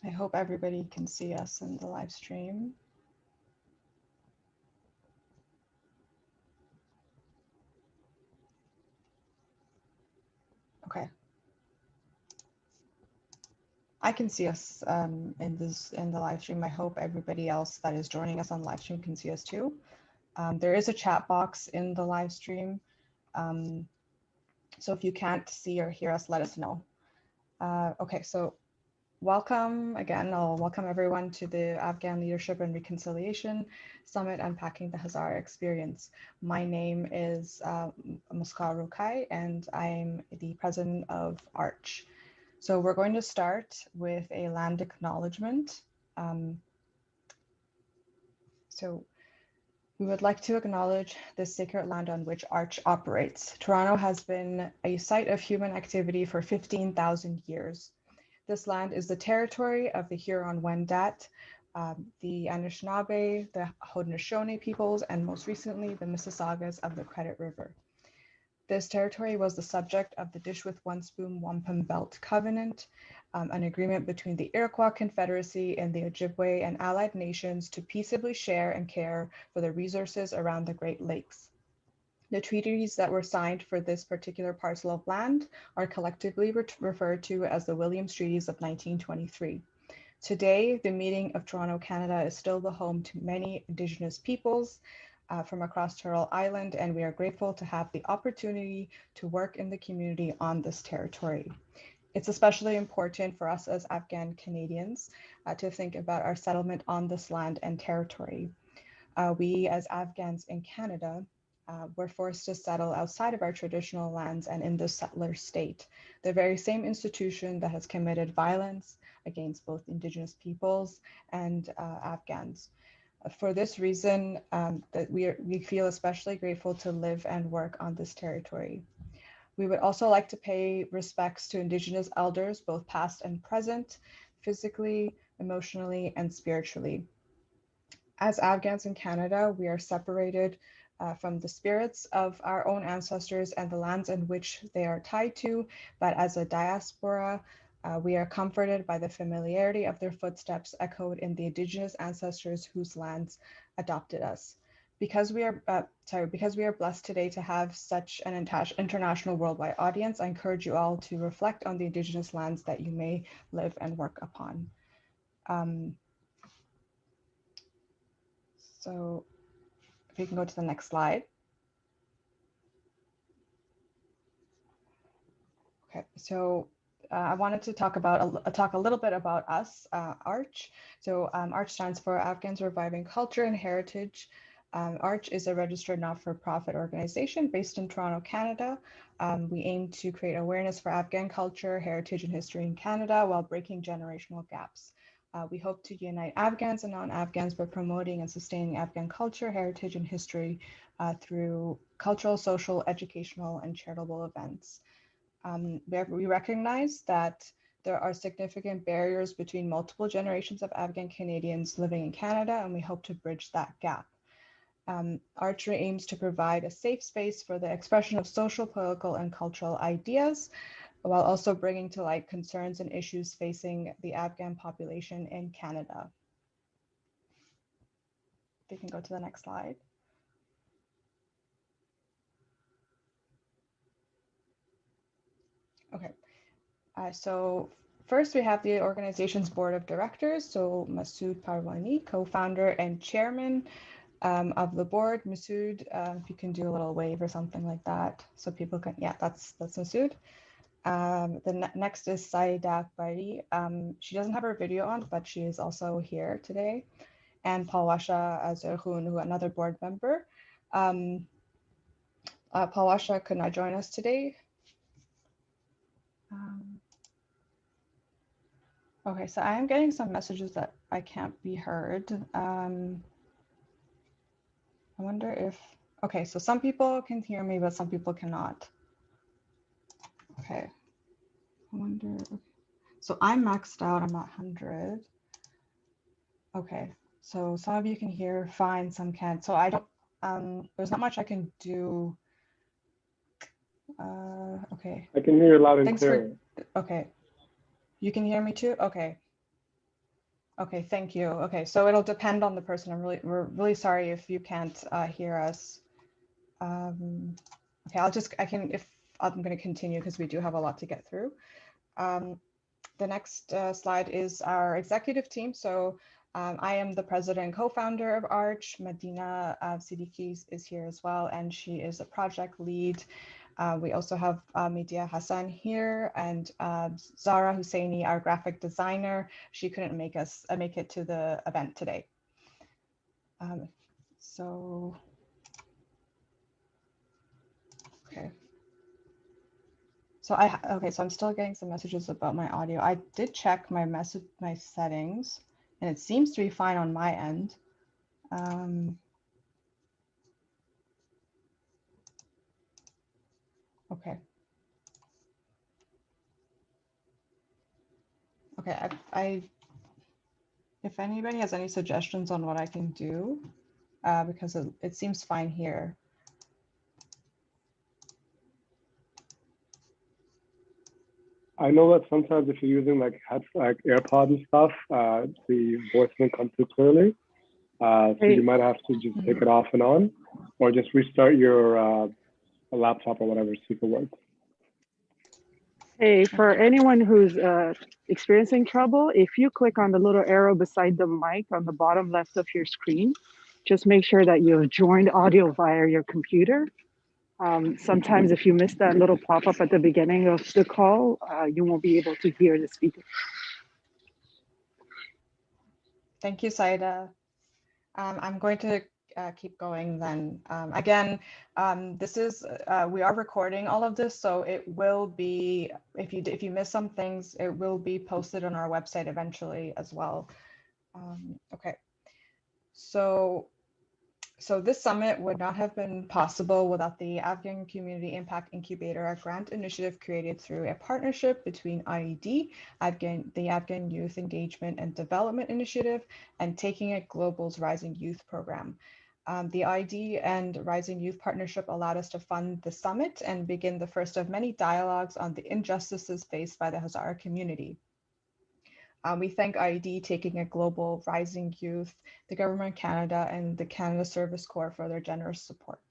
I hope everybody can see us in the live stream. Okay. I can see us in the live stream. I hope everybody else that is joining us on live stream can see us too. There is a chat box in the live stream. So if you can't see or hear us, let us know. Okay, so welcome again. I'll welcome everyone to the Afghan Leadership and Reconciliation Summit, Unpacking the Hazara Experience. My name is Muska Rukai, and I'm the president of ARCH. So we're going to start with a land acknowledgement. So we would like to acknowledge the sacred land on which ARCH operates. Toronto has been a site of human activity for 15,000 years. This land is the territory of the Huron-Wendat, the Anishinaabe, the Haudenosaunee peoples, and most recently, the Mississaugas of the Credit River. This territory was the subject of the Dish with One Spoon Wampum Belt Covenant, an agreement between the Iroquois Confederacy and the Ojibwe and allied nations to peaceably share and care for the resources around the Great Lakes. The treaties that were signed for this particular parcel of land are collectively referred to as the Williams Treaties of 1923. Today, the meeting of Toronto, Canada is still the home to many Indigenous peoples from across Turtle Island, and we are grateful to have the opportunity to work in the community on this territory. It's especially important for us as Afghan Canadians to think about our settlement on this land and territory. We as Afghans in Canada were forced to settle outside of our traditional lands and in the settler state, the very same institution that has committed violence against both Indigenous peoples and Afghans. For this reason, that we feel especially grateful to live and work on this territory. We would also like to pay respects to Indigenous elders, both past and present, physically, emotionally, and spiritually. As Afghans in Canada, we are separated from the spirits of our own ancestors and the lands in which they are tied to, but as a diaspora, we are comforted by the familiarity of their footsteps echoed in the Indigenous ancestors whose lands adopted us. Because we are blessed today to have such an international worldwide audience, I encourage you all to reflect on the Indigenous lands that you may live and work upon. So if you can go to the next slide. Okay, so I wanted to talk a little bit about us, ARCH. So ARCH stands for Afghans Reviving Culture and Heritage. ARCH is a registered not-for-profit organization based in Toronto, Canada. We aim to create awareness for Afghan culture, heritage, and history in Canada while breaking generational gaps. We hope to unite Afghans and non-Afghans by promoting and sustaining Afghan culture, heritage, and history through cultural, social, educational, and charitable events. We recognize that there are significant barriers between multiple generations of Afghan Canadians living in Canada, and we hope to bridge that gap. ARCH aims to provide a safe space for the expression of social, political, and cultural ideas, while also bringing to light concerns and issues facing the Afghan population in Canada. We can go to the next slide. Okay, so first we have the organization's board of directors. So Masood Parwani, co-founder and chairman of the board. Masood, if you can do a little wave or something like that so people can, yeah, that's Masood. Next is Saida Bari. She doesn't have her video on, but she is also here today. And Pawasha Azerhun, who another board member. Pawasha could not join us today. Okay, so I am getting some messages that I can't be heard. I wonder if, okay, so some people can hear me, but some people cannot. Okay, I wonder, so I'm maxed out, I'm at 100. Okay, so some of you can hear fine, some can't. So I don't, there's not much I can do. Okay. I can hear you loud and clear. Okay. You can hear me too? Okay. Okay, thank you. Okay, so it'll depend on the person. We're really sorry if you can't hear us. Okay, I'm going to continue because we do have a lot to get through. The next slide is our executive team. So I am the president and co-founder of Arch. Medina Siddiqui is here as well, and she is a project lead. We also have Media Hassan here, and Zara Husseini, our graphic designer. She couldn't make it to the event today. So, okay. So I'm still getting some messages about my audio. I did check my settings, and it seems to be fine on my end. Okay. Okay, if anybody has any suggestions on what I can do, because it seems fine here. I know that sometimes if you're using like AirPods and stuff, the voice doesn't come through clearly. So you might have to just take it off and on, or just restart your laptop or whatever, see if it works. Hey, for anyone who's experiencing trouble, if you click on the little arrow beside the mic on the bottom left of your screen, just make sure that you've joined audio via your computer. Sometimes if you miss that little pop-up at the beginning of the call, you won't be able to hear the speaker. Thank you, Saida. I'm going to keep going then. Again, we are recording all of this, so it will be, if you miss some things, it will be posted on our website eventually as well. Okay, so this summit would not have been possible without the Afghan Community Impact Incubator, a grant initiative created through a partnership between IED, the Afghan Youth Engagement and Development Initiative, and Taking It Global's Rising Youth Program. The IED and Rising Youth Partnership allowed us to fund the summit and begin the first of many dialogues on the injustices faced by the Hazara community. We thank IED, Taking It Global, Rising Youth, the Government of Canada, and the Canada Service Corps for their generous support.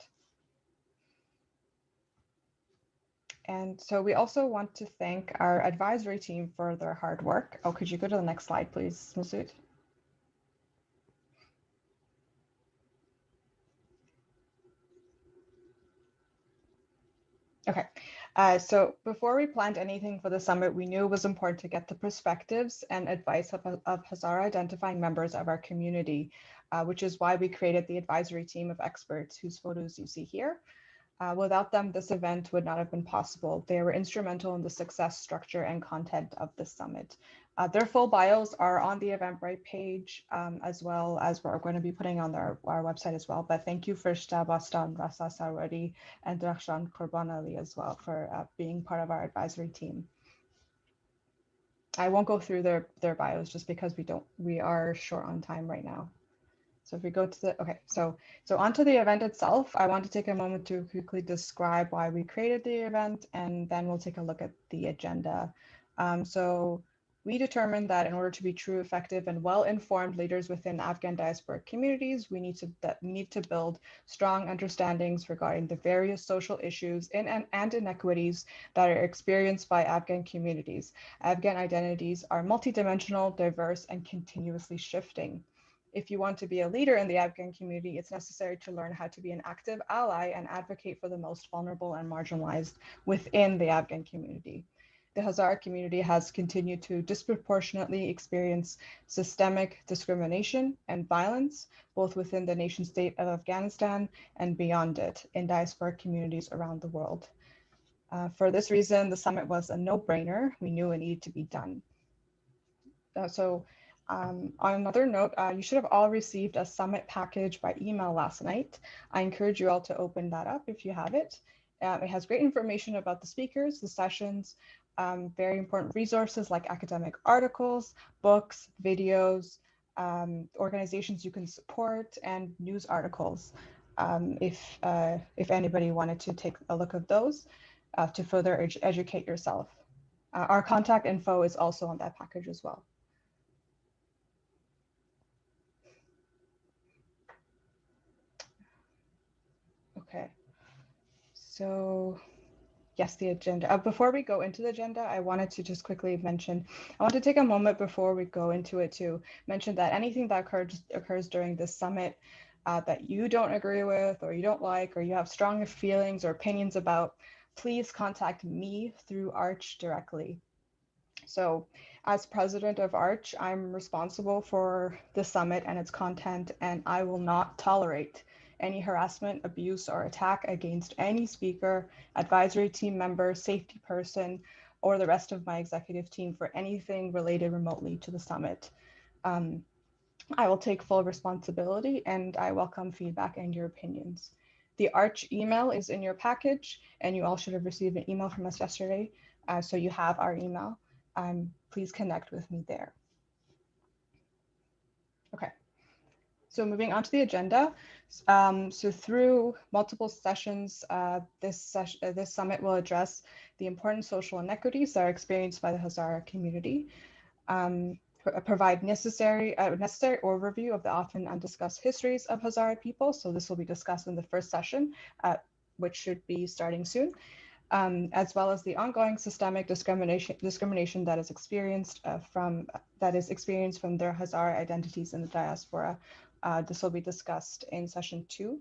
And so we also want to thank our advisory team for their hard work. Oh, could you go to the next slide, please, Masood? Okay, so before we planned anything for the summit, we knew it was important to get the perspectives and advice of Hazara identifying members of our community, which is why we created the advisory team of experts whose photos you see here. Without them, this event would not have been possible. They were instrumental in the success, structure, and content of the summit. Their full bios are on the Eventbrite page, as well as we're going to be putting on our website as well. But thank you for Bastan, Rasa Sarwari, and Darshan Kurban Ali as well for being part of our advisory team. I won't go through their bios just because we are short on time right now. So if we go to the, okay, so onto the event itself, I want to take a moment to quickly describe why we created the event, and then we'll take a look at the agenda. So we determined that in order to be true, effective, and well-informed leaders within Afghan diaspora communities, we need to build strong understandings regarding the various social issues and inequities that are experienced by Afghan communities. Afghan identities are multidimensional, diverse, and continuously shifting. If you want to be a leader in the Afghan community, it's necessary to learn how to be an active ally and advocate for the most vulnerable and marginalized within the Afghan community. The Hazara community has continued to disproportionately experience systemic discrimination and violence, both within the nation state of Afghanistan and beyond it in diaspora communities around the world. For this reason, the summit was a no-brainer. We knew it needed to be done. On another note, you should have all received a summit package by email last night. I encourage you all to open that up if you have it. It has great information about the speakers, the sessions, very important resources like academic articles, books, videos, organizations you can support, and news articles. If anybody wanted to take a look at those to further educate yourself. Our contact info is also on that package as well. So yes, the agenda. Before we go into the agenda, I wanted to just quickly mention, I want to take a moment before we go into it to mention that anything that occurs during this summit that you don't agree with, or you don't like, or you have strong feelings or opinions about, please contact me through Arch directly. So as president of Arch, I'm responsible for the summit and its content, and I will not tolerate any harassment, abuse, or attack against any speaker, advisory team member, safety person, or the rest of my executive team for anything related remotely to the summit. I will take full responsibility, and I welcome feedback and your opinions. The Arch email is in your package, and you all should have received an email from us yesterday, so you have our email. Please connect with me there. Okay, so moving on to the agenda. So through multiple sessions, this summit will address the important social inequities that are experienced by the Hazara community, provide necessary overview of the often undiscussed histories of Hazara people. So this will be discussed in the first session, which should be starting soon. As well as the ongoing systemic discrimination that is experienced from their Hazara identities in the diaspora. This will be discussed in session 2.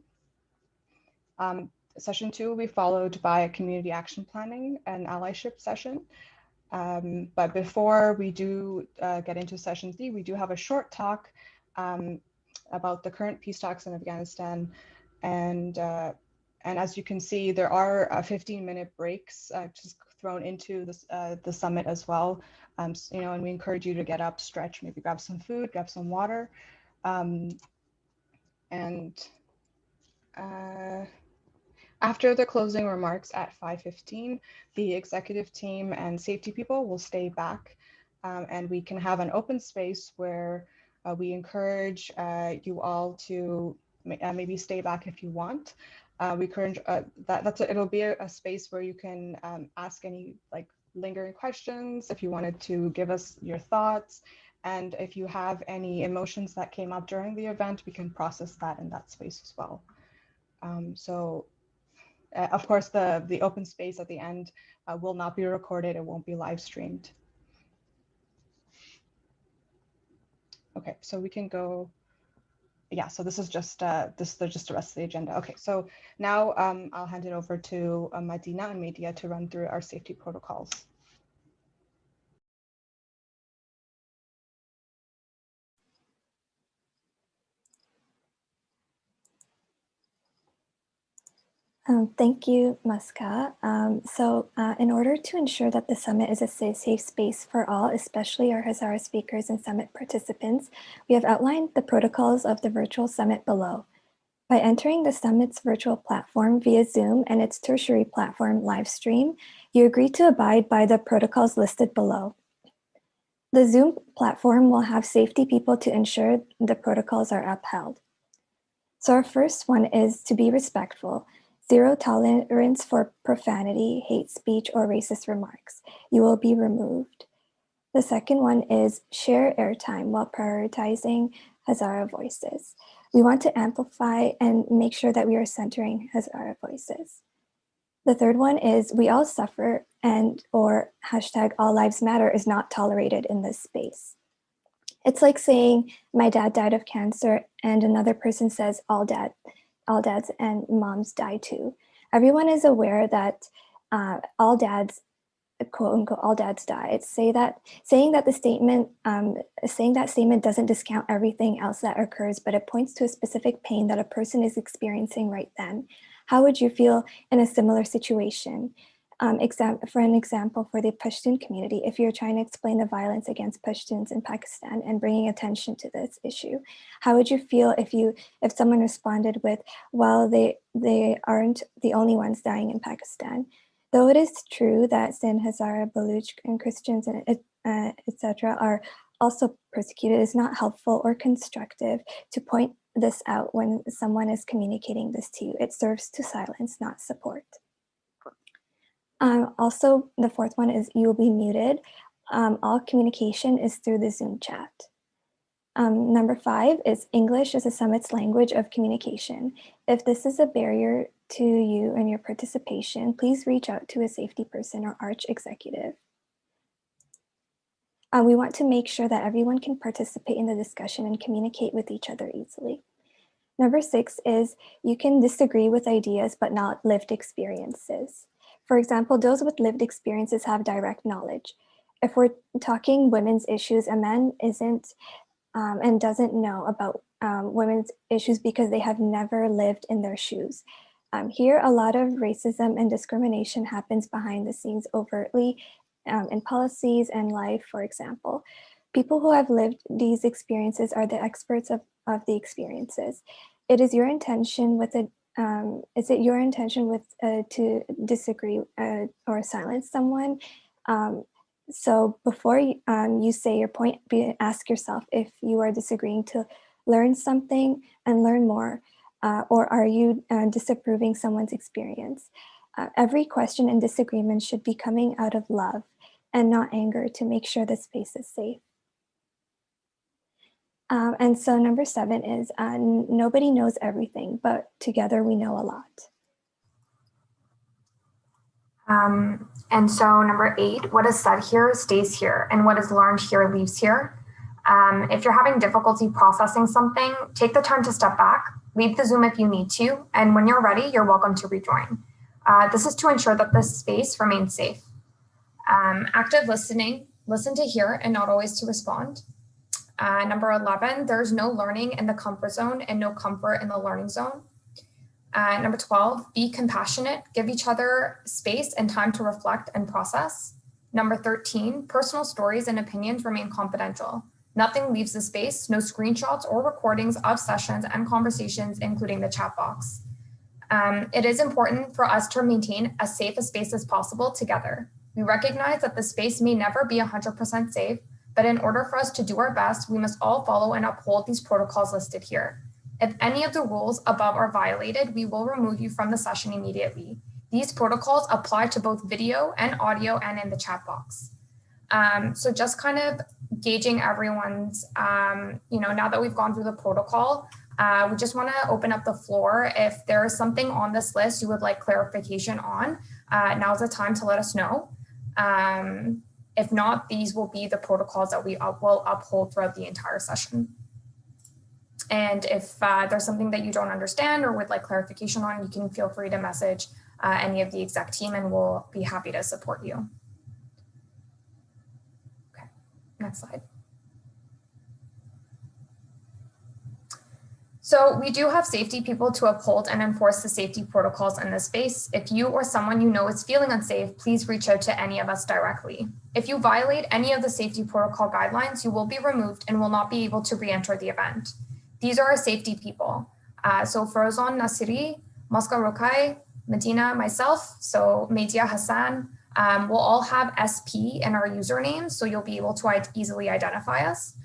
Session 2 will be followed by a community action planning and allyship session. But before we do get into session 3, we do have a short talk about the current peace talks in Afghanistan, and as you can see, there are 15-minute breaks just thrown into this, the summit as well. And we encourage you to get up, stretch, maybe grab some food, grab some water. After the closing remarks at 5:15, the executive team and safety people will stay back, and we can have an open space where we encourage you all to maybe stay back if you want. We encourage it'll be a space where you can ask any lingering questions, if you wanted to give us your thoughts, and if you have any emotions that came up during the event, we can process that in that space as well. Of course, the open space at the end will not be recorded. It won't be live streamed. Okay, so we can go. Yeah, so this is just the rest of the agenda. Okay, so now I'll hand it over to Madina and Media to run through our safety protocols. Thank you, Muska. In order to ensure that the summit is a safe space for all, especially our Hazara speakers and summit participants, we have outlined the protocols of the virtual summit below. By entering the summit's virtual platform via Zoom and its tertiary platform Livestream, you agree to abide by the protocols listed below. The Zoom platform will have safety people to ensure the protocols are upheld. So our first one is to be respectful. 0 tolerance for profanity, hate speech, or racist remarks. You will be removed. The second one is share airtime while prioritizing Hazara voices. We want to amplify and make sure that we are centering Hazara voices. The third one is we all suffer, and or hashtag all lives matter is not tolerated in this space. It's like saying my dad died of cancer and another person says all dads and moms die too. Everyone is aware that all dads, quote unquote, all dads die. It's saying that statement doesn't discount everything else that occurs, but it points to a specific pain that a person is experiencing right then. How would you feel in a similar situation? For an example, for the Pashtun community, if you're trying to explain the violence against Pashtuns in Pakistan and bringing attention to this issue, how would you feel if someone responded with, well, they aren't the only ones dying in Pakistan? Though it is true that Sindh, Hazara, Baluch, and Christians, etc., are also persecuted, it is not helpful or constructive to point this out when someone is communicating this to you. It serves to silence, not support. Also, the fourth one is you will be muted. All communication is through the Zoom chat. Number 5 is English is the summit's language of communication. If this is a barrier to you and your participation, please reach out to a safety person or ARCH executive. We want to make sure that everyone can participate in the discussion and communicate with each other easily. Number 6 is you can disagree with ideas but not lived experiences. For example, those with lived experiences have direct knowledge. If we're talking women's issues, a man isn't and doesn't know about women's issues because they have never lived in their shoes. Here, a lot of racism and discrimination happens behind the scenes overtly in policies and life, for example. People who have lived these experiences are the experts of the experiences. It is your intention with it. Is it your intention with to disagree or silence someone? So before you say your point, ask yourself if you are disagreeing to learn something and learn more, or are you disapproving someone's experience? Every question and disagreement should be coming out of love and not anger to make sure the space is safe. And so number 7 is nobody knows everything, but together we know a lot. And so number 8, what is said here stays here, and what is learned here leaves here. If you're having difficulty processing something, take the time to step back, leave the Zoom if you need to, and when you're ready, you're welcome to rejoin. This is to ensure that this space remains safe. Active listening, listen to hear and not always to respond. Number 11, there's no learning in the comfort zone and no comfort in the learning zone. Number 12, be compassionate, give each other space and time to reflect and process. Number 13, personal stories and opinions remain confidential. Nothing leaves the space, no screenshots or recordings of sessions and conversations, including the chat box. It is important for us to maintain as safe a space as possible together. We recognize that the space may never be 100% safe, but in order for us to do our best, we must all follow and uphold these protocols listed here. If any of the rules above are violated, we will remove you from the session immediately. These protocols apply to both video and audio and in the chat box. So just kind of gauging everyone's, now that we've gone through the protocol, we just want to open up the floor. If there is something on this list you would like clarification on, now's the time to let us know. If not, these will be the protocols that we will uphold throughout the entire session. And if there's something that you don't understand or would like clarification on, you can feel free to message any of the exec team and we'll be happy to support you. Okay, next slide. So we do have safety people to uphold and enforce the safety protocols in this space. If you or someone you know is feeling unsafe, please reach out to any of us directly. If you violate any of the safety protocol guidelines, you will be removed and will not be able to re-enter the event. These are our safety people. So Farazan Nasiri, Mosca Rokai, Medina, myself, so Media Hassan, we'll all have SP in our usernames, so you'll be able to easily identify us.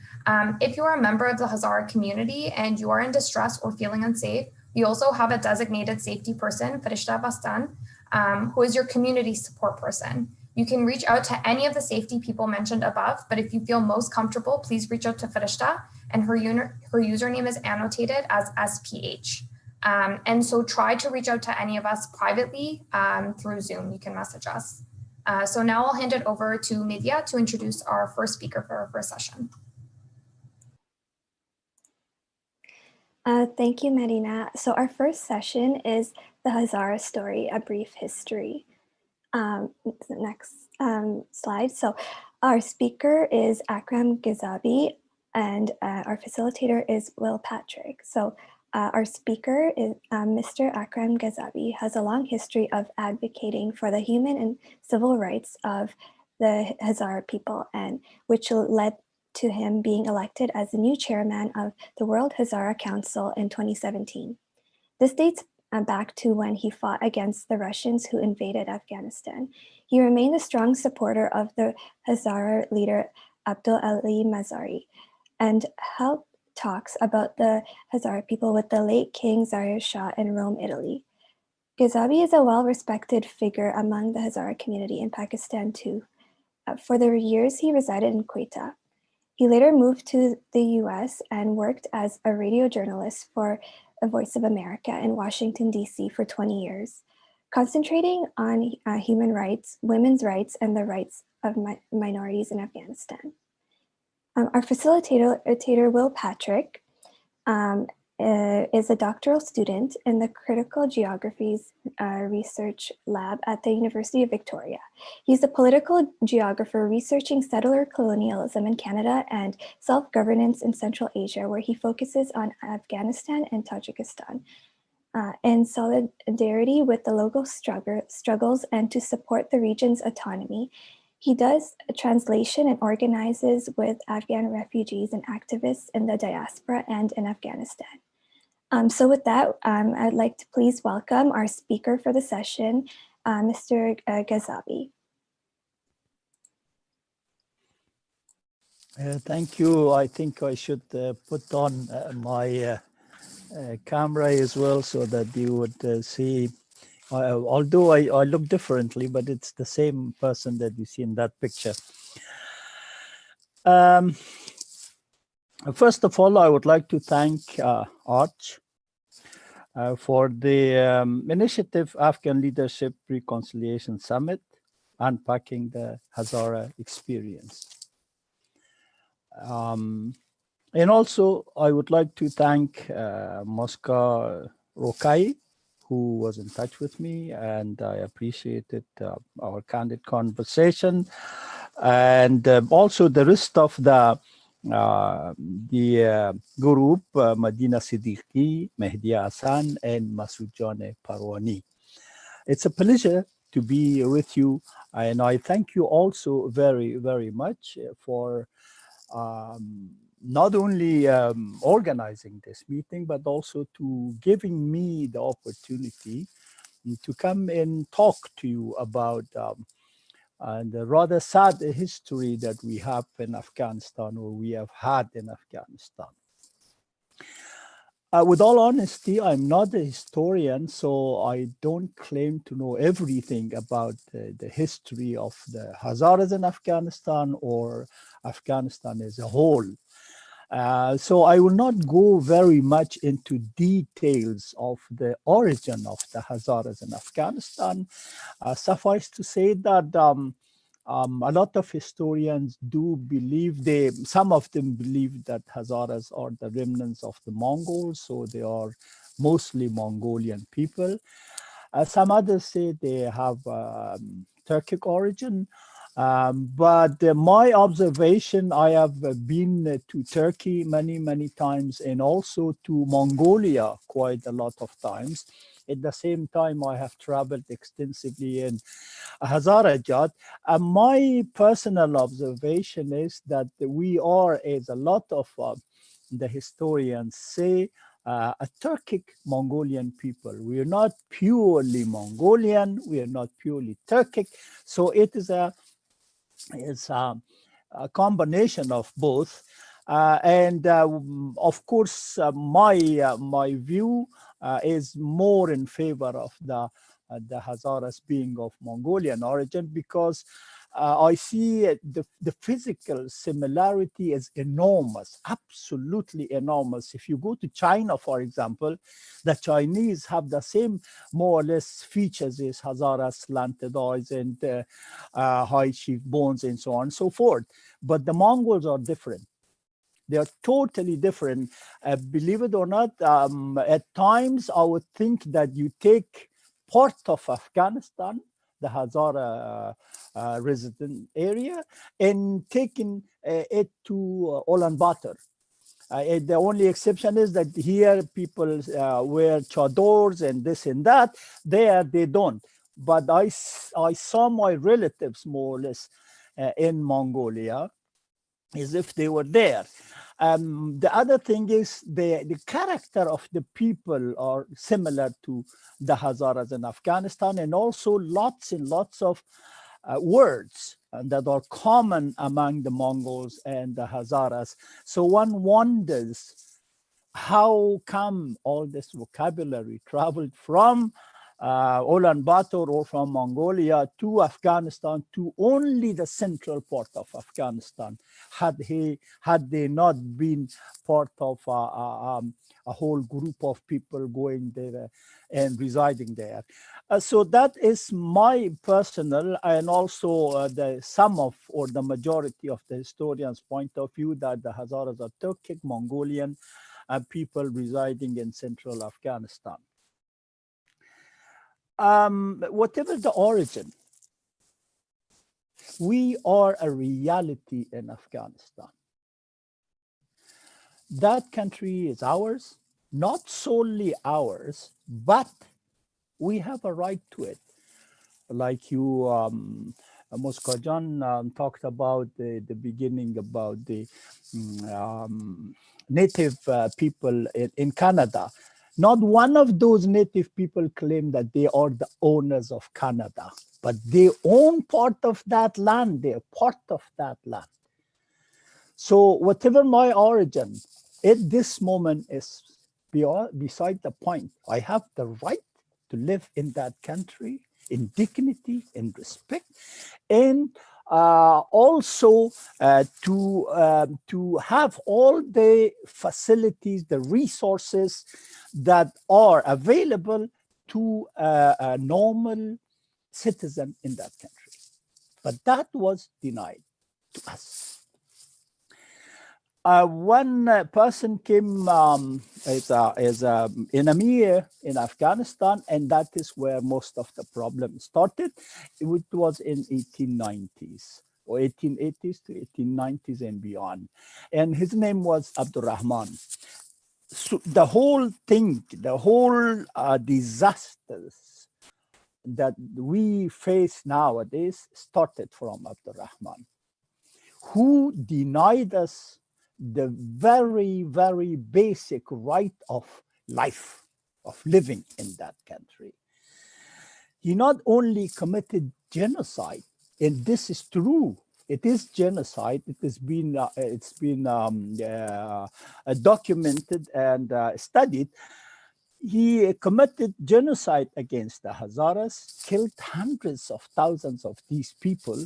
If you are a member of the Hazara community and you are in distress or feeling unsafe, we also have a designated safety person, Farishta Bastan, who is your community support person. You can reach out to any of the safety people mentioned above, but if you feel most comfortable, please reach out to Farishta, and her username is annotated as SPH. And so try to reach out to any of us privately through Zoom. You can message us. So now I'll hand it over to Media to introduce our first speaker for our first session. Thank you, Medina. So our first session is the Hazara story, a brief history. Next slide. So our speaker is Akram Ghazabi, and our facilitator is Will Patrick. So our speaker is Mr. Akram Ghazabi, has a long history of advocating for the human and civil rights of the Hazara people, and which led to him being elected as the new chairman of the World Hazara Council in 2017. This dates back to when he fought against the Russians who invaded Afghanistan. He remained a strong supporter of the Hazara leader Abdul Ali Mazari and held talks about the Hazara people with the late King Zaire Shah in Rome, Italy. Ghazabi is a well-respected figure among the Hazara community in Pakistan too. For the years he resided in Quetta. He later moved to the US and worked as a radio journalist for the Voice of America in Washington, D.C. for 20 years, concentrating on human rights, women's rights, and the rights of minorities in Afghanistan. Our facilitator, Will Patrick, is a doctoral student in the Critical Geographies Research Lab at the University of Victoria. He's a political geographer researching settler colonialism in Canada and self-governance in Central Asia, where he focuses on Afghanistan and Tajikistan. In solidarity with the local struggles and to support the region's autonomy, he does a translation and organizes with Afghan refugees and activists in the diaspora and in Afghanistan. So with that, I'd like to please welcome our speaker for the session, Mr. Ghazabi. Thank you. I think I should put on my camera as well so that you would see, although I look differently, but it's the same person that you see in that picture. First of all, I would like to thank Arch for the initiative Afghan Leadership Reconciliation Summit, Unpacking the Hazara Experience. And also, I would like to thank Mosca Rokai, who was in touch with me, and I appreciated our candid conversation. And also the rest of the group, Madina Siddiqui, Mehdi Hassan, and Masujane Parwani. It's a pleasure to be with you, and I thank you also very, very much for not only organizing this meeting, but also to giving me the opportunity to come and talk to you about the rather sad history that we have in Afghanistan, or we have had in Afghanistan. With all honesty, I'm not a historian, so I don't claim to know everything about the history of the Hazaras in Afghanistan or Afghanistan as a whole. So I will not go very much into details of the origin of the Hazaras in Afghanistan. Suffice to say that a lot of historians do believe, some of them believe that Hazaras are the remnants of the Mongols, so they are mostly Mongolian people. Some others say they have Turkic origin. But my observation, I have been to Turkey many, many times, and also to Mongolia quite a lot of times. At the same time, I have traveled extensively in Hazarajat. And my personal observation is that we are, as a lot of the historians say, a Turkic Mongolian people. We are not purely Mongolian, we are not purely Turkic. So it is a combination of both. Of course, my view is more in favor of the Hazaras being of Mongolian origin, because I see the physical similarity is enormous, absolutely enormous. If you go to China, for example, the Chinese have the same more or less features as Hazaras, slanted eyes and high cheekbones and so on and so forth. But the Mongols are different. They are totally different. Believe it or not, at times I would think that you take part of Afghanistan, the Hazara resident area, and taking it to Ulaanbaatar. The only exception is that here people wear chadors and this and that. There they don't. But I saw my relatives more or less in Mongolia as if they were there. The other thing is the character of the people are similar to the Hazaras in Afghanistan, and also lots and lots of words that are common among the Mongols and the Hazaras. So one wonders how come all this vocabulary traveled from Ulaanbaatar or from Mongolia to Afghanistan, to only the central part of Afghanistan, had they not been part of a whole group of people going there and residing there. So that is my personal, and also the some of, or the majority of the historians' point of view, that the Hazaras are Turkic, Mongolian people residing in central Afghanistan. Whatever the origin, we are a reality in Afghanistan. That country is ours, not solely ours, but we have a right to it. Like you, Moskajan talked about the beginning about the native people in Canada. Not one of those native people claim that they are the owners of Canada, but they own part of that land. They're part of that land. So whatever my origin, at this moment is beside the point. I have the right to live in that country in dignity, in respect, and also to have all the facilities, the resources that are available to a normal citizen in that country. But that was denied to us. One person came as an emir in Afghanistan, and that is where most of the problem started. It was in 1890s or 1880s to 1890s and beyond. And his name was Abdurrahman. So the whole thing, the whole disasters that we face nowadays started from Abdurrahman, who denied us the very, very basic right of life, of living in that country. He not only committed genocide, and this is true, it is genocide. It has been documented and studied. He committed genocide against the Hazaras, killed hundreds of thousands of these people,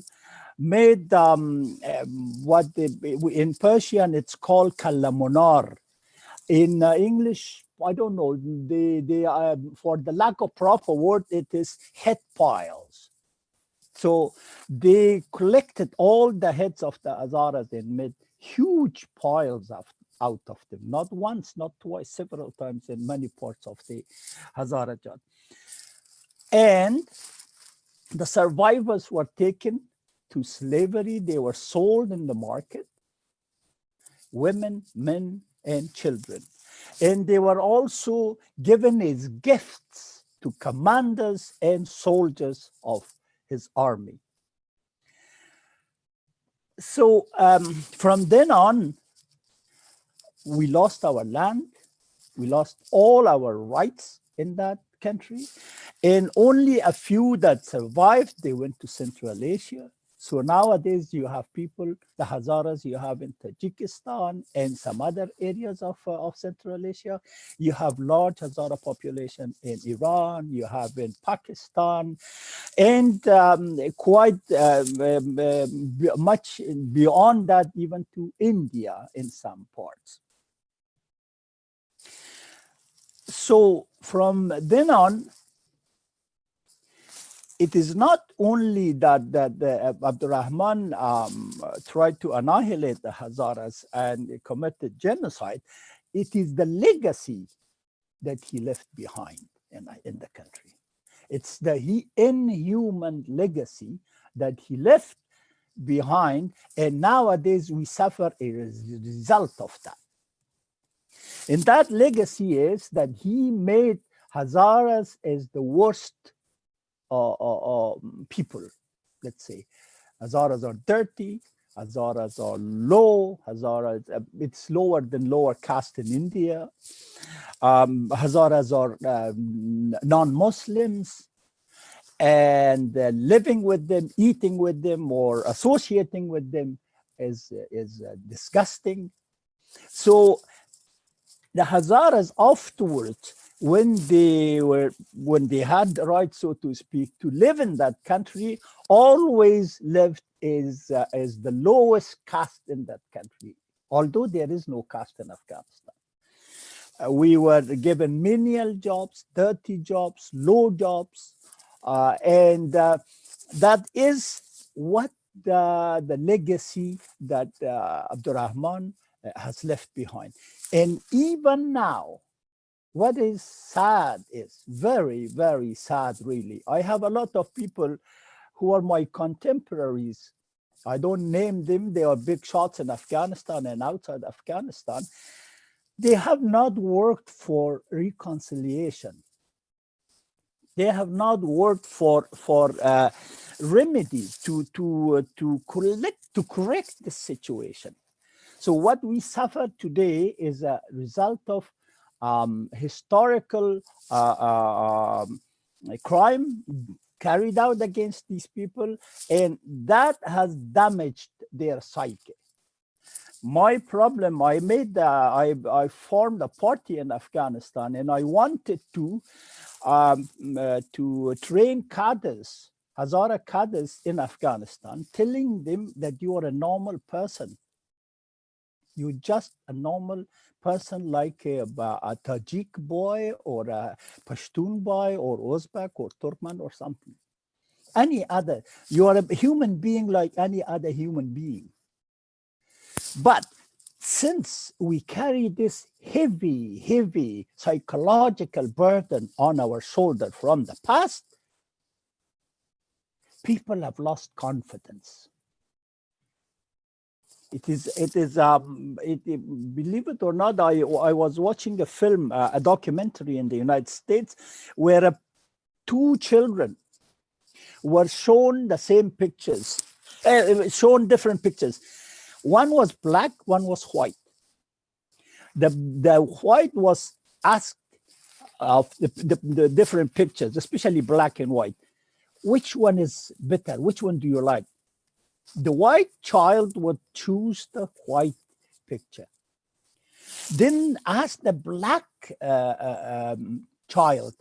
made what in Persian it's called kalamonar. In English, I don't know, they for the lack of proper word, it is head piles. So they collected all the heads of the Hazaras and made huge piles out of them, not once, not twice, several times in many parts of the Hazarajat. And the survivors were taken to slavery. They were sold in the market, women, men, and children. And they were also given as gifts to commanders and soldiers of his army. So from then on, we lost our land, we lost all our rights in that country, and only a few that survived, they went to Central Asia. So nowadays you have people, the Hazaras you have in Tajikistan and some other areas of Central Asia. You have large Hazara population in Iran, you have in Pakistan, and quite much beyond that, even to India in some parts. So from then on, it is not only that Abdurrahman tried to annihilate the Hazaras and committed genocide, it is the legacy that he left behind in the country. It's the inhuman legacy that he left behind, and nowadays we suffer a result of that. And that legacy is that he made Hazaras as the worst people, let's say. Hazaras are dirty, Hazaras are low, Hazaras, it's lower than lower caste in India. Hazaras are non-Muslims, and living with them, eating with them, or associating with them is disgusting. So the Hazaras afterwards, when they had the right, so to speak, to live in that country, always lived as the lowest caste in that country, although there is no caste in Afghanistan. We were given menial jobs, dirty jobs, low jobs, and that is what the legacy that Abdurrahman has left behind. And even now, what is sad is very, very sad, really. I have a lot of people who are my contemporaries. I don't name them. They are big shots in Afghanistan and outside Afghanistan. They have not worked for reconciliation. They have not worked for remedy to correct the situation. So what we suffer today is a result of historical crime carried out against these people, and that has damaged their psyche. My problem, I formed a party in Afghanistan, and I wanted to train cadres, Hazara cadres in Afghanistan, telling them that you are a normal person. You're just a normal person, like a Tajik boy or a Pashtun boy or Uzbek or Turkmen or something. Any other, you are a human being like any other human being. But since we carry this heavy, heavy psychological burden on our shoulder from the past, people have lost confidence. Believe it or not, I was watching a film, a documentary in the United States, where two children were shown the same pictures, shown different pictures. One was black, one was white. The white was asked of the different pictures, especially black and white, which one is better? Which one do you like? The white child would choose the white picture. Then ask the black child,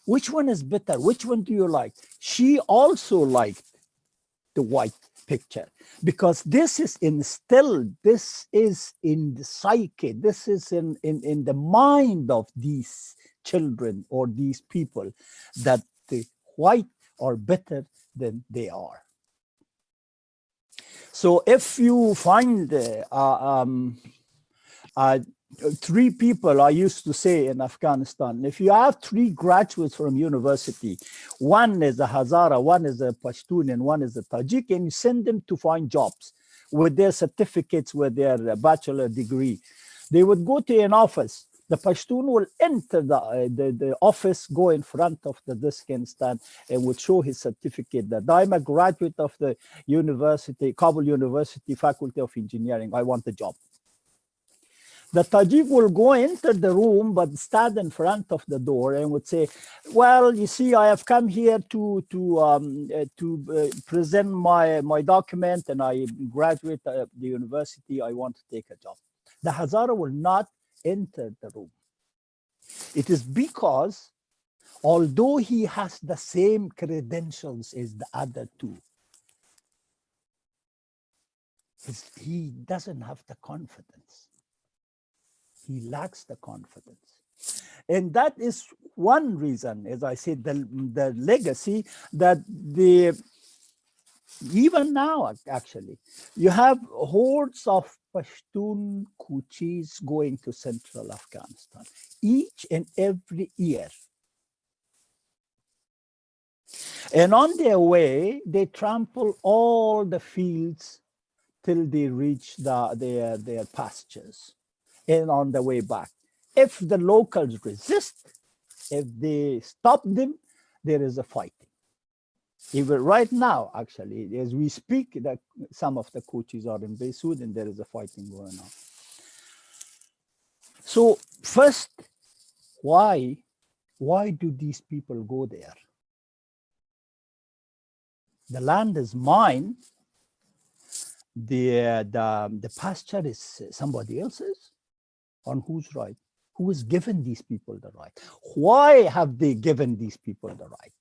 which one is better? Which one do you like? She also liked the white picture, because this is instilled, this is in the psyche, this is in the mind of these children or these people, that the white are better than they are. So if you find three people, I used to say in Afghanistan, if you have three graduates from university, one is a Hazara, one is a Pashtun, and one is a Tajik, and you send them to find jobs with their certificates, with their bachelor degree. They would go to an office. The Pashtun will enter the office, go in front of the desk and stand, and would show his certificate that I'm a graduate of the university, Kabul University Faculty of Engineering. I want the job. The Tajik will go enter the room, but stand in front of the door and would say, well, you see, I have come here to present my document, and I graduate the university. I want to take a job. The Hazara will not enter the room. It is because, although he has the same credentials as the other two, he doesn't have the confidence. He lacks the confidence. And that is one reason, as I said, the legacy that even now, actually, you have hordes of Pashtun Kuchis going to central Afghanistan each and every year. And on their way, they trample all the fields till they reach their pastures. And on the way back, if the locals resist, if they stop them, there is a fighting. Even right now, actually, as we speak, that some of the coaches are in Beirut and there is a fighting going on. So first, why do these people go there? The land is mine. The pasture is somebody else's. On whose right? Who has given these people the right? Why have they given these people the right?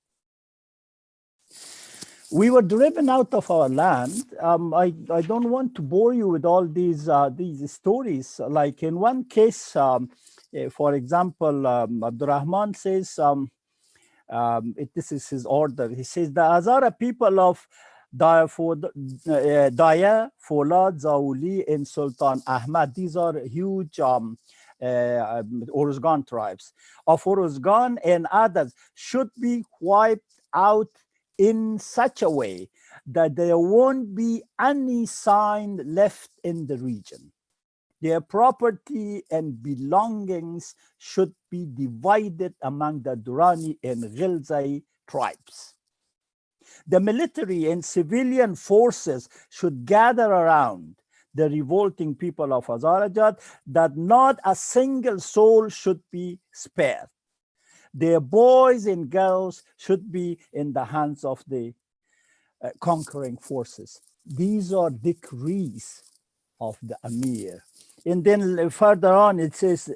We were driven out of our land. I don't want to bore you with all these stories. Like in one case, for example, Abdurrahman says, this is his order. He says, the Hazara people of Daya, Folad, Zauli, and Sultan Ahmad, these are huge Uruzgan tribes, of Uruzgan and others, should be wiped out in such a way that there won't be any sign left in the region. Their property and belongings should be divided among the Durrani and Ghilzai tribes. The military and civilian forces should gather around the revolting people of Hazarajat, that not a single soul should be spared. Their boys and girls should be in the hands of the conquering forces. These are decrees of the Amir. And then further on, it says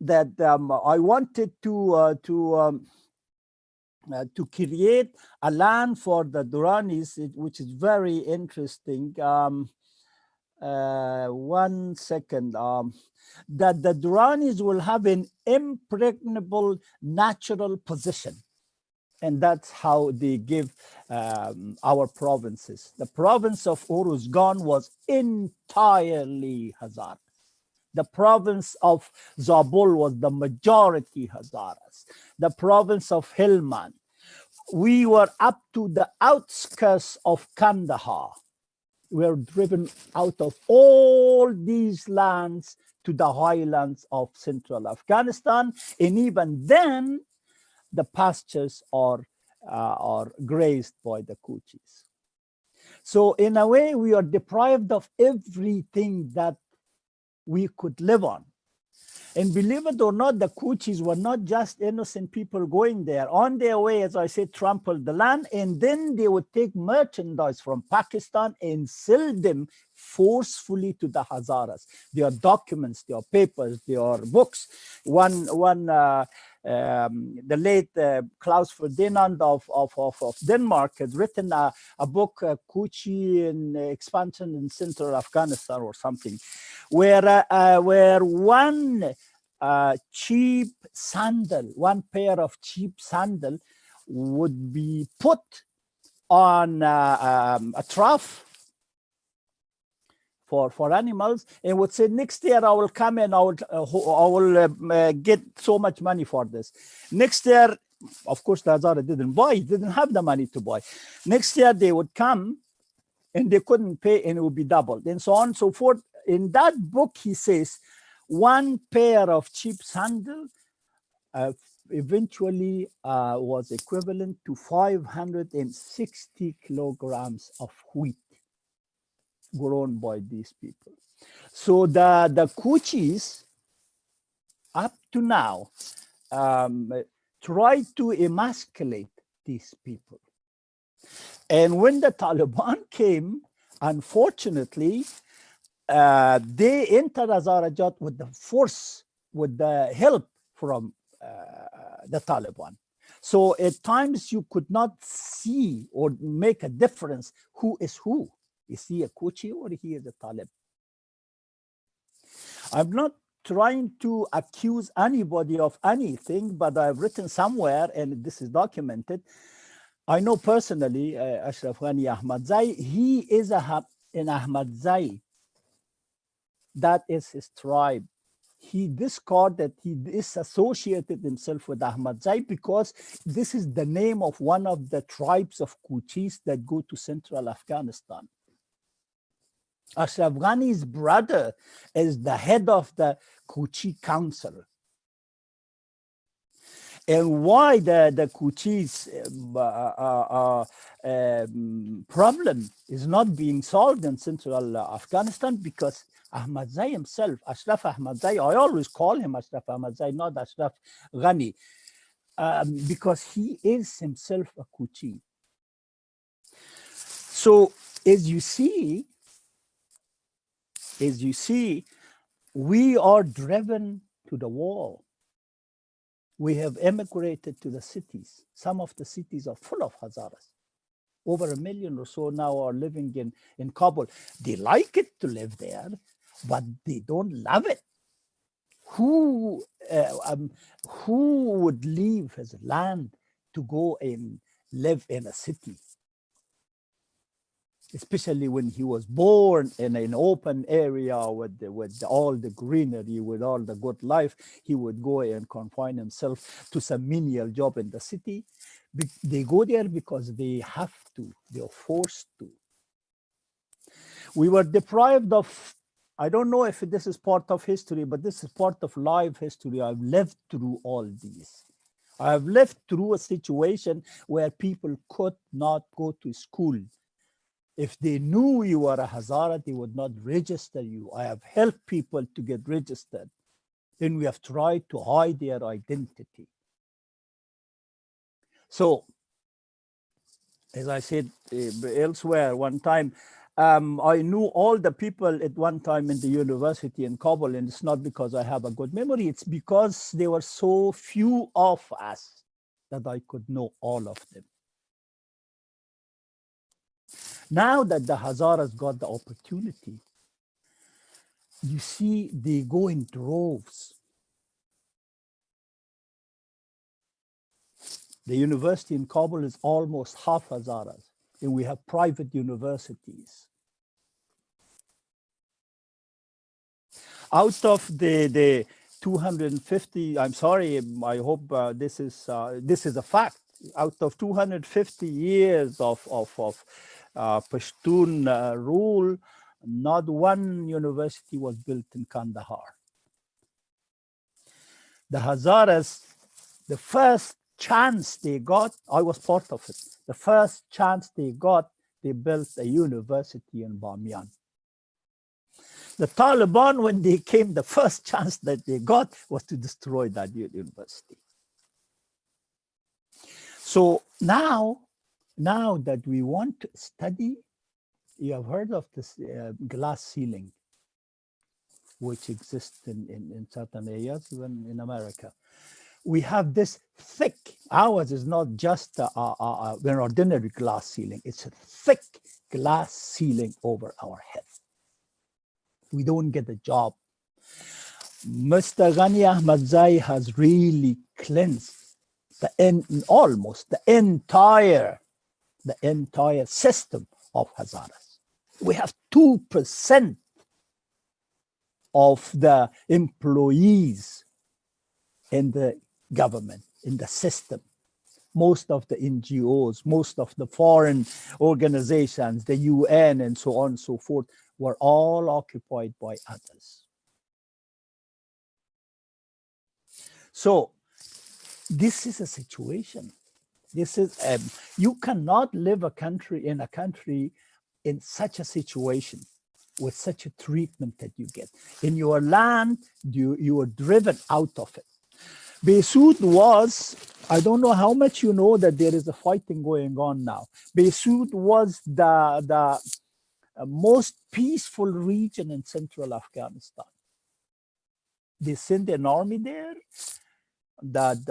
that I wanted to create a land for the Duranis, which is very interesting. 1 second. That the Duranis will have an impregnable natural position. And that's how they give our provinces. The province of Uruzgan was entirely Hazara. The province of Zabul was the majority Hazaras. The province of Helmand. We were up to the outskirts of Kandahar. We were driven out of all these lands to the highlands of central Afghanistan. And even then, the pastures are grazed by the Kuchis. So in a way, we are deprived of everything that we could live on. And believe it or not, the Kuchis were not just innocent people going there. On their way, as I said, trampled the land, and then they would take merchandise from Pakistan and sell them forcefully to the Hazaras. There are documents, there are papers, there are books. The late Klaus Ferdinand of Denmark has written a book, Kuchi in Expansion in Central Afghanistan or something, where one cheap sandal, one pair of cheap sandal would be put on a trough for animals, and would say, next year I will come and I will get so much money for this. Next year, of course, the Hazara didn't have the money to buy. Next year they would come and they couldn't pay, and it would be doubled, and so on and so forth. In that book, he says, one pair of cheap sandals eventually was equivalent to 560 kilograms of wheat grown by these people. So the Kuchis, up to now, tried to emasculate these people. And when the Taliban came, unfortunately, they entered Hazarajat with the force, with the help from the Taliban. So at times you could not see or make a difference who is who. Is he a Kuchi or he is a Talib? I'm not trying to accuse anybody of anything, but I've written somewhere, and this is documented. I know personally Ashraf Ghani Ahmadzai. He is an Ahmadzai. That is his tribe. He discarded, he disassociated himself with Ahmadzai because this is the name of one of the tribes of Kuchis that go to central Afghanistan. Ashraf Ghani's brother is the head of the Kuchi Council. And why the Kuchis problem is not being solved in central Afghanistan? Because Ahmadzai himself, Ashraf Ahmadzai, I always call him Ashraf Ahmadzai, not Ashraf Ghani, because he is himself a Kuchi. So as you see, we are driven to the wall. We have emigrated to the cities. Some of the cities are full of Hazaras. Over 1 million or so now are living in Kabul. They like it to live there, but they don't love it. Who would leave his land to go and live in a city? Especially when he was born in an open area with all the greenery, with all the good life, he would go and confine himself to some menial job in the city. They go there because they have to, they're forced to. We were deprived of, I don't know if this is part of history, but this is part of life history. I've lived through all these. I have lived through a situation where people could not go to school. If they knew you were a Hazara, they would not register you. I have helped people to get registered. Then we have tried to hide their identity. So, as I said elsewhere one time, I knew all the people at one time in the university in Kabul, and it's not because I have a good memory, it's because there were so few of us that I could know all of them. Now that the Hazaras got the opportunity, you see, they go in droves. The university in Kabul is almost half Hazaras, and we have private universities. Out of the 250, I'm sorry, I hope this is a fact. Out of 250 years of Pashtun rule, not one university was built in Kandahar. The Hazaras, the first chance they got, I was part of it. The first chance they got, they built a university in Bamiyan. The Taliban, when they came, the first chance that they got was to destroy that university. So now that we want to study, you have heard of this glass ceiling, which exists in certain areas, even in America. We have this thick, ours is not just an ordinary glass ceiling, it's a thick glass ceiling over our head. We don't get a job. Mr. Ghani Ahmadzai has really cleansed almost the entire system of Hazaras. We have 2% of the employees in the government, in the system. Most of the NGOs, most of the foreign organizations, the UN and so on and so forth, were all occupied by others. So this is a situation. This is you cannot live in a country in such a situation with such a treatment that you get. In your land, you are driven out of it. Beirut was, I don't know how much you know that there is a fighting going on now. Beirut was the most peaceful region in central Afghanistan. They sent an army there that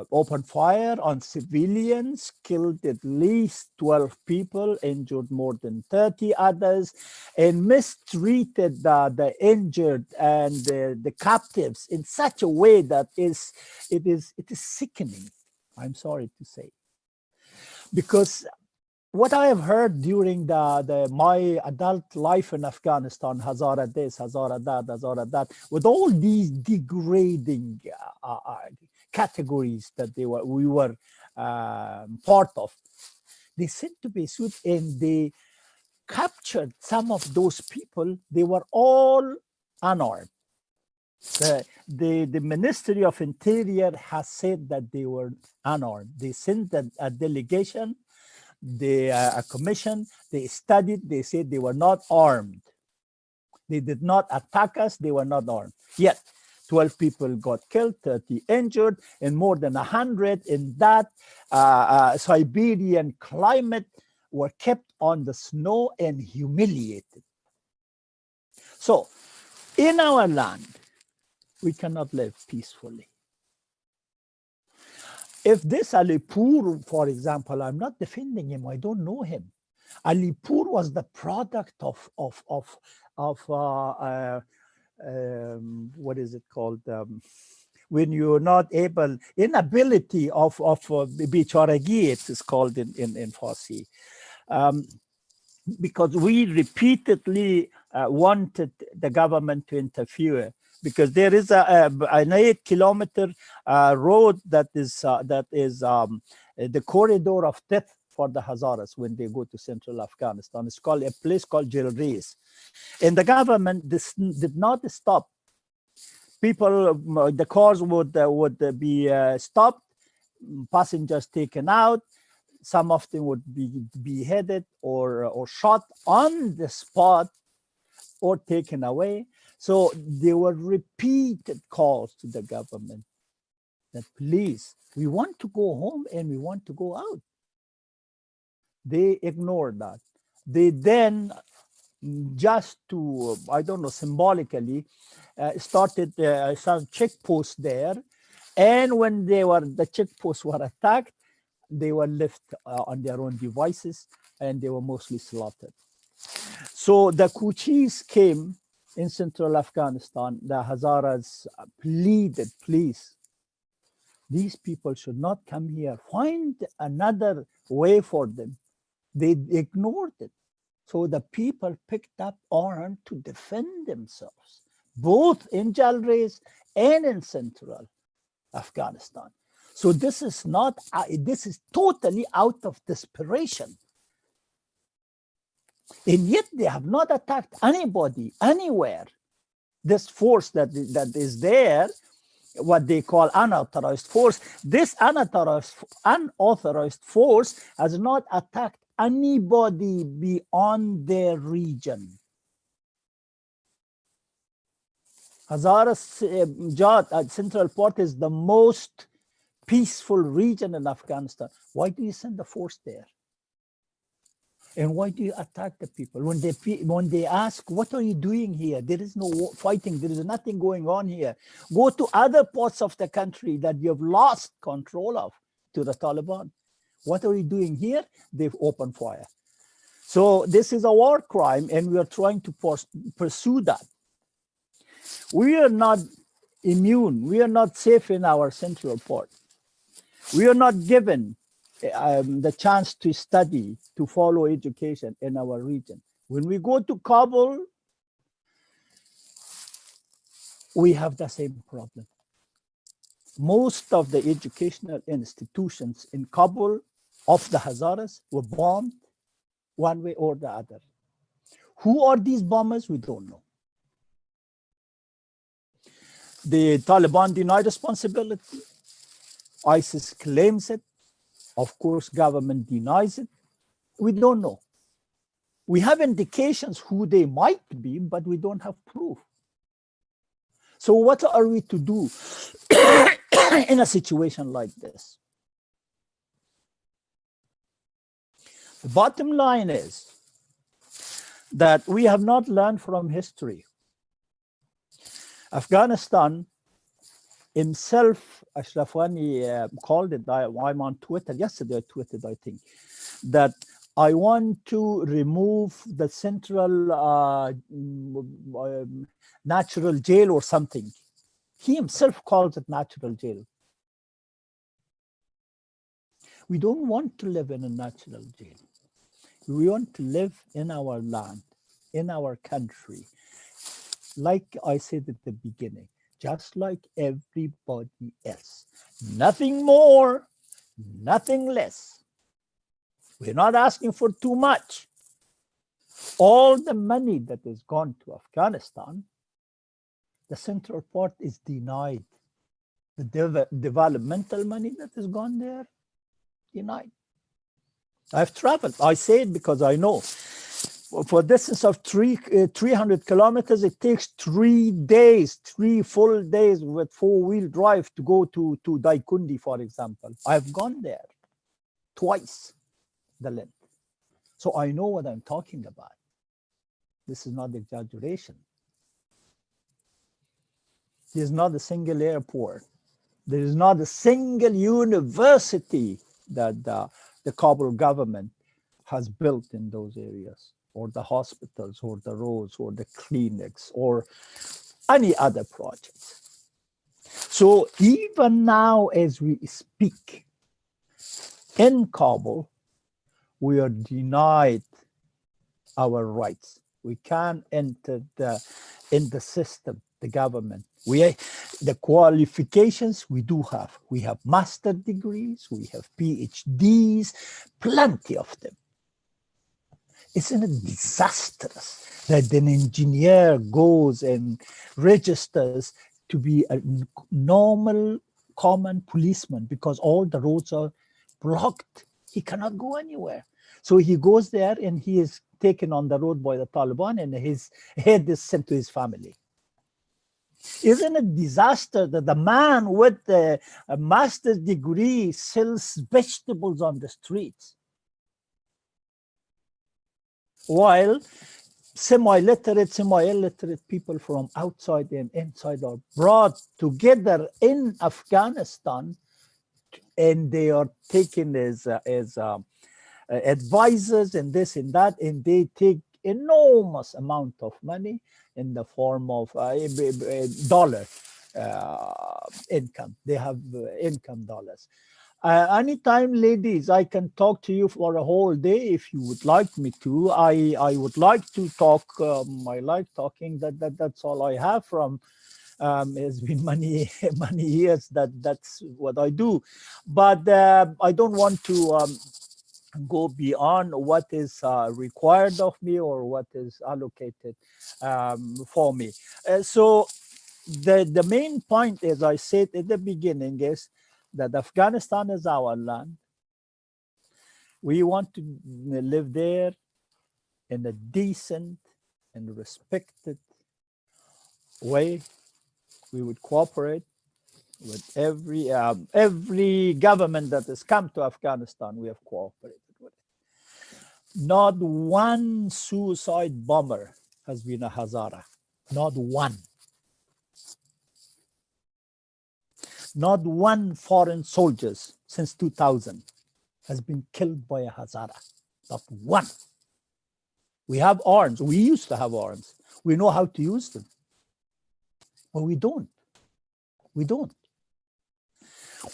opened fire on civilians, killed at least 12 people, injured more than 30 others, and mistreated the injured and the captives in such a way that it is sickening, I'm sorry to say. Because what I have heard during my adult life in Afghanistan, Hazara this, Hazara that, with all these degrading categories that we were part of, they sent to Beirut and they captured some of those people. They were all unarmed. The Ministry of Interior has said that they were unarmed. They sent a delegation, a commission, they studied, they said they were not armed. They did not attack us, they were not armed. Yet 12 people got killed, 30 injured, and more than 100 in that Siberian climate were kept on the snow and humiliated. So in our land, we cannot live peacefully. If this Alipur, for example, I'm not defending him, I don't know him. Alipur was the product of what is it called? When you're not able, inability of Bicharagi, it is called in Farsi. Because we repeatedly wanted the government to interfere, because there is an 8-kilometer road that is the corridor of death for the Hazaras when they go to central Afghanistan. It's called a place called Jilrees. And the government did not stop. People, the cars would be stopped, passengers taken out. Some of them would be beheaded or shot on the spot or taken away. So there were repeated calls to the government that, please, we want to go home and we want to go out. They ignored that. They then, just to, I don't know, symbolically, started some checkposts there. And when the checkposts were attacked, they were left on their own devices, and they were mostly slaughtered. So the Kuchis came in central Afghanistan. The Hazaras pleaded, please, these people should not come here. Find another way for them. They ignored it. So the people picked up arms to defend themselves, both in Jalres and in central Afghanistan. So this is not, this is totally out of desperation. And yet they have not attacked anybody, anywhere. This force that is there, what they call unauthorized force, this unauthorized force has not attacked anybody beyond their region. Hazara's Jat, Central Port, is the most peaceful region in Afghanistan. Why do you send the force there? And why do you attack the people? When they ask, what are you doing here? There is no fighting. There is nothing going on here. Go to other parts of the country that you've lost control of to the Taliban. What are you doing here? They've opened fire. So this is a war crime, and we are trying to pursue that. We are not immune. We are not safe in our central port. We are not given the chance to study, to follow education in our region. When we go to Kabul, we have the same problem. Most of the educational institutions in Kabul of the Hazaras were bombed one way or the other. Who are these bombers? We don't know. The Taliban deny responsibility. ISIS claims it. Of course, government denies it. We don't know. We have indications who they might be, but we don't have proof. So what are we to do in a situation like this? The bottom line is that we have not learned from history. Afghanistan himself, Ashraf Ghani called it, I'm on Twitter, yesterday I tweeted, I think, that I want to remove the central natural jail or something. He himself calls it natural jail. We don't want to live in a natural jail. We want to live in our land, in our country. Like I said at the beginning, just like everybody else. Nothing more, nothing less. We're not asking for too much. All the money that has gone to Afghanistan, the central port is denied. The developmental money that has gone there, denied. I've traveled. I say it because I know. For a distance of 300 kilometers, it takes 3 days, 3 full days with 4-wheel drive to go to Daikundi, for example. I've gone there twice the length. So I know what I'm talking about. This is not exaggeration. There's not a single airport. There is not a single university that the Kabul government has built in those areas, or the hospitals, or the roads, or the clinics, or any other projects. So even now, as we speak, in Kabul, we are denied our rights. We can't enter in the system, the government. The qualifications we do have. We have master degrees, we have PhDs, plenty of them. Isn't it disastrous that an engineer goes and registers to be a normal, common policeman because all the roads are blocked? He cannot go anywhere. So he goes there and he is taken on the road by the Taliban and his head is sent to his family. Isn't it a disaster that the man with a master's degree sells vegetables on the streets, while semi-literate, semi-illiterate people from outside and inside are brought together in Afghanistan, and they are taken as advisors and this and that, and they take enormous amount of money in the form of dollar income. They have income dollars. Anytime, ladies, I can talk to you for a whole day if you would like me to. I would like to talk. I like talking. That's all I have from. It's been many years that's what I do, but I don't want to go beyond what is required of me or what is allocated for me. So the main point, as I said at the beginning, is that Afghanistan is our land. We want to live there in a decent and respected way. We would cooperate with every government that has come to Afghanistan. We have cooperated with it. Not one suicide bomber has been a Hazara. Not one. Not one foreign soldiers since 2000 has been killed by a Hazara. Not one. We have arms. We used to have arms. We know how to use them. But we don't. We don't.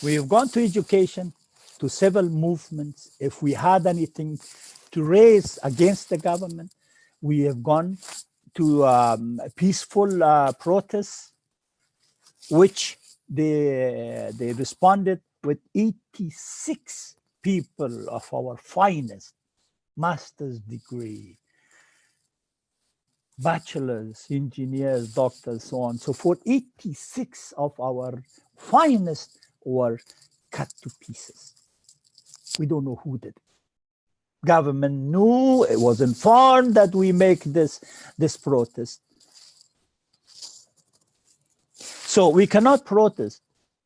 We have gone to education, to civil movements. If we had anything to raise against the government, we have gone to peaceful protests, which they responded with 86 people of our finest, master's degree, bachelors, engineers, doctors, so on and so forth. 86 of our finest were cut to pieces. We don't know who did it. Government knew, it was informed that we make this protest. So we cannot protest.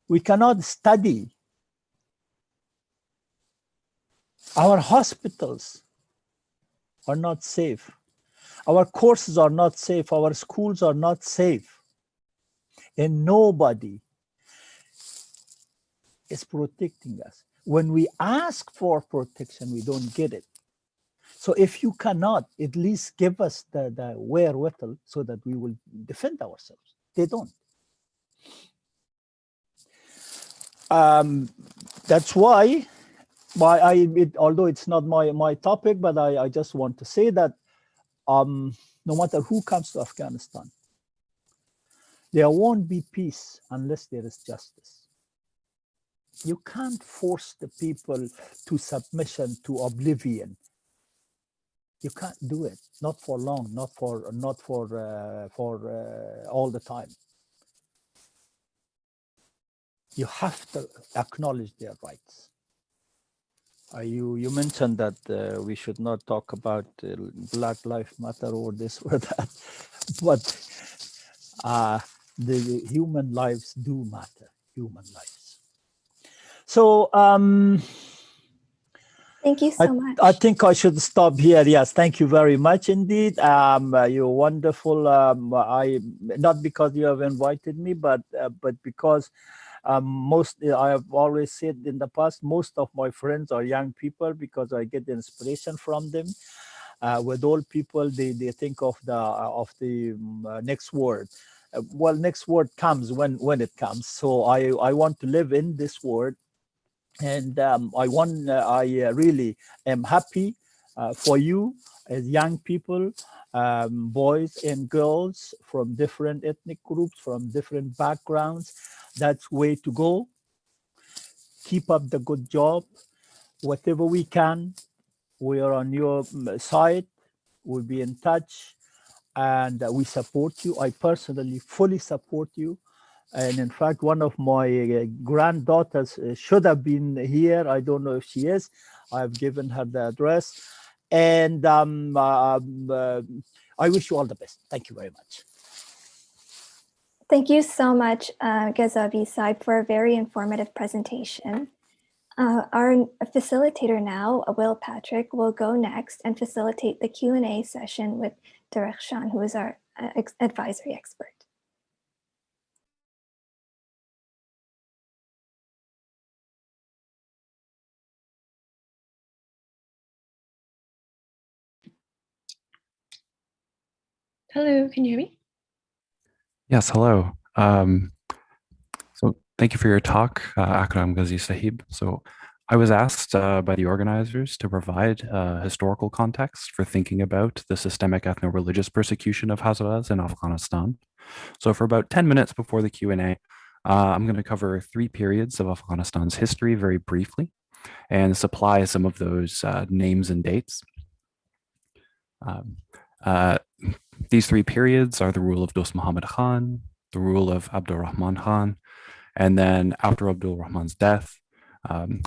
We cannot study. Our hospitals are not safe. Our courses are not safe. Our schools are not safe. And nobody is protecting us. When we ask for protection, we don't get it. So if you cannot at least give us the wherewithal so that we will defend ourselves, they don't. That's why although it's not my topic, but I just want to say that no matter who comes to Afghanistan, there won't be peace unless there is justice. You can't force the people to submission, to oblivion. You can't do it. Not for long. Not for all the time. You have to acknowledge their rights. You mentioned that we should not talk about Black Lives Matter or this or that, but the human lives do matter. Human lives. So Thank you so much. I think I should stop here. Yes, thank you very much indeed. You're wonderful. I not because you have invited me, but because I have always said in the past, most of my friends are young people because I get inspiration from them. With old people, they think of the next word. Well, next word comes when it comes. So I want to live in this word, and I really am happy for you as young people, boys and girls from different ethnic groups, from different backgrounds. That's way to go. Keep up the good job. Whatever we can, we are on your side. We'll be in touch, and we support you. I personally fully support you. And in fact, one of my granddaughters should have been here. I don't know if she is. I've given her the address. And I wish you all the best. Thank you very much. Thank you so much, Gazabi Saib, for a very informative presentation. Our facilitator now, Will Patrick, will go next and facilitate the Q&A session with Direction, who is our advisory expert. Hello, can you hear me? Yes, hello. So thank you for your talk, Akram Ghazi Sahib. So I was asked by the organizers to provide historical context for thinking about the systemic ethno-religious persecution of Hazaras in Afghanistan. So for about 10 minutes before the Q&A, I'm going to cover 3 periods of Afghanistan's history very briefly and supply some of those names and dates. These 3 periods are the rule of Dost Muhammad Khan, the rule of Abdur Rahman Khan, and then after Abdul Rahman's death.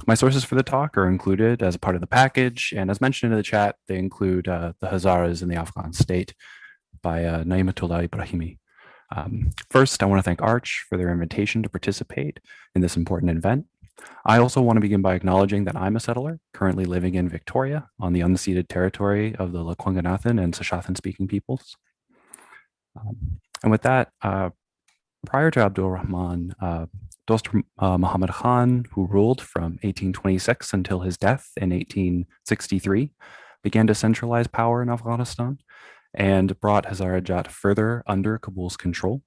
My sources for the talk are included as a part of the package, and as mentioned in the chat, they include the Hazaras in the Afghan state by Naimatullah Ibrahimi. First, I want to thank Arch for their invitation to participate in this important event. I also want to begin by acknowledging that I'm a settler currently living in Victoria on the unceded territory of the Lekwungen and Sashathan speaking peoples. And with that, prior to Abdul Rahman, Dost Muhammad Khan, who ruled from 1826 until his death in 1863, began to centralize power in Afghanistan and brought Hazarajat further under Kabul's control.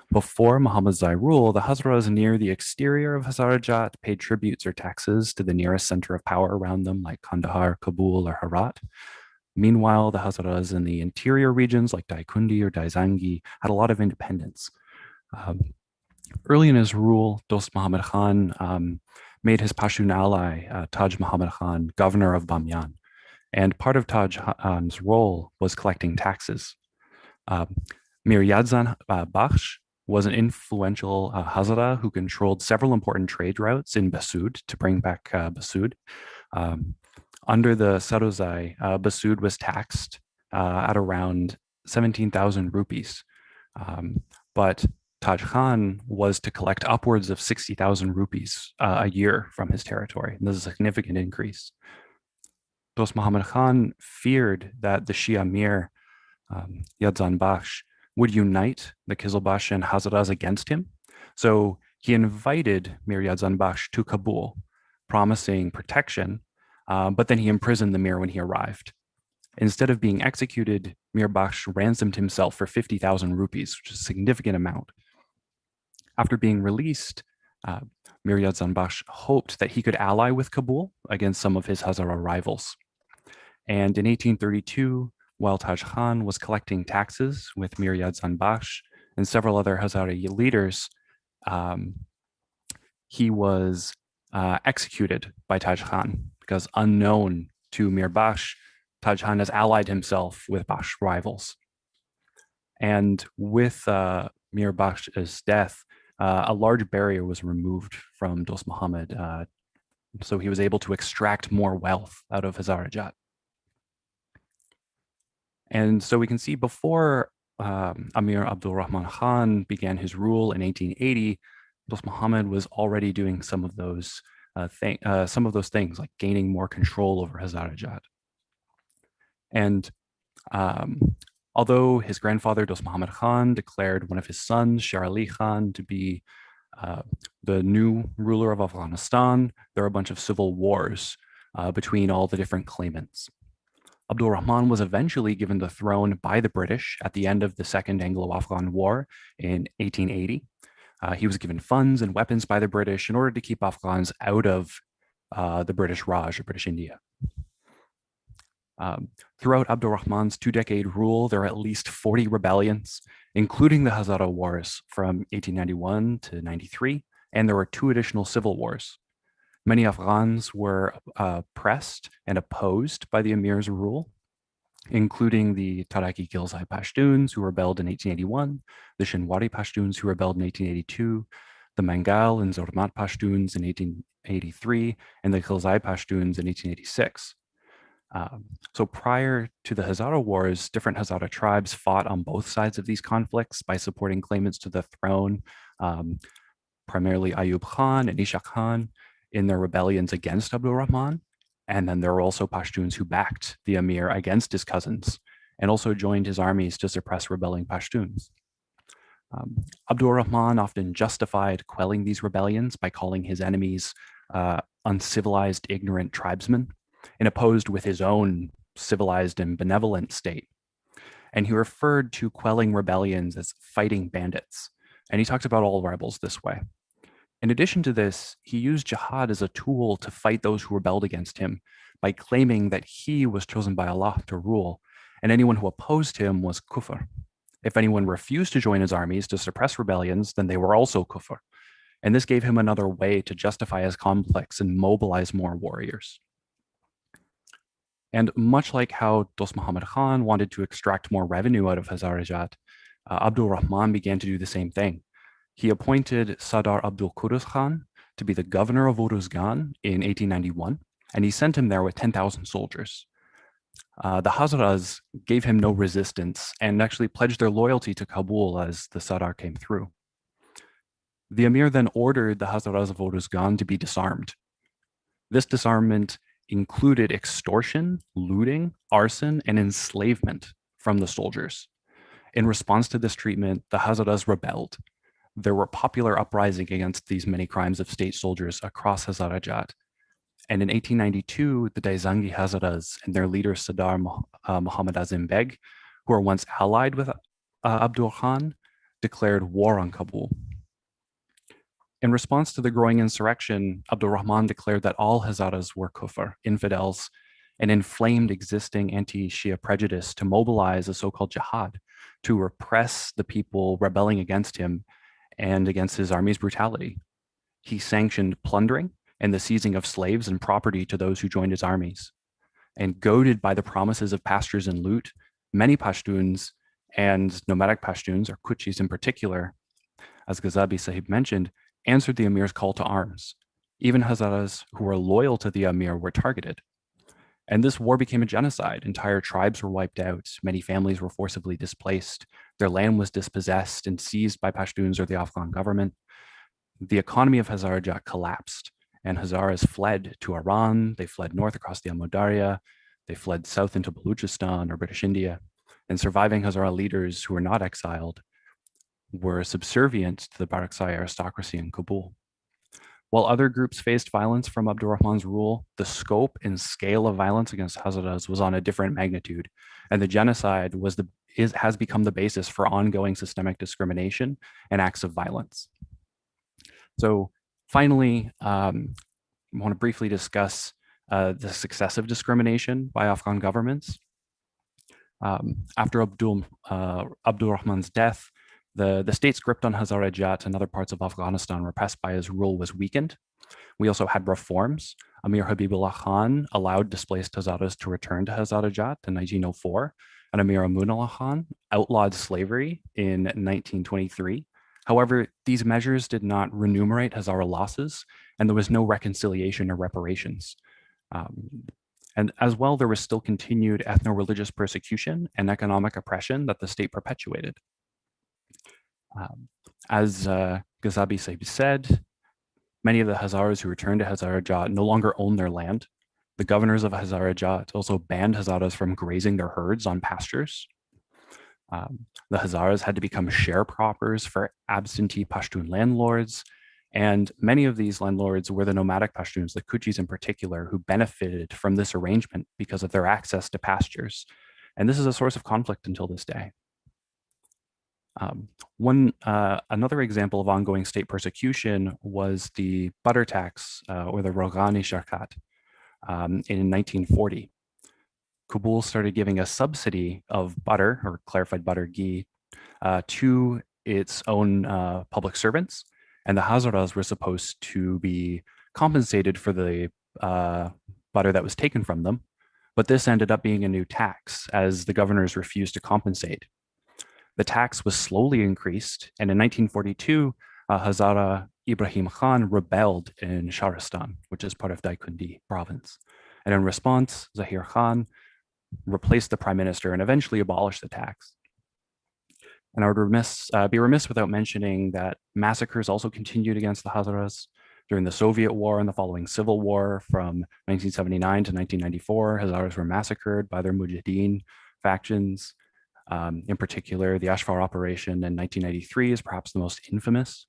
Before Muhammad Zai rule, the Hazaras near the exterior of Hazarajat paid tributes or taxes to the nearest center of power around them, like Kandahar, Kabul, or Herat. Meanwhile, the Hazaras in the interior regions, like Daikundi or Daizangi, had a lot of independence. Early in his rule, Dost Muhammad Khan made his Pashtun ally, Taj Muhammad Khan, governor of Bamyan. And part of Taj Khan's role was collecting taxes. Mir Yadzan Bakhsh was an influential Hazara who controlled several important trade routes in Basud to bring back Basud. Under the Sarozai, Basud was taxed at around 17,000 rupees. But Taj Khan was to collect upwards of 60,000 rupees a year from his territory. And this is a significant increase. Dost Muhammad Khan feared that the Shia Mir, Yadzan Bakhsh, would unite the Kizilbash and Hazaras against him. So he invited Mir Yadzan Bakhsh to Kabul, promising protection, but then he imprisoned the Mir when he arrived. Instead of being executed, Mir Bakhsh ransomed himself for 50,000 rupees, which is a significant amount. After being released, Mir Yadzan Bakhsh hoped that he could ally with Kabul against some of his Hazara rivals. And in 1832, while Taj Khan was collecting taxes with Mir Yadzan Bakhsh and several other Hazara leaders, he was executed by Taj Khan because, unknown to Mir Bakhsh, Taj Khan has allied himself with Bakhsh rivals. And with Mir Bakhsh's death, a large barrier was removed from Dost Muhammad, so he was able to extract more wealth out of Hazarajat. And so we can see before Amir Abdul Rahman Khan began his rule in 1880, Dost Muhammad was already doing some of those some of those things, like gaining more control over Hazarajat. And although his grandfather, Dost Muhammad Khan, declared one of his sons, Shah Ali Khan, to be the new ruler of Afghanistan, there are a bunch of civil wars between all the different claimants. Abdul Rahman was eventually given the throne by the British at the end of the Second Anglo-Afghan War in 1880. He was given funds and weapons by the British in order to keep Afghans out of the British Raj, or British India. Throughout Abdul Rahman's 2-decade rule, there are at least 40 rebellions, including the Hazara Wars from 1891 to 93, and there were 2 additional civil wars. Many Afghans were oppressed and opposed by the Emir's rule, including the Taraki Ghilzai Pashtuns, who rebelled in 1881, the Shinwari Pashtuns, who rebelled in 1882, the Mangal and Zormat Pashtuns in 1883, and the Ghilzai Pashtuns in 1886. So prior to the Hazara Wars, different Hazara tribes fought on both sides of these conflicts by supporting claimants to the throne, primarily Ayub Khan and Ishaq Khan, in their rebellions against Abdul Rahman. And then there were also Pashtuns who backed the Emir against his cousins and also joined his armies to suppress rebelling Pashtuns. Abdul Rahman often justified quelling these rebellions by calling his enemies uncivilized, ignorant tribesmen, and opposed with his own civilized and benevolent state. And he referred to quelling rebellions as fighting bandits. And he talked about all rebels this way. In addition to this, he used jihad as a tool to fight those who rebelled against him by claiming that he was chosen by Allah to rule, and anyone who opposed him was kufr. If anyone refused to join his armies to suppress rebellions, then they were also kufr. And this gave him another way to justify his conflicts and mobilize more warriors. And much like how Dost Muhammad Khan wanted to extract more revenue out of Hazarajat, Abdul Rahman began to do the same thing. He appointed Sardar Abdul Qudus Khan to be the governor of Uruzgan in 1891, and he sent him there with 10,000 soldiers. The Hazaras gave him no resistance and actually pledged their loyalty to Kabul as the Sardar came through. The Emir then ordered the Hazaras of Uruzgan to be disarmed. This disarmament included extortion, looting, arson, and enslavement from the soldiers. In response to this treatment, the Hazaras rebelled. There were popular uprisings against these many crimes of state soldiers across Hazarajat. And in 1892, the Daizangi Hazaras and their leader Sardar Muhammad Azim Beg, who were once allied with Abdul Khan, declared war on Kabul. In response to the growing insurrection, Abdul Rahman declared that all Hazaras were kufr, infidels, and inflamed existing anti-Shia prejudice to mobilize a so-called jihad to repress the people rebelling against him and against his army's brutality. He sanctioned plundering and the seizing of slaves and property to those who joined his armies. And goaded by the promises of pastures and loot, many Pashtuns and nomadic Pashtuns, or Kutchis in particular, as Ghazabi Sahib mentioned, answered the Emir's call to arms. Even Hazaras who were loyal to the Emir were targeted. And this war became a genocide. Entire tribes were wiped out. Many families were forcibly displaced. Their land was dispossessed and seized by Pashtuns or the Afghan government. The economy of Hazarajat collapsed, and Hazaras fled to Iran. They fled north across the Amudarya. They fled south into Baluchistan or British India. And surviving Hazara leaders who were not exiled were subservient to the Barakzai aristocracy in Kabul. While other groups faced violence from Abdul Rahman's rule, the scope and scale of violence against Hazaras was on a different magnitude, and the genocide has become the basis for ongoing systemic discrimination and acts of violence. So finally, I want to briefly discuss the successive discrimination by Afghan governments. After Abdul Rahman's death, the state's grip on Hazarajat and other parts of Afghanistan repressed by his rule was weakened. We also had reforms. Amir Habibullah Khan allowed displaced Hazaras to return to Hazarajat in 1904, and Amir Amunullah Khan outlawed slavery in 1923. However, these measures did not remunerate Hazara losses, and there was no reconciliation or reparations. And as well, there was still continued ethno-religious persecution and economic oppression that the state perpetuated. As Ghazabi Sahib said, Many of the Hazaras who returned to Hazarajat no longer own their land. The governors of Hazarajat also banned Hazaras from grazing their herds on pastures. The Hazaras had to become sharecroppers for absentee Pashtun landlords, and many of these landlords were the nomadic Pashtuns, the Kuchis in particular, who benefited from this arrangement because of their access to pastures. And this is a source of conflict until this day. Another example of ongoing state persecution was the butter tax, or the Rogani Sharkat, in 1940. Kabul started giving a subsidy of butter, or clarified butter ghee, to its own public servants, and the Hazaras were supposed to be compensated for the butter that was taken from them, but this ended up being a new tax as the governors refused to compensate. The tax was slowly increased, and in 1942, Hazara Ibrahim Khan rebelled in Sharistan, which is part of Daikundi province. And in response, Zahir Khan replaced the prime minister and eventually abolished the tax. And I would be remiss without mentioning that massacres also continued against the Hazaras. During the Soviet War and the following civil war from 1979 to 1994, Hazaras were massacred by their Mujahideen factions. In particular, the Ashfar operation in 1993 is perhaps the most infamous.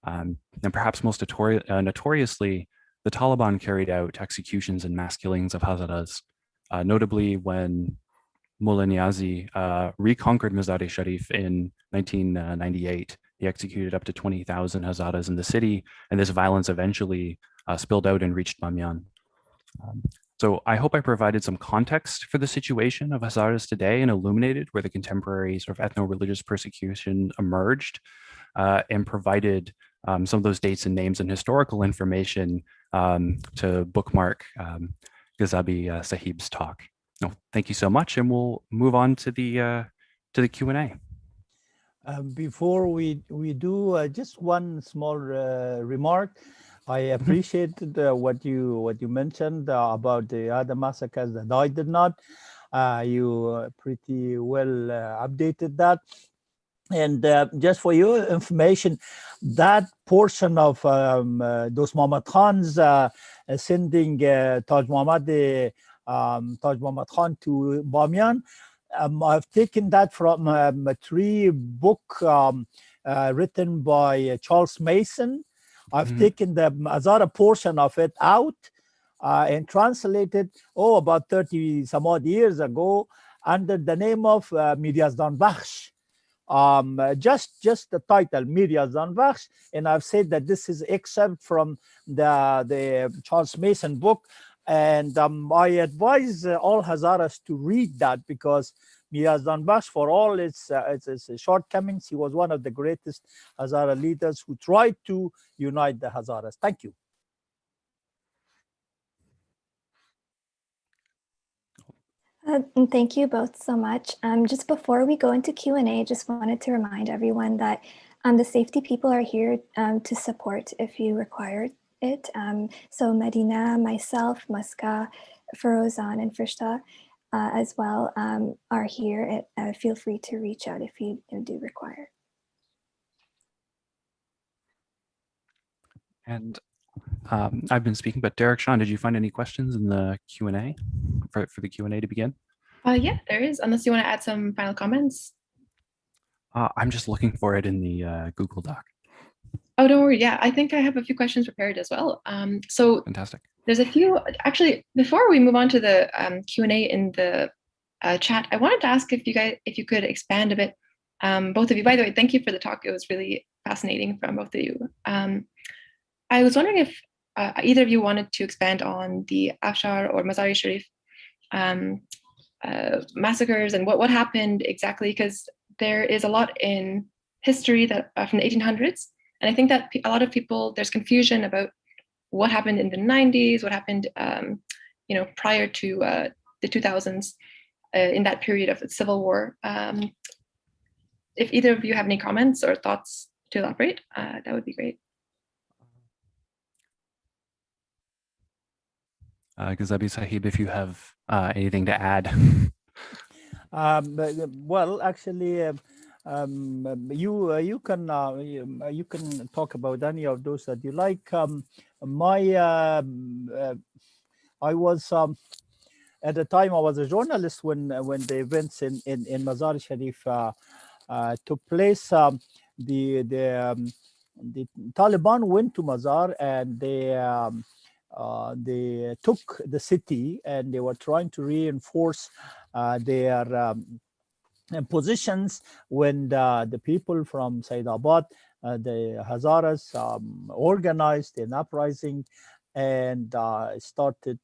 And perhaps most notoriously, the Taliban carried out executions and mass killings of Hazaras, notably when Mullah Niazi reconquered Mazar-e-Sharif in 1998. He executed up to 20,000 Hazaras in the city, and this violence eventually spilled out and reached Bamyan. So I hope I provided some context for the situation of Hazaras today and illuminated where the contemporary sort of ethno-religious persecution emerged, and provided some of those dates and names and historical information to bookmark Ghazabi Sahib's talk. No, thank you so much, and we'll move on to the Q&A. Before we do, just one small remark. I appreciated what you mentioned about the other massacres that I did not. You pretty well updated that. And just for your information, that portion of those Muhammad Khan's sending Taj Muhammad Khan to Bamyan, I've taken that from a tree book written by Charles Mason. I've taken the Hazara portion of it out and translated, about 30 some odd years ago, under the name of Miryazdan Bakhsh. Just the title, Miryazdan Bakhsh, and I've said that this is excerpt from the Charles Mason book. And I advise all Hazaras to read that, because Miryazdan Bakhsh, for all its shortcomings, he was one of the greatest Hazara leaders who tried to unite the Hazaras. Thank you. Thank you both so much. Just before we go into Q&A, just wanted to remind everyone that the safety people are here to support if you require it. So Medina, myself, Muska, Ferozan, and Frishta as well are here. Feel free to reach out if you do require. And I've been speaking, but Derek, Sean, did you find any questions in the Q&A for the Q&A to begin? Yeah, there is, unless you want to add some final comments. I'm just looking for it in the Google Doc. Oh, don't worry. Yeah, I think I have a few questions prepared as well. So fantastic. There's a few, actually, before we move on to the Q&A in the chat, I wanted to ask if you could expand a bit, both of you. By the way, thank you for the talk. It was really fascinating from both of you. I was wondering if either of you wanted to expand on the Afshar or Mazar-e-Sharif massacres and what happened exactly, because there is a lot in history that from the 1800s. And I think that a lot of people, there's confusion about what happened in the 90s, what happened prior to the 2000s in that period of the Civil War. If either of you have any comments or thoughts to elaborate, that would be great. Ghazabi Sahib, if you have anything to add. Well, actually, you can talk about any of those that you like. My I was at the time I was a journalist when the events in Mazar Sharif took place. The Taliban went to Mazar and they took the city and they were trying to reinforce their positions when the people from Saidabad, the Hazaras, organized an uprising and started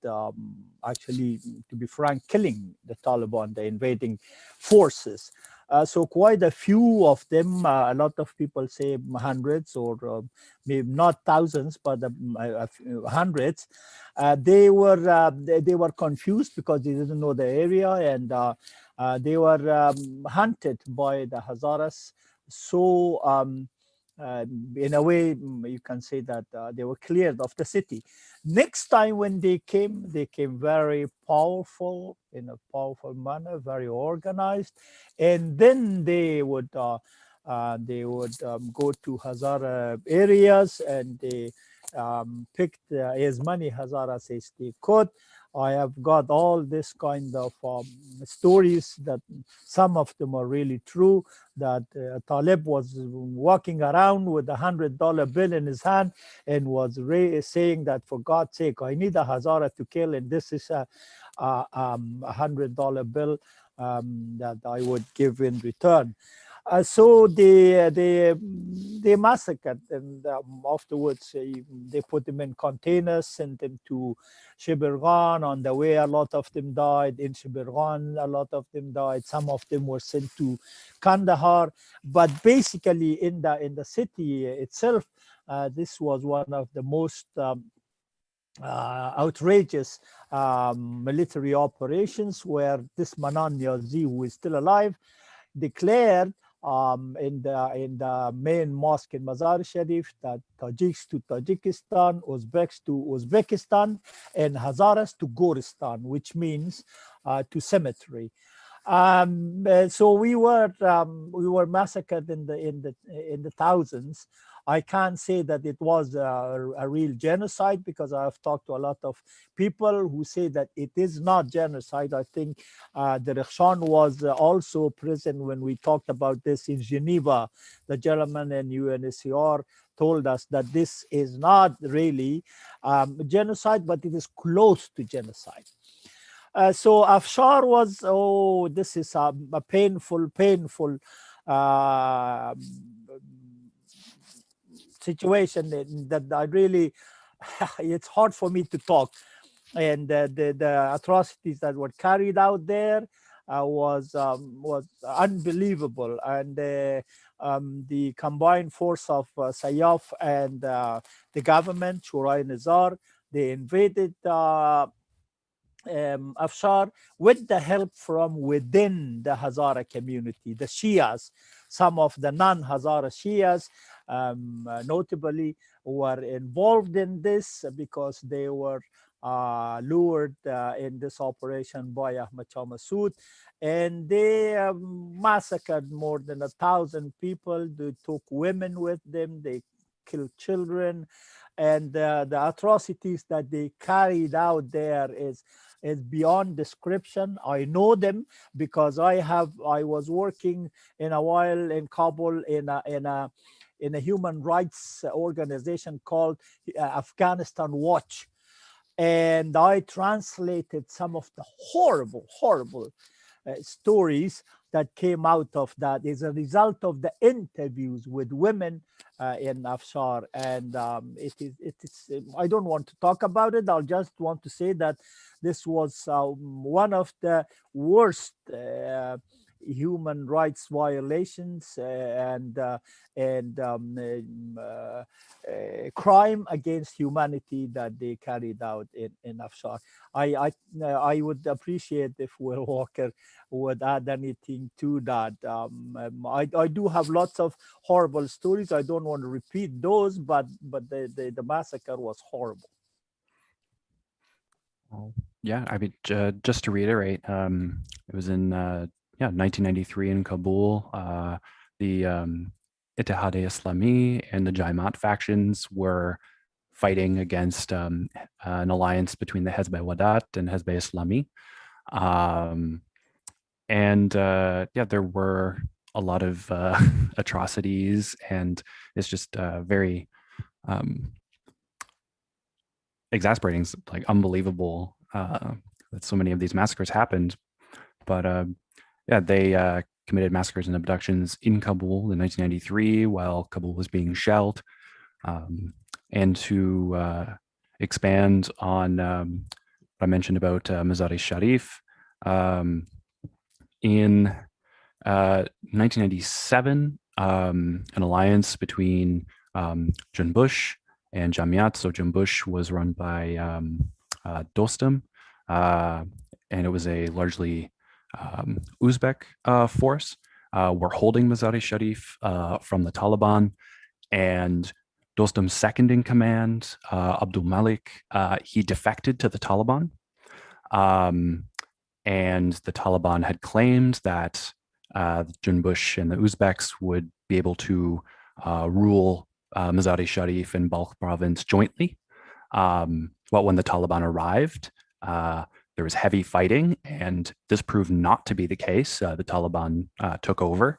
actually, to be frank, killing the Taliban, the invading forces. So quite a few of them, a lot of people say hundreds or maybe not thousands, but hundreds. They were confused because they didn't know the area, and they were hunted by the Hazaras. So in a way, you can say that they were cleared of the city. Next time when they came very powerful, in a powerful manner, very organized, and then they would go to Hazara areas and they picked as many Hazaras as they could. I have got all this kind of stories that some of them are really true, that Talib was walking around with $100 bill in his hand and was saying that, for God's sake, I need a Hazara to kill, and this is a $100 bill that I would give in return. So they massacred, and afterwards they put them in containers, sent them to Shibirgan. On the way, a lot of them died. In Shibirgan, a lot of them died. Some of them were sent to Kandahar. But basically, in the city itself, this was one of the most outrageous military operations, where this Manan Niazi, who is still alive, declared in the main mosque in Mazar Sharif that Tajiks to Tajikistan, Uzbeks to Uzbekistan, and Hazaras to Goristan, which means to cemetery. So we were massacred in the thousands. I can't say that it was a real genocide, because I have talked to a lot of people who say that it is not genocide. I think the Rekhshan was also present when we talked about this in Geneva. The German and UNHCR told us that this is not really genocide, but it is close to genocide. So Afshar was, this is a painful situation that I really, it's hard for me to talk. And the atrocities that were carried out there was unbelievable. And the combined force of Sayyaf and the government, Shura Nizar, they invaded Afshar with the help from within the Hazara community, the Shias. Some of the non-Hazara Shias notably were involved in this because they were lured in this operation by Ahmad Shah Massoud, and they massacred more than 1,000 people. They took women with them, they killed children, and the atrocities that they carried out there is beyond description. I know them because I was working in a while in Kabul in a human rights organization called Afghanistan Watch, and I translated some of the horrible stories that came out of that as a result of the interviews with women in Afshar. And it is I don't want to talk about it. I'll just want to say that this was one of the worst human rights violations and crime against humanity that they carried out in Afshar. I would appreciate if Will Walker would add anything to that. I do have lots of horrible stories. I don't want to repeat those, but the massacre was horrible. Yeah, I mean, just to reiterate, it was in 1993 in Kabul. the Ittihad-e-Islami and the Jaimat factions were fighting against an alliance between the Hezb-e-Wadat and Hezb-e-Islami. Yeah, there were a lot of atrocities, and it's just very exasperating, like unbelievable that so many of these massacres happened. But yeah, they committed massacres and abductions in Kabul in 1993 while Kabul was being shelled. And to expand on what I mentioned about Mazar-e Sharif, in 1997, an alliance between Junbush and Jamiat. So Junbush was run by Dostum, and it was a largely Uzbek force. Were holding Mazar-e Sharif from the Taliban, and Dostum's second in command, Abdul Malik, he defected to the Taliban. And the Taliban had claimed that Junbush and the Uzbeks would be able to rule Mazar-e Sharif and Balkh province jointly. But when the Taliban arrived, there was heavy fighting, and this proved not to be the case. The Taliban took over.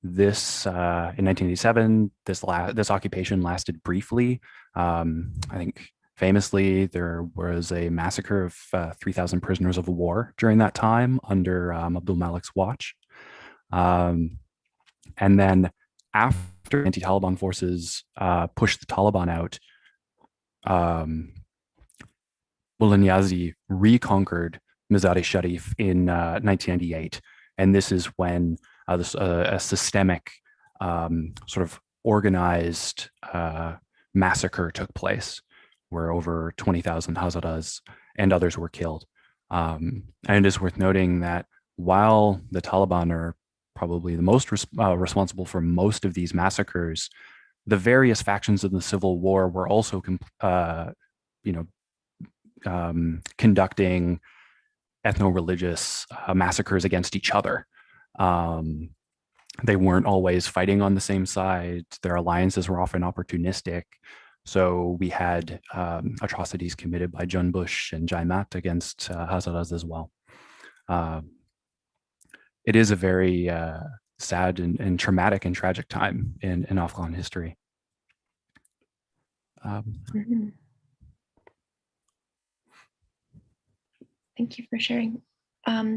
This in 1987, this occupation lasted briefly. I think famously, there was a massacre of 3,000 prisoners of war during that time under Abdul Malik's watch. And then after anti-Taliban forces pushed the Taliban out, Mullah Niazi reconquered Mazar-e Sharif in 1998. And this is when a systemic sort of organized massacre took place, where over 20,000 Hazaras and others were killed. And it is worth noting that while the Taliban are probably the most responsible for most of these massacres, the various factions of the civil war were also, conducting ethno-religious massacres against each other. They weren't always fighting on the same side. Their alliances were often opportunistic. So we had atrocities committed by Junbush and Jaimat against Hazaras as well. It is a very sad and traumatic and tragic time in Afghan history. Thank you for sharing.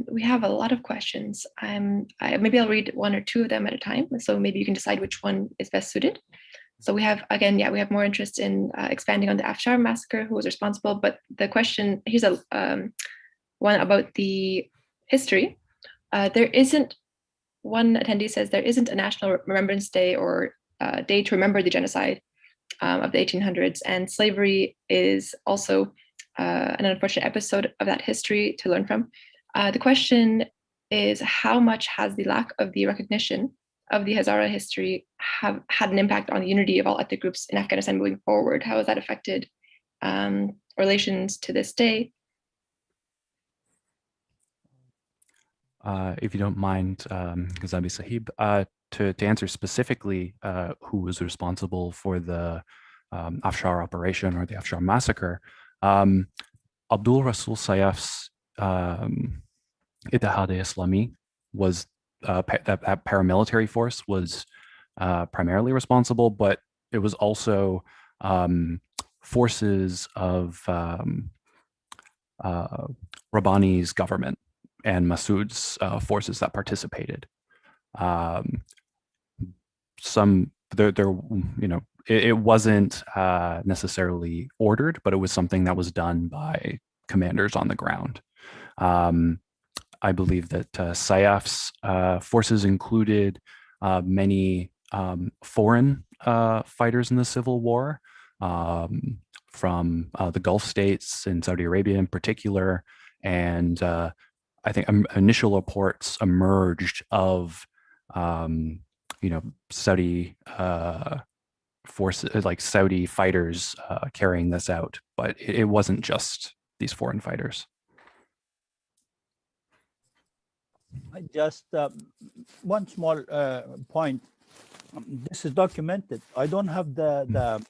We have a lot of questions. Maybe I'll read one or two of them at a time. So maybe you can decide which one is best suited. So we have, again, we have more interest in expanding on the Afshar massacre, who was responsible. But the question, here's a one about the history. There isn't, one attendee says there isn't a National Remembrance Day or day to remember the genocide of the 1800s. And slavery is also an unfortunate episode of that history to learn from. The question is, how much has the lack of the recognition of the Hazara history have had an impact on the unity of all ethnic groups in Afghanistan moving forward? How has that affected relations to this day? If you don't mind, Ghazabi Sahib, to answer specifically who was responsible for the Afshar operation or the Afshar massacre, Abdul Rasul Sayyaf's Ittihad-e-Islami was that paramilitary force was primarily responsible, but it was also forces of Rabbani's government and Massoud's forces that participated. It wasn't necessarily ordered, but it was something that was done by commanders on the ground. I believe that Sayyaf's forces included many foreign fighters in the civil war, from the Gulf states and Saudi Arabia in particular. And I think initial reports emerged of, Saudi forces, like Saudi fighters carrying this out, but it wasn't just these foreign fighters. Just one small point. This is documented. I don't have the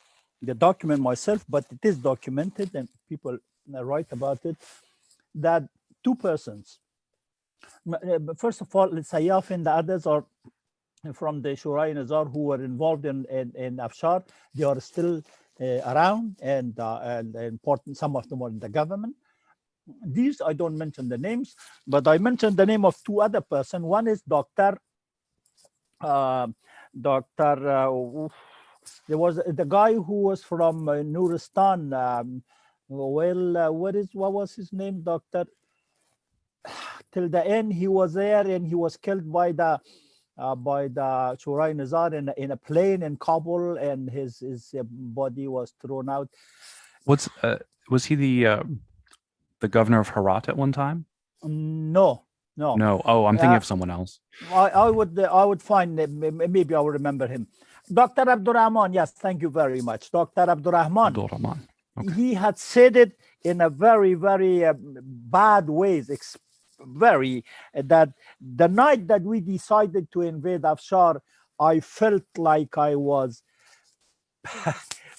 document myself, but it is documented, and people write about it. That two persons. First of all, Sayyaf and the others are from the Shura Nazar who were involved in Afshar. They are still around and important. Some of them are in the government. These I don't mention the names, but I mentioned the name of two other person. One is Doctor. There was the guy who was from Nuristan. What was his name? Doctor. Till the end, he was there, and he was killed by the Shura Nazar in a plane in Kabul, and his body was thrown out. Was he the governor of Herat at one time? No. Oh, I'm thinking of someone else. I would find, maybe I will remember him. Dr. Abdurrahman. Yes, thank you very much, Dr. Abdurrahman. Okay. He had said it in a very, very bad ways. That the night that we decided to invade Afshar, I felt like I was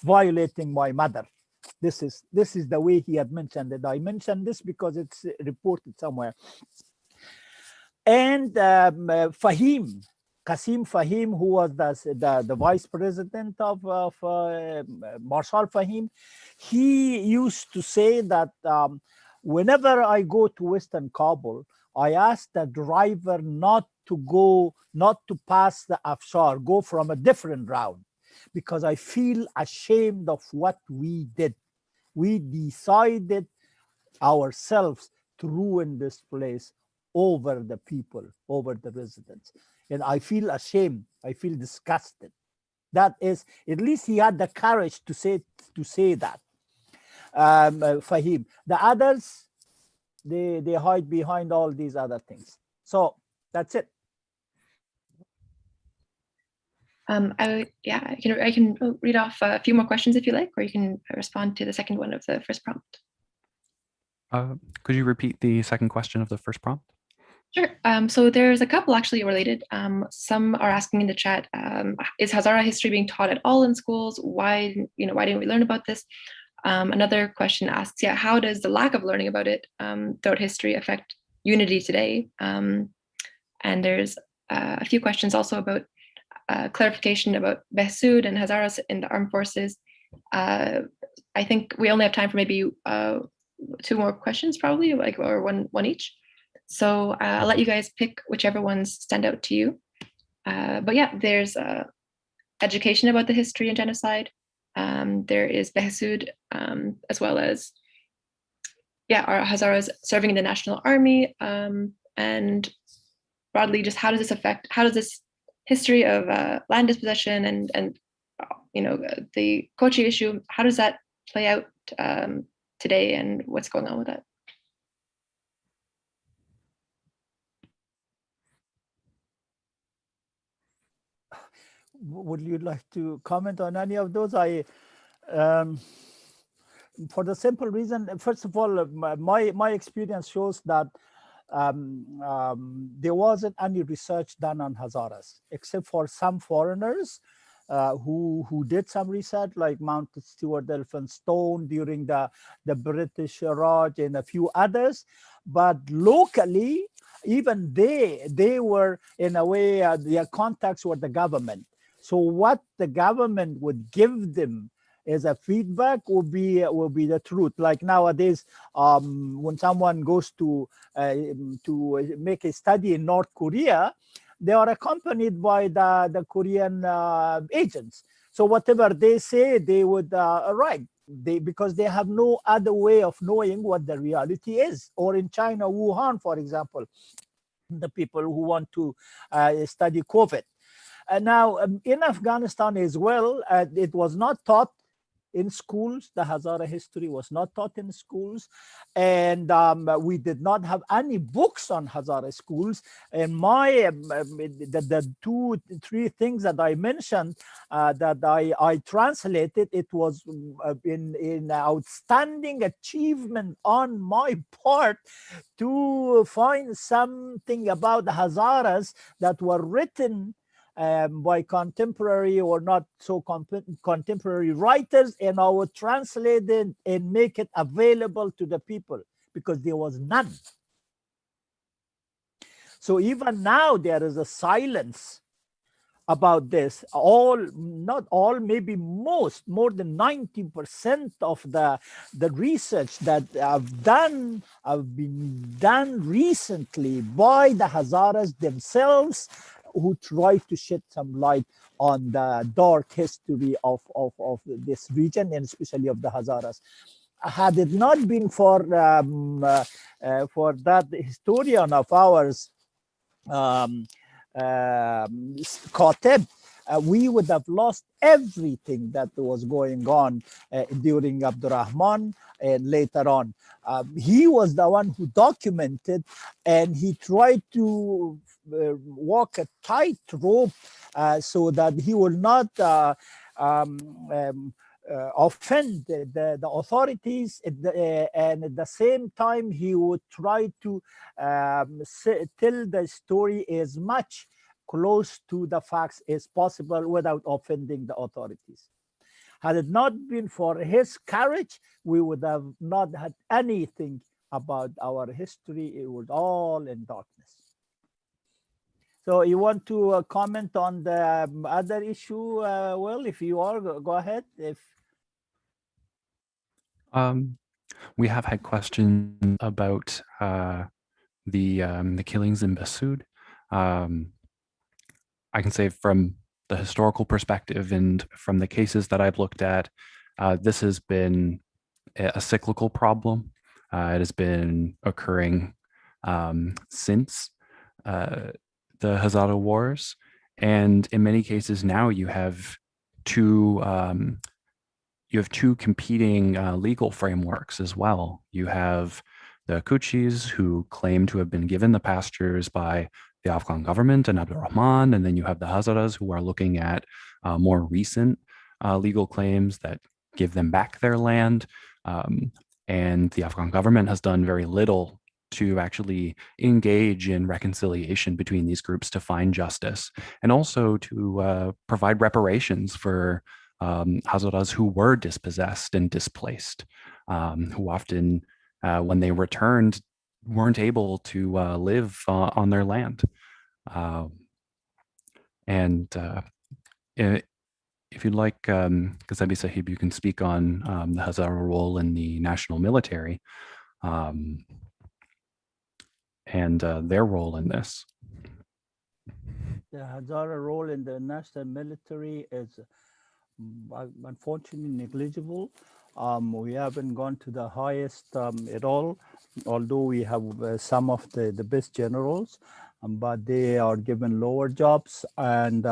violating my mother. This is the way he had mentioned it. I mentioned this because it's reported somewhere. And Qasim Fahim, who was the vice president of Marshal Fahim, he used to say that whenever I go to Western Kabul, I ask the driver not to pass the Afshar, go from a different route, because I feel ashamed of what we did. We decided ourselves to ruin this place over the people, over the residents. And I feel ashamed. I feel disgusted. That is, at least he had the courage to say that. Fahim. The others, they hide behind all these other things. So that's it. I can read off a few more questions if you like, or you can respond to the second one of the first prompt. Could you repeat the second question of the first prompt? Sure. So there's a couple actually related. Some are asking in the chat, is Hazara history being taught at all in schools? Why didn't we learn about this? Another question asks, how does the lack of learning about it throughout history affect unity today? And there's a few questions also about clarification about Behsoud and Hazaras in the armed forces. I think we only have time for maybe two more questions, probably, or one each. So I'll let you guys pick whichever ones stand out to you. But yeah, there's education about the history and genocide. There is Behsoud, as well as our Hazaras serving in the National Army, and broadly, just how does this history of land dispossession and the Kochi issue, how does that play out today, and what's going on with that? Would you like to comment on any of those? For the simple reason, first of all, my experience shows that there wasn't any research done on Hazaras, except for some foreigners who did some research, like Mount Stuart Elphinstone during the British Raj and a few others. But locally, even they were, in a way, their contacts were the government. So what the government would give them as a feedback will be the truth. Like nowadays, when someone goes to make a study in North Korea, they are accompanied by the Korean agents. So whatever they say, they would write. Because they have no other way of knowing what the reality is. Or in China, Wuhan, for example, the people who want to study COVID. Now, in Afghanistan as well, it was not taught in schools. The Hazara history was not taught in schools, and we did not have any books on Hazara schools. And the 2-3 things that I mentioned that I translated, it was in outstanding achievement on my part to find something about the Hazaras that were written by contemporary or not so contemporary writers, and I would translate it and make it available to the people, because there was none. So even now there is a silence about this. Not all, maybe more than 90% of the research that have been done recently by the Hazaras themselves, who try to shed some light on the dark history of this region, and especially of the Hazaras. Had it not been for that historian of ours, Khatib, we would have lost everything that was going on during Abdurrahman and later on. He was the one who documented, and he tried to walk a tightrope so that he will not offend the authorities, and at the same time he would try to tell the story as much close to the facts as possible without offending the authorities. Had it not been for his courage, we would have not had anything about our history. It was all in darkness. So you want to comment on the other issue? Well, if you are, go ahead. We have had questions about the killings in Basud. I can say from the historical perspective and from the cases that I've looked at, this has been a cyclical problem. It has been occurring since the Hazara Wars, and in many cases now you have two competing legal frameworks as well. You have the Kuchis, who claim to have been given the pastures by the Afghan government and Abdurrahman, and then you have the Hazaras, who are looking at more recent legal claims that give them back their land. And the Afghan government has done very little to actually engage in reconciliation between these groups to find justice, and also to provide reparations for Hazaras who were dispossessed and displaced, who often, when they returned, weren't able to live on their land. If you'd like, Ghazabi Sahib, you can speak on the Hazara role in the national military and their role in this. The Hazara role in the national military is unfortunately negligible. We haven't gone to the highest at all, although we have some of the best generals, but they are given lower jobs. And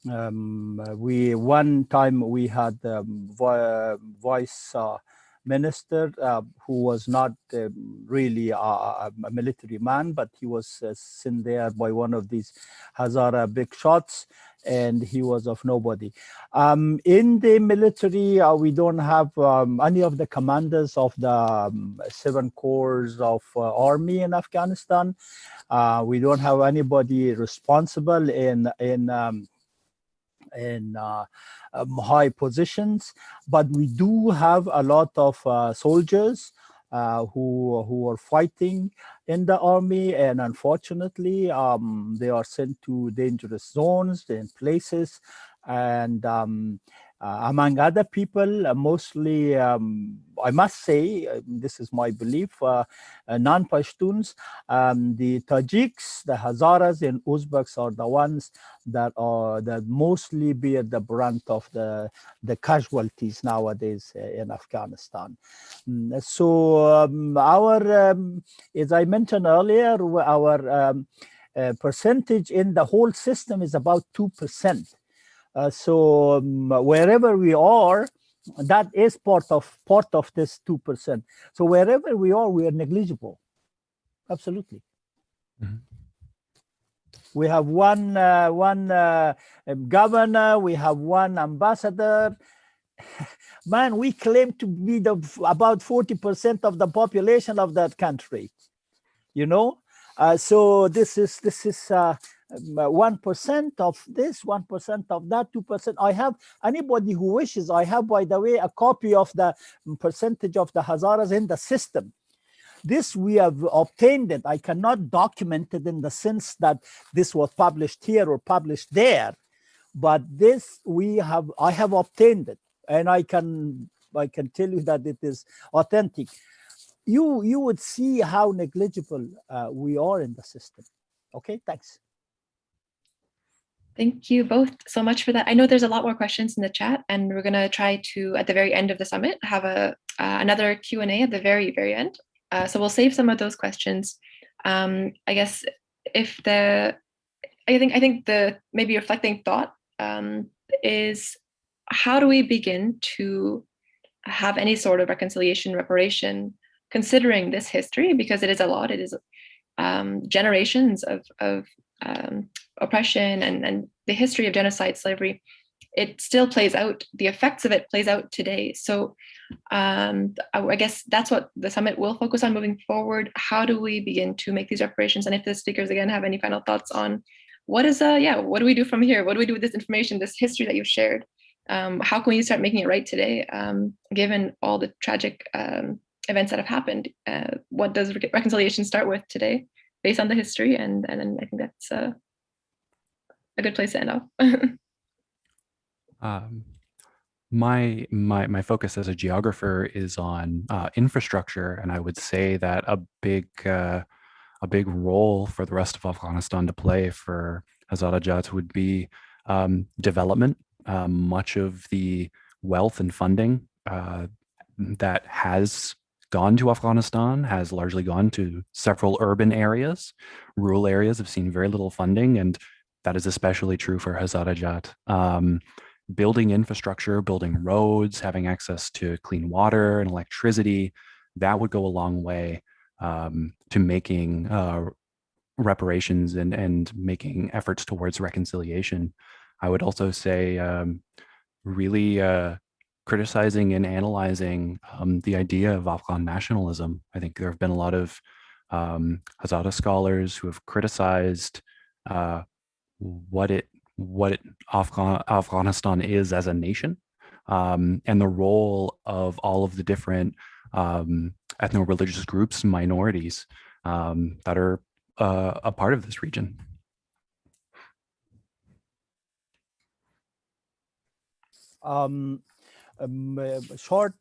one time we had vice minister who was not really a military man, but he was sent there by one of these Hazara big shots, and he was of nobody. In the military, we don't have any of the commanders of the 7 corps of army in Afghanistan. We don't have anybody responsible in high positions, but we do have a lot of soldiers who are fighting in the army, and unfortunately they are sent to dangerous zones and places, and among other people, mostly, I must say, this is my belief, non-Pashtuns, the Tajiks, the Hazaras, and Uzbeks are the ones that mostly bear the brunt of the casualties nowadays in Afghanistan. So as I mentioned earlier, our percentage in the whole system is about 2%. So wherever we are, That is part of this 2%. So wherever we are negligible. Absolutely. Mm-hmm. We have one governor, we have one ambassador. Man, we claim to be about 40% of the population of that country. You know, so this is 1% of this, 1% of that, 2%. I have, anybody who wishes, I have, by the way, a copy of the percentage of the Hazaras in the system. This we have obtained it. I cannot document it in the sense that this was published here or published there, but this I have obtained it, and I can tell you that it is authentic. You would see how negligible we are in the system. Okay, thanks. Thank you both so much for that. I know there's a lot more questions in the chat, and we're going to try to, at the very end of the summit, have another Q&A at the very, very end. So we'll save some of those questions. I guess I think the maybe reflecting thought is, how do we begin to have any sort of reconciliation, reparation, considering this history, because it is a lot. It is generations of oppression and the history of genocide, slavery. It still plays out. The effects of it plays out today. So I guess that's what the summit will focus on moving forward. How do we begin to make these reparations? And if the speakers again have any final thoughts on what do we do from here? What do we do with this information, this history that you've shared? How can we start making it right today, given all the tragic events that have happened? What does reconciliation start with today, based on the history? And then I think that's a good place to end off. My focus as a geographer is on infrastructure, and I would say that a big role for the rest of Afghanistan to play for Hazarajat would be development. Much of the wealth and funding that has gone to Afghanistan has largely gone to several urban areas. Rural areas have seen very little funding, and that is especially true for Hazarajat. Building infrastructure, building roads, having access to clean water and electricity, that would go a long way to making reparations and making efforts towards reconciliation. I would also say really criticizing and analyzing the idea of Afghan nationalism. I think there have been a lot of Hazara scholars who have criticized what Afghanistan is as a nation, and the role of all of the different ethno-religious groups and minorities that are a part of this region. Short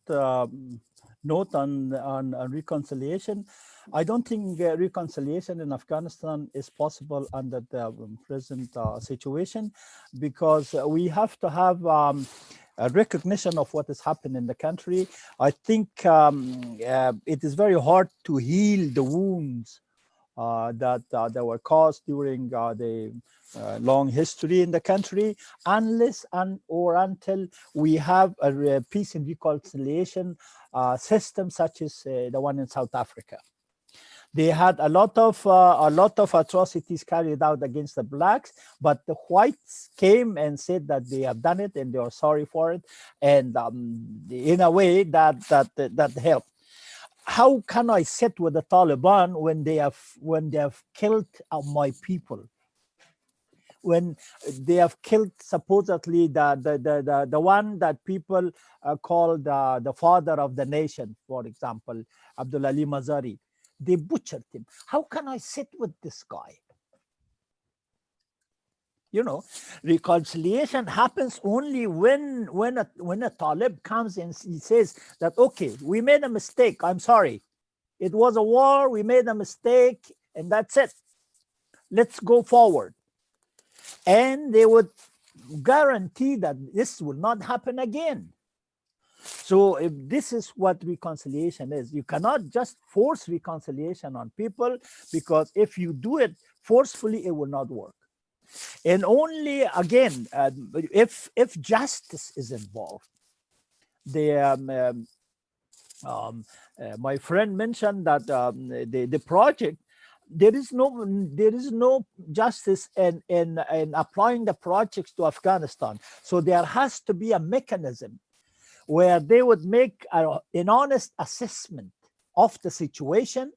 note on reconciliation. I don't think reconciliation in Afghanistan is possible under the present situation, because we have to have a recognition of what has happened in the country. I think it is very hard to heal the wounds that were caused during the long history in the country, unless or until we have a peace and reconciliation system such as the one in South Africa. They had a lot of atrocities carried out against the blacks, but the whites came and said that they have done it and they are sorry for it, and in a way that helped. How can I sit with the Taliban when they have killed my people? When they have killed supposedly the one that people call the father of the nation, for example, Abdul Ali Mazari. They butchered him. How can I sit with this guy? You know, reconciliation happens only when a Talib comes and he says that, okay, we made a mistake. I'm sorry. It was a war. We made a mistake, and that's it. Let's go forward. And they would guarantee that this will not happen again. So if this is what reconciliation is, you cannot just force reconciliation on people, because if you do it forcefully, it will not work. And only, again, if justice is involved, my friend mentioned that the project, there is no justice in applying the projects to Afghanistan. So there has to be a mechanism where they would make an honest assessment of the situation,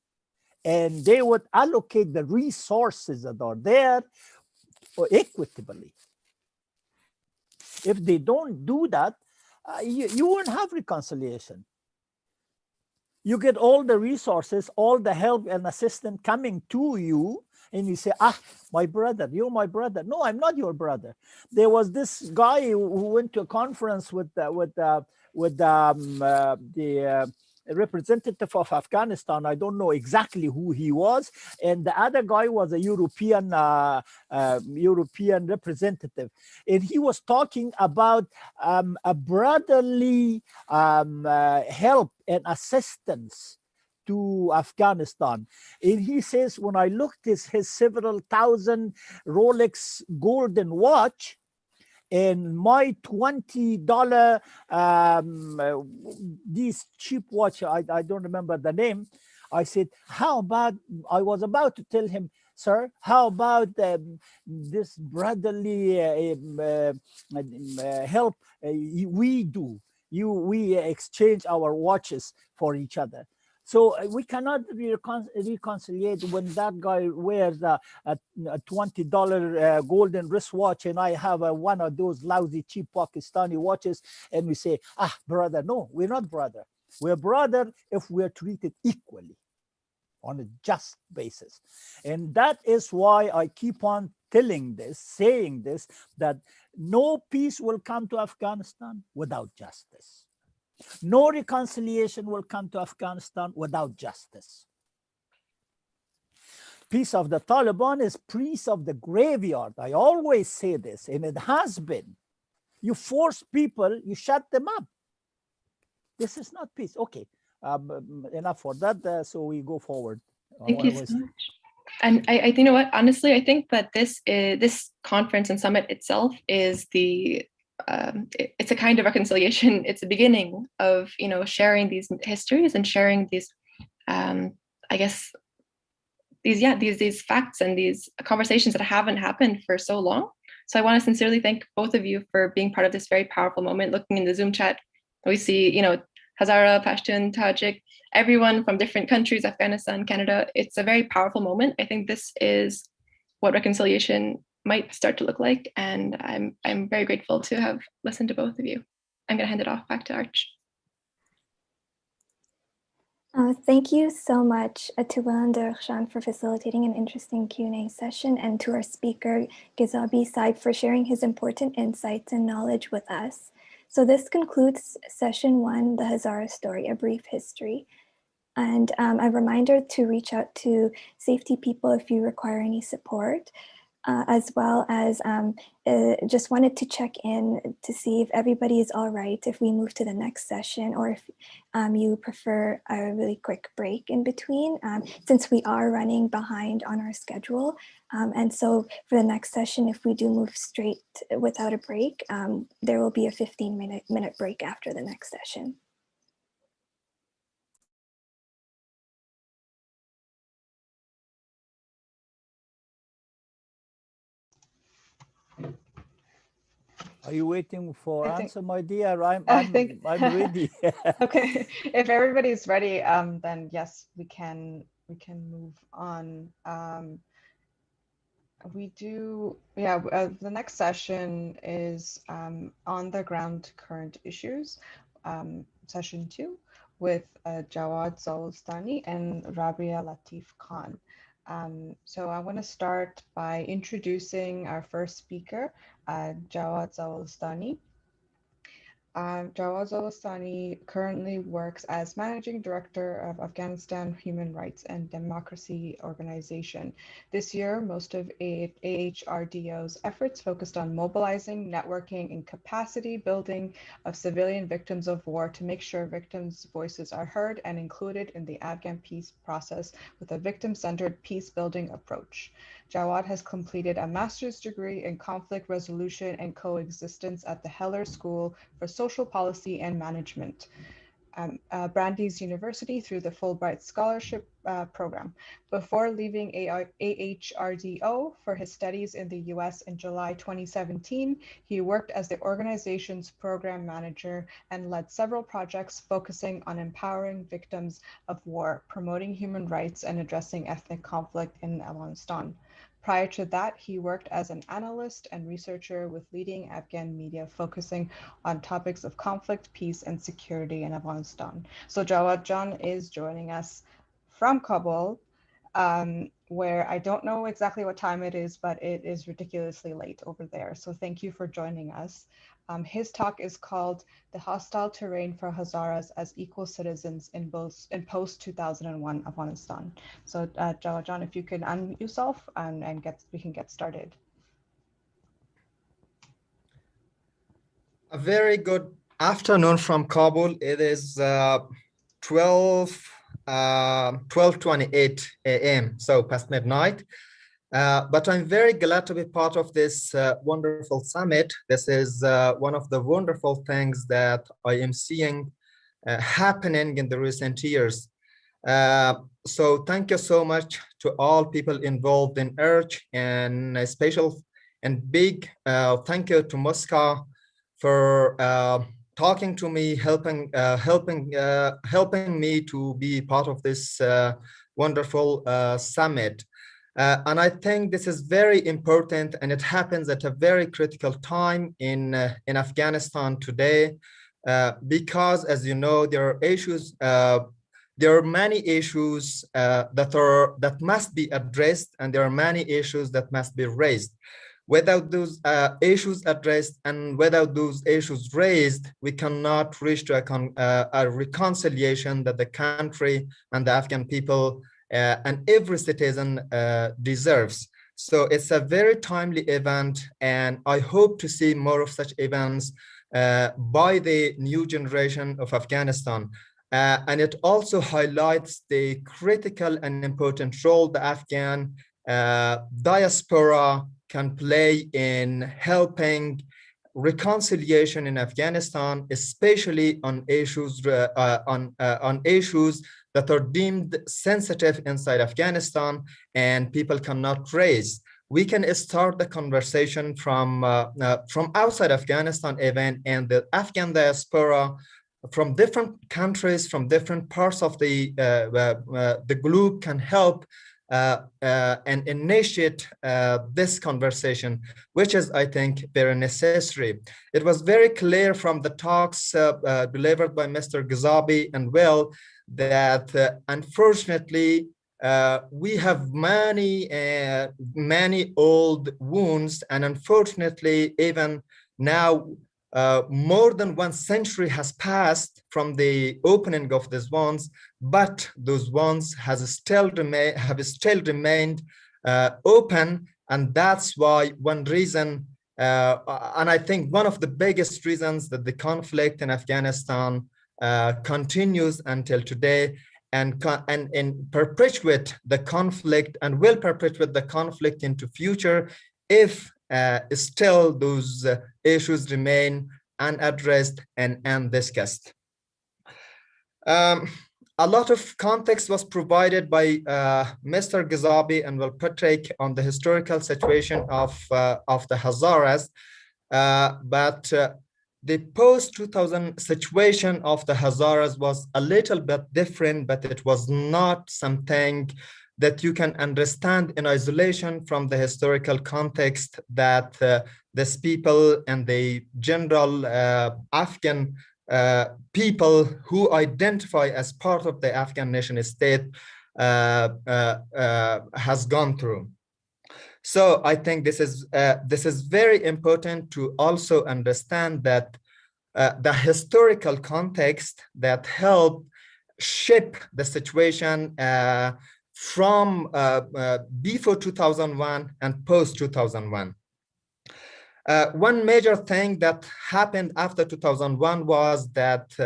and they would allocate the resources that are there equitably. If they don't do that, you won't have reconciliation. You get all the resources, all the help and assistance coming to you, and you say, my brother, you're my brother. No, I'm not your brother. There was this guy who went to a conference with the representative of Afghanistan. I don't know exactly who he was, and the other guy was a European representative, and he was talking about a brotherly help and assistance to Afghanistan. And he says, when I looked at his several thousand Rolex golden watch and my $20 these cheap watch, I don't remember the name, I said, how about, I was about to tell him, sir, how about this brotherly help we do? We exchange our watches for each other. So we cannot reconcile when that guy wears a $20 golden wristwatch and I have one of those lousy cheap Pakistani watches, and we say, brother. No, we're not brother. We're brother if we're treated equally on a just basis. And that is why I keep on saying this, that no peace will come to Afghanistan without justice. No reconciliation will come to Afghanistan without justice. Peace of the Taliban is peace of the graveyard. I always say this, and it has been. You force people, you shut them up. This is not peace. Okay, enough for that. So we go forward. Thank you so much. And I you know what? Honestly, I think that this conference and summit itself is it's a kind of reconciliation. It's a beginning of sharing these histories and sharing these I guess these facts and these conversations that haven't happened for so long. So I want to sincerely thank both of you for being part of this very powerful moment. Looking in the Zoom chat, we see Hazara, Pashtun, Tajik, everyone from different countries, Afghanistan, Canada. It's a very powerful moment. I think this is what reconciliation might start to look like, and I'm very grateful to have listened to both of you. I'm going to hand it off back to Arch. Thank you so much to Will Darshan for facilitating an interesting Q&A session, and to our speaker, Gizabi Saib, for sharing his important insights and knowledge with us. So this concludes session 1, the Hazara story, a brief history. And a reminder to reach out to safety people if you require any support, as well as just wanted to check in to see if everybody is all right if we move to the next session, or if you prefer a really quick break in between, since we are running behind on our schedule. And so for the next session, if we do move straight without a break, there will be a 15-minute break after the next session. Are you waiting for answer, my dear? I'm ready. Okay, if everybody's ready, then yes, we can move on. The next session is on the ground current issues, session 2, with Jawad Zolstani and Rabia Latif Khan. So I want to start by introducing our first speaker, Jawad Zolstani. Jawad Zolstani currently works as Managing Director of Afghanistan Human Rights and Democracy Organization. This year, most of AHRDO's efforts focused on mobilizing, networking, and capacity building of civilian victims of war to make sure victims' voices are heard and included in the Afghan peace process with a victim-centered peace-building approach. Jawad has completed a master's degree in conflict resolution and coexistence at the Heller School for Social Policy and Management, Brandeis University through the Fulbright Scholarship Program. Before leaving AHRDO for his studies in the US in July 2017, he worked as the organization's program manager and led several projects focusing on empowering victims of war, promoting human rights, and addressing ethnic conflict in Afghanistan. Prior to that, he worked as an analyst and researcher with leading Afghan media focusing on topics of conflict, peace, and security in Afghanistan. So Jawad John is joining us from Kabul, where I don't know exactly what time it is, but it is ridiculously late over there. So thank you for joining us. His talk is called "The Hostile Terrain for Hazaras as Equal Citizens in Post-2001 Afghanistan." So Jawad John, if you can unmute yourself and we can get started. A very good afternoon from Kabul. It is 12:28 a.m., so past midnight. But I'm very glad to be part of this wonderful summit. This is one of the wonderful things that I am seeing happening in the recent years. So thank you so much to all people involved in ERCH, and a special and big thank you to Moscow for talking to me, helping me to be part of this wonderful summit. And I think this is very important, and it happens at a very critical time in Afghanistan today, because, as you know, there are issues. There are many issues that must be addressed, and there are many issues that must be raised. Without those issues addressed and without those issues raised, we cannot reach to a reconciliation that the country and the Afghan people and every citizen deserves. So it's a very timely event, and I hope to see more of such events by the new generation of Afghanistan. And it also highlights the critical and important role the Afghan diaspora can play in helping reconciliation in Afghanistan, especially on issues that are deemed sensitive inside Afghanistan and people cannot raise. We can start the conversation from outside Afghanistan even, and the Afghan diaspora from different countries, from different parts of the globe can help and initiate this conversation, which is, I think, very necessary. It was very clear from the talks delivered by Mr. Ghazabi and Will that unfortunately we have many old wounds, and unfortunately even now more than 1 century has passed from the opening of these wounds, but those wounds have still remained open, and that's why one reason, and I think one of the biggest reasons that the conflict in Afghanistan continues until today, and perpetuate the conflict and will perpetuate the conflict into future if still those issues remain unaddressed and undiscussed. A lot of context was provided by Mr. Ghazabi and Will Patrick on the historical situation of the Hazaras, but the post-2000 situation of the Hazaras was a little bit different, but it was not something that you can understand in isolation from the historical context that these people and the general Afghan people who identify as part of the Afghan nation state has gone through. So I think this is very important to also understand that the historical context that helped shape the situation from before 2001 and post 2001. One major thing that happened after 2001 was that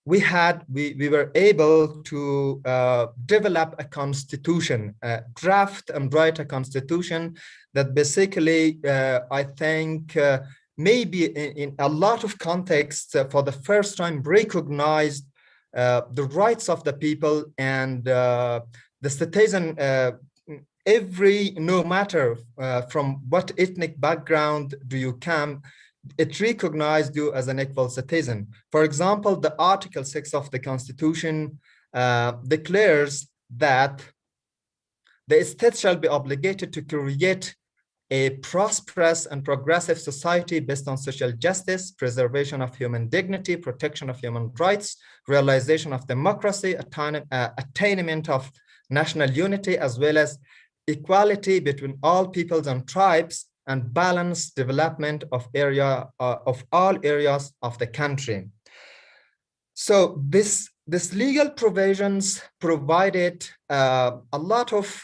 we were able to develop a constitution, draft and write a constitution that basically, I think, maybe in a lot of contexts, for the first time recognized the rights of the people and the citizen, no matter from what ethnic background do you come, it recognized you as an equal citizen. For example, the Article 6 of the Constitution declares that the state shall be obligated to create a prosperous and progressive society based on social justice, preservation of human dignity, protection of human rights, realization of democracy, attainment of national unity, as well as equality between all peoples and tribes, and balanced development of all areas of the country. So this legal provisions provided a lot of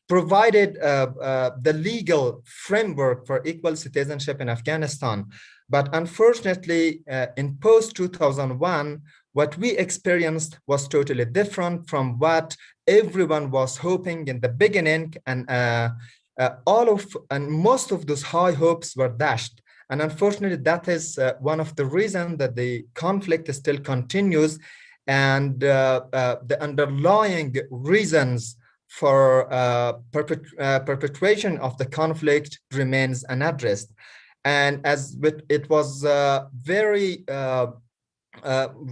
the legal framework for equal citizenship in Afghanistan. But unfortunately, in post-2001, what we experienced was totally different from what everyone was hoping in the beginning, and most of those high hopes were dashed. And unfortunately, that is one of the reasons that the conflict still continues, and the underlying reasons for perpetuation of the conflict remains unaddressed. And as it was very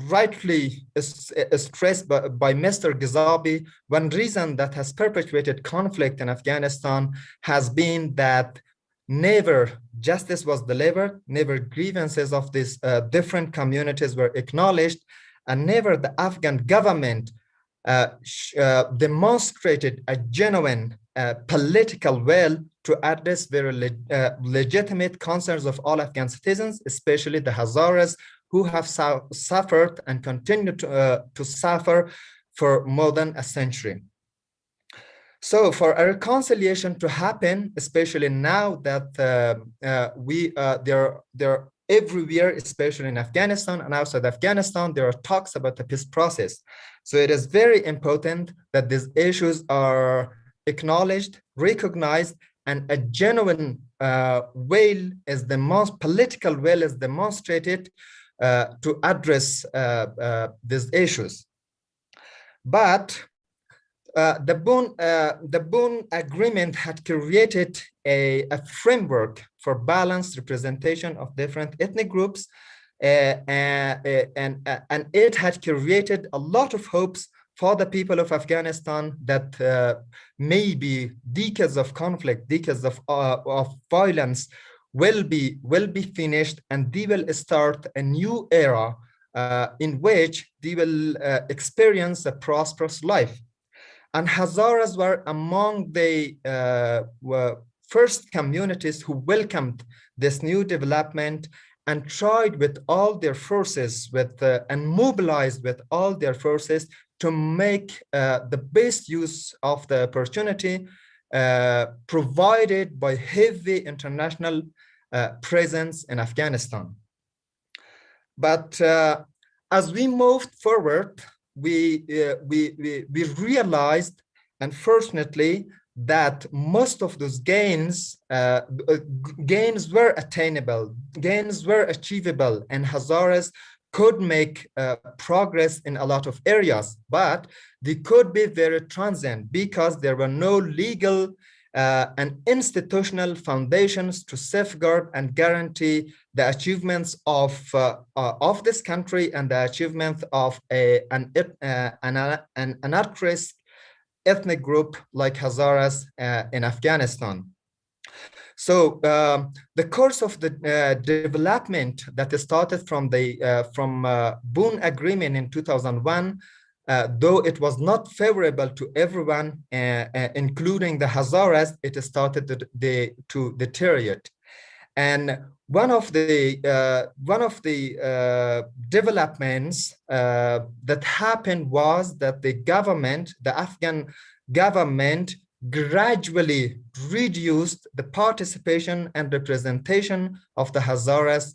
rightly stressed by Mr. Ghazabi, one reason that has perpetuated conflict in Afghanistan has been that never justice was delivered, never grievances of these different communities were acknowledged, and never the Afghan government demonstrated a genuine political will to address very legitimate concerns of all Afghan citizens, especially the Hazaras, who have suffered and continue to suffer for more than a century. So for a reconciliation to happen, especially now that they're everywhere, especially in Afghanistan and outside Afghanistan, there are talks about the peace process. So it is very important that these issues are acknowledged, recognized, and a genuine will is political will is demonstrated to address these issues. But the Bonn Agreement had created a framework for balanced representation of different ethnic groups, and it had created a lot of hopes for the people of Afghanistan that maybe decades of conflict, decades of violence will be finished, and they will start a new era in which they will experience a prosperous life. And Hazaras were among the first communities who welcomed this new development and tried with all their forces and mobilized with all their forces to make the best use of the opportunity provided by heavy international presence in Afghanistan. But as we moved forward, we realized, unfortunately, that most of those gains were attainable, gains were achievable, and Hazaras could make progress in a lot of areas, but they could be very transient because there were no legal and institutional foundations to safeguard and guarantee the achievements of this country and the achievement of an at-risk ethnic group like Hazaras in Afghanistan. So the course of the development that started from the Bonn Agreement in 2001, though it was not favorable to everyone, including the Hazaras, it started to deteriorate. And one of the developments that happened was that the Afghan government gradually reduced the participation and representation of the Hazaras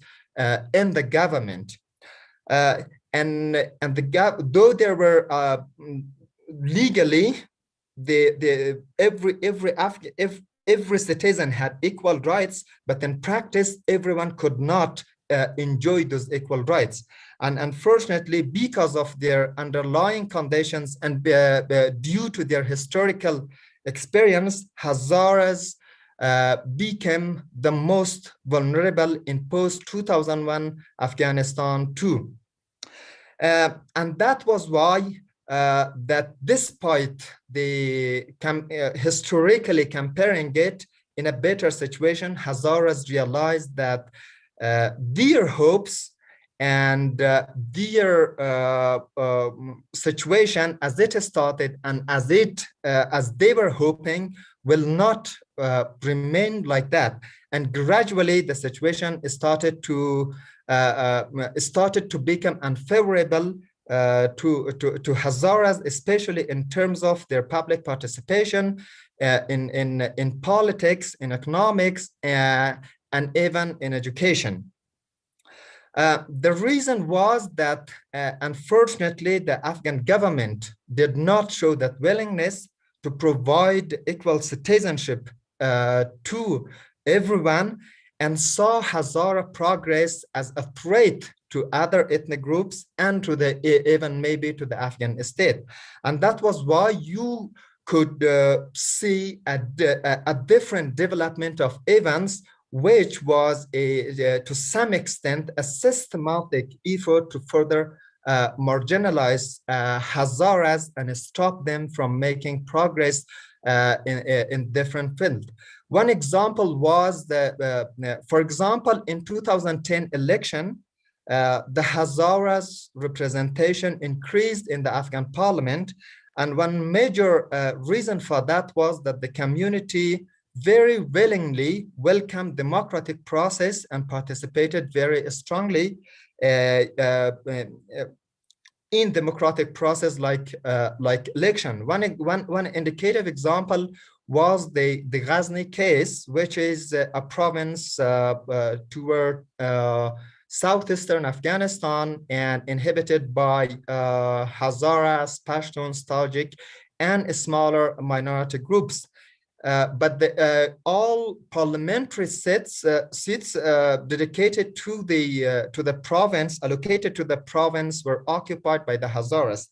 in the government. And though there were legally every citizen had equal rights, but in practice everyone could not enjoy those equal rights. And unfortunately, because of their underlying conditions and due to their historical experience, Hazaras became the most vulnerable in post-2001 Afghanistan too. And that was why that despite the historically comparing it in a better situation, Hazaras realized that their hopes and their situation as it started and as they were hoping will not remain like that. And gradually the situation started to become unfavorable to Hazaras, especially in terms of their public participation in politics, in economics, and even in education. The reason was that, unfortunately, the Afghan government did not show that willingness to provide equal citizenship to everyone, and saw Hazara progress as a threat to other ethnic groups and to even maybe to the Afghan state. And that was why you could see a different development of events, which was to some extent a systematic effort to further marginalize Hazaras and stop them from making progress in different fields. One example was for example, in 2010 election, the Hazaras representation increased in the Afghan parliament. And one major reason for that was that the community very willingly welcomed democratic process and participated very strongly in democratic process like election. One indicative example was the Ghazni case, which is a province toward southeastern Afghanistan and inhabited by Hazaras, Pashtuns, Tajik, and smaller minority groups. But all parliamentary seats dedicated to the province, allocated to the province, were occupied by the Hazaras.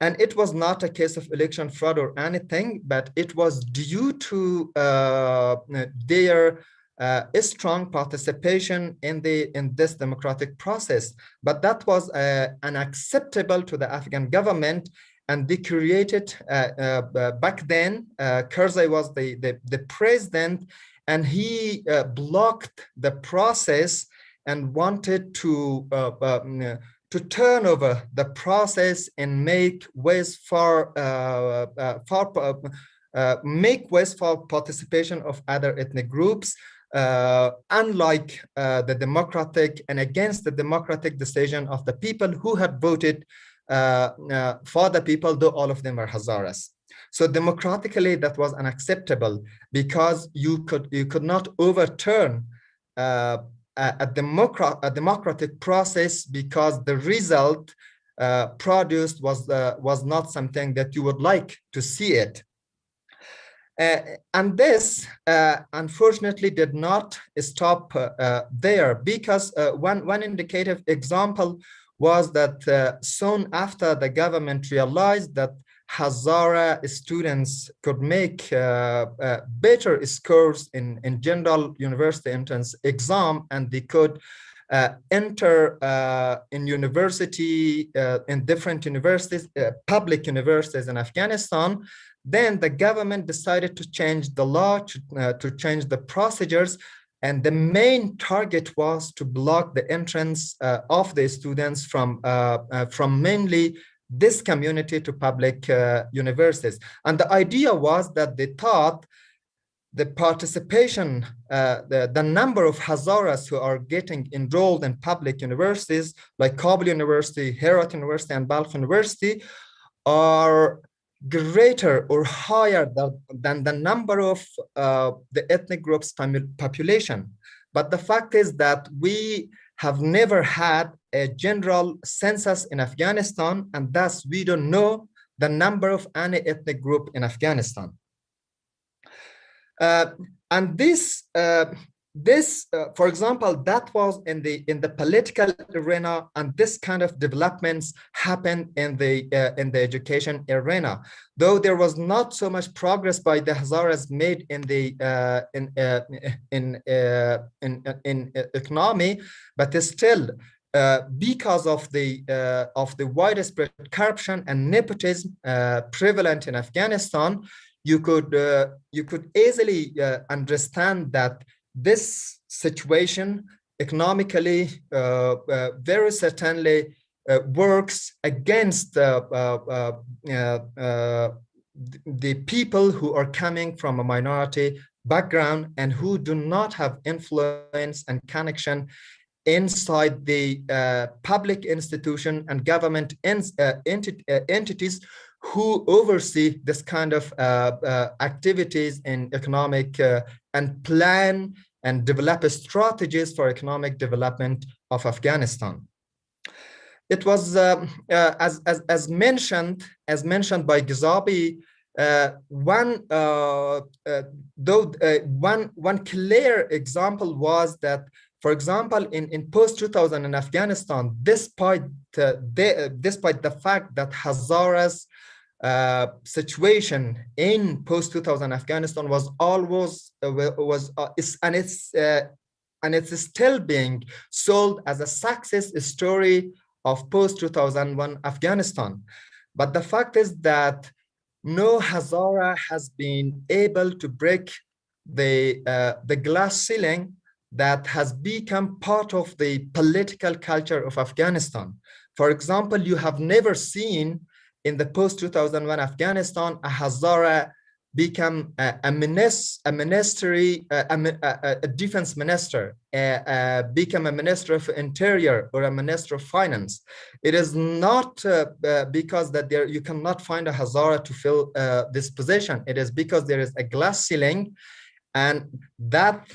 And it was not a case of election fraud or anything, but it was due to their strong participation in this democratic process. But that was unacceptable to the Afghan government, and they created back then. Karzai was the president, and he blocked the process and wanted to turn over the process and make ways for participation of other ethnic groups, unlike the democratic and against the democratic decision of the people who had voted for the people, though all of them were Hazaras. So democratically, that was unacceptable, because you could not overturn a democratic process because the result produced was not something that you would like to see it. And this, unfortunately, did not stop there, because one indicative example was that soon after the government realized that Hazara students could make better scores in general university entrance exam, and they could enter in university, in different universities, public universities in Afghanistan. Then the government decided to change the law, to change the procedures, and the main target was to block the entrance of the students from mainly this community to public universities. And the idea was that they thought the participation, the number of Hazaras who are getting enrolled in public universities like Kabul University, Herat University, and Balkh University are greater or higher than the number of the ethnic groups population. But the fact is that we have never had a general census in Afghanistan, and thus we don't know the number of any ethnic group in Afghanistan. And this, for example, that was in the political arena, and this kind of developments happened in the education arena. Though there was not so much progress by the Hazaras made in the in economy, but still, because of the widespread corruption and nepotism prevalent in Afghanistan, you could easily understand that this situation economically very certainly works against the people who are coming from a minority background and who do not have influence and connection inside the public institution and government entities who oversee this kind of activities in economic and plan and develop strategies for economic development of Afghanistan. It was as mentioned by Ghazabi, one clear example was that, for example, in post-2000 in Afghanistan, despite the fact that Hazara's situation in post-2000 Afghanistan was always and it's still being sold as a success story of post-2001 Afghanistan. But the fact is that no Hazara has been able to break the glass ceiling that has become part of the political culture of Afghanistan. For example, you have never seen in the post-2001 Afghanistan a Hazara become a defense minister, become a minister of interior or a minister of finance. It is not because that you cannot find a Hazara to fill this position. It is because there is a glass ceiling, and that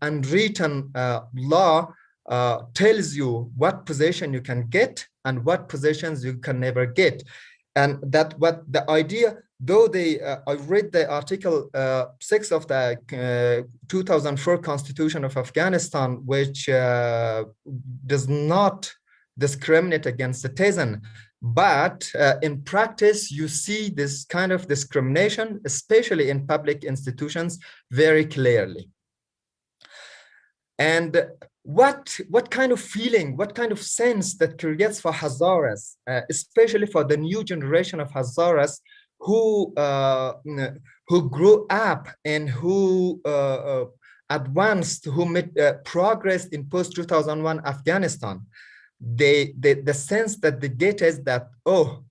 unwritten law tells you what position you can get and what positions you can never get. And that what the idea, though I read the article 6 of the 2004 Constitution of Afghanistan, which does not discriminate against citizen, but in practice, you see this kind of discrimination, especially in public institutions, very clearly. And what kind of feeling, what kind of sense that creates for Hazaras, especially for the new generation of Hazaras who grew up and who advanced, who made progress in post-2001 Afghanistan. The sense that they get is that, oh,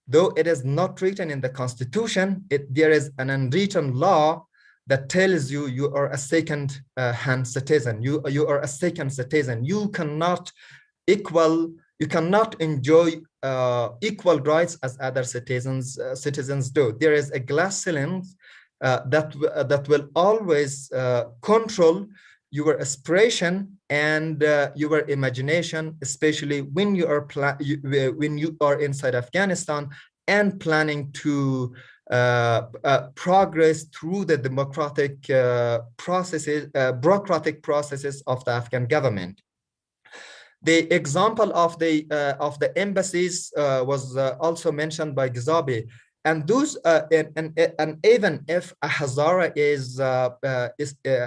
though it is not written in the constitution, there is an unwritten law that tells you you are a second-hand citizen. You are a second citizen. You cannot enjoy equal rights as other citizens do. There is a glass ceiling that will always control your aspiration and your imagination, especially when you are inside Afghanistan and planning to progress through the democratic bureaucratic processes of the Afghan government. The example of the embassies was also mentioned by Ghazabi, and those and even if a Hazara is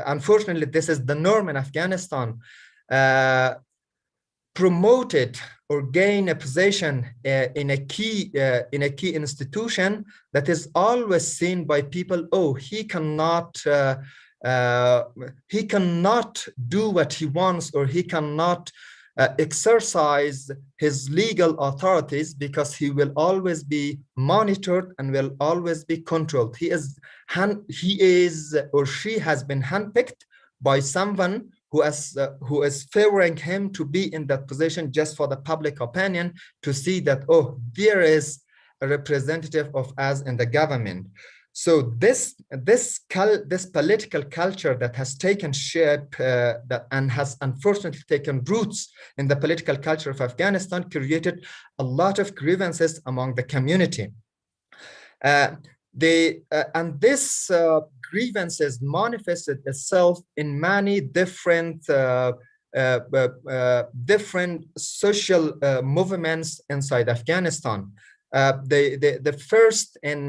unfortunately this is the norm in Afghanistan, promoted or gain a position in a key institution, that is always seen by people, oh, he cannot do what he wants, or he cannot exercise his legal authorities because he will always be monitored and will always be controlled. He is or she has been handpicked by someone who is favoring him to be in that position just for the public opinion, to see that, oh, there is a representative of us in the government. So this political culture that has taken shape and has unfortunately taken roots in the political culture of Afghanistan created a lot of grievances among the community. And this grievances manifested itself in many different different social movements inside Afghanistan. The first and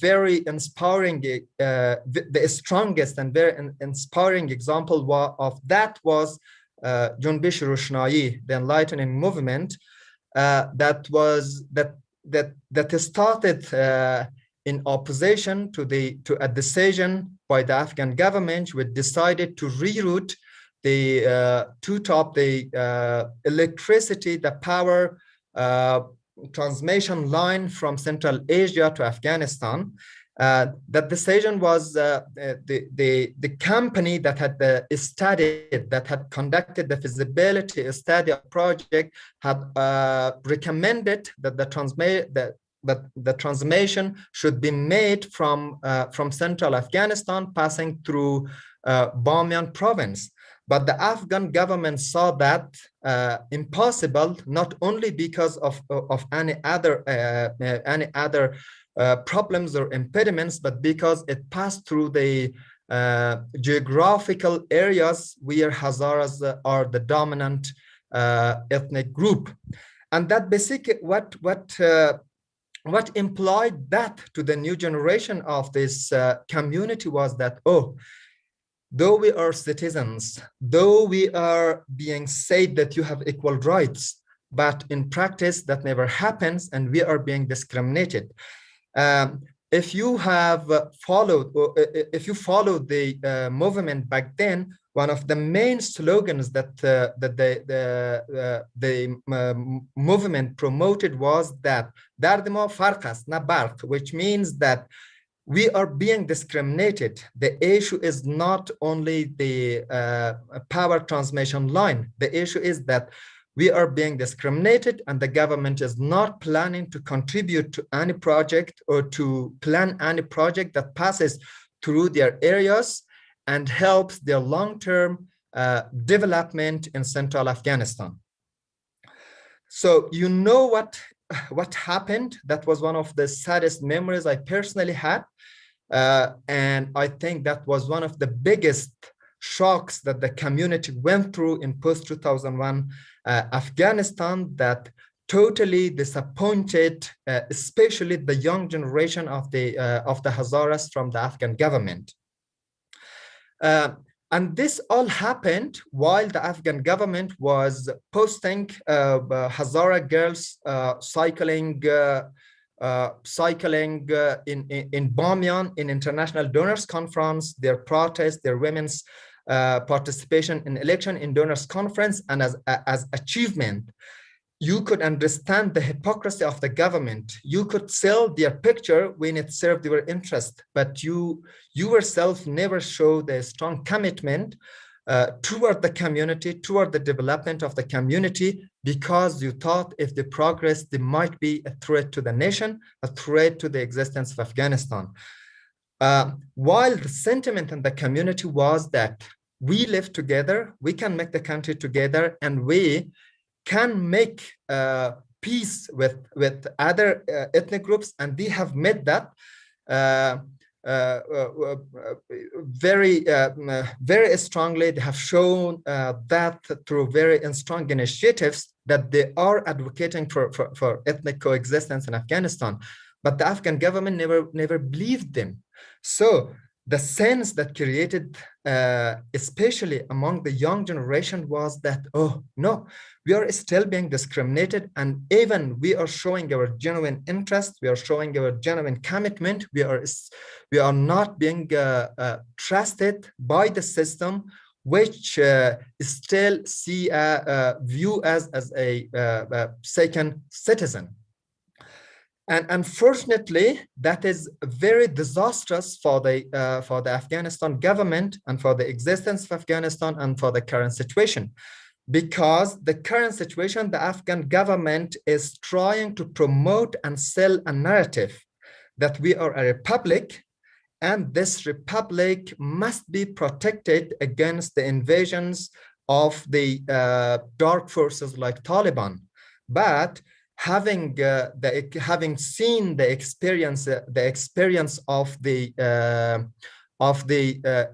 very inspiring, the strongest and very inspiring example of that was Junbish Roshnai, the enlightening movement that started in opposition to a decision by the Afghan government, which decided to reroute the electricity, the power transmission line from Central Asia to Afghanistan. That decision was the company that had studied, that had conducted the feasibility study of project, had recommended that the transmission should be made from central Afghanistan, passing through Bamiyan province. But the Afghan government saw that impossible, not only because of any other problems or impediments, but because it passed through the geographical areas where Hazaras are the dominant ethnic group. And that basically what implied that to the new generation of this community was that, oh, though we are citizens, though we are being said that you have equal rights, but in practice that never happens and we are being discriminated. If you have followed, or if you followed the movement back then, one of the main slogans that the movement promoted was that "Dardimo farkas na barq," which means that we are being discriminated. The issue is not only the power transmission line. The issue is that we are being discriminated, and the government is not planning to contribute to any project or to plan any project that passes through their areas and helps their long-term development in central Afghanistan. So you know what happened. That was one of the saddest memories I personally had. And I think that was one of the biggest shocks that the community went through in post-2001 Afghanistan, that totally disappointed, especially the young generation of the Hazaras from the Afghan government. And this all happened while the Afghan government was posting Hazara girls cycling in Bamiyan in International Donors Conference, their protest, their women's participation in election in Donors Conference, and as achievement. You could understand the hypocrisy of the government. You could sell their picture when it served your interest, but you yourself never showed a strong commitment toward the community, toward the development of the community, because you thought if they progress, they might be a threat to the nation, a threat to the existence of Afghanistan. While the sentiment in the community was that we live together, we can make the country together, and we can make peace with other ethnic groups, and they have made that very strongly. They have shown that through very strong initiatives that they are advocating for ethnic coexistence in Afghanistan. But the Afghan government never believed them. So the sense that created, especially among the young generation, was that, oh, no, we are still being discriminated, and even we are showing our genuine interest, we are showing our genuine commitment, we are not being trusted by the system, which still view us as a second citizen. And unfortunately, that is very disastrous for the Afghanistan government and for the existence of Afghanistan and for the current situation. Because the current situation, the Afghan government is trying to promote and sell a narrative that we are a republic, and this republic must be protected against the invasions of the dark forces like Taliban. But having seen the experience of the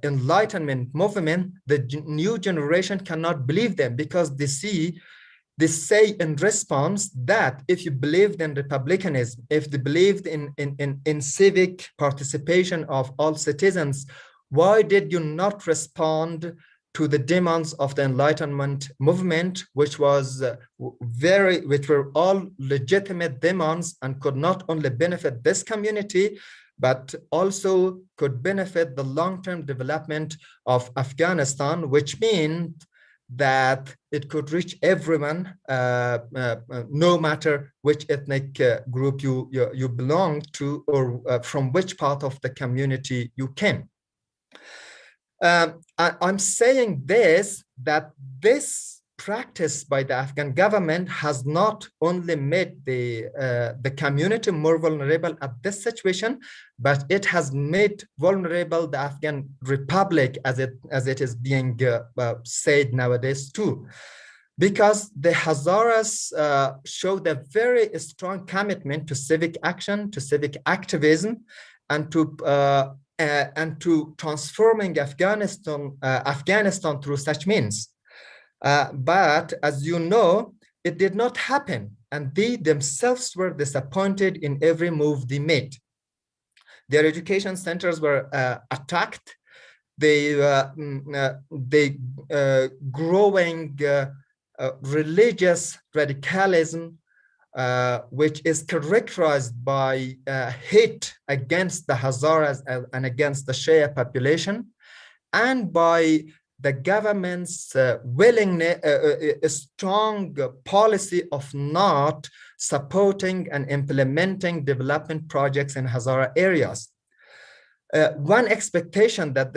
Enlightenment movement, the new generation cannot believe them, because they say in response that if you believed in republicanism, if they believed in civic participation of all citizens, why did you not respond to the demands of the Enlightenment movement, which were all legitimate demands and could not only benefit this community, but also could benefit the long-term development of Afghanistan, which means that it could reach everyone, no matter which ethnic group you belong to, or from which part of the community you came. I'm saying that this practice by the Afghan government has not only made the community more vulnerable at this situation, but it has made vulnerable the Afghan Republic, as it is being said nowadays too, because the Hazaras showed a very strong commitment to civic action, to civic activism, and to transforming Afghanistan through such means. But as you know, it did not happen, and they themselves were disappointed in every move they made. Their education centers were attacked. They growing religious radicalism, which is characterized by hate against the Hazaras and against the Shia population, and by the government's willingness, a strong policy of not supporting and implementing development projects in Hazara areas. One expectation that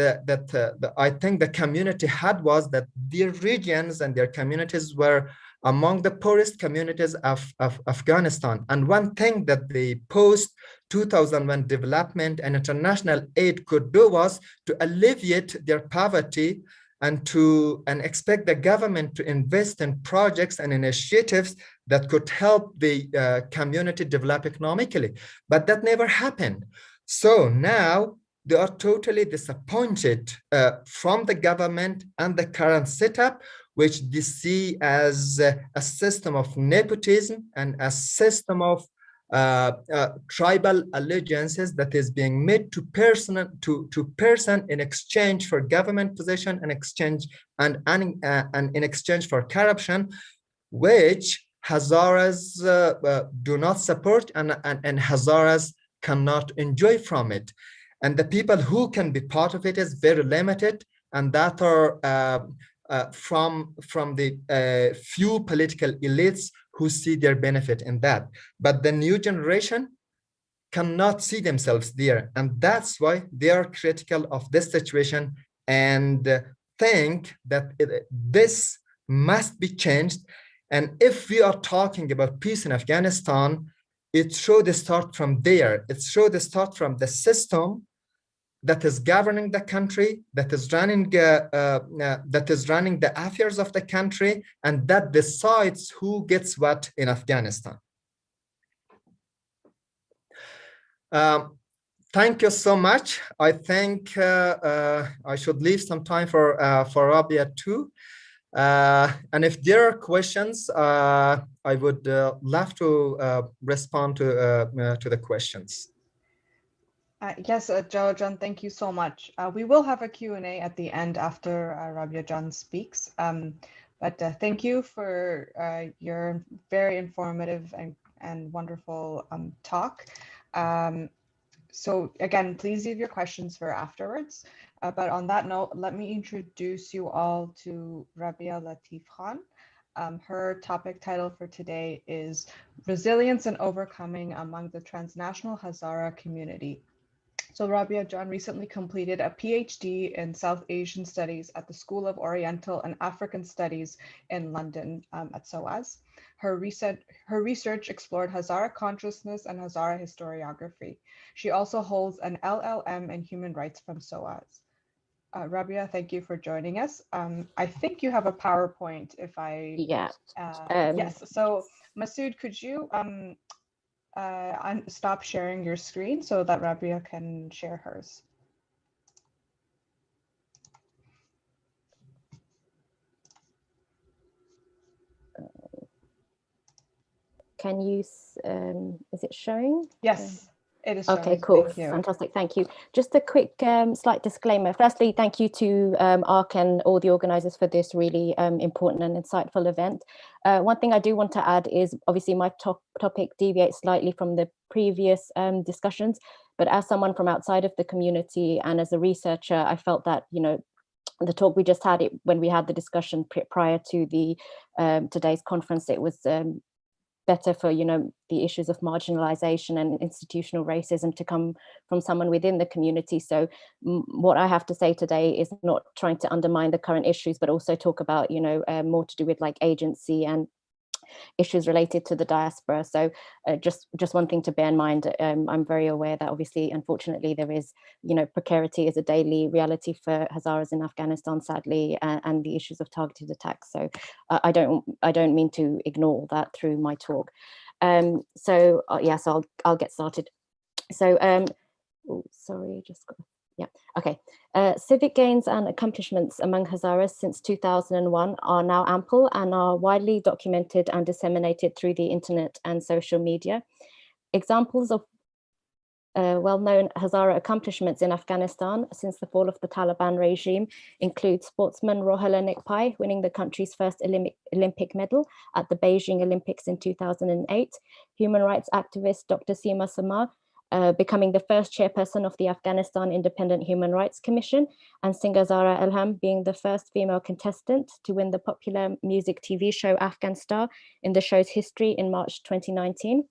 I think the community had was that their regions and their communities were among the poorest communities of Afghanistan. And one thing that the post-2001 development and international aid could do was to alleviate their poverty and expect the government to invest in projects and initiatives that could help the community develop economically. But that never happened. So now they are totally disappointed from the government and the current setup, which they see as a system of nepotism and a system of tribal allegiances that is being made to person in exchange for government position and in exchange for corruption, which Hazaras do not support, and Hazaras cannot enjoy from it. And the people who can be part of it is very limited, and that are from the few political elites who see their benefit in that. But the new generation cannot see themselves there. And that's why they are critical of this situation and think that this must be changed. And if we are talking about peace in Afghanistan, it should start from there. It should start from the system that is governing the country, that is running the affairs of the country, and that decides who gets what in Afghanistan. Thank you so much. I think I should leave some time for Rabia too. And if there are questions, I would love to respond to the questions. Yes, John, thank you so much. We will have a Q&A at the end after Rabia John speaks. But thank you for your very informative and wonderful talk. So again, please leave your questions for afterwards. But on that note, let me introduce you all to Rabia Latif Khan. Her topic title for today is Resilience and Overcoming Among the Transnational Hazara Community. So Rabia John recently completed a PhD in South Asian Studies at the School of Oriental and African Studies in London at SOAS. Her research explored Hazara consciousness and Hazara historiography. She also holds an LLM in human rights from SOAS. Rabia, thank you for joining us. I think you have a PowerPoint if I... Yeah. Yes, so Masood, could you stop sharing your screen so that Rabia can share hers? Can you, is it showing? Yes, it is showing. Okay, cool. Thank you. Fantastic. Thank you. Just a quick slight disclaimer. Firstly, thank you to ARC and all the organizers for this really important and insightful event. One thing I do want to add is obviously my topic deviates slightly from the previous discussions, but as someone from outside of the community and as a researcher, I felt that, you know, the talk we just had, when we had the discussion prior to the today's conference, it was better for, you know, the issues of marginalization and institutional racism to come from someone within the community. So what I have to say today is not trying to undermine the current issues, but also talk about, you know, more to do with like agency and issues related to the diaspora. So just one thing to bear in mind, I'm very aware that obviously, unfortunately, there is, you know, precarity is a daily reality for Hazaras in Afghanistan, sadly, and the issues of targeted attacks. So I don't mean to ignore that through my talk. So I'll get started. So oh, sorry, just got. Yeah, okay. Civic gains and accomplishments among Hazaras since 2001 are now ample and are widely documented and disseminated through the internet and social media. Examples of well-known Hazara accomplishments in Afghanistan since the fall of the Taliban regime include sportsman Rohala Nikpai winning the country's first Olympic medal at the Beijing Olympics in 2008, human rights activist Dr. Seema Samar becoming the first chairperson of the Afghanistan Independent Human Rights Commission, and singer Zara Elham being the first female contestant to win the popular music TV show Afghan Star in the show's history in March 2019.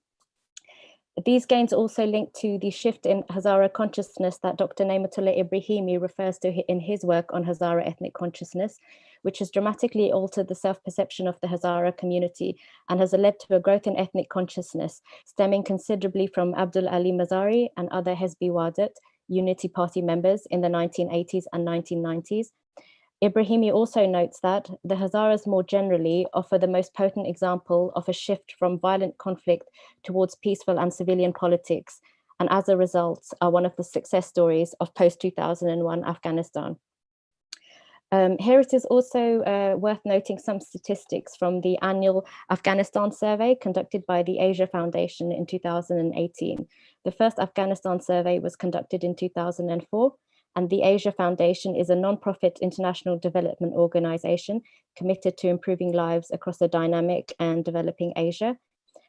These gains also link to the shift in Hazara consciousness that Dr. Nematullah Ibrahimi refers to in his work on Hazara ethnic consciousness, which has dramatically altered the self-perception of the Hazara community and has led to a growth in ethnic consciousness, stemming considerably from Abdul Ali Mazari and other Hezbi Wadat Unity Party members in the 1980s and 1990s. Ibrahimi also notes that the Hazaras more generally offer the most potent example of a shift from violent conflict towards peaceful and civilian politics, and as a result are one of the success stories of post-2001 Afghanistan. Here it is also worth noting some statistics from the annual Afghanistan survey conducted by the Asia Foundation in 2018. The first Afghanistan survey was conducted in 2004, and the Asia Foundation is a non-profit international development organization committed to improving lives across a dynamic and developing Asia.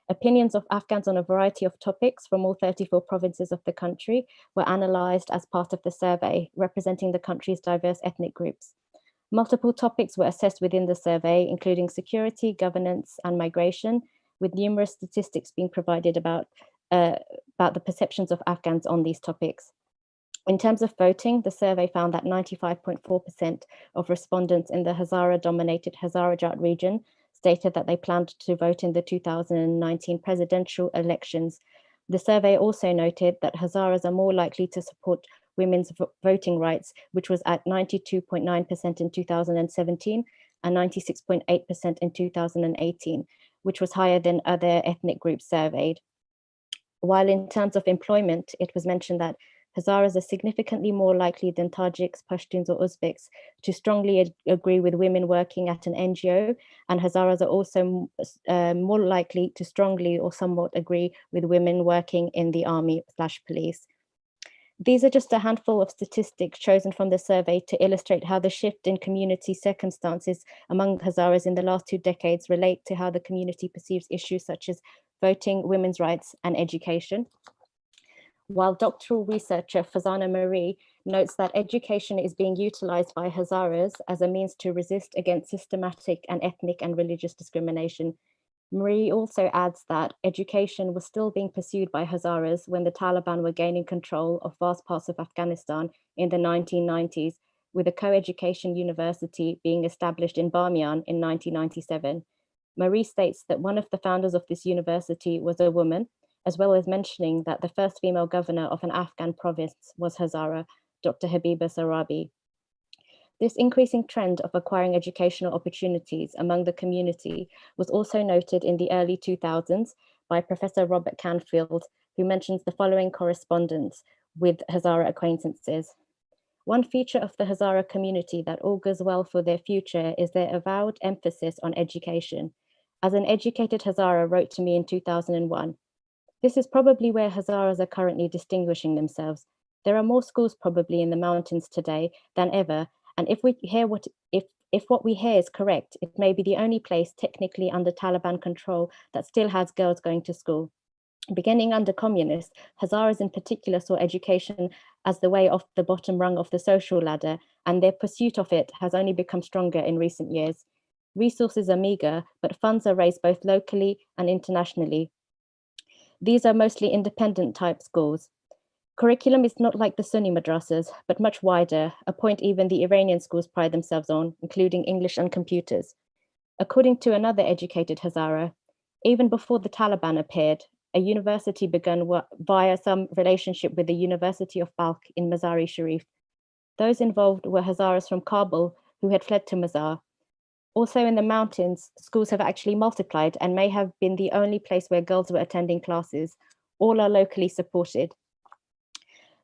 Opinions of Afghans on a variety of topics from all 34 provinces of the country were analyzed as part of the survey, representing the country's diverse ethnic groups. Multiple topics were assessed within the survey, including security, governance, and migration, with numerous statistics being provided about the perceptions of Afghans on these topics. In terms of voting, the survey found that 95.4% of respondents in the Hazara-dominated Hazarajat region stated that they planned to vote in the 2019 presidential elections. The survey also noted that Hazaras are more likely to support women's voting rights, which was at 92.9% in 2017 and 96.8% in 2018, which was higher than other ethnic groups surveyed. While in terms of employment, it was mentioned that Hazaras are significantly more likely than Tajiks, Pashtuns, or Uzbeks to strongly agree with women working at an NGO, and Hazaras are also more likely to strongly or somewhat agree with women working in the army/police. These are just a handful of statistics chosen from the survey to illustrate how the shift in community circumstances among Hazaras in the last 2 decades relate to how the community perceives issues such as voting, women's rights, and education. While doctoral researcher Fazana Marie notes that education is being utilized by Hazaras as a means to resist against systematic and ethnic and religious discrimination, Marie also adds that education was still being pursued by Hazaras when the Taliban were gaining control of vast parts of Afghanistan in the 1990s, with a co-education university being established in Bamiyan in 1997. Marie states that one of the founders of this university was a woman, as well as mentioning that the first female governor of an Afghan province was Hazara, Dr. Habiba Sarabi. This increasing trend of acquiring educational opportunities among the community was also noted in the early 2000s by Professor Robert Canfield, who mentions the following correspondence with Hazara acquaintances. One feature of the Hazara community that augurs well for their future is their avowed emphasis on education. As an educated Hazara wrote to me in 2001, this is probably where Hazaras are currently distinguishing themselves. There are more schools probably in the mountains today than ever, and if what we hear is correct, it may be the only place technically under Taliban control that still has girls going to school. Beginning under communists, Hazaras in particular saw education as the way off the bottom rung of the social ladder, and their pursuit of it has only become stronger in recent years. Resources are meager, but funds are raised both locally and internationally. These are mostly independent type schools. Curriculum is not like the Sunni madrasas, but much wider, a point even the Iranian schools pride themselves on, including English and computers. According to another educated Hazara, even before the Taliban appeared, a university began via some relationship with the University of Balkh in Mazar-e Sharif. Those involved were Hazaras from Kabul who had fled to Mazar. Also in the mountains, schools have actually multiplied and may have been the only place where girls were attending classes. All are locally supported.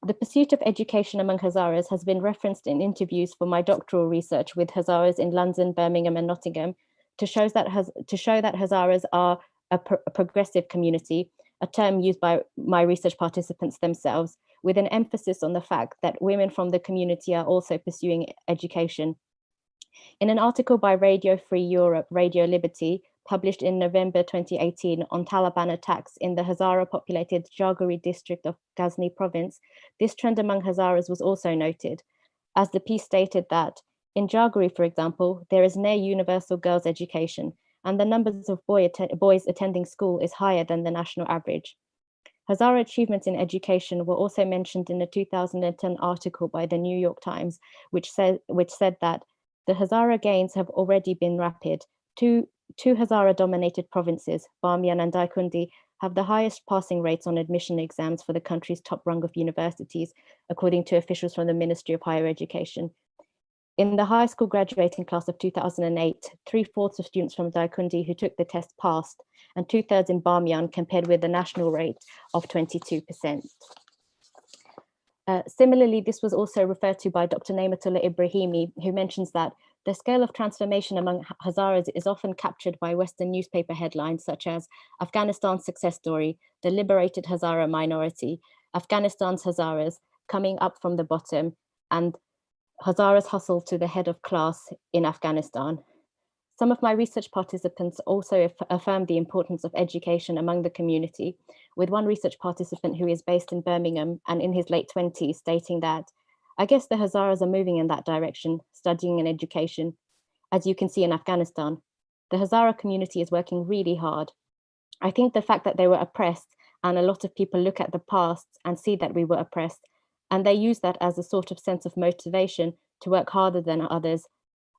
The pursuit of education among Hazaras has been referenced in interviews for my doctoral research with Hazaras in London, Birmingham, and Nottingham to show that Hazaras are a progressive community, a term used by my research participants themselves, with an emphasis on the fact that women from the community are also pursuing education. In an article by Radio Free Europe, Radio Liberty, published in November 2018 on Taliban attacks in the Hazara-populated Jaguri district of Ghazni province, this trend among Hazaras was also noted, as the piece stated that, in Jaguri, for example, there is near universal girls' education, and the numbers of boys attending school is higher than the national average. Hazara achievements in education were also mentioned in a 2010 article by the New York Times, which said that the Hazara gains have already been rapid. Two Hazara-dominated provinces, Bamiyan and Daikundi, have the highest passing rates on admission exams for the country's top rung of universities, according to officials from the Ministry of Higher Education. In the high school graduating class of 2008, 3/4 of students from Daikundi who took the test passed, and 2/3 in Bamiyan, compared with the national rate of 22%. Similarly, this was also referred to by Dr. Naimatullah Ibrahimi, who mentions that the scale of transformation among Hazaras is often captured by Western newspaper headlines such as Afghanistan's success story, the liberated Hazara minority, Afghanistan's Hazaras coming up from the bottom, and Hazaras hustle to the head of class in Afghanistan. Some of my research participants also affirmed the importance of education among the community, with one research participant who is based in Birmingham and in his late 20s stating that, I guess the Hazaras are moving in that direction, studying and education. As you can see in Afghanistan, the Hazara community is working really hard. I think the fact that they were oppressed, and a lot of people look at the past and see that we were oppressed, and they use that as a sort of sense of motivation to work harder than others.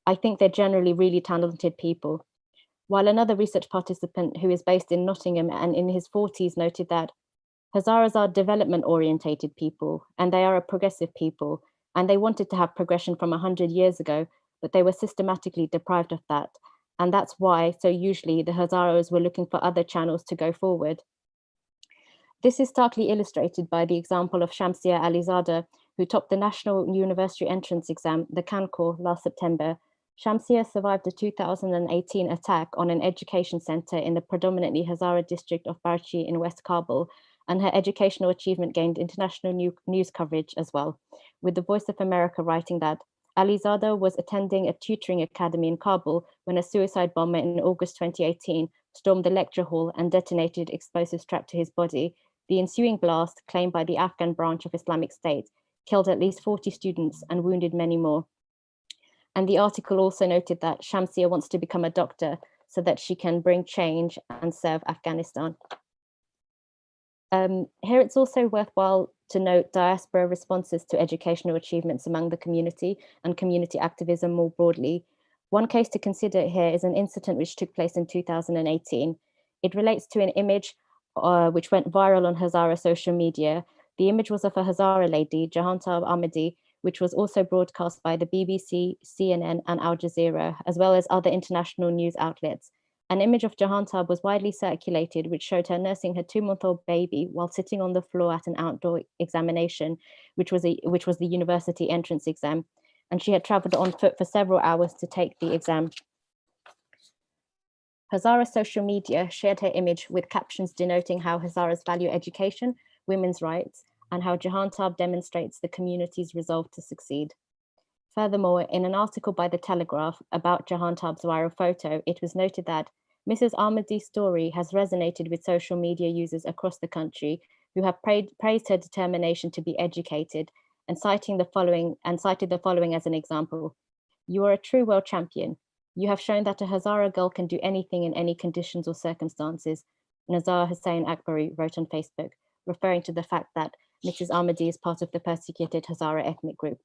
I think they're generally really talented people. While another research participant who is based in Nottingham and in his 40s noted that Hazaras are development-orientated people, and they are a progressive people, and they wanted to have progression from 100 years ago, but they were systematically deprived of that. And that's why, so usually, the Hazaras were looking for other channels to go forward. This is starkly illustrated by the example of Shamsia Alizada, who topped the National University Entrance Exam, the CANCOR, last September. Shamsia survived a 2018 attack on an education center in the predominantly Hazara district of Barchi in West Kabul, and her educational achievement gained international news coverage as well, with the Voice of America writing that Alizada was attending a tutoring academy in Kabul when a suicide bomber in August 2018 stormed the lecture hall and detonated explosives strapped to his body. The ensuing blast, claimed by the Afghan branch of Islamic State, killed at least 40 students and wounded many more. And the article also noted that Shamsia wants to become a doctor, so that she can bring change and serve Afghanistan. Here it's also worthwhile to note diaspora responses to educational achievements among the community and community activism more broadly. One case to consider here is an incident which took place in 2018. It relates to an image which went viral on Hazara social media. The image was of a Hazara lady, Jahantab Ahmadi, which was also broadcast by the BBC, CNN, and Al Jazeera, as well as other international news outlets. An image of Jahantab was widely circulated, which showed her nursing her 2-month-old baby while sitting on the floor at an outdoor examination, which was the university entrance exam. And she had traveled on foot for several hours to take the exam. Hazara social media shared her image with captions denoting how Hazaras value education, women's rights, and how Jahantab demonstrates the community's resolve to succeed. Furthermore, in an article by The Telegraph about Jahantab's viral photo, it was noted that Mrs. Ahmadi's story has resonated with social media users across the country who have praised her determination to be educated and cited the following as an example. You are a true world champion. You have shown that a Hazara girl can do anything in any conditions or circumstances, Nazar Hussain Akbari wrote on Facebook, referring to the fact that Mrs. Ahmadi is part of the persecuted Hazara ethnic group.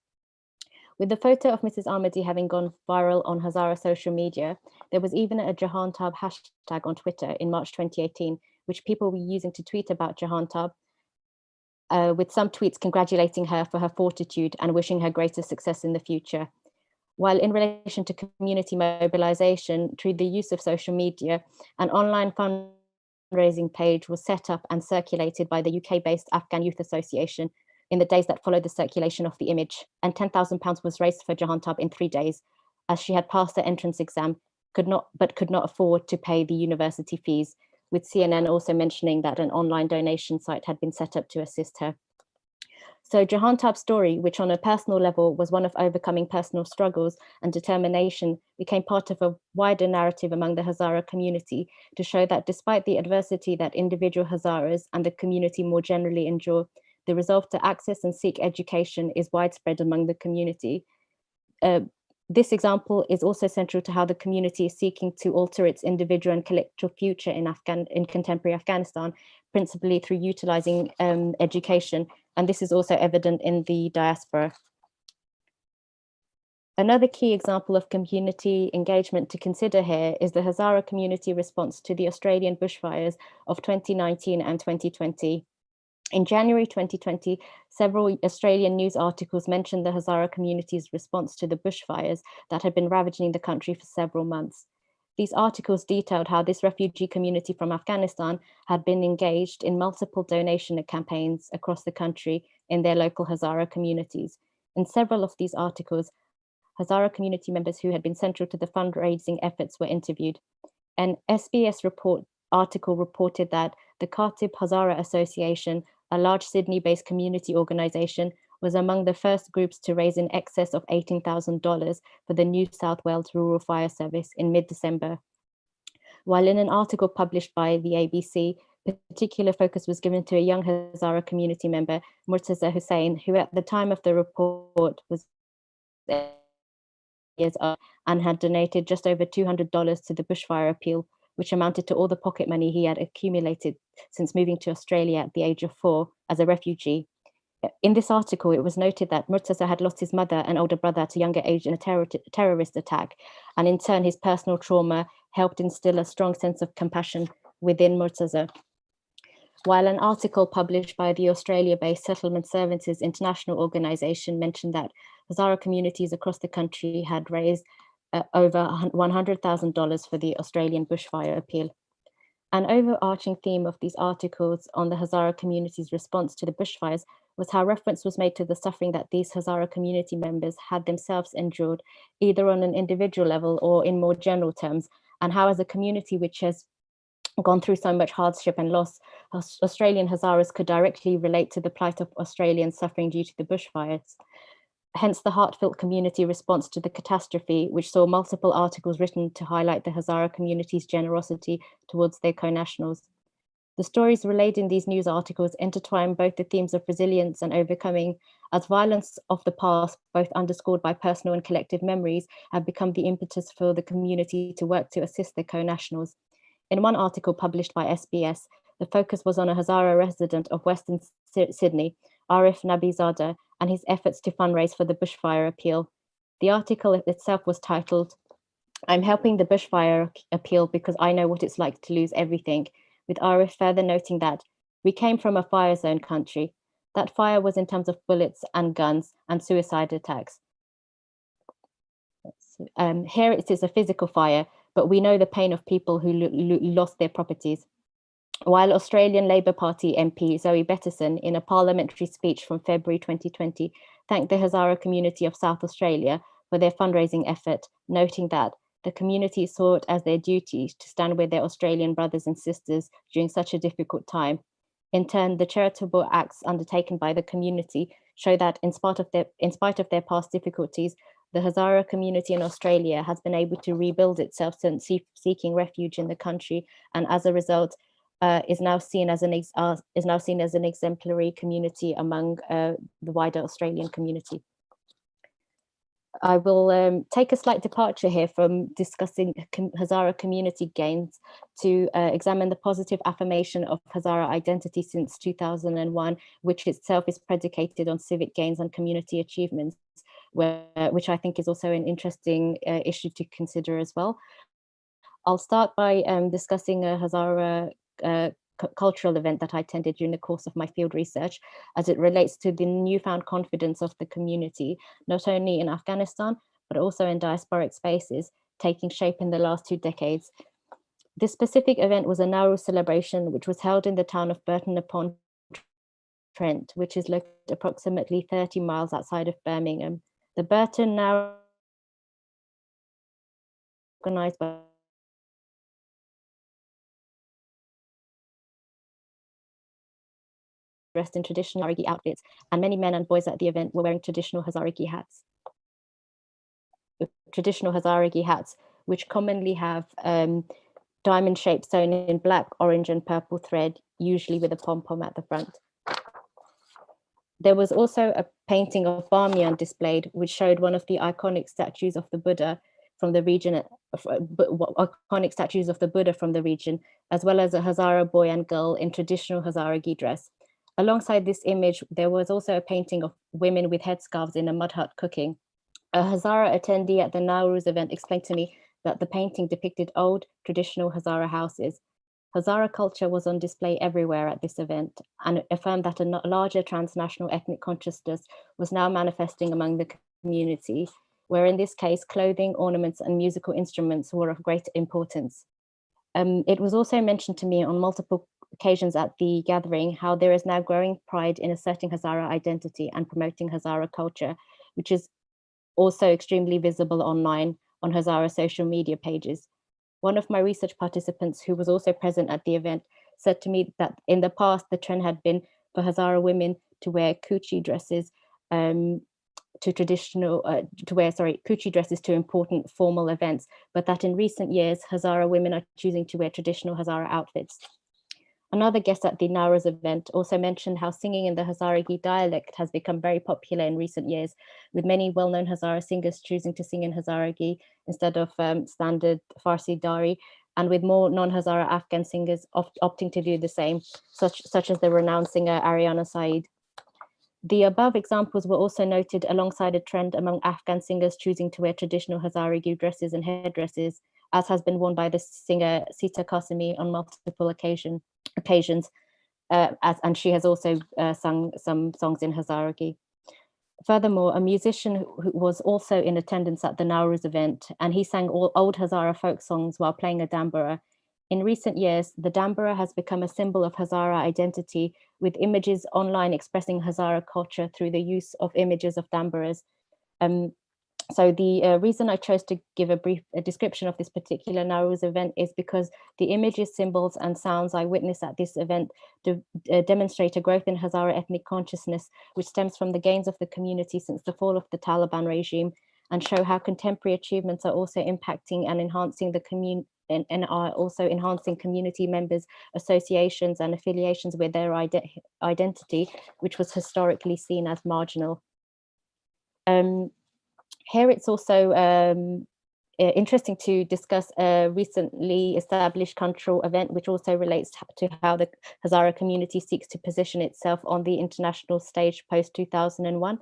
With the photo of Mrs. Ahmadi having gone viral on Hazara social media, there was even a Jahantab hashtag on Twitter in March 2018, which people were using to tweet about Jahantab, with some tweets congratulating her for her fortitude and wishing her greater success in the future. While in relation to community mobilization through the use of social media, an online fundraising page was set up and circulated by the UK-based Afghan Youth Association in the days that followed the circulation of the image, and £10,000 was raised for Jahantab in 3 days, as she had passed the entrance exam, could not afford to pay the university fees, with CNN also mentioning that an online donation site had been set up to assist her. So Jahantab's story, which on a personal level was one of overcoming personal struggles and determination, became part of a wider narrative among the Hazara community to show that despite the adversity that individual Hazaras and the community more generally endure, the resolve to access and seek education is widespread among the community. This example is also central to how the community is seeking to alter its individual and collective future in contemporary Afghanistan, principally through utilizing education. And this is also evident in the diaspora. Another key example of community engagement to consider here is the Hazara community response to the Australian bushfires of 2019 and 2020. In January 2020, several Australian news articles mentioned the Hazara community's response to the bushfires that had been ravaging the country for several months. These articles detailed how this refugee community from Afghanistan had been engaged in multiple donation campaigns across the country in their local Hazara communities. In several of these articles, Hazara community members who had been central to the fundraising efforts were interviewed. An SBS article reported that the Khatib Hazara Association, a large Sydney-based community organisation, was among the first groups to raise in excess of $18,000 for the New South Wales Rural Fire Service in mid-December. While in an article published by the ABC, particular focus was given to a young Hazara community member, Murtaza Hussain, who at the time of the report was years old and had donated just over $200 to the bushfire appeal, which amounted to all the pocket money he had accumulated since moving to Australia at the age of 4 as a refugee. In this article, it was noted that Murtaza had lost his mother and older brother at a younger age in a terrorist attack, and in turn, his personal trauma helped instill a strong sense of compassion within Murtaza. While an article published by the Australia-based Settlement Services International Organisation mentioned that Hazara communities across the country had raised over $100,000 for the Australian bushfire appeal. An overarching theme of these articles on the Hazara community's response to the bushfires was how reference was made to the suffering that these Hazara community members had themselves endured, either on an individual level or in more general terms, and how as a community which has gone through so much hardship and loss, Australian Hazaras could directly relate to the plight of Australians suffering due to the bushfires. Hence the heartfelt community response to the catastrophe, which saw multiple articles written to highlight the Hazara community's generosity towards their co-nationals. The stories relayed in these news articles intertwine both the themes of resilience and overcoming, as violence of the past, both underscored by personal and collective memories, have become the impetus for the community to work to assist their co-nationals. In one article published by SBS, the focus was on a Hazara resident of Western Sydney, Arif Nabizada, and his efforts to fundraise for the bushfire appeal. The article itself was titled, "I'm helping the bushfire appeal because I know what it's like to lose everything," with Arif further noting that we came from a fire zone country. That fire was in terms of bullets and guns and suicide attacks. Here it is a physical fire, but we know the pain of people who lost their properties. While Australian Labor Party MP Zoe Bettison, in a parliamentary speech from February 2020, thanked the Hazara community of South Australia for their fundraising effort, noting that the community saw it as their duty to stand with their Australian brothers and sisters during such a difficult time. In turn, the charitable acts undertaken by the community show that in spite of their past difficulties, the Hazara community in Australia has been able to rebuild itself since seeking refuge in the country, and as a result, is now seen as an exemplary community among the wider Australian community. I will take a slight departure here from discussing Hazara community gains to examine the positive affirmation of Hazara identity since 2001, which itself is predicated on civic gains and community achievements, which I think is also an interesting issue to consider as well. I'll start by discussing a Hazara cultural event that I attended during the course of my field research, as it relates to the newfound confidence of the community, not only in Afghanistan, but also in diasporic spaces, taking shape in the last 2 decades. This specific event was a Nowruz celebration, which was held in the town of Burton upon Trent, which is located approximately 30 miles outside of Birmingham. The Burton Nowruz organized by dressed in traditional Hazaragi outfits, and many men and boys at the event were wearing traditional Hazaragi hats. Traditional Hazaragi hats, which commonly have diamond shapes sewn in black, orange, and purple thread, usually with a pom-pom at the front. There was also a painting of Bamiyan displayed, which showed one of the iconic statues of the Buddha from the region, as well as a Hazara boy and girl in traditional Hazaragi dress. Alongside this image, there was also a painting of women with headscarves in a mud hut cooking. A Hazara attendee at the Nowruz event explained to me that the painting depicted old, traditional Hazara houses. Hazara culture was on display everywhere at this event, and affirmed that a larger transnational ethnic consciousness was now manifesting among the community, where in this case, clothing, ornaments, and musical instruments were of great importance. It was also mentioned to me on multiple occasions at the gathering how there is now growing pride in asserting Hazara identity and promoting Hazara culture, which is also extremely visible online on Hazara social media pages. One of my research participants, who was also present at the event, said to me that in the past, the trend had been for Hazara women to wear Kuchi dresses Kuchi dresses to important formal events, but that in recent years, Hazara women are choosing to wear traditional Hazara outfits. Another guest at the Nowruz event also mentioned how singing in the Hazaragi dialect has become very popular in recent years, with many well-known Hazara singers choosing to sing in Hazaragi instead of standard Farsi Dari, and with more non-Hazara Afghan singers opting to do the same, such as the renowned singer Ariana Saeed. The above examples were also noted alongside a trend among Afghan singers choosing to wear traditional Hazaragi dresses and headdresses, as has been worn by the singer Sita Qasimi on multiple occasions, and she has also sung some songs in Hazaragi. Furthermore, a musician who was also in attendance at the Nowruz event, and he sang all old Hazara folk songs while playing a dambura. In recent years, the dambura has become a symbol of Hazara identity, with images online expressing Hazara culture through the use of images of damburas. So the reason I chose to give a brief description of this particular Nowruz event is because the images, symbols, and sounds I witnessed at this event demonstrate a growth in Hazara ethnic consciousness, which stems from the gains of the community since the fall of the Taliban regime, and show how contemporary achievements are also impacting and enhancing the and are also enhancing community members' associations and affiliations with their identity, which was historically seen as marginal. Here it's also interesting to discuss a recently established cultural event, which also relates to how the Hazara community seeks to position itself on the international stage post-2001.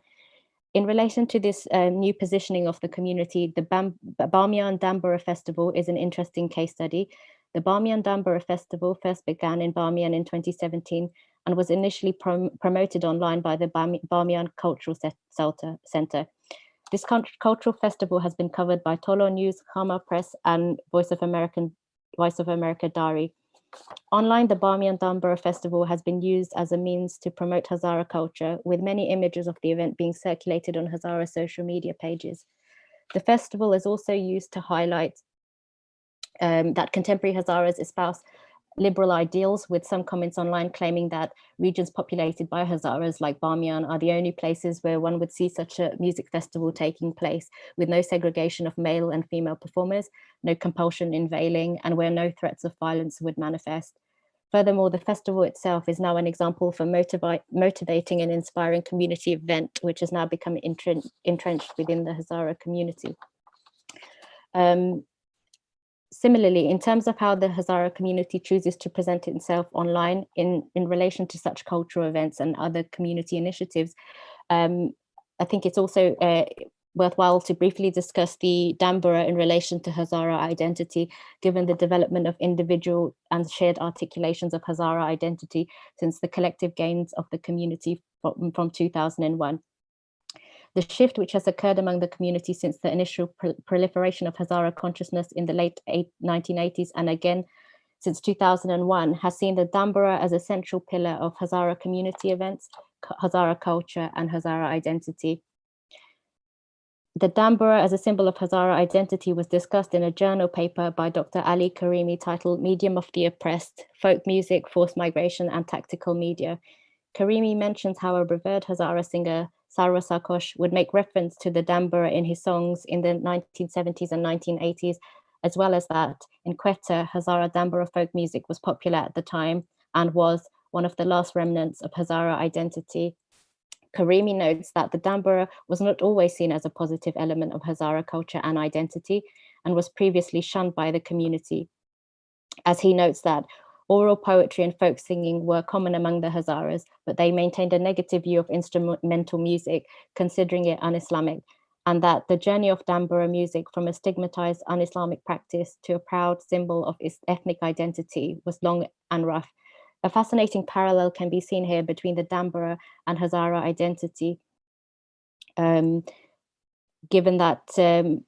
In relation to this new positioning of the community, the Bamiyan Dambura Festival is an interesting case study. The Bamiyan Dambura Festival first began in Bamiyan in 2017 and was initially promoted online by the Bamiyan Cultural Center. This cultural festival has been covered by Tolo News, Khama Press, and Voice of America Diary. Online, the Bamiyan Dambura Festival has been used as a means to promote Hazara culture, with many images of the event being circulated on Hazara social media pages. The festival is also used to highlight that contemporary Hazaras espouse liberal ideals, with some comments online claiming that regions populated by Hazaras like Bamiyan are the only places where one would see such a music festival taking place, with no segregation of male and female performers, no compulsion in veiling, and where no threats of violence would manifest. Furthermore, the festival itself is now an example for motivating and inspiring community event, which has now become entrenched within the Hazara community. Similarly, in terms of how the Hazara community chooses to present itself online in relation to such cultural events and other community initiatives, I think it's also worthwhile to briefly discuss the Dambura in relation to Hazara identity, given the development of individual and shared articulations of Hazara identity since the collective gains of the community from 2001. The shift which has occurred among the community since the initial proliferation of Hazara consciousness in the late 1980s and again since 2001 has seen the Dambura as a central pillar of Hazara community events, Hazara culture, and Hazara identity. The Dambura as a symbol of Hazara identity was discussed in a journal paper by Dr. Ali Karimi titled Medium of the Oppressed, Folk Music, Forced Migration, and Tactical Media. Karimi mentions how a revered Hazara singer, Sarwa Sarkosh, would make reference to the Dambura in his songs in the 1970s and 1980s, as well as that in Quetta, Hazara Dambura folk music was popular at the time and was one of the last remnants of Hazara identity. Karimi notes that the Dambura was not always seen as a positive element of Hazara culture and identity and was previously shunned by the community. As he notes that oral poetry and folk singing were common among the Hazaras, but they maintained a negative view of instrumental music, considering it un-Islamic, and that the journey of Dambura music from a stigmatized un-Islamic practice to a proud symbol of its ethnic identity was long and rough. A fascinating parallel can be seen here between the Dambura and Hazara identity, given that the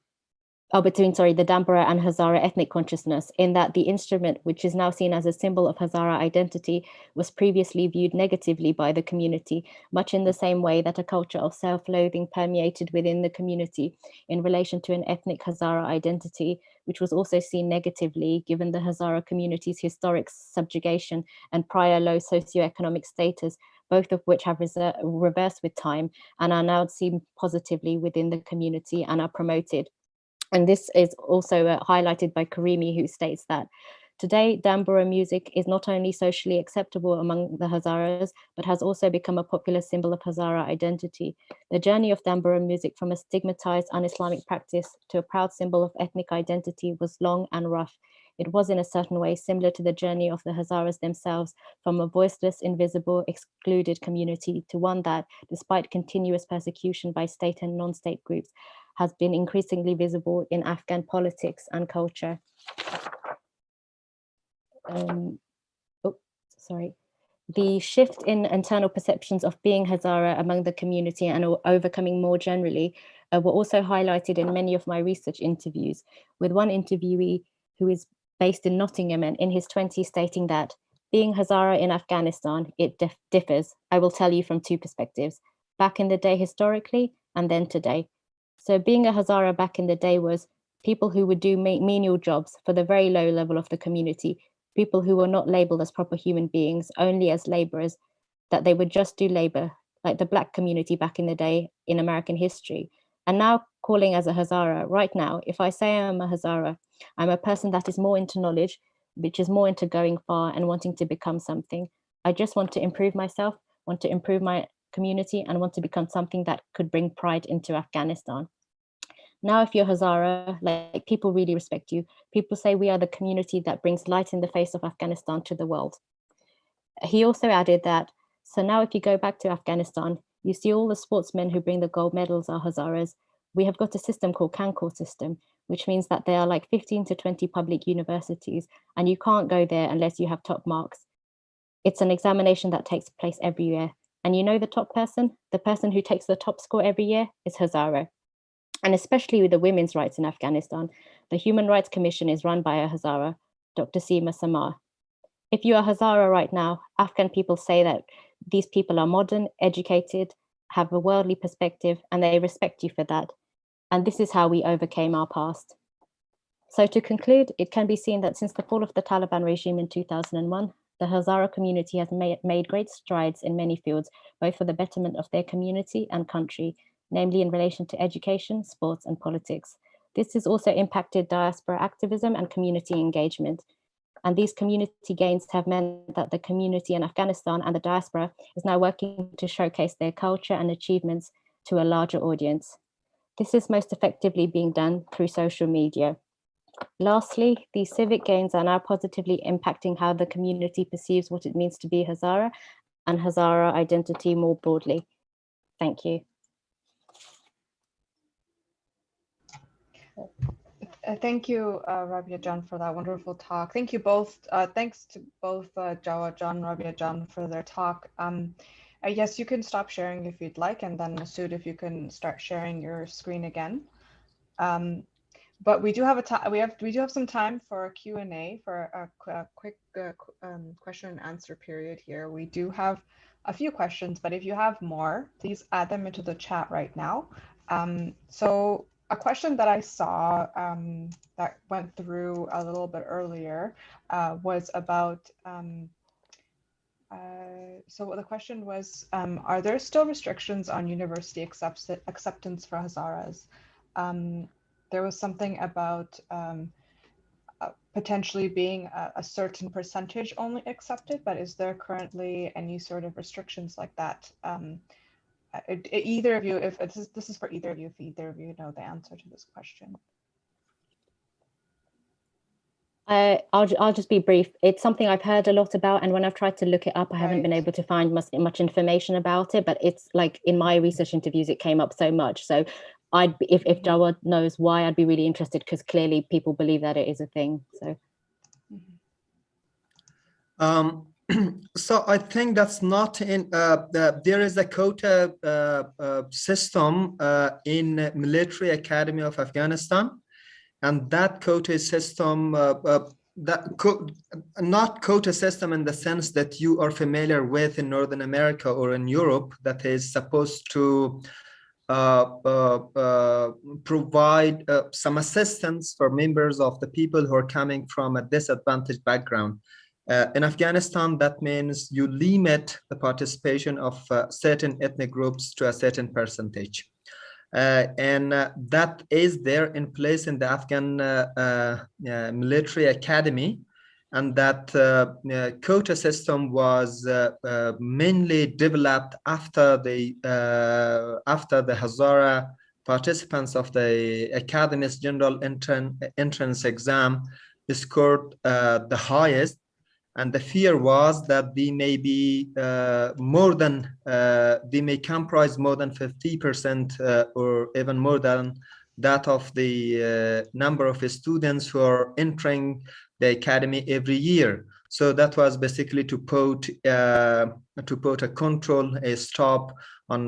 Dambura and Hazara ethnic consciousness, in that the instrument, which is now seen as a symbol of Hazara identity, was previously viewed negatively by the community, much in the same way that a culture of self-loathing permeated within the community in relation to an ethnic Hazara identity, which was also seen negatively given the Hazara community's historic subjugation and prior low socioeconomic status, both of which have reversed with time and are now seen positively within the community and are promoted. And this is also highlighted by Karimi, who states that today, Dambura music is not only socially acceptable among the Hazaras, but has also become a popular symbol of Hazara identity. The journey of Dambura music from a stigmatized un-Islamic practice to a proud symbol of ethnic identity was long and rough. It was in a certain way similar to the journey of the Hazaras themselves, from a voiceless, invisible, excluded community to one that, despite continuous persecution by state and non-state groups, has been increasingly visible in Afghan politics and culture. The shift in internal perceptions of being Hazara among the community and overcoming more generally were also highlighted in many of my research interviews, with one interviewee who is based in Nottingham and in his 20s stating that being Hazara in Afghanistan, it differs. I will tell you from two perspectives, back in the day historically and then today. So being a Hazara back in the day was people who would do menial jobs for the very low level of the community, people who were not labeled as proper human beings, only as laborers, that they would just do labor, like the Black community back in the day in American history. And now calling as a Hazara, right now, if I say I'm a Hazara, I'm a person that is more into knowledge, which is more into going far and wanting to become something. I just want to improve myself, want to improve my community, and want to become something that could bring pride into Afghanistan. Now, if you're Hazara, like, people really respect you. People say we are the community that brings light in the face of Afghanistan to the world. He also added that, so now if you go back to Afghanistan, you see all the sportsmen who bring the gold medals are Hazaras. We have got a system called Kankor system, which means that there are like 15 to 20 public universities, and you can't go there unless you have top marks. It's an examination that takes place every year. And you know the top person? The person who takes the top score every year is Hazara. And especially with the women's rights in Afghanistan, the Human Rights Commission is run by a Hazara, Dr. Seema Samar. If you are Hazara right now, Afghan people say that these people are modern, educated, have a worldly perspective, and they respect you for that. And this is how we overcame our past. So to conclude, it can be seen that since the fall of the Taliban regime in 2001, the Hazara community has made great strides in many fields, both for the betterment of their community and country, namely in relation to education, sports, and politics. This has also impacted diaspora activism and community engagement. And these community gains have meant that the community in Afghanistan and the diaspora is now working to showcase their culture and achievements to a larger audience. This is most effectively being done through social media. Lastly, these civic gains are now positively impacting how the community perceives what it means to be Hazara and Hazara identity more broadly. Thank you. Thank you, Rabia Jan, for that wonderful talk. Thank you both. Thanks to both Jawad Jan and Rabia Jan for their talk. Yes, you can stop sharing if you'd like, and then Masood, if you can start sharing your screen again. But we do have we do have some time for a Q&A, for a quick question and answer period here. We do have a few questions, but if you have more, please add them into the chat right now. So a question that I saw that went through a little bit earlier was about, so the question was, are there still restrictions on university acceptance for Hazaras? There was something about potentially being a certain percentage only accepted, but is there currently any sort of restrictions like that? Either of you, if this is for either of you, if either of you know the answer to this question. I'll just be brief. It's something I've heard a lot about, and when I've tried to look it up, I haven't been able to find much information about it, but it's like in my research interviews, it came up so much. So if Jawad knows why, I'd be really interested, because clearly people believe that it is a thing. So. So I think that's not in, there is a quota system in Military Academy of Afghanistan, and that quota system, not quota system in the sense that you are familiar with in Northern America or in Europe, that is supposed to provide some assistance for members of the people who are coming from a disadvantaged background. In Afghanistan, that means you limit the participation of certain ethnic groups to a certain percentage. And that is there in place in the Afghan military academy. And that quota system was mainly developed after the Hazara participants of the Academy's general entrance exam scored the highest. And the fear was that they may be they may comprise more than 50% or even more than that of the number of students who are entering the academy every year. So that was basically to put a control, a stop on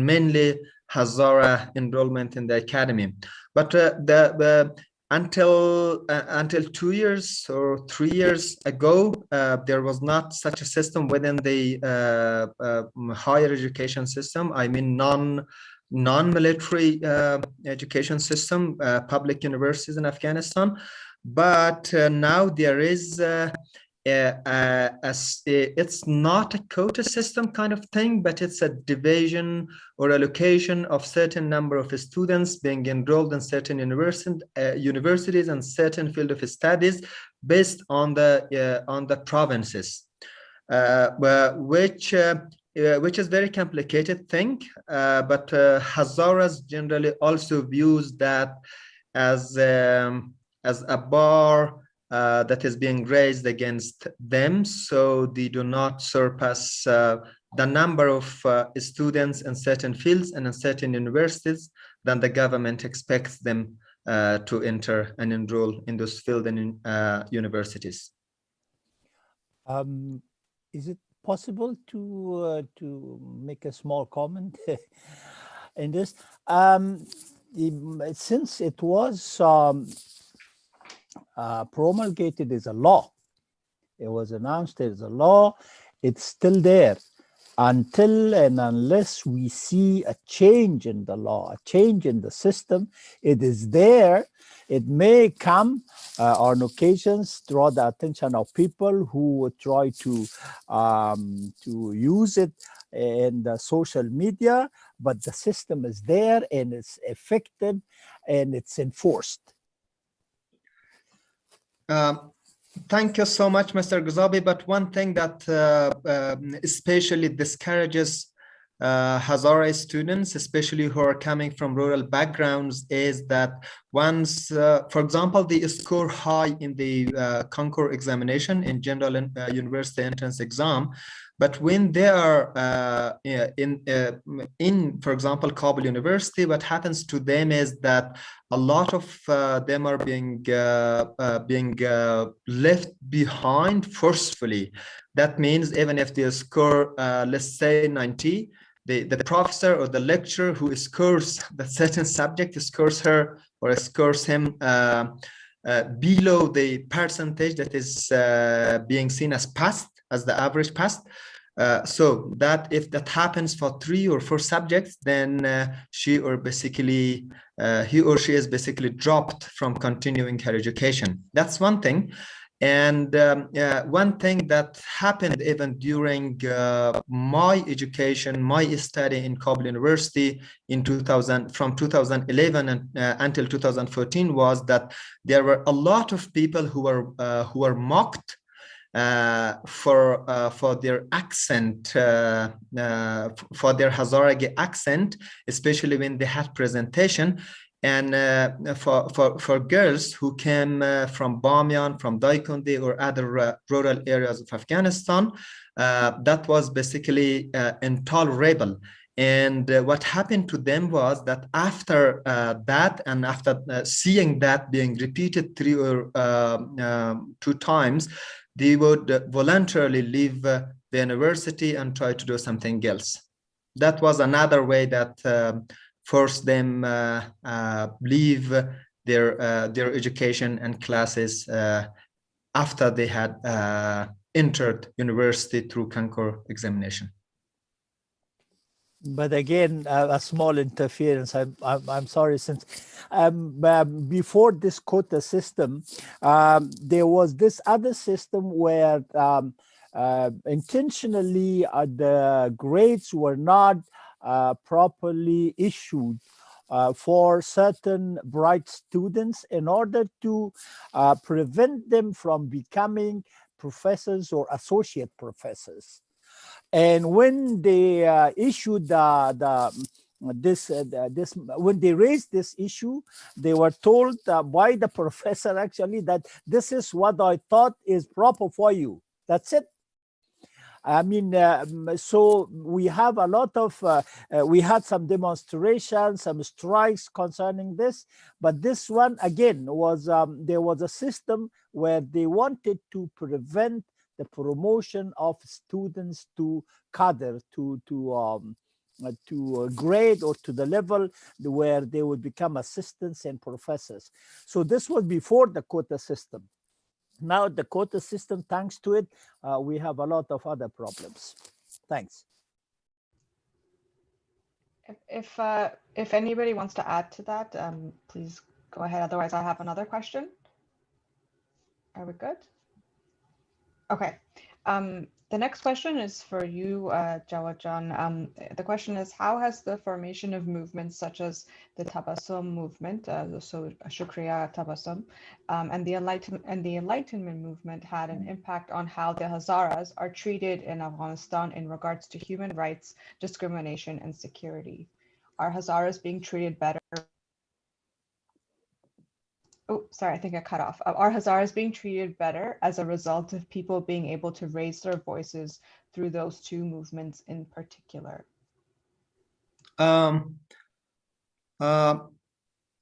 mainly Hazara enrollment in the academy. But until 2 years or 3 years ago, there was not such a system within the higher education system. I mean, non-military education system, public universities in Afghanistan. But now there is it's not a quota system kind of thing, but it's a division or allocation of certain number of students being enrolled in certain universities and certain field of studies based on the provinces, which is very complicated thing. But Hazaras generally also views that as a bar that is being raised against them, so they do not surpass the number of students in certain fields and in certain universities than the government expects them to enter and enroll in those fields and in universities. Is it possible to make a small comment in this? Since it was promulgated as a law, it was announced as a law, it's still there until and unless we see a change in the law, a change in the system. It is there. It may come on occasions, draw the attention of people who would try to use it in the social media, but the system is there and it's effective and it's enforced. Thank you so much, Mr. Ghazabi. But one thing that especially discourages Hazara students, especially who are coming from rural backgrounds, is that once, for example, they score high in the Concours examination in general university entrance exam, but when they are in, for example, Kabul University, what happens to them is that a lot of them are being left behind forcefully. That means even if they score, let's say 90, the professor or the lecturer who scores that certain subject scores her or scores him below the percentage that is being seen as passed, as the average passed. So that if that happens for 3 or 4 subjects, then he or she is basically dropped from continuing her education. That's one thing. And one thing that happened even during my education, my study in Kabul University in from 2011 and, until 2014 was that there were a lot of people who were mocked for their accent, for their Hazaragi accent, especially when they had presentation. And for girls who came from Bamyan, from Daikondi, or other rural areas of Afghanistan, that was basically intolerable. And what happened to them was that after that, and after seeing that being repeated 3 or 2 times, they would voluntarily leave the university and try to do something else. That was another way that forced them leave their education and classes after they had entered university through Concours examination. But again, a small interference. I'm sorry, since before this quota system, there was this other system where intentionally the grades were not properly issued for certain bright students in order to prevent them from becoming professors or associate professors. And when they issued when they raised this issue, they were told by the professor actually that this is what I thought is proper for you. That's it. I mean, so we have a lot of, we had some demonstrations, some strikes concerning this, but this one again was, there was a system where they wanted to prevent the promotion of students to cadre, to grade or to the level where they would become assistants and professors. So this was before the quota system. Now the quota system, thanks to it, we have a lot of other problems. Thanks. If anybody wants to add to that, please go ahead. Otherwise, I have another question. Are we good? Okay. The next question is for you, Jawajan. The question is, how has the formation of movements such as the Tabassum movement, so Shukriya Tabassum, and the Enlightenment movement had an impact on how the Hazaras are treated in Afghanistan in regards to human rights, discrimination, and security? Are Hazaras being treated better? Oh, sorry, I think I cut off. Are Hazaras being treated better as a result of people being able to raise their voices through those two movements in particular?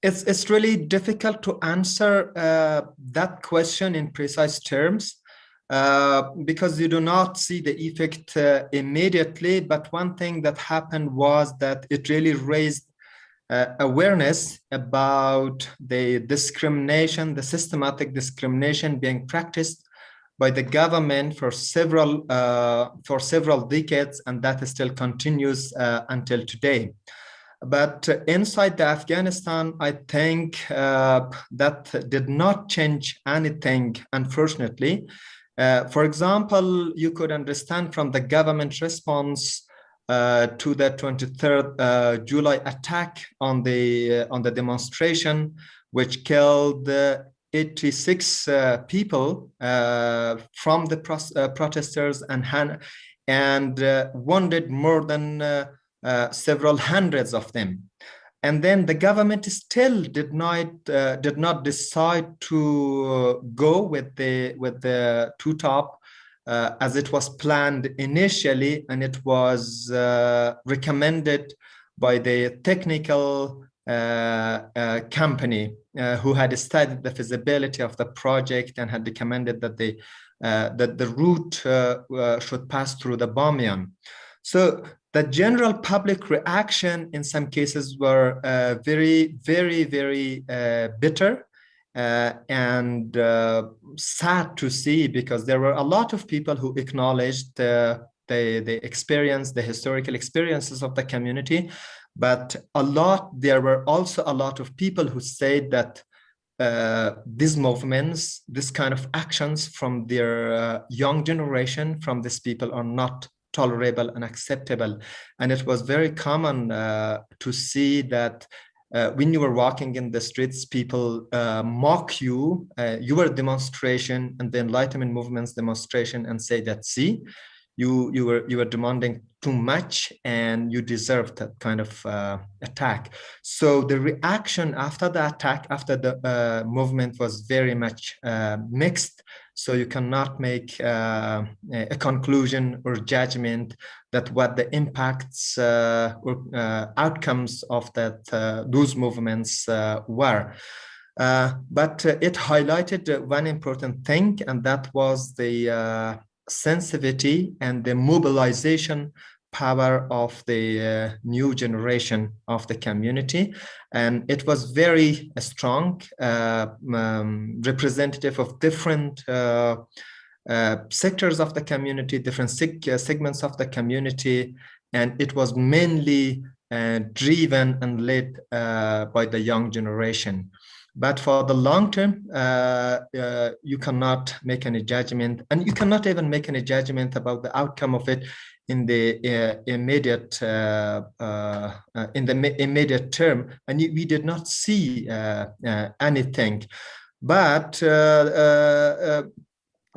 It's really difficult to answer that question in precise terms because you do not see the effect immediately. But one thing that happened was that it really raised awareness about the discrimination, the systematic discrimination being practiced by the government for several decades, and that still continues until today. But inside the Afghanistan, I think that did not change anything, unfortunately. For example, you could understand from the government response to the 23rd July attack on the demonstration, which killed 86 people from the protesters and wounded more than several hundreds of them. And then the government still did not decide to go with the two top as it was planned initially, and it was recommended by the technical company who had studied the feasibility of the project and had recommended that the route should pass through the Bamyan. So the general public reaction in some cases were very, very, very bitter and sad to see, because there were a lot of people who acknowledged the experience, the historical experiences of the community, but there were also a lot of people who said that these movements, this kind of actions from their young generation, from these people, are not tolerable and acceptable. And it was very common to see that when you were walking in the streets, people mock you, your demonstration and the Enlightenment movement's demonstration, and say that, see, you were demanding too much and you deserved that kind of attack. So the reaction after the attack, after the movement, was very much mixed. So you cannot make a conclusion or judgment that what the impacts or outcomes of those movements were. But it highlighted one important thing, and that was the sensitivity and the mobilization power of the new generation of the community. And it was very strong, representative of different sectors of the community, different segments of the community. And it was mainly driven and led by the young generation. But for the long term, you cannot make any judgment, and you cannot even make any judgment about the outcome of it in the immediate term. And we did not see anything. But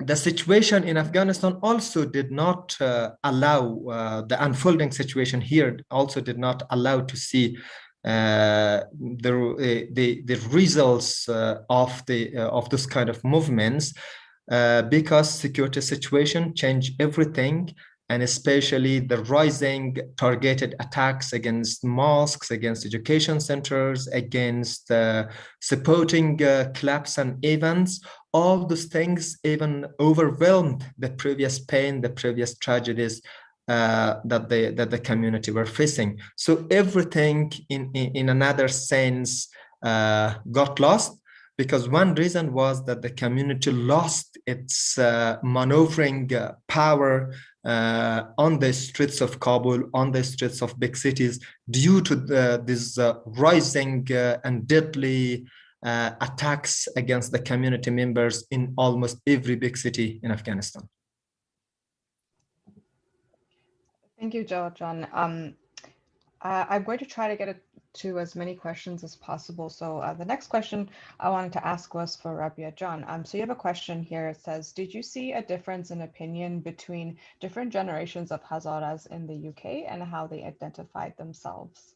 the situation in Afghanistan also did not allow, the unfolding situation here also did not allow to see the results of this kind of movements, because security situation changed everything, and especially the rising targeted attacks against mosques, against education centers, against supporting clubs and events. All those things even overwhelmed the previous pain, the previous tragedies that the community were facing. So everything in another sense got lost, because one reason was that the community lost its maneuvering power on the streets of Kabul, on the streets of big cities, due to this rising and deadly attacks against the community members in almost every big city in Afghanistan. Thank you, John. I'm going to try to get to as many questions as possible. So the next question I wanted to ask was for Rabia John. So you have a question here. It says, did you see a difference in opinion between different generations of Hazaras in the UK and how they identified themselves?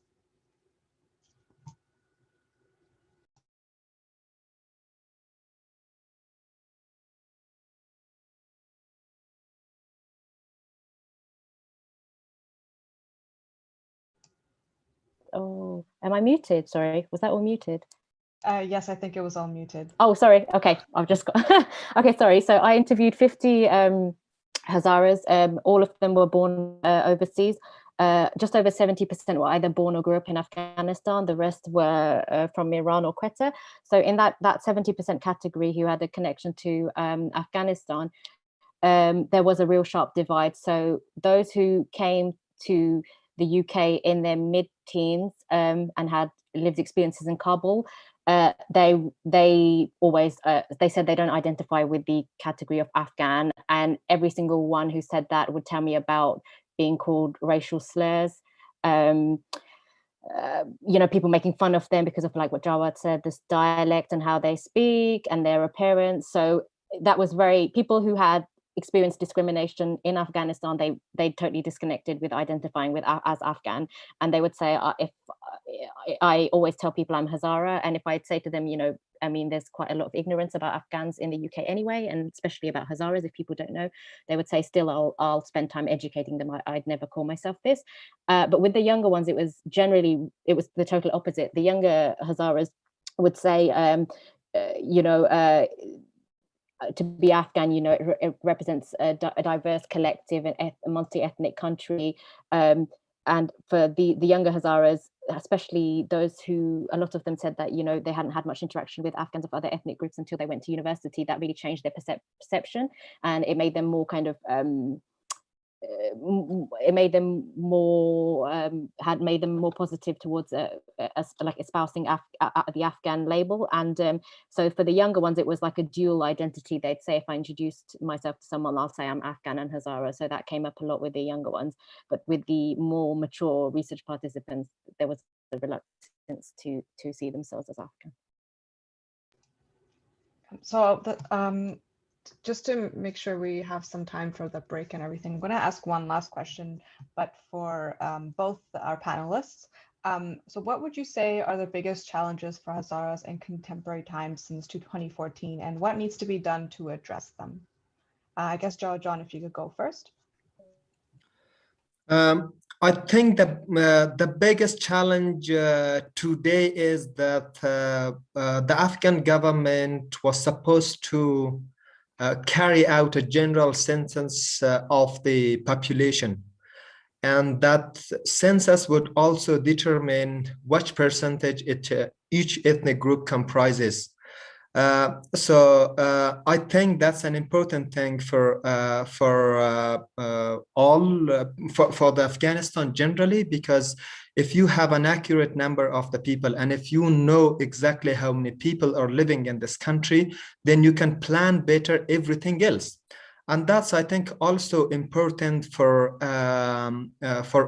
Oh, am I muted? Sorry, was that all muted? Yes, I think it was all muted. Oh, sorry. Okay, I've just got. Okay, sorry. So I interviewed 50 Hazaras. All of them were born overseas. Just over 70% were either born or grew up in Afghanistan. The rest were from Iran or Quetta. So in that 70% category who had a connection to Afghanistan, there was a real sharp divide. So those who came to the UK in their mid-teens and had lived experiences in Kabul, they always they said they don't identify with the category of Afghan, and every single one who said that would tell me about being called racial slurs. You know, people making fun of them because of, like what Jawad said, this dialect and how they speak and their appearance. So that was very, people who had experienced discrimination in Afghanistan, they totally disconnected with identifying with as Afghan. And they would say, if I always tell people I'm Hazara, and if I'd say to them, you know, I mean, there's quite a lot of ignorance about Afghans in the UK anyway, and especially about Hazaras, if people don't know, they would say, still, I'll spend time educating them. I'd never call myself this. But with the younger ones, it was the total opposite. The younger Hazaras would say, you know, to be Afghan, you know, it represents a diverse collective and a multi-ethnic country. And for the younger Hazaras, especially those who, a lot of them said that, you know, they hadn't had much interaction with Afghans of other ethnic groups until they went to university. That really changed their perception, and it made them more kind of it made them more had made them more positive towards like espousing the Afghan label. And so for the younger ones, it was like a dual identity. They'd say, if I introduced myself to someone, I'll say I'm Afghan and Hazara. So that came up a lot with the younger ones. But with the more mature research participants, there was a reluctance to see themselves as Afghan. So just to make sure we have some time for the break and everything, I'm going to ask one last question, but for both our panelists. So what would you say are the biggest challenges for Hazaras in contemporary times since 2014, and what needs to be done to address them? I guess, John, if you could go first. I think that the biggest challenge today is that the Afghan government was supposed to carry out a general census of the population. And that census would also determine what percentage each ethnic group comprises. So I think that's an important thing for the Afghanistan generally, because if you have an accurate number of the people, and if you know exactly how many people are living in this country, then you can plan better everything else. And that's, I think, also important for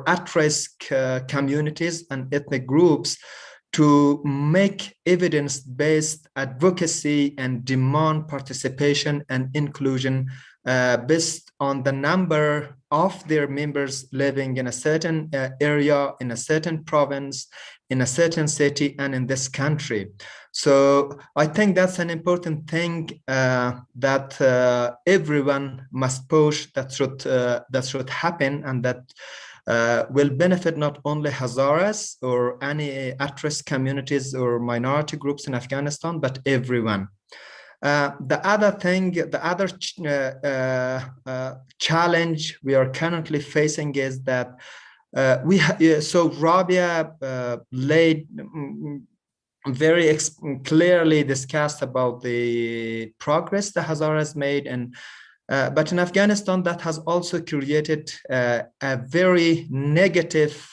at-risk communities and ethnic groups to make evidence-based advocacy and demand participation and inclusion based on the number of their members living in a certain area, in a certain province, in a certain city, and in this country. So I think that's an important thing that everyone must push, that should happen, and that will benefit not only Hazaras or any at-risk communities or minority groups in Afghanistan, but everyone. The other challenge we are currently facing is that so Rabia laid very clearly discussed about the progress the Hazaras made, and but in Afghanistan, that has also created a very negative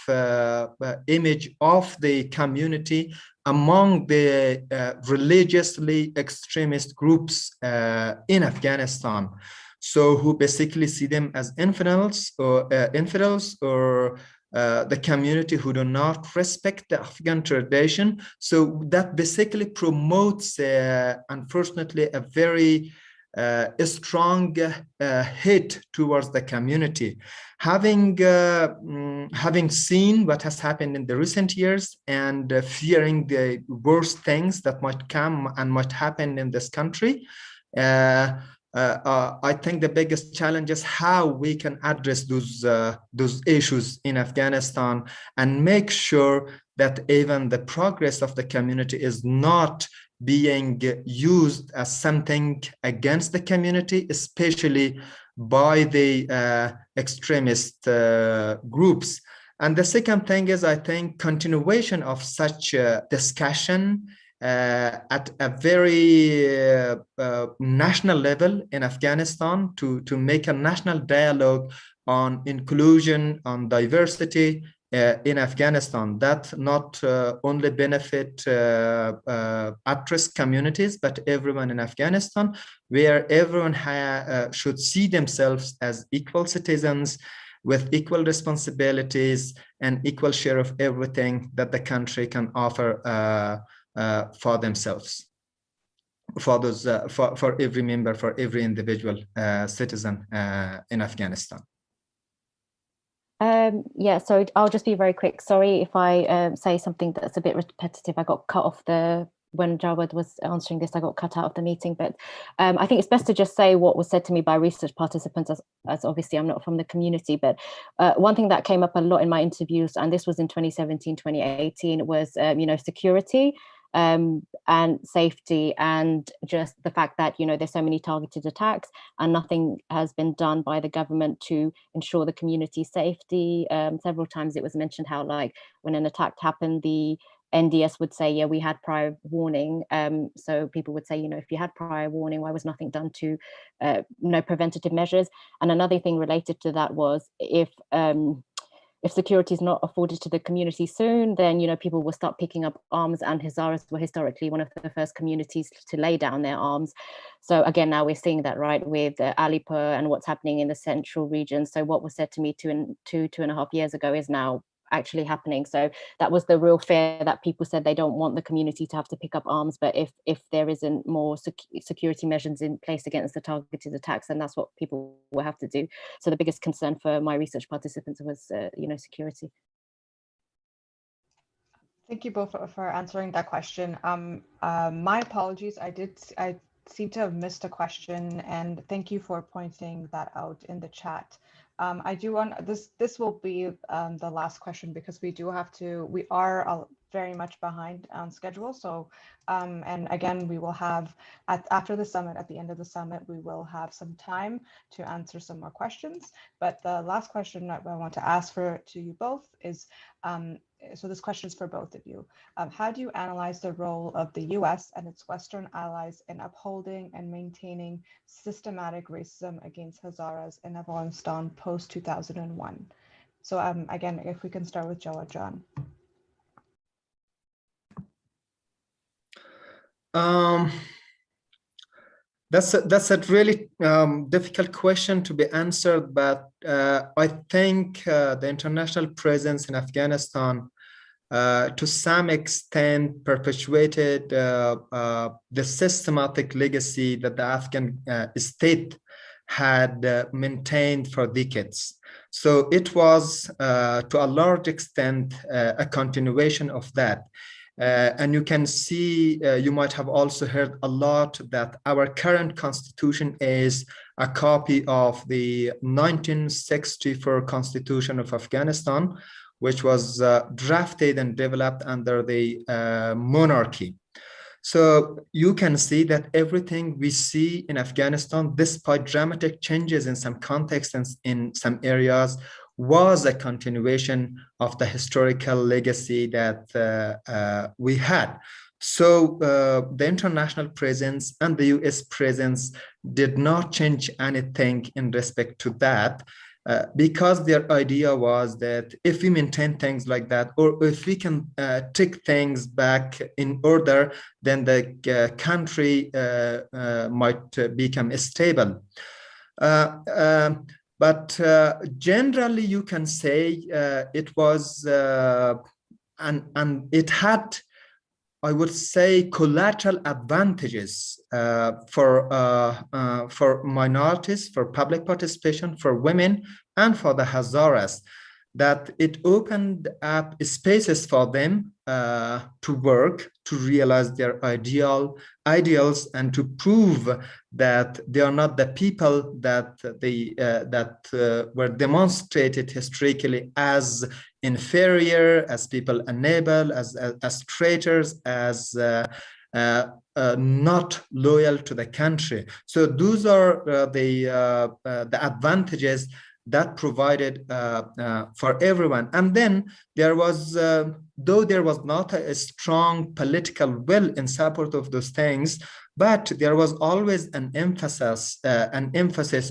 image of the community among the religiously extremist groups in Afghanistan. So who basically see them as infidels or the community who do not respect the Afghan tradition. So that basically promotes, unfortunately, a very strong hate towards the community. Having seen what has happened in the recent years and fearing the worst things that might come and might happen in this country, I think the biggest challenge is how we can address those issues in Afghanistan and make sure that even the progress of the community is not being used as something against the community, especially by the extremist groups. And the second thing is, I think, continuation of such discussion at a very national level in Afghanistan to make a national dialogue on inclusion, on diversity in Afghanistan that not only benefit at-risk communities, but everyone in Afghanistan, where everyone should see themselves as equal citizens with equal responsibilities and equal share of everything that the country can offer for themselves, for those, for every member, for every individual citizen in Afghanistan. Yeah, so I'll just be very quick. Sorry if I say something that's a bit repetitive. I got cut off when Jawad was answering this, I got cut out of the meeting, but I think it's best to just say what was said to me by research participants, as obviously I'm not from the community, but one thing that came up a lot in my interviews, and this was in 2017, 2018, was, security and safety, and just the fact that, there's so many targeted attacks and nothing has been done by the government to ensure the community safety. Several times it was mentioned how, like, when an attack happened, the NDS would say, yeah, we had prior warning. So people would say, if you had prior warning, why was nothing done to no preventative measures? And another thing related to that was, if security is not afforded to the community soon, then people will start picking up arms, and Hazaras were historically one of the first communities to lay down their arms. So again, now we're seeing that, right, with Alipur and what's happening in the central region. So what was said to me two and a half years ago is now actually happening. So that was the real fear, that people said they don't want the community to have to pick up arms, but if there isn't more security measures in place against the targeted attacks, then that's what people will have to do. So the biggest concern for my research participants was security. Thank you both for answering that question. My apologies, I seem to have missed a question, and thank you for pointing that out in the chat. I do want this will be the last question, because we are very much behind on schedule. So and again, we will have after the summit, at the end of the summit, we will have some time to answer some more questions. But the last question that I want to ask to you both is, so this question is for both of you. How do you analyze the role of the US and its Western allies in upholding and maintaining systematic racism against Hazaras in Afghanistan post-2001? So again, if we can start with Jawad John. That's a really difficult question to be answered, but I think the international presence in Afghanistan to some extent perpetuated the systematic legacy that the Afghan state had maintained for decades. So it was to a large extent a continuation of that. And you can see, you might have also heard a lot that our current constitution is a copy of the 1964 Constitution of Afghanistan, which was drafted and developed under the monarchy. So you can see that everything we see in Afghanistan, despite dramatic changes in some contexts and in some areas, was a continuation of the historical legacy that we had. So the international presence and the US presence did not change anything in respect to that, because their idea was that if we maintain things like that, or if we can take things back in order, then the country might become stable. But generally, you can say it was, and it had, I would say, collateral advantages for minorities, for public participation, for women, and for the Hazaras, that it opened up spaces for them to work, to realize their ideals, and to prove that they are not the people that were demonstrated historically as inferior, as people unable, as traitors, as not loyal to the country. So those are the advantages that provided for everyone. And then there was, though there was not a strong political will in support of those things, but there was always an emphasis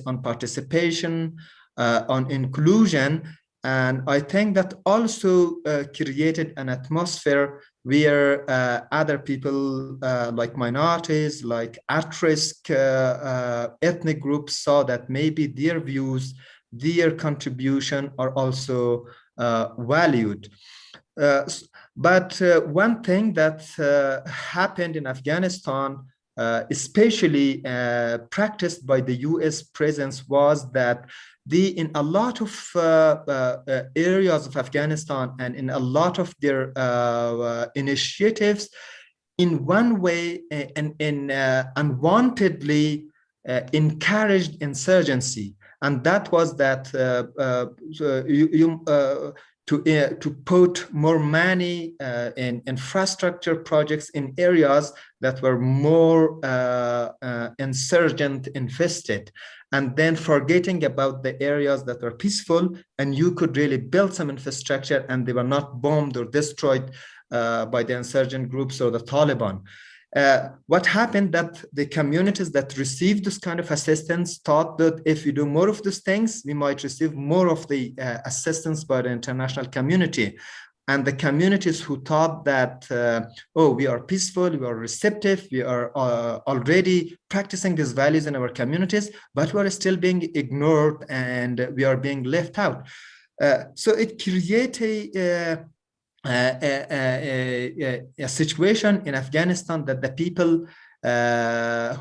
on participation, on inclusion. And I think that also created an atmosphere where other people like minorities, like at-risk ethnic groups saw that maybe their views, their contribution are also valued. But one thing that happened in Afghanistan, especially practiced by the US presence, was that in a lot of areas of Afghanistan and in a lot of their initiatives, in one way and unwantedly encouraged insurgency. And that was that to put more money in infrastructure projects in areas that were more insurgent infested, and then forgetting about the areas that were peaceful and you could really build some infrastructure and they were not bombed or destroyed by the insurgent groups or the Taliban. What happened that the communities that received this kind of assistance thought that if we do more of these things, we might receive more of the assistance by the international community. And the communities who thought that, oh, we are peaceful, we are receptive, we are already practicing these values in our communities, but we are still being ignored and we are being left out. So it created a situation in Afghanistan that the people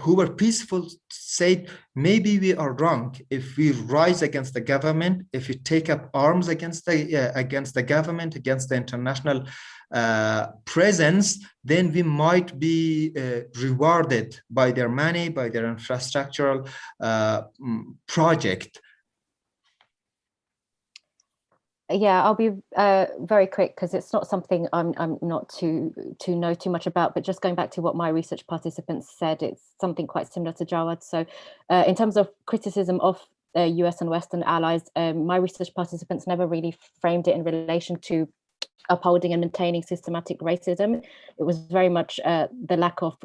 who were peaceful said, maybe we are wrong if we rise against the government, if we take up arms against the government, against the international presence, then we might be rewarded by their money, by their infrastructural project. Yeah, I'll be very quick because it's not something I'm not to know too much about, but just going back to what my research participants said, it's something quite similar to Jawad. So in terms of criticism of US and Western allies, my research participants never really framed it in relation to upholding and maintaining systematic racism. It was very much the lack of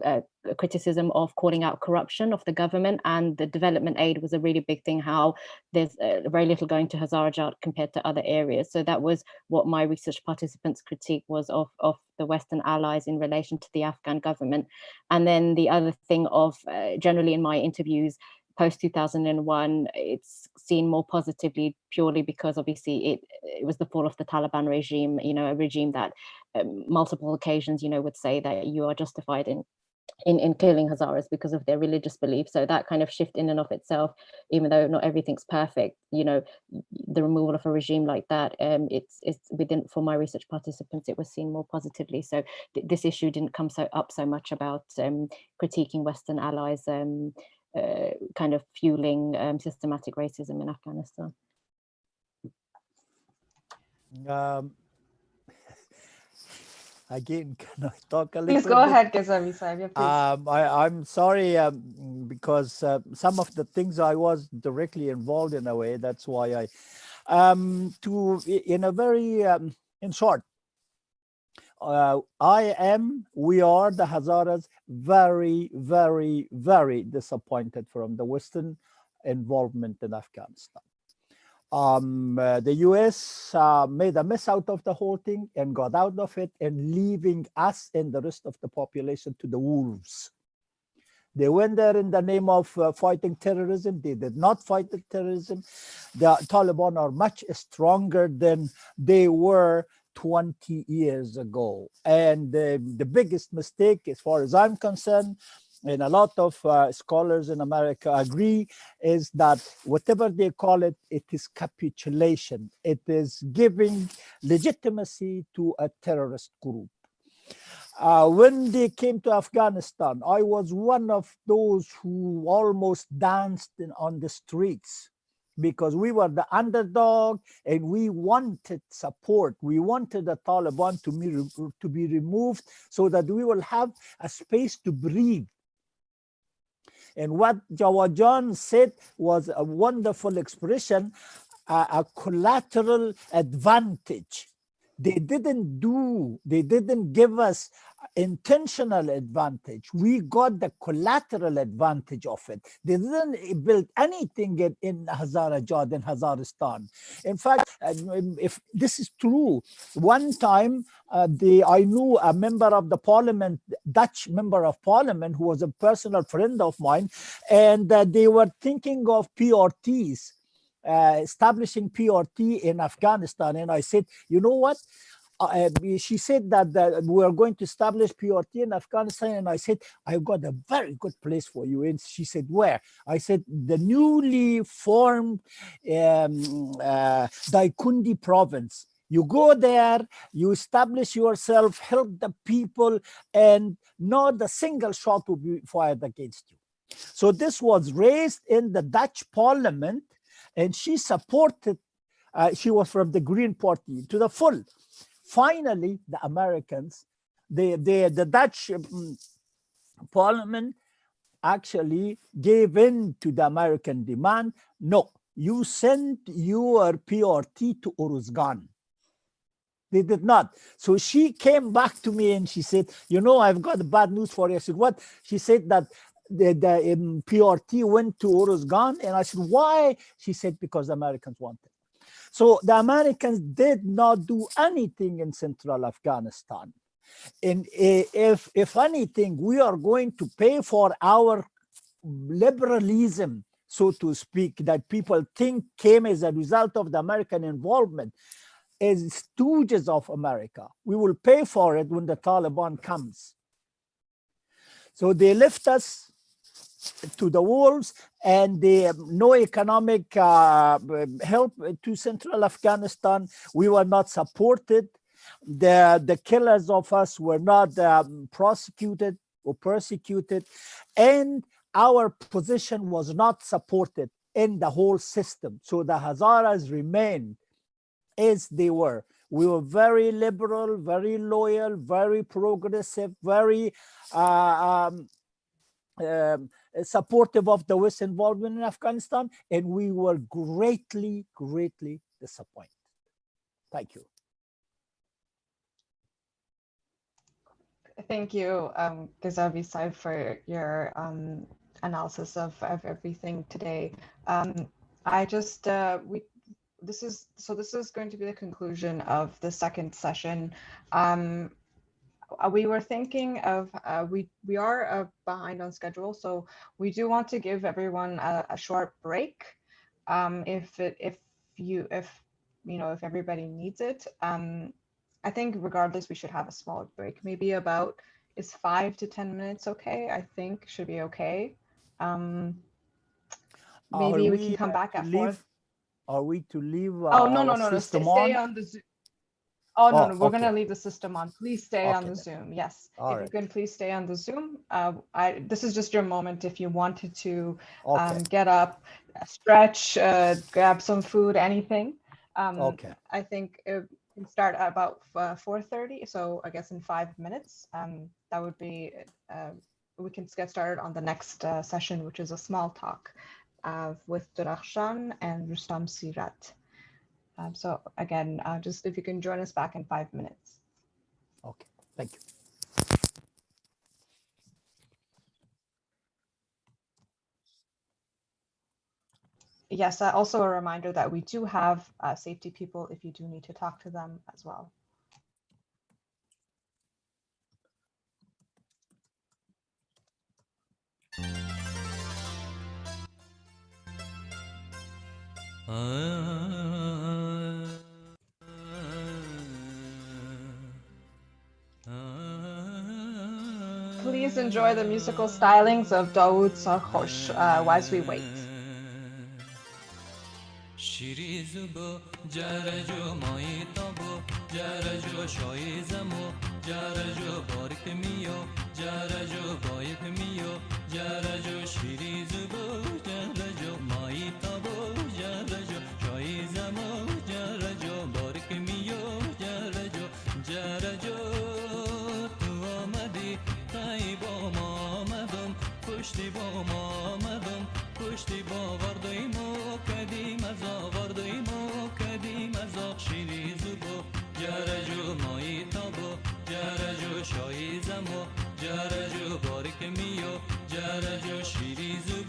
criticism of calling out corruption of the government, and the development aid was a really big thing, how there's very little going to Hazarajat compared to other areas. So that was what my research participants' critique was of the Western allies in relation to the Afghan government. And then the other thing of generally in my interviews, post-2001, it's seen more positively purely because obviously it was the fall of the Taliban regime, a regime that multiple occasions, would say that you are justified in killing Hazaras because of their religious beliefs. So that kind of shift in and of itself, even though not everything's perfect, the removal of a regime like that, it's within, for my research participants, it was seen more positively. So this issue didn't come up so much about critiquing Western allies kind of fueling systematic racism in Afghanistan. Again, can I talk a little Please go bit? ahead, Ghazavi Sahib. I'm sorry because some of the things I was directly involved in a way. That's why in short, we are the Hazaras very, very, very disappointed from the Western involvement in Afghanistan. The US made a mess out of the whole thing and got out of it and leaving us and the rest of the population to the wolves. They went there in the name of fighting terrorism. They did not fight the terrorism. The Taliban are much stronger than they were 20 years ago. And the biggest mistake, as far as I'm concerned, and a lot of scholars in America agree, is that whatever they call it, it is capitulation. It is giving legitimacy to a terrorist group. When they came to Afghanistan, I was one of those who almost danced on the streets because we were the underdog and we wanted support. We wanted the Taliban to be removed so that we will have a space to breathe. And what Jawajan said was a wonderful expression, a collateral advantage. They didn't give us intentional advantage. We got the collateral advantage of it. They didn't build anything in Hazarajat and Hazaristan. In fact, if this is true, one time I knew a member of the parliament, Dutch member of parliament, who was a personal friend of mine, and they were thinking of PRTs. Establishing PRT in Afghanistan. And I said, you know what? She said that we are going to establish PRT in Afghanistan. And I said, I've got a very good place for you. And she said, where? I said, the newly formed Daikundi province. You go there, you establish yourself, help the people, and not a single shot will be fired against you. So this was raised in the Dutch parliament, and she supported, she was from the Green Party to the full. Finally, the Americans, the Dutch parliament actually gave in to the American demand. No, you send your PRT to Uruzgan. They did not. So she came back to me and she said, you know, I've got bad news for you. I said, what? She said that the PRT went to Uruzgan. And I said, why? She said, because the Americans wanted. So the Americans did not do anything in central Afghanistan. And if anything, we are going to pay for our liberalism, so to speak, that people think came as a result of the American involvement, as stooges of America. We will pay for it when the Taliban comes. So they left us to the wolves, and they no economic help to central Afghanistan. We were not supported. The killers of us were not prosecuted or persecuted, and our position was not supported in the whole system. So the Hazaras remained as they were. We were very liberal, very loyal, very progressive, very supportive of the West involvement in Afghanistan, and we were greatly, greatly disappointed. Thank you. Thank you, Ghazavi Saib, for your analysis of everything today. I just this is going to be the conclusion of the second session. We were thinking of we are behind on schedule, so we do want to give everyone a short break, if everybody needs it. I think regardless, we should have a small break, maybe about, is 5 to 10 minutes okay? I think should be okay. Maybe we can come back at 4. Are we to leave oh, no, stay on the Zoom. Oh, no, we're okay. going to leave the system on. Please stay on the then. Zoom. Yes. All if right. you can please stay on the Zoom. This is just your moment if you wanted to get up, stretch, grab some food, anything. Okay. I think it can start at about 4:30. So I guess in 5 minutes, that would be, we can get started on the next session, which is a small talk with Durakhshan and Rustam Sirat. So again, just if you can join us back in 5 minutes. Okay, thank you. Yes, also a reminder that we do have safety people if you do need to talk to them as well. Please enjoy the musical stylings of Daoud Sarkhosh as we wait. Shirizubo, Jarajo, Moitabo, Jarajo, Shoizamo, Jarajo, Borkemio, Jarajo, Boyakemio, Jarajo, Shirizubo, Jarajo, Moitabo, Jarajo, Shoizamo, Jarajo, Borkemio, Jarajo, Jarajo, Tuamadi, Taibo, Mamadum, Pushtibo, Mamadum, Pushtibo, Vardoimo, Kadim از آوردیم و کدیم از آق شیریزو با جرجو مایی تابو جرجو شاییزم و جرجو بارک میو جرجو شیریزو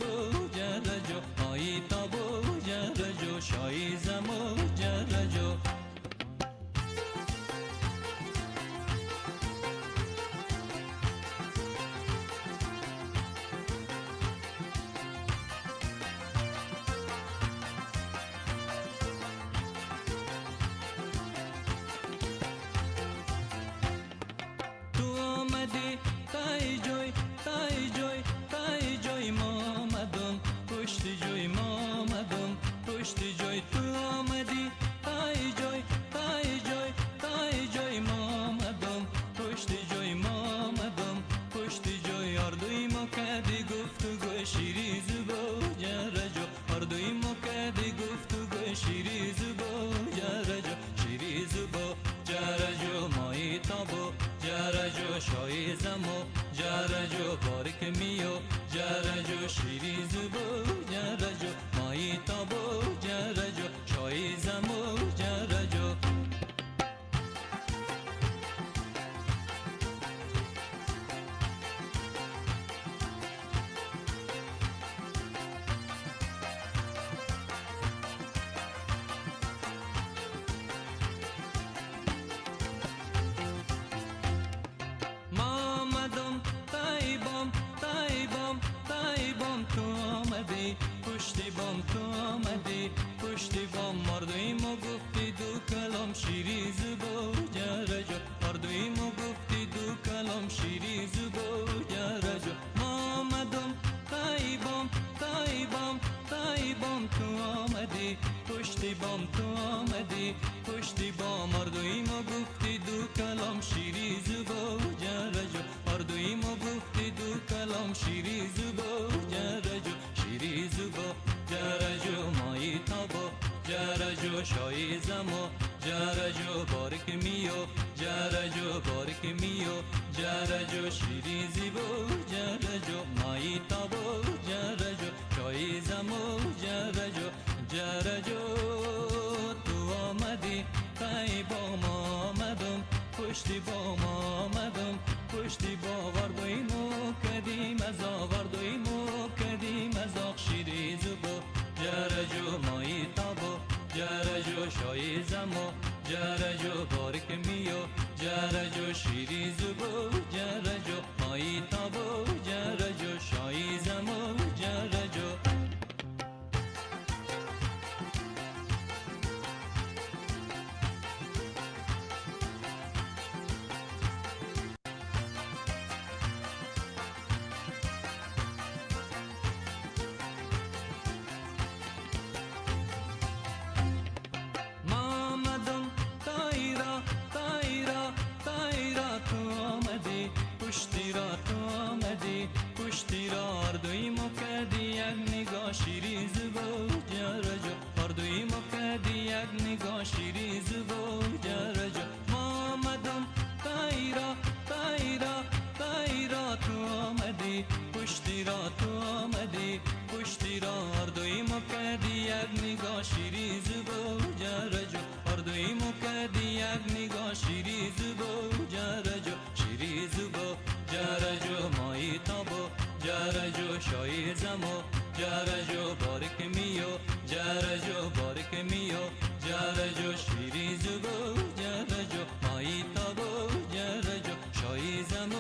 با جرجو مایی تابو جرجو شاییزم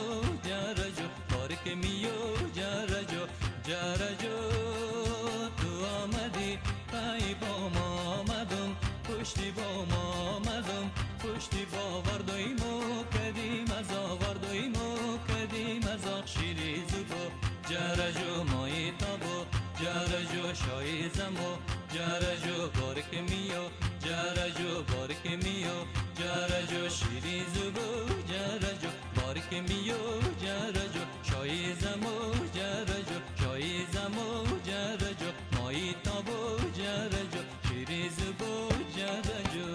و جرجو جرجو تو آمدی ای با ما پشتی باور دایمو کدیم از آور دایمو کدیم از آق شیری زوبو جرجو مایی تابو جرجو شایی زمو جرجو بارک میو جرجو بارک میو جرجو شیری زوبو جرجو بارک میو جرجو شایی زمو جرجو شایی زمو جرجو مایی تابو جرجو شیری زوبو جرجو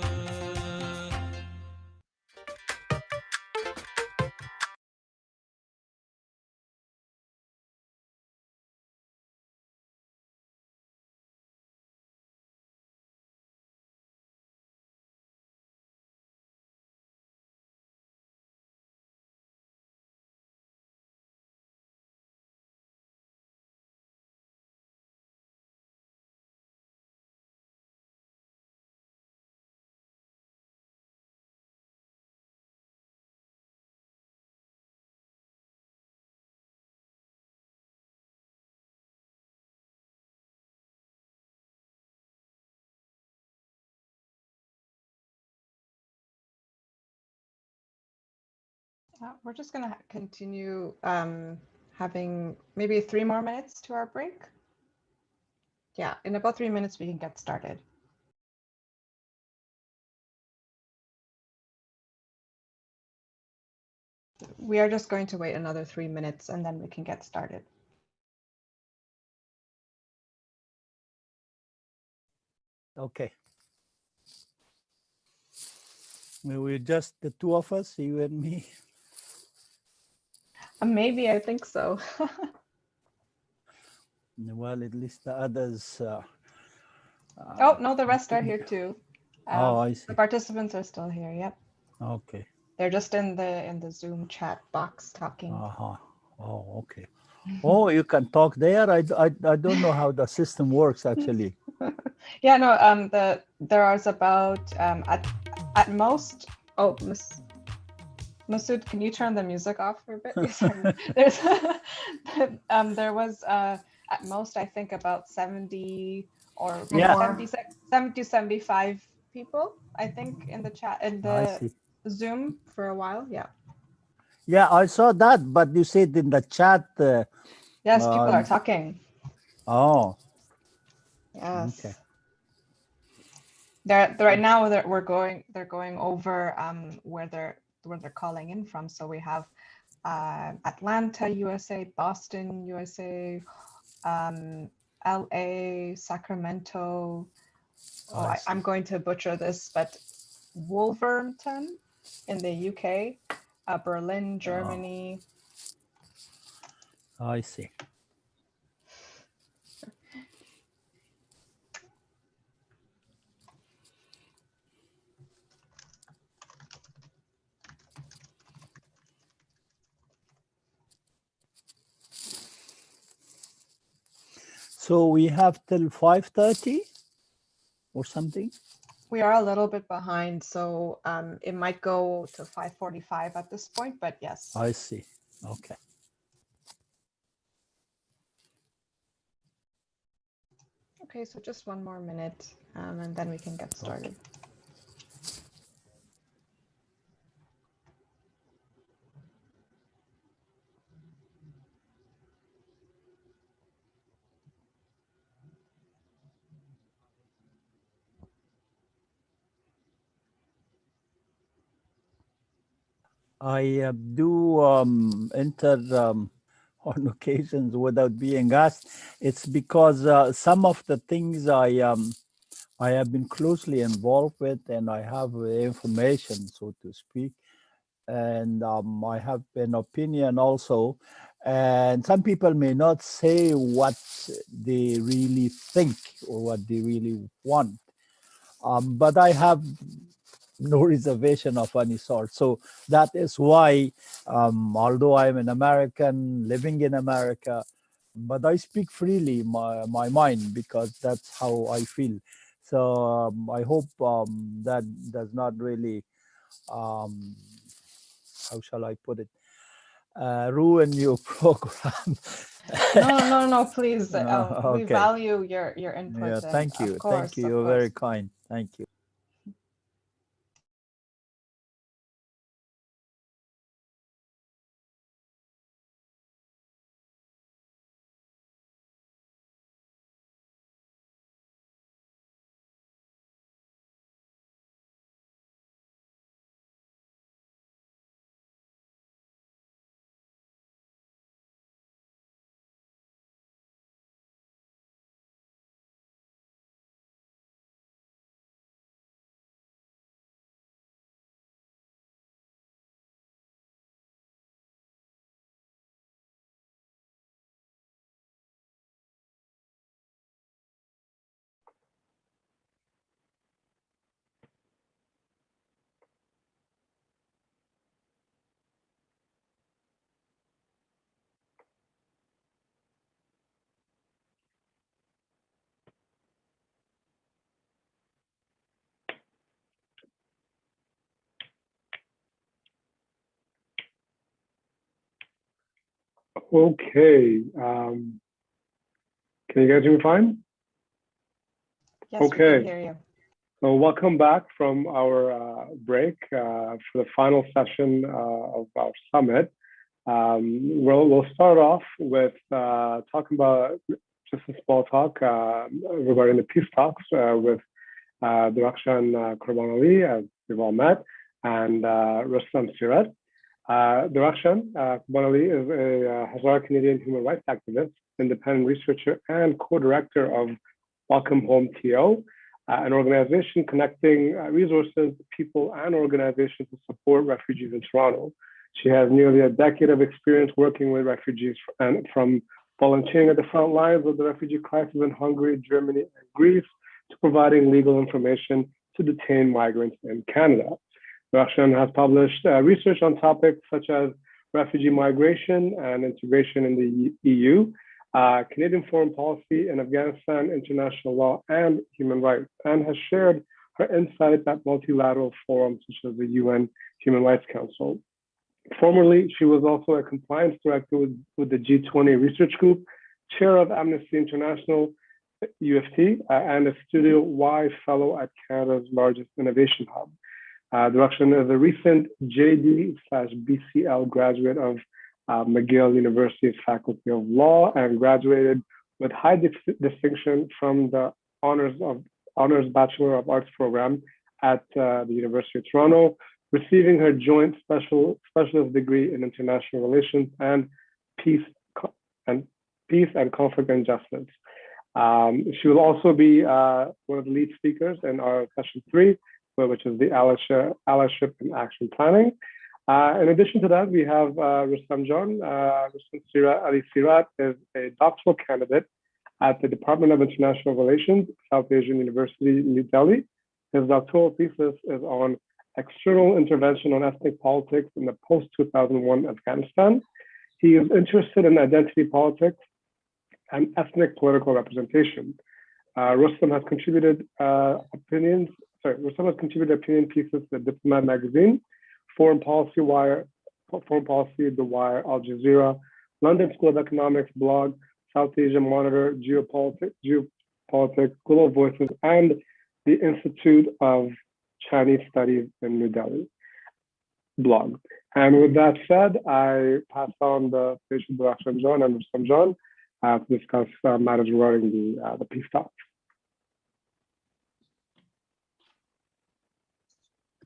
We're just going to continue having maybe 3 more minutes to our break. Yeah, in about 3 minutes, we can get started. We are just going to wait another 3 minutes and then we can get started. Okay. We're just the two of us, you and me. Maybe, I think so. Well, at least the others. Oh, no, the rest are here too. Oh, I see. The participants are still here, yep. Okay. They're just in the Zoom chat box talking. Uh-huh. Oh, okay. Oh, you can talk there? I don't know how the system works, actually. Yeah, no, there is about, at most, oh, Masood, can you turn the music off for a bit? There's, there was, at most, I think about 70 or Yeah. 70 to 75 people, I think, in the chat, in the Zoom for a while, yeah. Yeah, I saw that, but you said in the chat. Yes, people are talking. Oh. Yes. Okay. Right now they're going over where they're calling in from. So we have Atlanta, USA, Boston, USA, LA, Sacramento. Oh, I'm going to butcher this, but Wolverhampton in the UK, Berlin, Germany. Oh, I see. So we have till 5:30 or something? We are a little bit behind, so it might go to 5:45 at this point, but yes. I see. Okay. Okay, so just 1 more minute, and then we can get started. Okay. I do enter on occasions without being asked. It's because some of the things I have been closely involved with, and I have information, so to speak, and I have an opinion also. And some people may not say what they really think or what they really want, but I have no reservation of any sort. So that is why, although I'm an American living in America, but I speak freely my mind, because that's how I feel. So I hope that does not really, how shall I put it, ruin your program. No, please. Okay. We value your input. Yeah, thank you. Of course, thank you. You're very kind. Thank you. Okay. Can you guys hear me fine? Yes, we can hear you. So welcome back from our break for the final session of our summit. We'll start off with talking about just a small talk regarding the peace talks with Durakshan Kurban Ali, as we've all met, and Rustam Sirat. Durakshan Kurban Ali is a Hazara Canadian human rights activist, independent researcher, and co-director of Welcome Home TO, an organization connecting resources, people, and organizations to support refugees in Toronto. She has nearly a decade of experience working with refugees, and from volunteering at the front lines of the refugee crisis in Hungary, Germany, and Greece, to providing legal information to detained migrants in Canada. Durakshan has published research on topics such as refugee migration and integration in the EU, Canadian foreign policy in Afghanistan, international law, and human rights, and has shared her insights at multilateral forums such as the UN Human Rights Council. Formerly, she was also a compliance director with the G20 Research Group, chair of Amnesty International, UFT, and a Studio Y fellow at Canada's largest innovation hub. Durakshan is a recent JD/BCL graduate of McGill University's Faculty of Law and graduated with high distinction from the Honors Bachelor of Arts program at the University of Toronto, receiving her joint specialist degree in international relations and peace and conflict and justice. She will also be one of the lead speakers in our session 3, which is the allyship and action planning. In addition to that, we have Rustam John. Rustam Ali Sirat is a doctoral candidate at the Department of International Relations, South Asian University, New Delhi. His doctoral thesis is on external intervention on ethnic politics in the post-2001 Afghanistan. He is interested in identity politics and ethnic political representation. Rustam has contributed opinion pieces to the Diplomat magazine, Foreign Policy, The Wire, Al Jazeera, London School of Economics blog, South Asia Monitor, Geopolitics, Global Voices, and the Institute of Chinese Studies in New Delhi blog. And with that said, I pass on the stage to Durakshan John and Rustam John to discuss matters regarding the peace talks.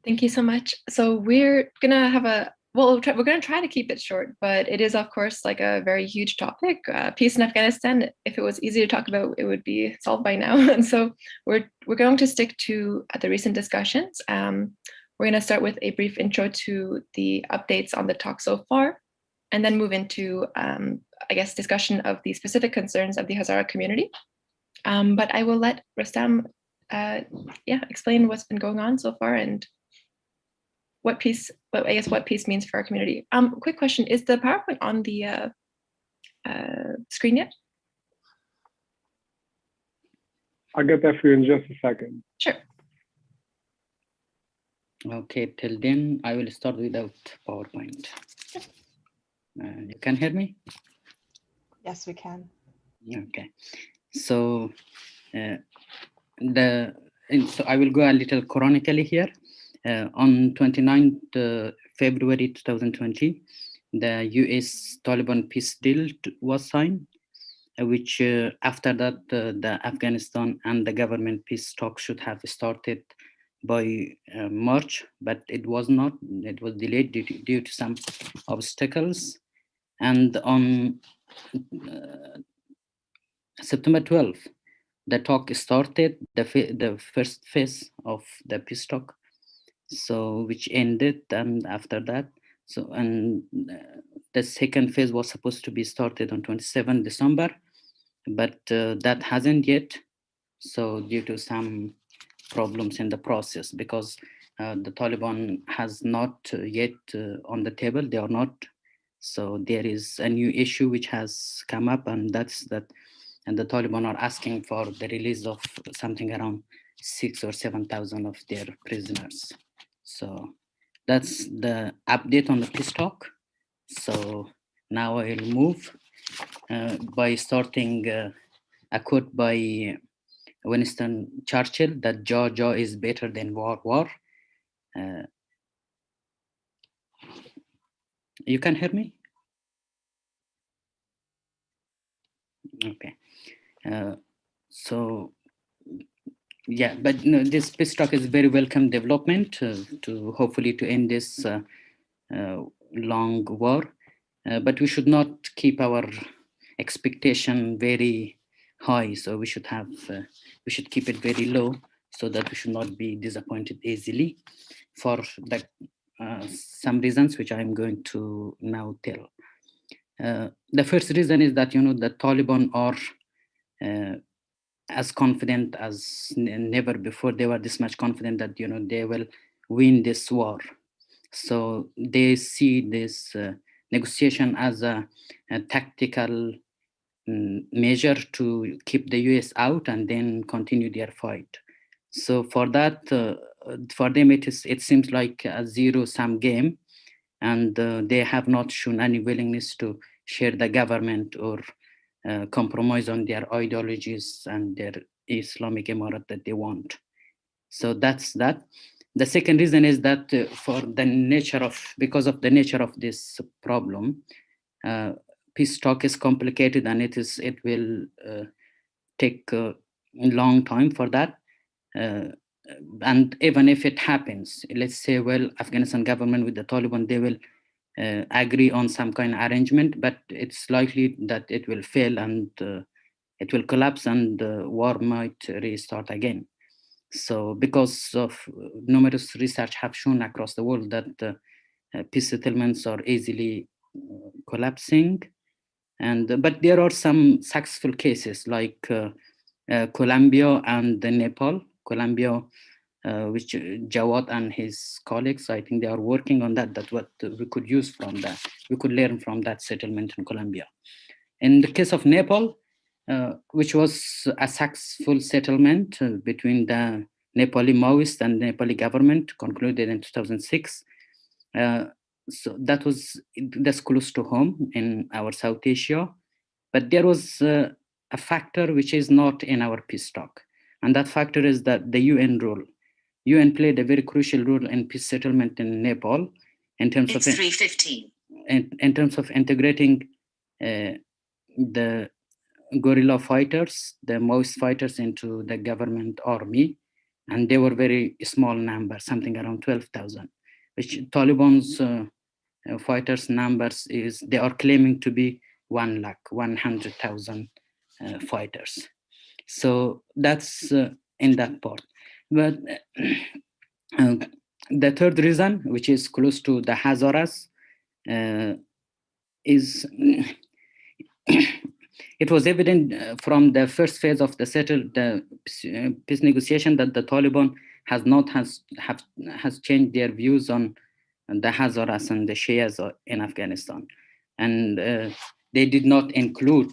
Thank you so much. So we're gonna have we're gonna try to keep it short, but it is of course like a very huge topic. Peace in Afghanistan, if it was easy to talk about, it would be solved by now. And so we're going to stick to the recent discussions. We're gonna start with a brief intro to the updates on the talk so far, and then move into, I guess, discussion of the specific concerns of the Hazara community. But I will let Rustam, explain what's been going on so far and what peace means for our community. Quick question, is the PowerPoint on the screen yet? I'll get that for you in just a second. Sure. Okay, till then I will start without PowerPoint. You can hear me? Yes, we can. Okay, so so I will go a little chronically here. On 29th February 2020, the US Taliban peace deal was signed, which after that the Afghanistan and the government peace talks should have started by March, but it was not. It was delayed due to some obstacles. And on September 12th, the talk started, the first phase of the peace talk, so which ended, and after that, so the second phase was supposed to be started on 27 December, but that hasn't yet. So due to some problems in the process, because the Taliban has not yet on the table, they are not. So there is a new issue which has come up, and that's that, and the Taliban are asking for the release of something around 6,000 or 7,000 of their prisoners. So that's the update on the peace talk. So Now I'll move by starting a quote by Winston Churchill that jaw is better than war. You can hear me? Okay. So yeah, but this peace talk is very welcome development to hopefully to end this long war. But we should not keep our expectation very high. So we should have, we should keep it very low so that we should not be disappointed easily for that, some reasons which I'm going to now tell. The first reason is that, the Taliban are as confident as never before. They were this much confident that, they will win this war. So they see this negotiation as a tactical measure to keep the US out and then continue their fight. So for that, for them, it seems like a zero-sum game, and they have not shown any willingness to share the government or compromise on their ideologies and their Islamic Emirat that they want. So that's that. The second reason is that because of the nature of this problem, peace talk is complicated, and it will take a long time for that. And even if it happens, let's say, well, Afghanistan government with the Taliban, they will agree on some kind of arrangement, but it's likely that it will fail and it will collapse and the war might restart again. So because of numerous research have shown across the world that peace settlements are easily collapsing, but there are some successful cases like Colombia and Nepal. Colombia, which Jawad and his colleagues, I think they are working on that. That's what we could use from that. We could learn from that settlement in Colombia. In the case of Nepal, which was a successful settlement between the Nepali Maoist and the Nepali government, concluded in 2006. So that's close to home in our South Asia. But there was a factor which is not in our peace talk. And that factor is that the UN role. UN played a very crucial role in peace settlement in Nepal in terms of 3:15. In terms of integrating the guerrilla fighters, the Maoist fighters, into the government army, and they were very small numbers, something around 12,000, which Taliban's fighters numbers they are claiming to be 100,000 fighters. So that's in that part. But the third reason, which is close to the Hazaras, is it was evident from the first phase of the peace negotiation that the Taliban has changed their views on the Hazaras and the Shias in Afghanistan, and they did not include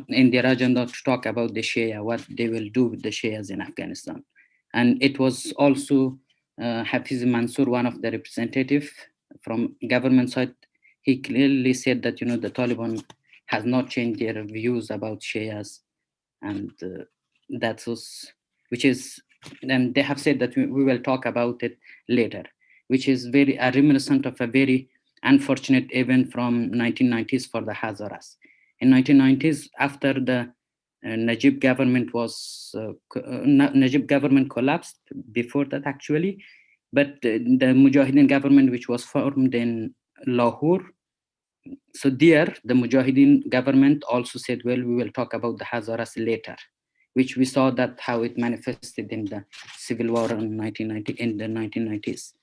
in their agenda to talk about the Shia, what they will do with the Shias in Afghanistan. And it was also Hafiz Mansour, one of the representatives from government side. He clearly said that the Taliban has not changed their views about Shias, and that was, which is, and they have said that we will talk about it later, which is very reminiscent of a very unfortunate event from 1990s for the Hazaras. In 1990s, after the Najib government Najib government collapsed before that actually, but the Mujahideen government, which was formed in Lahore, so there the Mujahideen government also said, well, we will talk about the Hazaras later, which we saw that how it manifested in the civil war in the 1990s.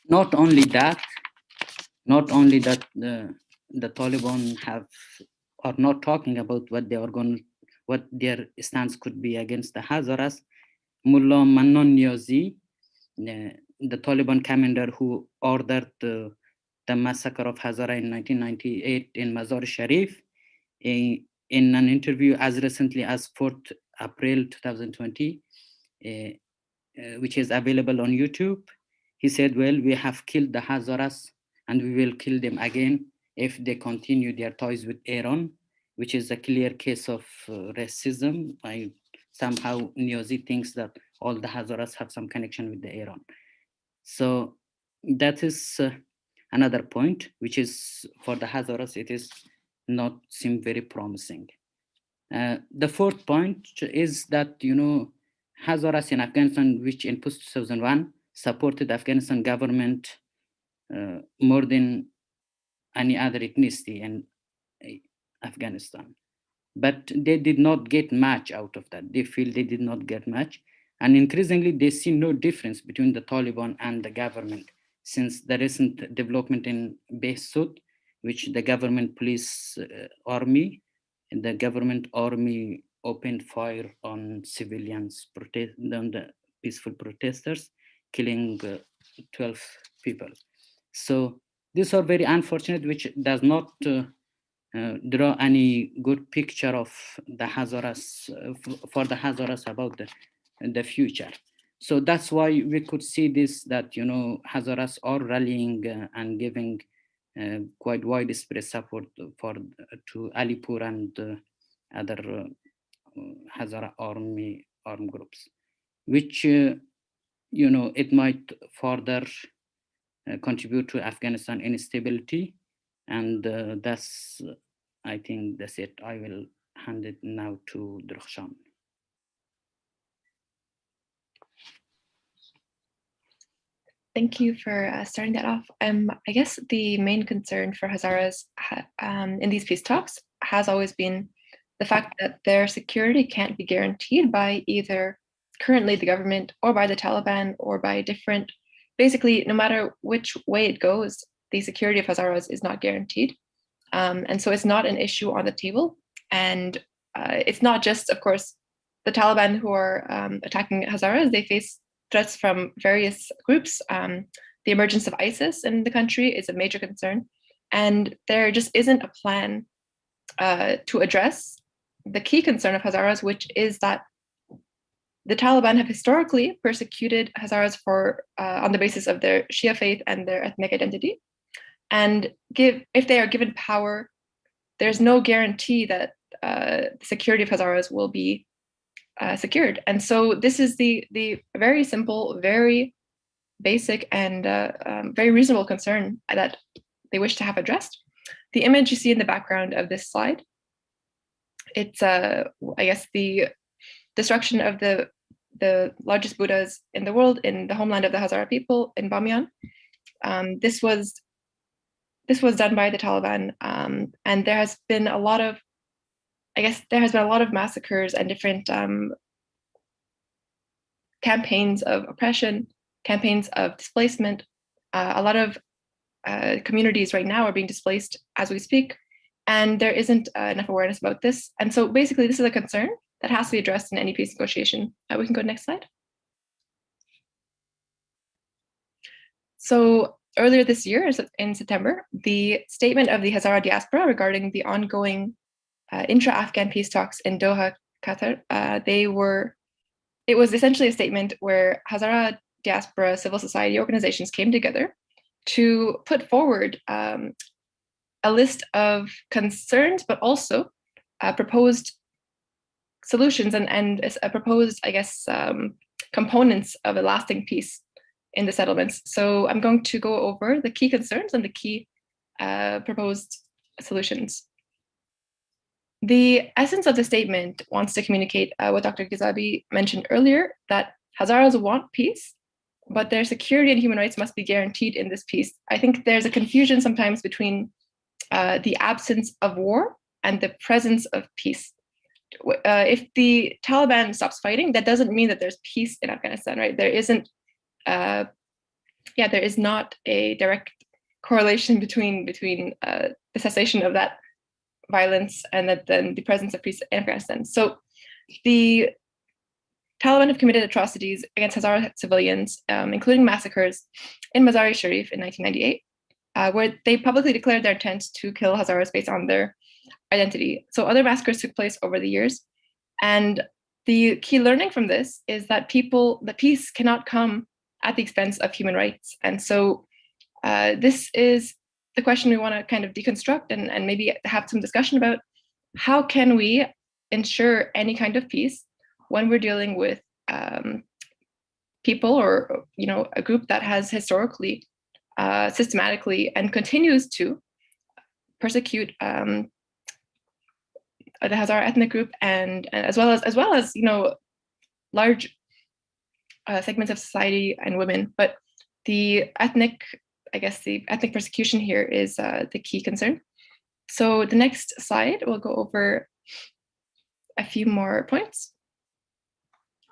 Not only that, the Taliban are not talking about what their stance could be against the Hazaras. Mullah Mannon Niazi, the Taliban commander who ordered the massacre of Hazara in 1998 in Mazar Sharif, in an interview as recently as 4th April 2020, which is available on YouTube, he said, well, we have killed the Hazaras and we will kill them again if they continue their ties with Iran, which is a clear case of racism. Somehow Niazi thinks that all the Hazaras have some connection with the Iran. So that is another point, which is for the Hazaras, it is not seem very promising. The fourth point is that, Hazaras in Afghanistan, which in post-2001 supported Afghanistan government more than any other ethnicity in Afghanistan. But they did not get much out of that. They feel they did not get much. And increasingly, they see no difference between the Taliban and the government, since the recent development in Behsud, which the government police army, and the government army opened fire on civilians, on the peaceful protesters, killing 12 people. So these are very unfortunate, which does not draw any good picture of the Hazaras, for the Hazaras about the future. So that's why we could see this, that, Hazaras are rallying and giving quite widespread support to Alipur and other Hazara armed groups, which, it might further contribute to Afghanistan instability. And I think that's it. I will hand it now to Drukhshan. Thank you for starting that off. I guess the main concern for Hazaras in these peace talks has always been the fact that their security can't be guaranteed by either currently the government or by the Taliban or by different, basically, no matter which way it goes, the security of Hazaras is not guaranteed. And so it's not an issue on the table. And it's not just, of course, the Taliban who are attacking Hazaras. They face threats from various groups. The emergence of ISIS in the country is a major concern. And there just isn't a plan to address the key concern of Hazaras, which is that the Taliban have historically persecuted Hazaras on the basis of their Shia faith and their ethnic identity. And if they are given power, there's no guarantee that the security of Hazaras will be secured. And so this is the very simple, very basic, and very reasonable concern that they wish to have addressed. The image you see in the background of this slide, it's, I guess, the destruction of the largest Buddhas in the world in the homeland of the Hazara people in Bamiyan. This was done by the Taliban, and there has been a lot of, massacres and different campaigns of oppression, campaigns of displacement. A lot of communities right now are being displaced as we speak, and there isn't enough awareness about this. And so basically, this is a concern that has to be addressed in any peace negotiation. We can go next slide. So earlier this year, in September, the statement of the Hazara diaspora regarding the ongoing intra-Afghan peace talks in Doha, Qatar, it was essentially a statement where Hazara diaspora civil society organizations came together to put forward a list of concerns, but also proposed solutions and proposed, components of a lasting peace in the settlements. So I'm going to go over the key concerns and the key proposed solutions. The essence of the statement wants to communicate what Dr. Gizabi mentioned earlier, that Hazaras want peace, but their security and human rights must be guaranteed in this peace. I think there's a confusion sometimes between the absence of war and the presence of peace. If the Taliban stops fighting, that doesn't mean that there's peace in Afghanistan, right? There isn't, there is not a direct correlation between the cessation of that violence and then the presence of peace in Afghanistan. So the Taliban have committed atrocities against Hazara civilians, including massacres in Mazar-e Sharif in 1998, where they publicly declared their intent to kill Hazaras based on their identity. So other massacres took place over the years. And the key learning from this is that peace cannot come at the expense of human rights. And so this is the question we want to kind of deconstruct and maybe have some discussion about: how can we ensure any kind of peace when we're dealing with people or a group that has historically, systematically, and continues to persecute the Hazara ethnic group, and as well as large segments of society and women. But the ethnic persecution here is the key concern. So the next slide, we'll go over a few more points.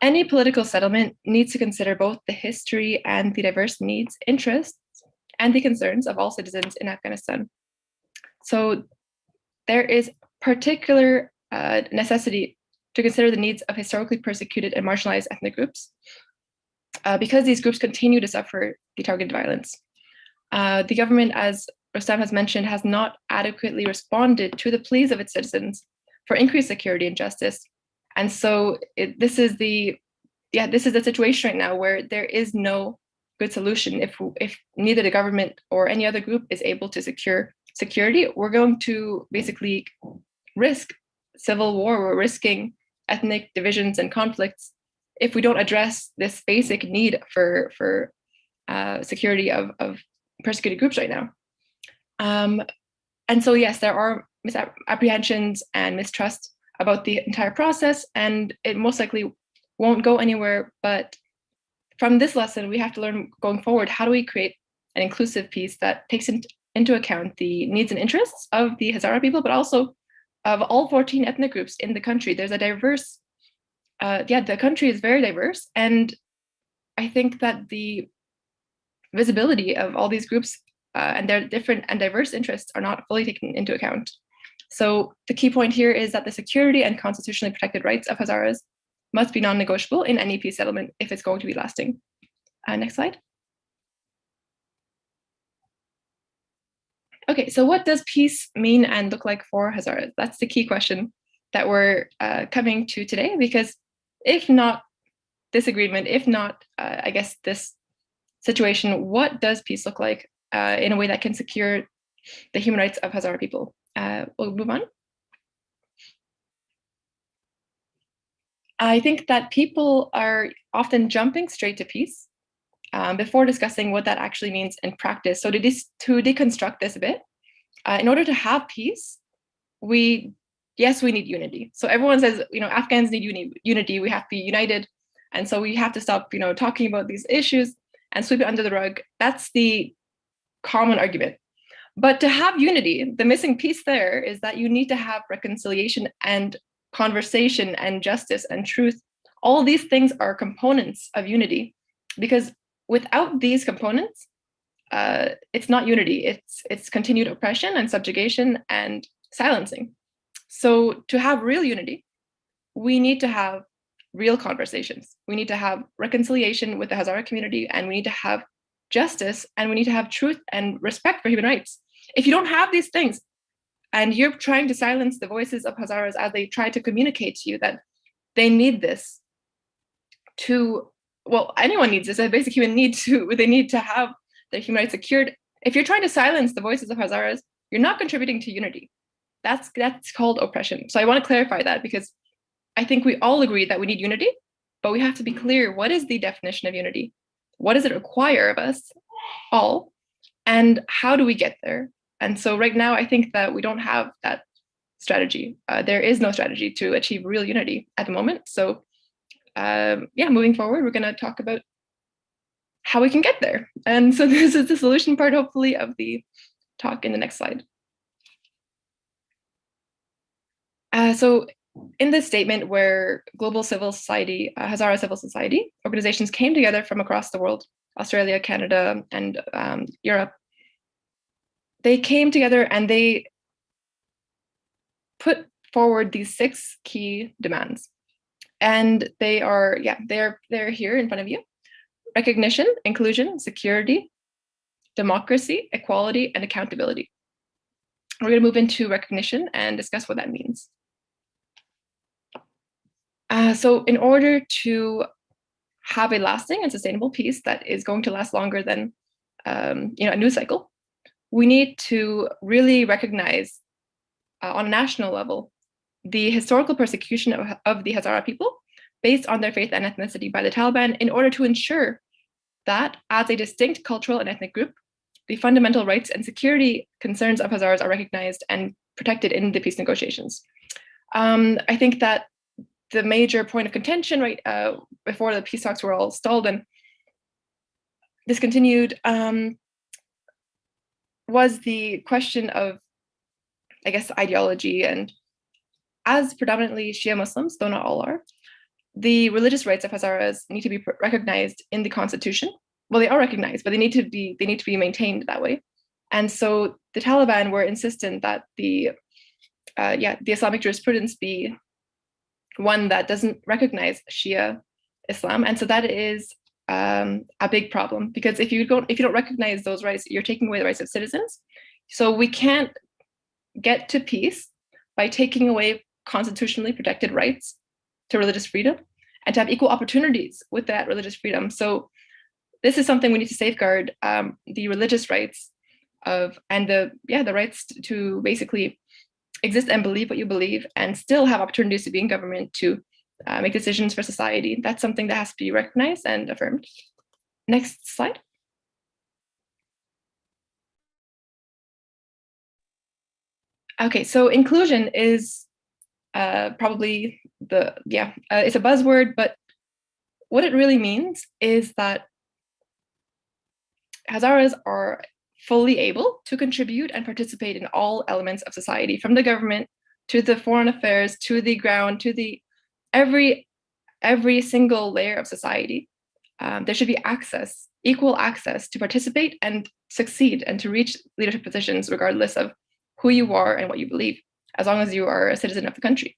Any political settlement needs to consider both the history and the diverse needs, interests, and the concerns of all citizens in Afghanistan. So there is particular necessity to consider the needs of historically persecuted and marginalized ethnic groups, because these groups continue to suffer the targeted violence. The government, as Rustam has mentioned, has not adequately responded to the pleas of its citizens for increased security and justice. And so this is the situation right now, where there is no good solution. If neither the government or any other group is able to secure security, we're going to basically risk civil war. We're risking ethnic divisions and conflicts if we don't address this basic need for security of persecuted groups right now. And so yes, there are misapprehensions and mistrust about the entire process, and it most likely won't go anywhere. But from this lesson, we have to learn going forward, how do we create an inclusive peace that takes into account the needs and interests of the Hazara people, but also of all 14 ethnic groups in the country. There's a diverse, the country is very diverse, and I think that the visibility of all these groups and their different and diverse interests are not fully taken into account. So the key point here is that the security and constitutionally protected rights of Hazaras must be non-negotiable in any peace settlement if it's going to be lasting. Next slide. Okay, so what does peace mean and look like for Hazaras? That's the key question that we're coming to today, because if not this agreement, if not, this situation, what does peace look like in a way that can secure the human rights of Hazara people? We'll move on. I think that people are often jumping straight to peace before discussing what that actually means in practice. So to deconstruct this a bit, in order to have peace, we need unity. So everyone says, Afghans need unity. We have to be united. And so we have to stop, talking about these issues and sweep it under the rug. That's the common argument. But to have unity, the missing piece there is that you need to have reconciliation and conversation and justice and truth. All these things are components of unity, because without these components, it's not unity. It's continued oppression and subjugation and silencing. So to have real unity, we need to have real conversations. We need to have reconciliation with the Hazara community, and we need to have justice, and we need to have truth and respect for human rights. If you don't have these things, and you're trying to silence the voices of Hazaras as they try to communicate to you that they need this anyone needs this, a basic human need they need to have their human rights secured. If you're trying to silence the voices of Hazaras, you're not contributing to unity. That's called oppression. So I want to clarify that, because I think we all agree that we need unity, but we have to be clear, what is the definition of unity? What does it require of us all? And how do we get there? And so right now, I think that we don't have that strategy. There is no strategy to achieve real unity at the moment. So moving forward, we're going to talk about how we can get there. And so this is the solution part, hopefully, of the talk in the next slide. So in this statement, where global civil society, Hazara civil society organizations came together from across the world, Australia, Canada, and Europe, they came together and they put forward these 6 key demands. And they're here in front of you: recognition, inclusion, security, democracy, equality, and accountability. We're going to move into recognition and discuss what that means. So in order to have a lasting and sustainable peace that is going to last longer than a news cycle, we need to really recognize on a national level the historical persecution of the Hazara people based on their faith and ethnicity by the Taliban in order to ensure that as a distinct cultural and ethnic group, the fundamental rights and security concerns of Hazaras are recognized and protected in the peace negotiations. I think that the major point of contention right before the peace talks were all stalled and discontinued was the question of, I guess, ideology. And as predominantly Shia Muslims, though not all are, the religious rights of Hazaras need to be recognized in the constitution. Well, they are recognized, but they need to be maintained that way. And so the Taliban were insistent that the Islamic jurisprudence be one that doesn't recognize Shia Islam, and so that is a big problem, because if you don't recognize those rights, you're taking away the rights of citizens. So we can't get to peace by taking away constitutionally protected rights to religious freedom and to have equal opportunities with that religious freedom. So this is something we need to safeguard, the religious rights and the rights to basically exist and believe what you believe and still have opportunities to be in government, to make decisions for society. That's something that has to be recognized and affirmed. Next slide. Okay, so inclusion is probably it's a buzzword, but what it really means is that Hazaras are fully able to contribute and participate in all elements of society, from the government to the foreign affairs, to the ground, to the every single layer of society. There should be equal access to participate and succeed and to reach leadership positions regardless of who you are and what you believe, as long as you are a citizen of the country.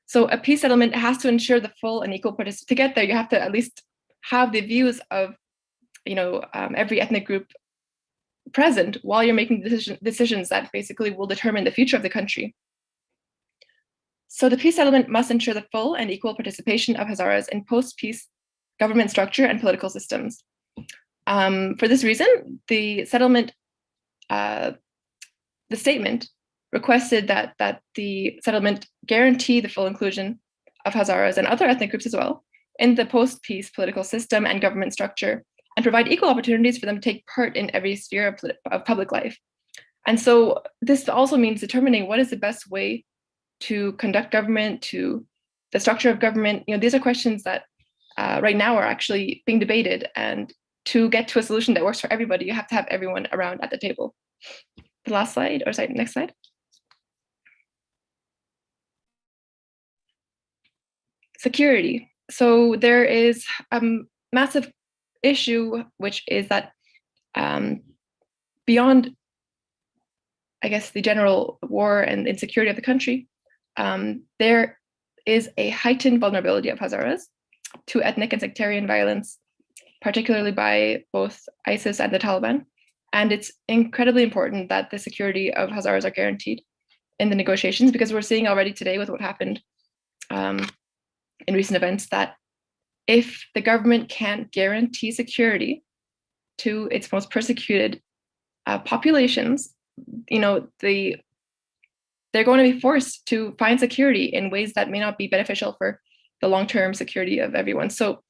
So a peace settlement has to ensure the full and equal participation. To get there, you have to at least have the views of every ethnic group present while you're making decisions that basically will determine the future of the country. So the peace settlement must ensure the full and equal participation of Hazaras in post-peace government structure and political systems. For this reason, the settlement, the statement requested that the settlement guarantee the full inclusion of Hazaras and other ethnic groups as well in the post-peace political system and government structure, and provide equal opportunities for them to take part in every sphere of public life. And so this also means determining what is the best way to conduct government, to the structure of government. These are questions that right now are actually being debated, and to get to a solution that works for everybody, you have to have everyone around at the table. The last slide, or sorry, next slide. Security. So there is a massive issue, which is that beyond, I guess, the general war and insecurity of the country, there is a heightened vulnerability of Hazaras to ethnic and sectarian violence, particularly by both ISIS and the Taliban. And it's incredibly important that the security of Hazaras are guaranteed in the negotiations, because we're seeing already today with what happened in recent events that if the government can't guarantee security to its most persecuted populations, they're going to be forced to find security in ways that may not be beneficial for the long-term security of everyone. So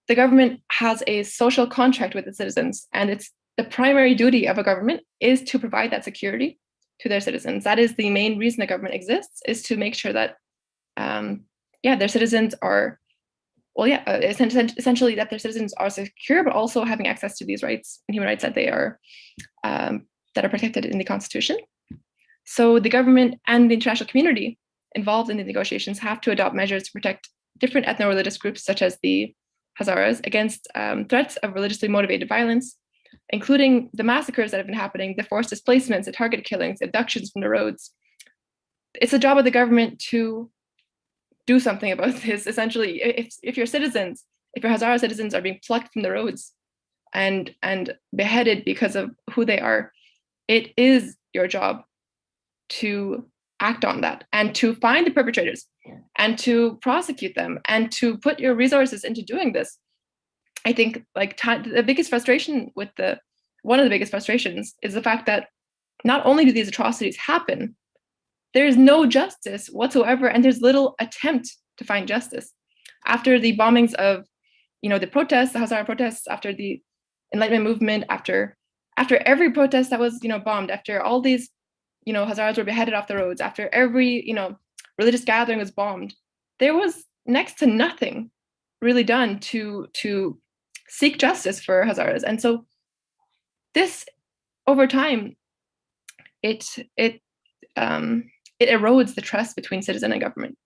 the government has a social contract with its citizens, and it's the primary duty of a government is to provide that security to their citizens. That is the main reason the government exists, is to make sure that their citizens are, essentially that their citizens are secure, but also having access to these rights and human rights that they are protected in the Constitution. So the government and the international community involved in the negotiations have to adopt measures to protect different ethno-religious groups, such as the Hazaras, against threats of religiously motivated violence, including the massacres that have been happening, the forced displacements, the target killings, abductions from the roads. It's the job of the government to do something about this. Essentially, if your Hazara citizens are being plucked from the roads and beheaded because of who they are, it is your job to act on that and to find the perpetrators and to prosecute them and to put your resources into doing this. I think the biggest frustration with the one of the biggest frustrations is the fact that not only do these atrocities happen, there is no justice whatsoever, and there's little attempt to find justice. After the bombings of, the protests, the Hazara protests, after the Enlightenment movement, after every protest that was, bombed, after all these, Hazaras were beheaded off the roads, after every, religious gathering was bombed, there was next to nothing really done to seek justice for Hazaras. And so this, over time, it erodes the trust between citizen and government.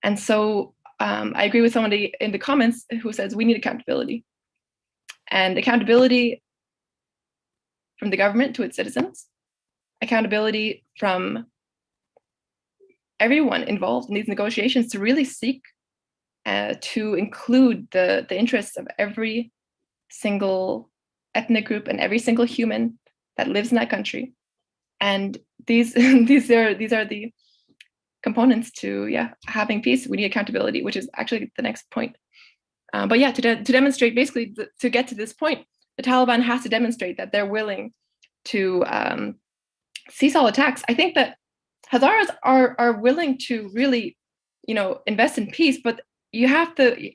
And so I agree with somebody in the comments who says we need accountability. And accountability from the government to its citizens, accountability from everyone involved in these negotiations to really seek to include the interests of every single ethnic group and every single human that lives in that country. And these are the components to having peace. We need accountability, which is actually the next point. But yeah, to demonstrate, basically, to get to this point, the Taliban has to demonstrate that they're willing to cease all attacks. I think that Hazaras are willing to really, invest in peace, but they have to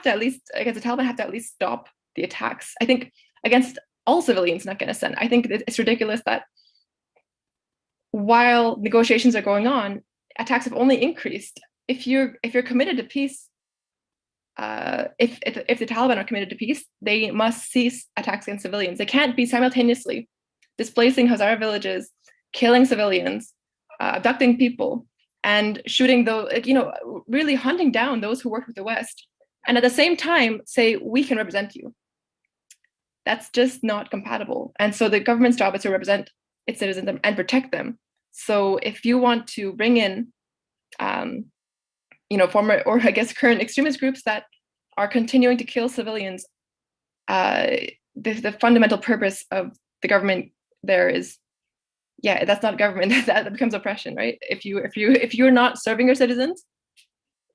at least, I guess the Taliban have to at least stop the attacks. I think against all civilians in Afghanistan. I think it's ridiculous that while negotiations are going on, attacks have only increased. If you're committed to peace, if the Taliban are committed to peace, they must cease attacks against civilians. They can't be simultaneously displacing Hazara villages, killing civilians, abducting people, and shooting those, really hunting down those who work with the West, and at the same time say, we can represent you. That's just not compatible. And so the government's job is to represent its citizens and protect them. So if you want to bring in, former, or I guess current extremist groups that are continuing to kill civilians, the fundamental purpose of the government there is, that's not government. That becomes oppression, right? If you're not serving your citizens,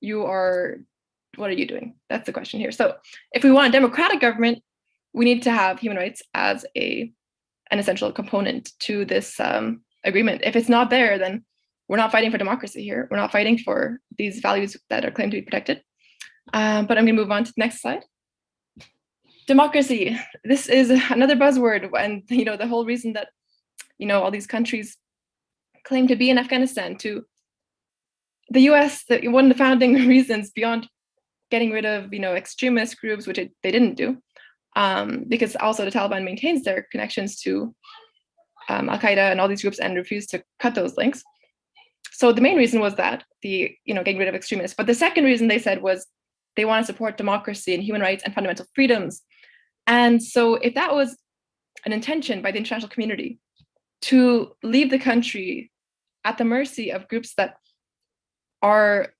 what are you doing? That's the question here. So if we want a democratic government, we need to have human rights as an essential component to this agreement. If it's not there, then we're not fighting for democracy here. We're not fighting for these values that are claimed to be protected. But I'm going to move on to the next slide. Democracy. This is another buzzword, and the whole reason that all these countries claim to be in Afghanistan. To the U.S., one of the founding reasons, beyond getting rid of extremist groups, which they didn't do, because also the Taliban maintains their connections to Al Qaeda and all these groups and refused to cut those links. So the main reason was that getting rid of extremists. But the second reason they said was they want to support democracy and human rights and fundamental freedoms. And so if that was an intention by the international community to leave the country at the mercy of groups that are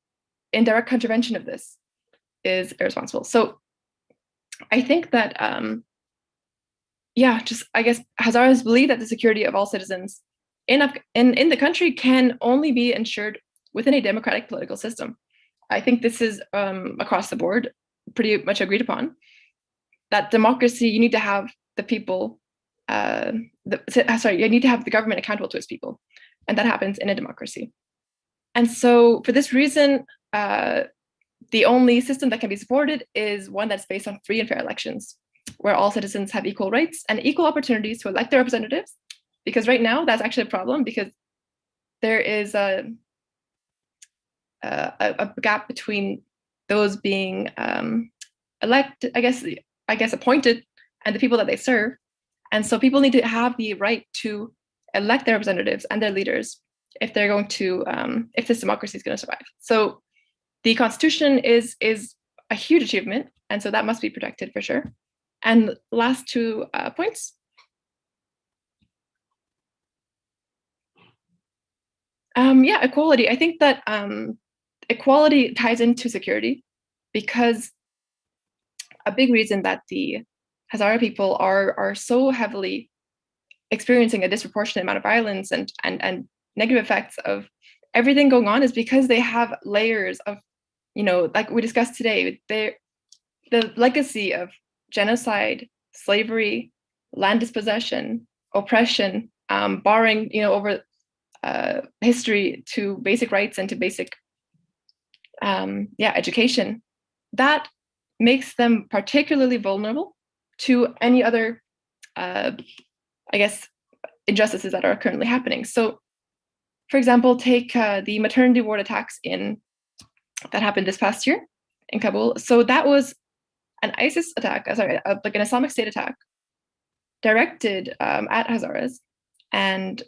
in direct contravention of this, is irresponsible. So I think that, I guess Hazaras believe that the security of all citizens in the country can only be ensured within a democratic political system. I think this is across the board pretty much agreed upon, that democracy, you need to have the people, you need to have the government accountable to its people, and that happens in a democracy. And so for this reason, the only system that can be supported is one that's based on free and fair elections, where all citizens have equal rights and equal opportunities to elect their representatives. Because right now, that's actually a problem, because there is a gap between those being elected, I guess appointed, and the people that they serve. And so people need to have the right to elect their representatives and their leaders if they're going to, if this democracy is going to survive. So the Constitution is a huge achievement, and so that must be protected for sure. And last two points. Equality. I think that equality ties into security, because a big reason that the Hazara people are so heavily experiencing a disproportionate amount of violence and negative effects of everything going on is because they have layers of, like we discussed today, the legacy of genocide, slavery, land dispossession, oppression, barring, over history to basic rights and to basic education, that makes them particularly vulnerable to any other, injustices that are currently happening. So, for example, take the maternity ward attacks that happened this past year in Kabul. So that was an ISIS attack, like an Islamic State attack directed at Hazaras, and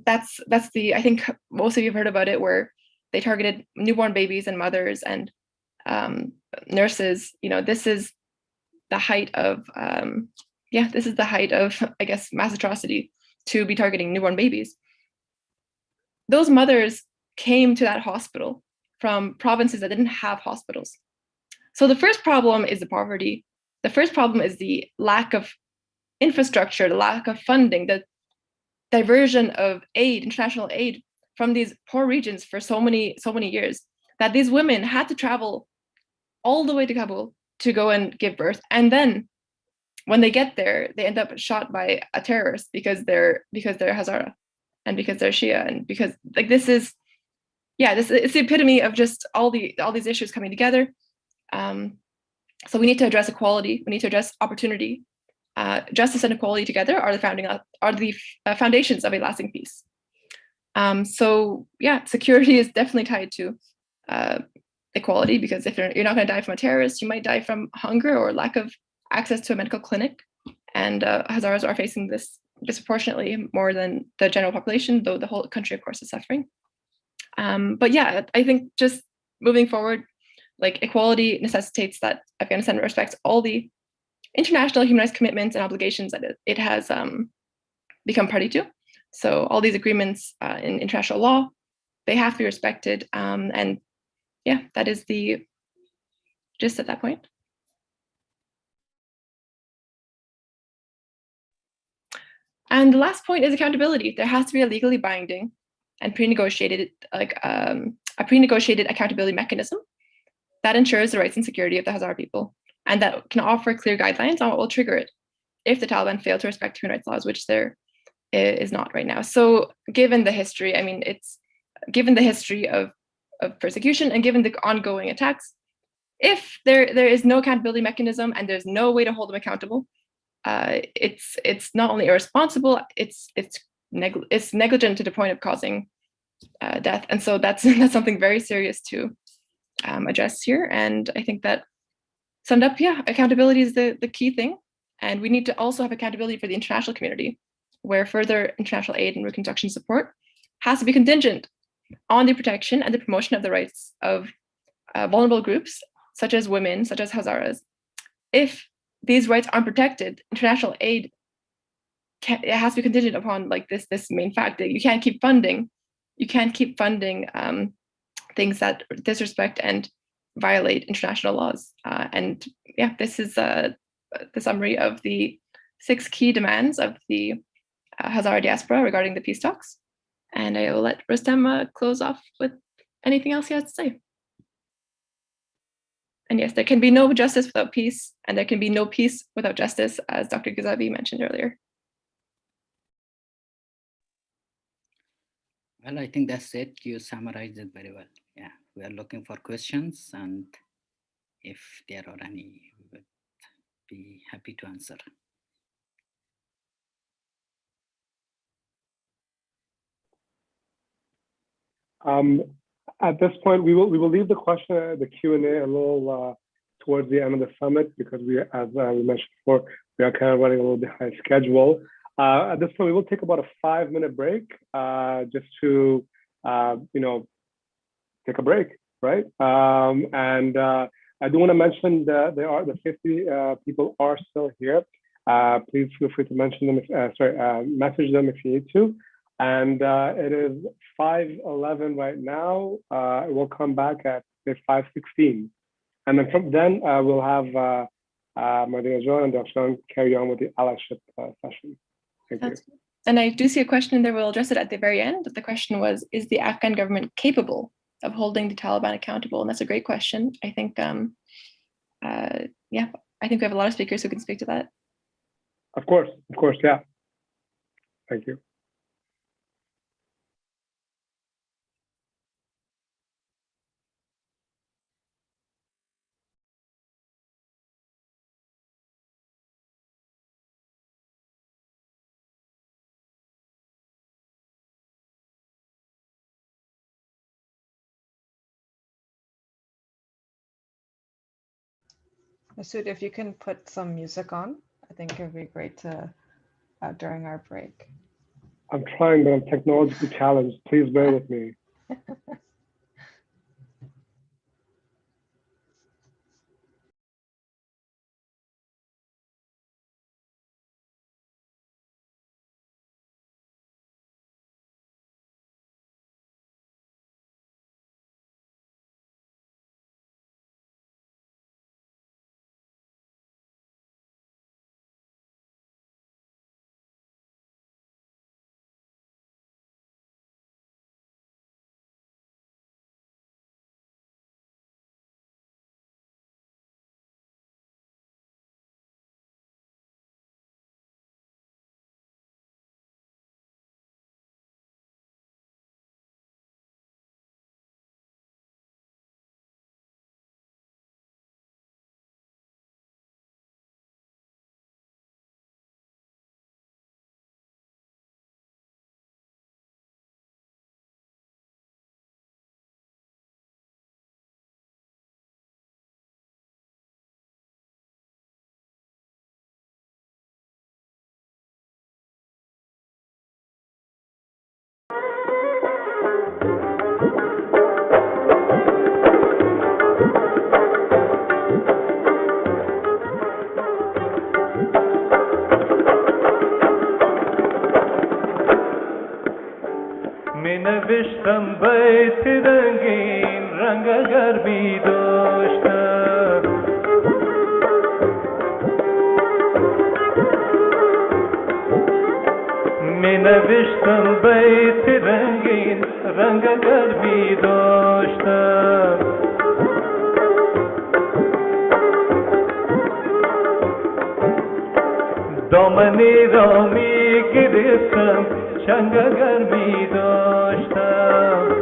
that's the, I think most of you have heard about it, where they targeted newborn babies and mothers and nurses. This is the height of I guess mass atrocity, to be targeting newborn babies. Those mothers came to that hospital from provinces that didn't have hospitals. So the first problem is the poverty. The first problem is the lack of infrastructure, the lack of funding, the diversion of aid, international aid, from these poor regions for so many years, that these women had to travel all the way to Kabul to go and give birth. And then when they get there, they end up shot by a terrorist because they're Hazara and because they're Shia, and because this is it's the epitome of just all these issues coming together. So we need to address equality. We need to address opportunity. Justice and equality together are the foundations of a lasting peace. So security is definitely tied to equality, because if you're not going to die from a terrorist, you might die from hunger or lack of access to a medical clinic. And Hazaras are facing this disproportionately more than the general population, though the whole country, of course, is suffering. But I think just moving forward, equality necessitates that Afghanistan respects all the international human rights commitments and obligations that it has become party to. So all these agreements in international law, they have to be respected. And that is the gist at that point. And the last point is accountability. There has to be a legally binding and pre-negotiated, a pre-negotiated accountability mechanism that ensures the rights and security of the Hazara people, and that can offer clear guidelines on what will trigger it if the Taliban fail to respect human rights laws, which there is not right now. So given the history, given the history of persecution and given the ongoing attacks, if there is no accountability mechanism and there's no way to hold them accountable, it's not only irresponsible, it's negligent to the point of causing death. And so that's something very serious to address here. And I think that summed up, accountability is the key thing. And we need to also have accountability for the international community, where further international aid and reconstruction support has to be contingent on the protection and the promotion of the rights of vulnerable groups, such as women, such as Hazaras. If these rights aren't protected, international aid it has to be contingent upon this main fact that you can't keep funding things that disrespect and violate international laws. And this is the summary of the 6 key demands of the Hazara diaspora regarding the peace talks. And I will let Rustam close off with anything else he has to say. And yes, there can be no justice without peace, and there can be no peace without justice, as Dr. Ghazavi mentioned earlier. Well, I think that's it. You summarized it very well. Yeah, we are looking for questions, and if there are any, we would be happy to answer. At this point, we will leave the Q&A a little towards the end of the summit, because as we mentioned before, we are kind of running a little behind schedule. At this point, we will take about a 5-minute break, just to take a break, right? And I do want to mention that the 50 people are still here. Please feel free to mention them. Message them if you need to. And it is 5:11 right now. It will come back at 5:16. And then from then, we'll have Madina Jo and Dr. carry on with the allyship session. Thank you. And I do see a question in there. We'll address it at the very end. The question was, is the Afghan government capable of holding the Taliban accountable? And that's a great question. I think, I think we have a lot of speakers who can speak to that. Of course, yeah. Thank you. Masood, if you can put some music on, I think it would be great to during our break. I'm trying, but I'm technologically challenged. Please bear with me. می نوشتم بیت رنگین رنگ اگر بی داشتم می نوشتم بیت رنگین رنگ اگر بی داشتم دامنی را می گرفتم چنگ اگر می داشتم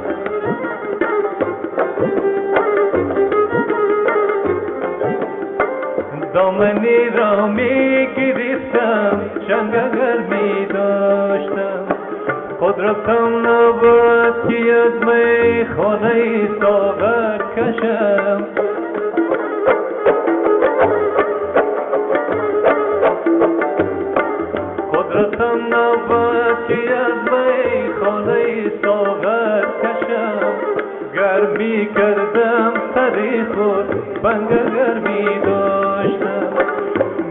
دامنی را می گرفتم چنگ اگر می داشتم قدرتم نبود که از می خانه ساغر کشم قدرتم نبود که از می خانه ساغر کشم گرمی کردم سری خود بنگ اگر می داشتم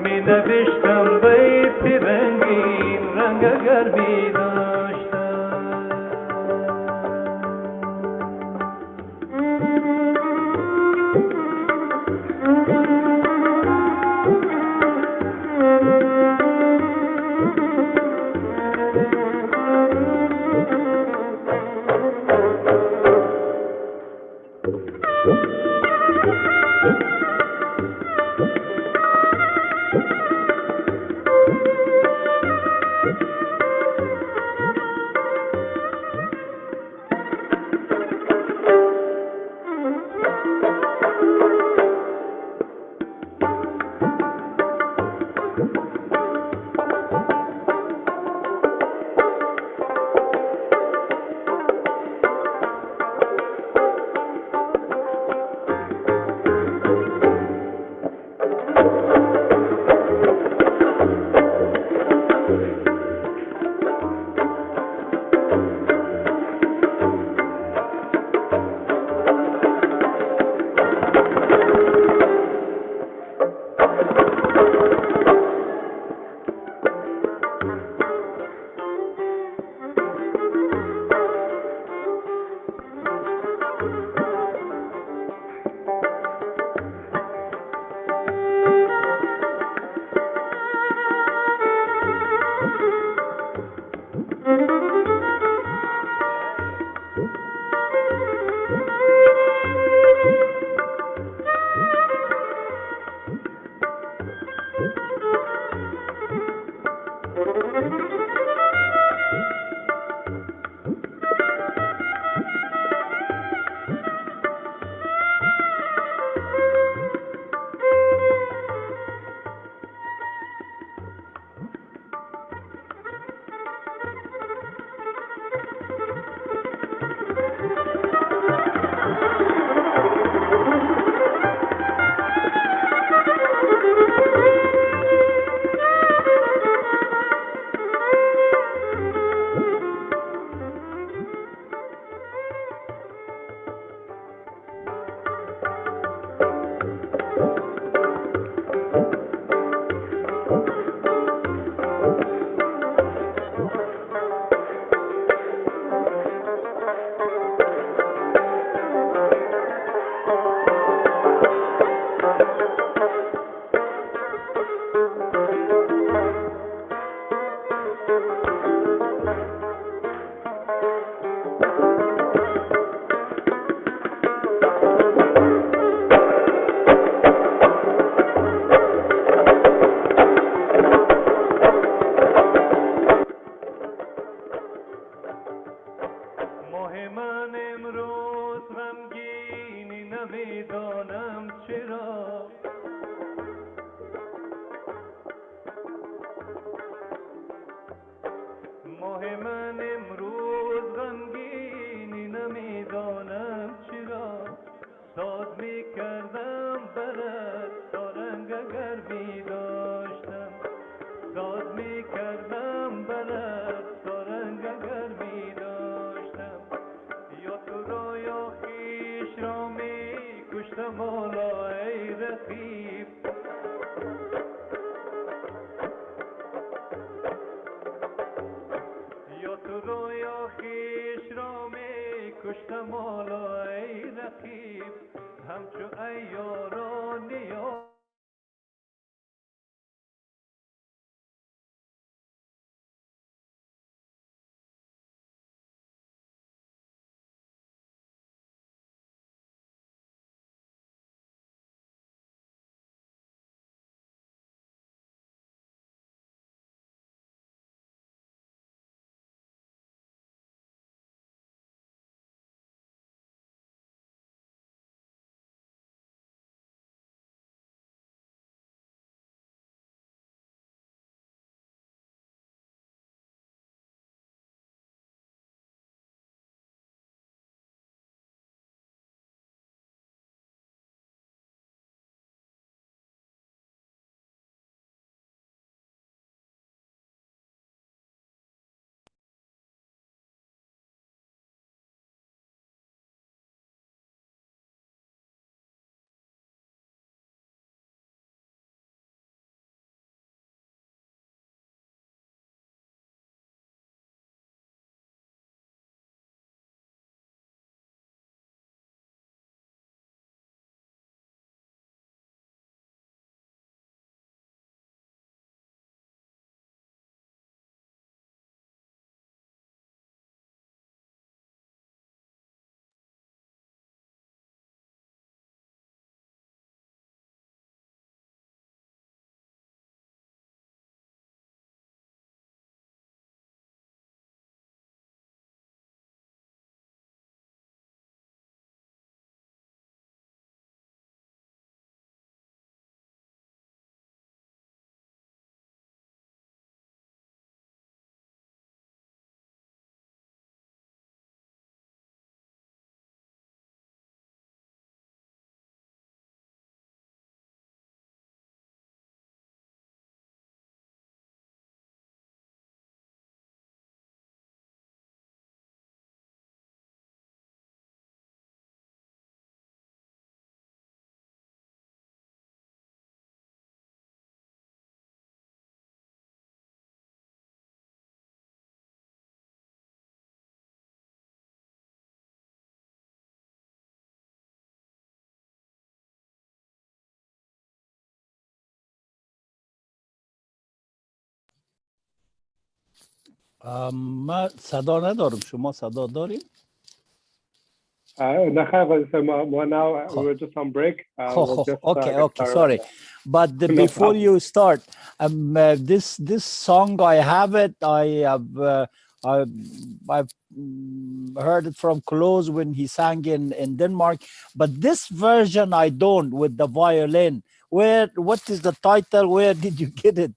می نوشتم بیت رنگین رنگ اگر می داشتم نمیدانم چرا ماه من امروز غمگینی نمیدانم چرا ساز میکردم بلد سارنگ اگر میداشتم ساز میکردم بلد سارنگ اگر میداشتم یا تو را یا خیش را میکشتم والا ای رقیب یا تو را یا خیش را میکشتم والا ای رقیب همچو ایاران یا ما صدا ندارم. شما صدا داریم؟ No, now we were just on break. We'll just Okay, get started on sorry. that. But No before problem. you start, this song I have it. I've heard it from close when he sang in Denmark. But this version I don't, with the violin. What is the title? Where did you get it?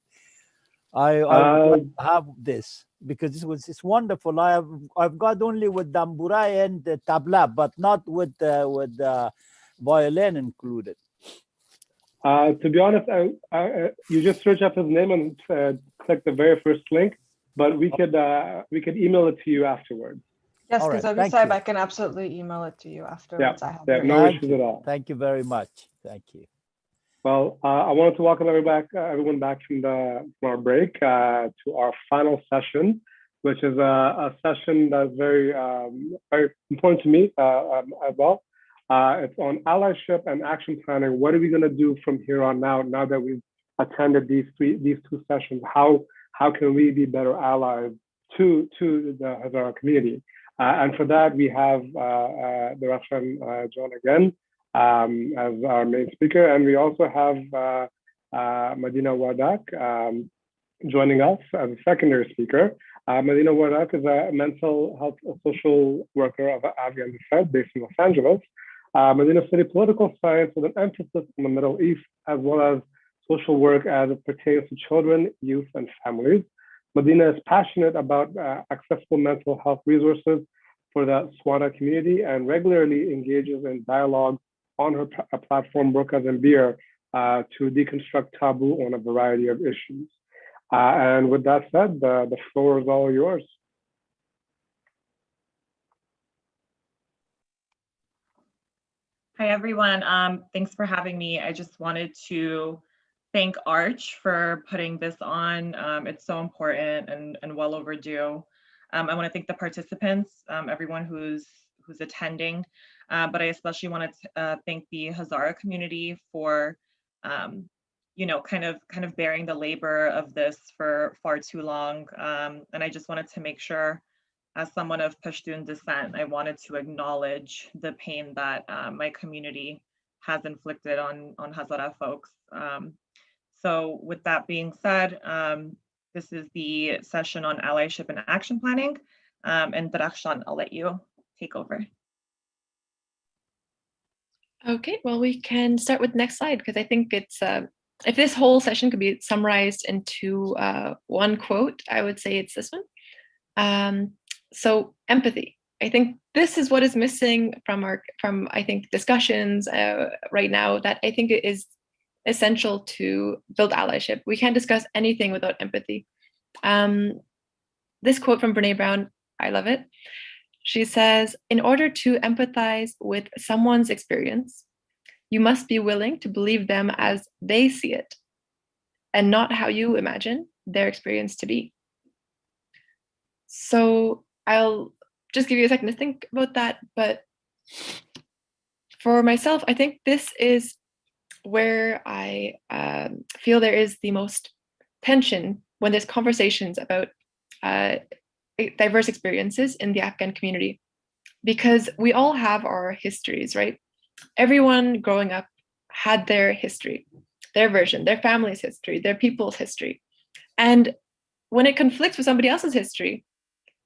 I would like to have this because it's wonderful. I've got only with tambura and the tabla, but not with the violin included. To be honest, you just search up his name and click the very first link, but we could email it to you afterwards. Yes, All because right, thank you. I can absolutely email it to you afterwards. I have Yeah, no issues at all. Thank you very much. Thank you. Well, I wanted to welcome everyone back from our break to our final session, which is a session that's very very important to me as well. It's on allyship and action planning. What are we going to do from here on out? Now that we've attended these two sessions, how can we be better allies to the Hazara community? And for that, we have the Russian John again as our main speaker, and we also have Madina Wadak joining us as a secondary speaker. Madina Wadak is a mental health social worker of Afghan descent based in Los Angeles. Medina studied political science with an emphasis on the Middle East, as well as social work as it pertains to children, youth, and families. Medina is passionate about accessible mental health resources for the Swana community and regularly engages in dialogue on her platform, Burkas and Beer, to deconstruct taboo on a variety of issues. And with that said, the floor is all yours. Hi, everyone. Thanks for having me. I just wanted to thank Arch for putting this on. It's so important and well overdue. I want to thank the participants, everyone who's attending, but I especially want to thank the Hazara community for, you know, kind of bearing the labor of this for far too long. And I just wanted to make sure, as someone of Pashtun descent, I wanted to acknowledge the pain that my community has inflicted on Hazara folks. So with that being said, this is the session on allyship and action planning. And Darakhshan, I'll let you take over. Okay, well, we can start with the next slide, because I think it's, if this whole session could be summarized into one quote, I would say it's this one. So empathy. I think this is what is missing from I think discussions right now, that I think it is essential to build allyship. We can't discuss anything without empathy. This quote from Brene Brown, I love it. She says, "In order to empathize with someone's experience, you must be willing to believe them as they see it, and not how you imagine their experience to be." So I'll just give you a second to think about that. But for myself, I think this is where I feel there is the most tension when there's conversations about diverse experiences in the Afghan community, because we all have our histories, right? Everyone growing up had their history, their version, their family's history, their people's history. And when it conflicts with somebody else's history,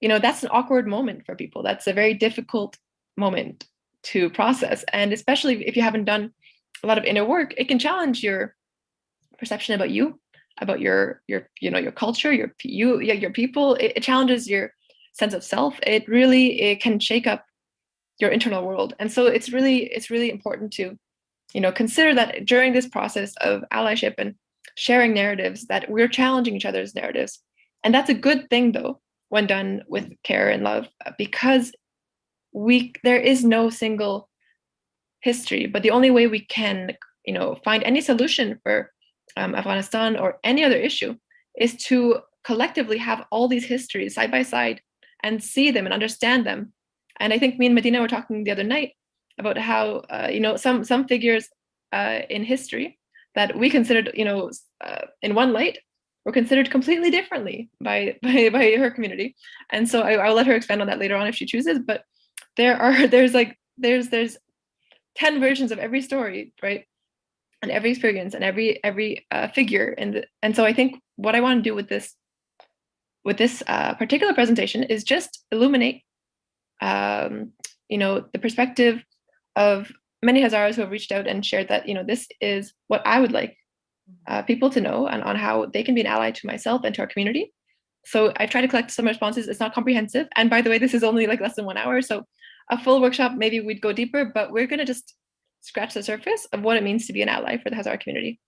you know, that's an awkward moment for people. That's a very difficult moment to process. And especially if you haven't done a lot of inner work, it can challenge your perception about you, about your you know, your culture, your people. It challenges your sense of self. It can shake up your internal world. And so it's really important to, you know, consider that during this process of allyship and sharing narratives, that we're challenging each other's narratives. And that's a good thing, though, when done with care and love, because there is no single history, but the only way we can, you know, find any solution for Afghanistan or any other issue is to collectively have all these histories side by side and see them and understand them. And I think me and Medina were talking the other night about how, you know, some figures in history that we considered, you know, in one light, were considered completely differently by her community. And so I'll let her expand on that later on if she chooses. But there's 10 versions of every story, right? And every experience and every figure. And so I think what I want to do with this particular presentation is just illuminate, you know, the perspective of many Hazaras who have reached out and shared that, you know, this is what I would like people to know, and on how they can be an ally to myself and to our community. So I've tried to collect some responses. It's not comprehensive. And by the way, this is only like less than 1 hour. So a full workshop, maybe we'd go deeper, but we're going to just scratch the surface of what it means to be an ally for the Hazara community.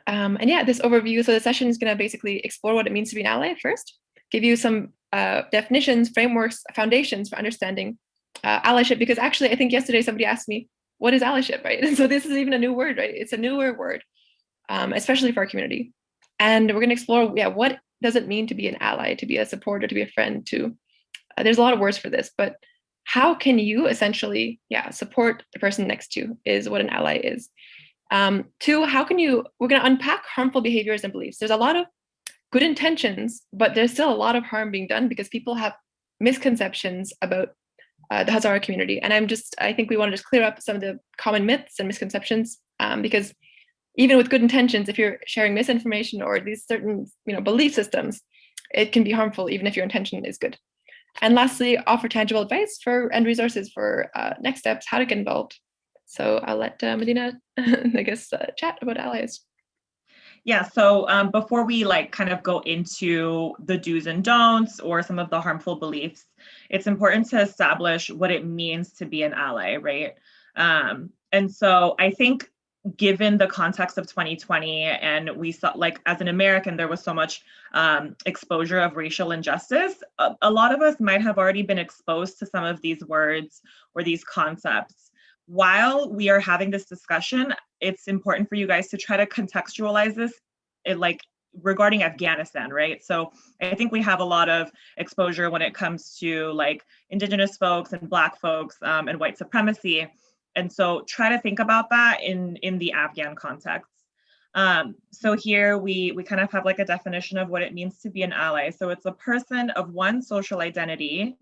And yeah, this overview. So the session is going to basically explore what it means to be an ally first, give you some definitions, frameworks, foundations for understanding allyship, because actually I think yesterday somebody asked me, what is allyship, right? And so this is even a new word, right? It's a newer word, especially for our community. And we're going to explore, what does it mean to be an ally, to be a supporter, to be a friend, there's a lot of words for this, but how can you essentially, support the person next to you is what an ally is. Two, we're going to unpack harmful behaviors and beliefs. There's a lot of good intentions, but there's still a lot of harm being done because people have misconceptions about the Hazara community. And I think we want to just clear up some of the common myths and misconceptions, because even with good intentions, if you're sharing misinformation or these certain, belief systems, it can be harmful even if your intention is good. And lastly, offer tangible advice for and resources for next steps, how to get involved. So I'll let Medina, I guess, chat about allies. Yeah, so before we kind of go into the do's and don'ts or some of the harmful beliefs, it's important to establish what it means to be an ally, right? And so I think given the context of 2020, and we saw, as an American, there was so much exposure of racial injustice, a lot of us might have already been exposed to some of these words or these concepts. While we are having this discussion, it's important for you guys to try to contextualize this regarding Afghanistan, right? So I think we have a lot of exposure when it comes to Indigenous folks and Black folks and white supremacy. And so try to think about that in the Afghan context. So here we kind of have a definition of what it means to be an ally. So it's a person of one social identity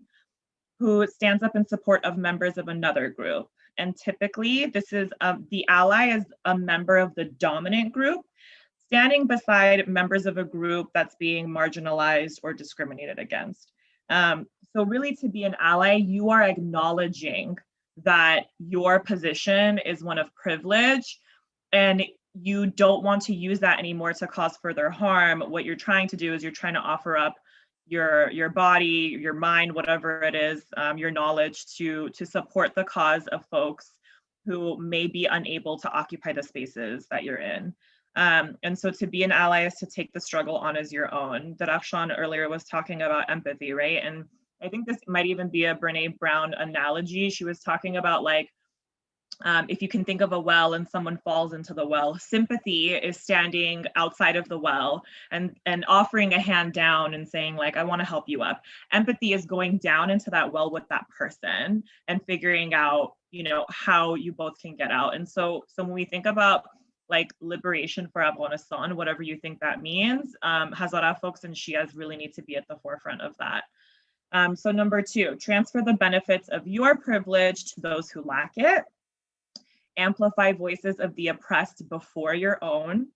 who stands up in support of members of another group. And typically this is the ally is a member of the dominant group, standing beside members of a group that's being marginalized or discriminated against. So really, to be an ally, you are acknowledging that your position is one of privilege and you don't want to use that anymore to cause further harm. What you're trying to do is you're trying to offer up your body, your mind, whatever it is, your knowledge to support the cause of folks who may be unable to occupy the spaces that you're in. And so to be an ally is to take the struggle on as your own. Darafshan earlier was talking about empathy, right? And I think this might even be a Brene Brown analogy. She was talking about if you can think of a well and someone falls into the well, sympathy is standing outside of the well and offering a hand down and saying I want to help you up. Empathy is going down into that well with that person and figuring out, how you both can get out. And so when we think about liberation for Afghanistan, whatever you think that means, Hazara folks and Shias really need to be at the forefront of that. So number 2, transfer the benefits of your privilege to those who lack it. Amplify voices of the oppressed before your own.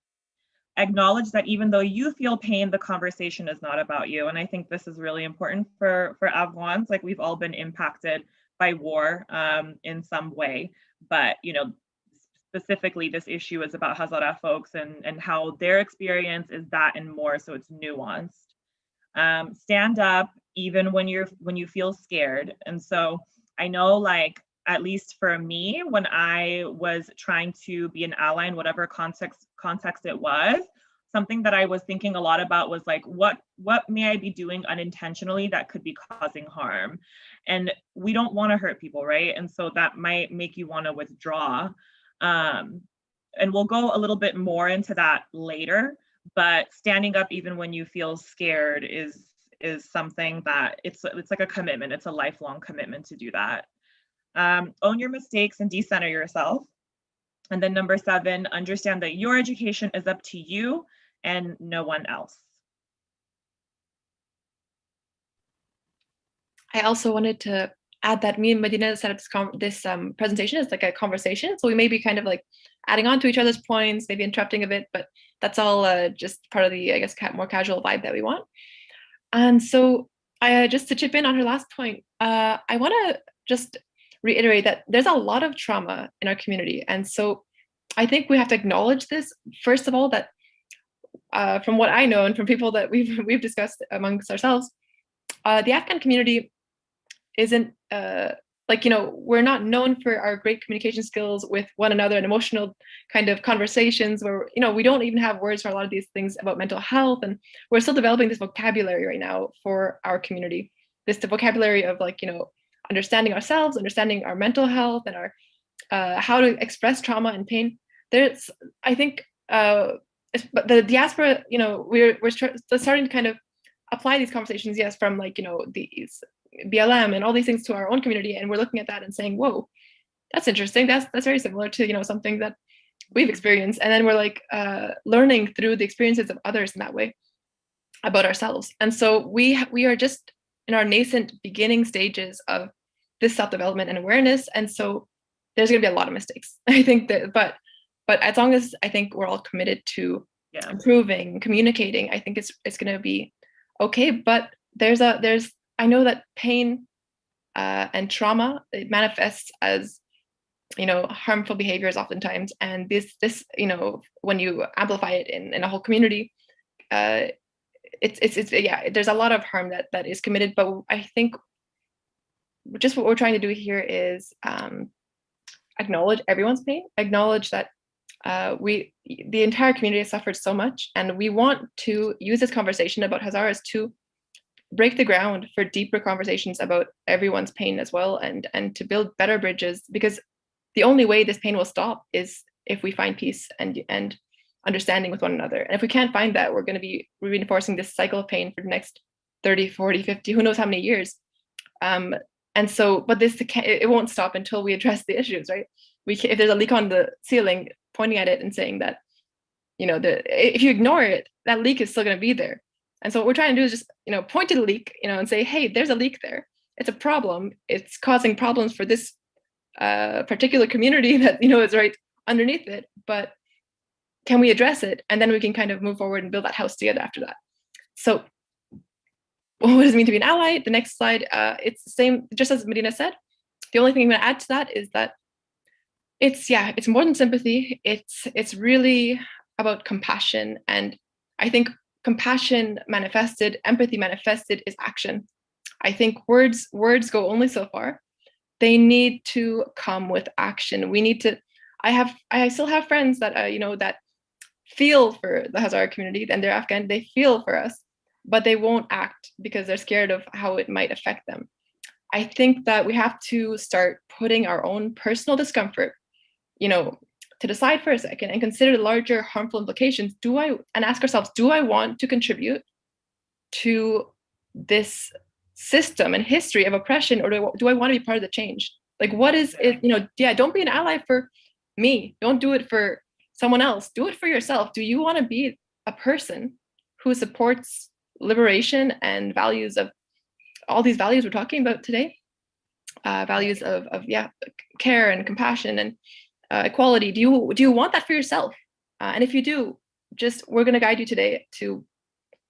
Acknowledge that even though you feel pain, the conversation is not about you. And I think this is really important for Afghans. We've all been impacted by war in some way, but specifically this issue is about Hazara folks and how their experience is that and more, so it's nuanced. Stand up even when you feel scared. And so I know at least for me, when I was trying to be an ally in whatever context it was, something that I was thinking a lot about was what may I be doing unintentionally that could be causing harm? And we don't want to hurt people, right? And so that might make you want to withdraw. And we'll go a little bit more into that later, but standing up even when you feel scared is something that it's like a commitment. It's a lifelong commitment to do that. Own your mistakes and decenter yourself. And then number 7, understand that your education is up to you and no one else. I also wanted to add that me and Medina set up this presentation as a conversation. So we may be kind of adding on to each other's points, maybe interrupting a bit, but that's all just part of the, I guess, more casual vibe that we want. And so just to chip in on her last point, I want to just reiterate that there's a lot of trauma in our community. And so I think we have to acknowledge this, first of all, that from what I know and from people that we've discussed amongst ourselves, the Afghan community isn't we're not known for our great communication skills with one another and emotional kind of conversations where we don't even have words for a lot of these things about mental health, and we're still developing this vocabulary right now for our community, the vocabulary of understanding ourselves, understanding our mental health, and our how to express trauma and pain. There's, I think, but the diaspora, we're starting to kind of apply these conversations, yes, from these BLM and all these things to our own community, and we're looking at that and saying, whoa, that's interesting. That's very similar to something that we've experienced, and then we're learning through the experiences of others in that way about ourselves. And so we are just in our nascent beginning stages of this self-development and awareness, and so there's going to be a lot of mistakes, I think, that but as long as I think we're all committed to improving, communicating, I think it's going to be okay. But there's I know that pain and trauma, it manifests as, harmful behaviors oftentimes. And this, when you amplify it in a whole community, there's a lot of harm that is committed. But I think just what we're trying to do here is acknowledge everyone's pain, acknowledge that the entire community has suffered so much, and we want to use this conversation about Hazaras to break the ground for deeper conversations about everyone's pain as well, and to build better bridges, because the only way this pain will stop is if we find peace and understanding with one another. And if we can't find that, we're going to be reinforcing this cycle of pain for the next 30, 40, 50, who knows how many years. And so, but it won't stop until we address the issues, right? If there's a leak on the ceiling, pointing at it and saying that, if you ignore it, that leak is still going to be there. And so what we're trying to do is just, point to the leak, and say, hey, there's a leak there. It's a problem. It's causing problems for this particular community that, is right underneath it. But can we address it? And then we can kind of move forward and build that house together after that. So what does it mean to be an ally? The next slide, it's the same, just as Medina said. The only thing I'm going to add to that is that it's more than sympathy. It's really about compassion. And I think compassion manifested, empathy manifested is action. I think words go only so far. They need to come with action. We need to, I still have friends that, that feel for the Hazara community, and they're Afghan, they feel for us, but they won't act because they're scared of how it might affect them. I think that we have to start putting our own personal discomfort, to decide for a second and consider the larger harmful implications. And ask ourselves, do I want to contribute to this system and history of oppression, or do I want to be part of the change? Like, what is it? Don't be an ally for me. Don't do it for someone else. Do it for yourself. Do you want to be a person who supports liberation and values of all these values we're talking about today? Values of care and compassion and equality. Do you want that for yourself? And if you do, we're going to guide you today to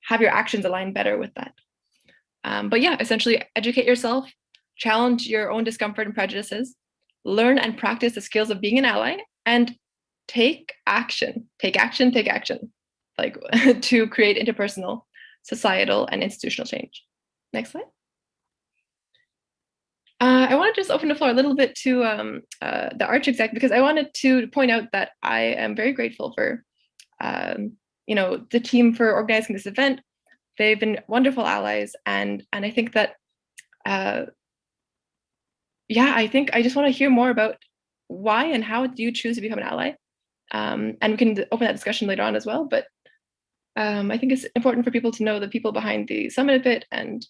have your actions align better with that. But essentially educate yourself, challenge your own discomfort and prejudices, learn and practice the skills of being an ally, and take action, like to create interpersonal, societal, and institutional change. Next slide. I want to just open the floor a little bit to the Arch exec, because I wanted to point out that I am very grateful for the team for organizing this event. They've been wonderful allies, and I think that I think I just want to hear more about why and how do you choose to become an ally, and we can open that discussion later on as well. But I think it's important for people to know the people behind the summit a bit, and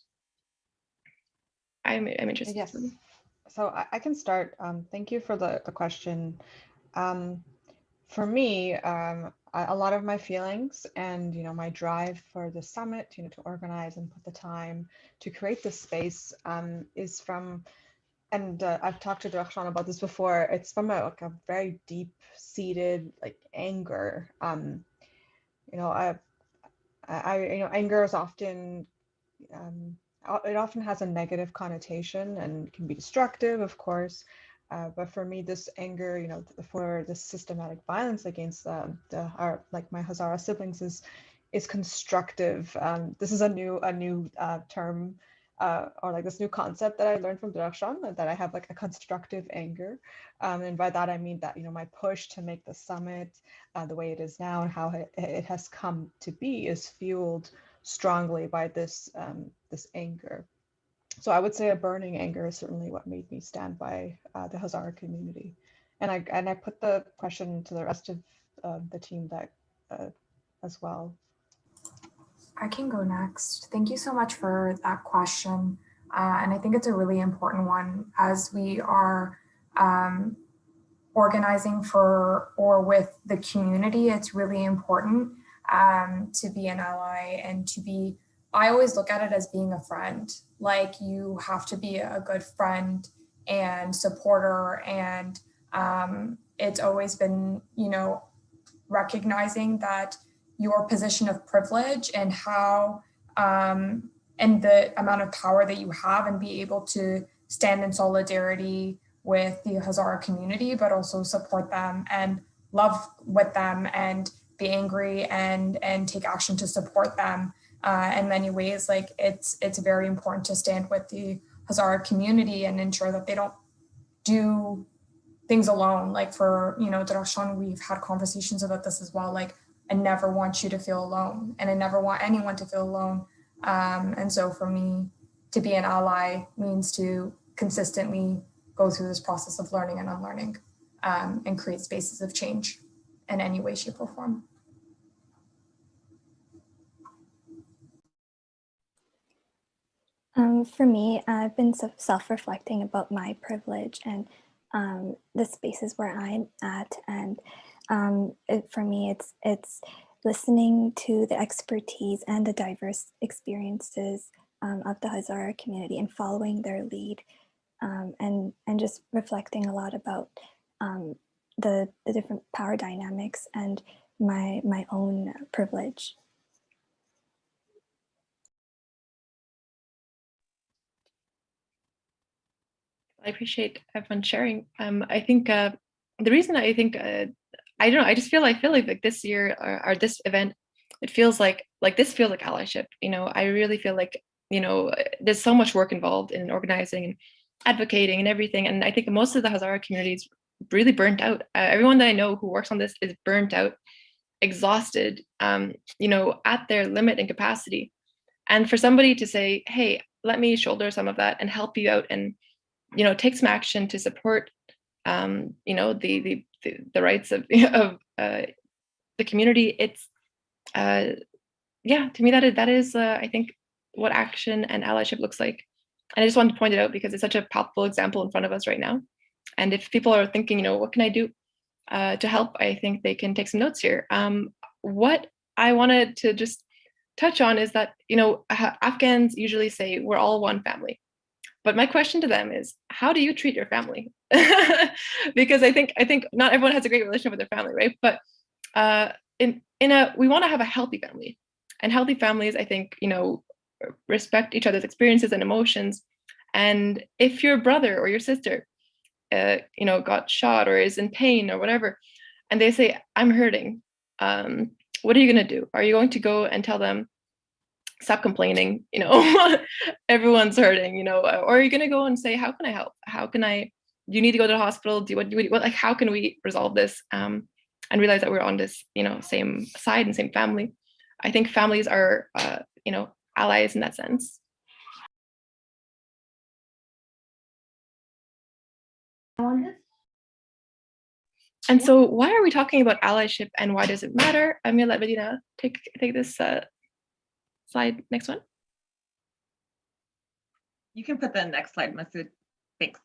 I'm interested. Yes. So I can start. Thank you for the question. For me, a lot of my feelings and my drive for the summit, to organize and put the time to create this space is from, and I've talked to Darshan about this before. It's from a very deep-seated anger. Anger is often it often has a negative connotation and can be destructive, of course. But for me, this anger, for this systematic violence against my Hazara siblings is constructive. This is a new term, or this new concept that I learned from Darshan, that I have a constructive anger. And by that, I mean that, my push to make the summit the way it is now and how it has come to be is fueled strongly by this anger. So I would say a burning anger is certainly what made me stand by the Hazara community. And I put the question to the rest of the team that as well. I can go next. Thank you so much for that question. And I think it's a really important one as we are organizing for or with the community. It's really important to be an ally and to be, I always look at it as being a friend. Like, you have to be a good friend and supporter. And it's always been, recognizing that your position of privilege and how and the amount of power that you have, and be able to stand in solidarity with the Hazara community, but also support them and love with them and be angry and take action to support them. In many ways, like it's very important to stand with the Hazara community and ensure that they don't do things alone. Like for, Darashan, we've had conversations about this as well. Like, I never want you to feel alone, and I never want anyone to feel alone. And so for me, to be an ally means to consistently go through this process of learning and unlearning, and create spaces of change in any way, shape, or form. For me, I've been self-reflecting about my privilege and the spaces where I'm at, and for me, it's listening to the expertise and the diverse experiences of the Hazara community and following their lead, and just reflecting a lot about the different power dynamics and my own privilege. I appreciate everyone sharing. I think the reason I think I don't know, I feel like this year or this event, it feels like this feels like allyship. I really feel like there's so much work involved in organizing and advocating and everything. And I think most of the Hazara community is really burnt out. Everyone that I know who works on this is burnt out, exhausted, at their limit and capacity. And for somebody to say, hey, let me shoulder some of that and help you out and take some action to support the rights of the community. It's to me that is I think what action and allyship looks like. And I just wanted to point it out because it's such a palpable example in front of us right now. And if people are thinking, what can I do to help, I think they can take some notes here. What I wanted to just touch on is that Afghans usually say we're all one family. But my question to them is, how do you treat your family? Because I think not everyone has a great relationship with their family, right? But we want to have a healthy family, and healthy families, I think, respect each other's experiences and emotions. And if your brother or your sister, got shot or is in pain or whatever, and they say, "I'm hurting," what are you going to do? Are you going to go and tell them, stop complaining, everyone's hurting, or are you going to go and say, how can I help? You need to go to the hospital? How can we resolve this? And realize that we're on this, same side and same family. I think families are, allies in that sense. And so why are we talking about allyship and why does it matter? I'm going to let Medina take this slide. Next one. You can put the next slide, Masood. Thanks.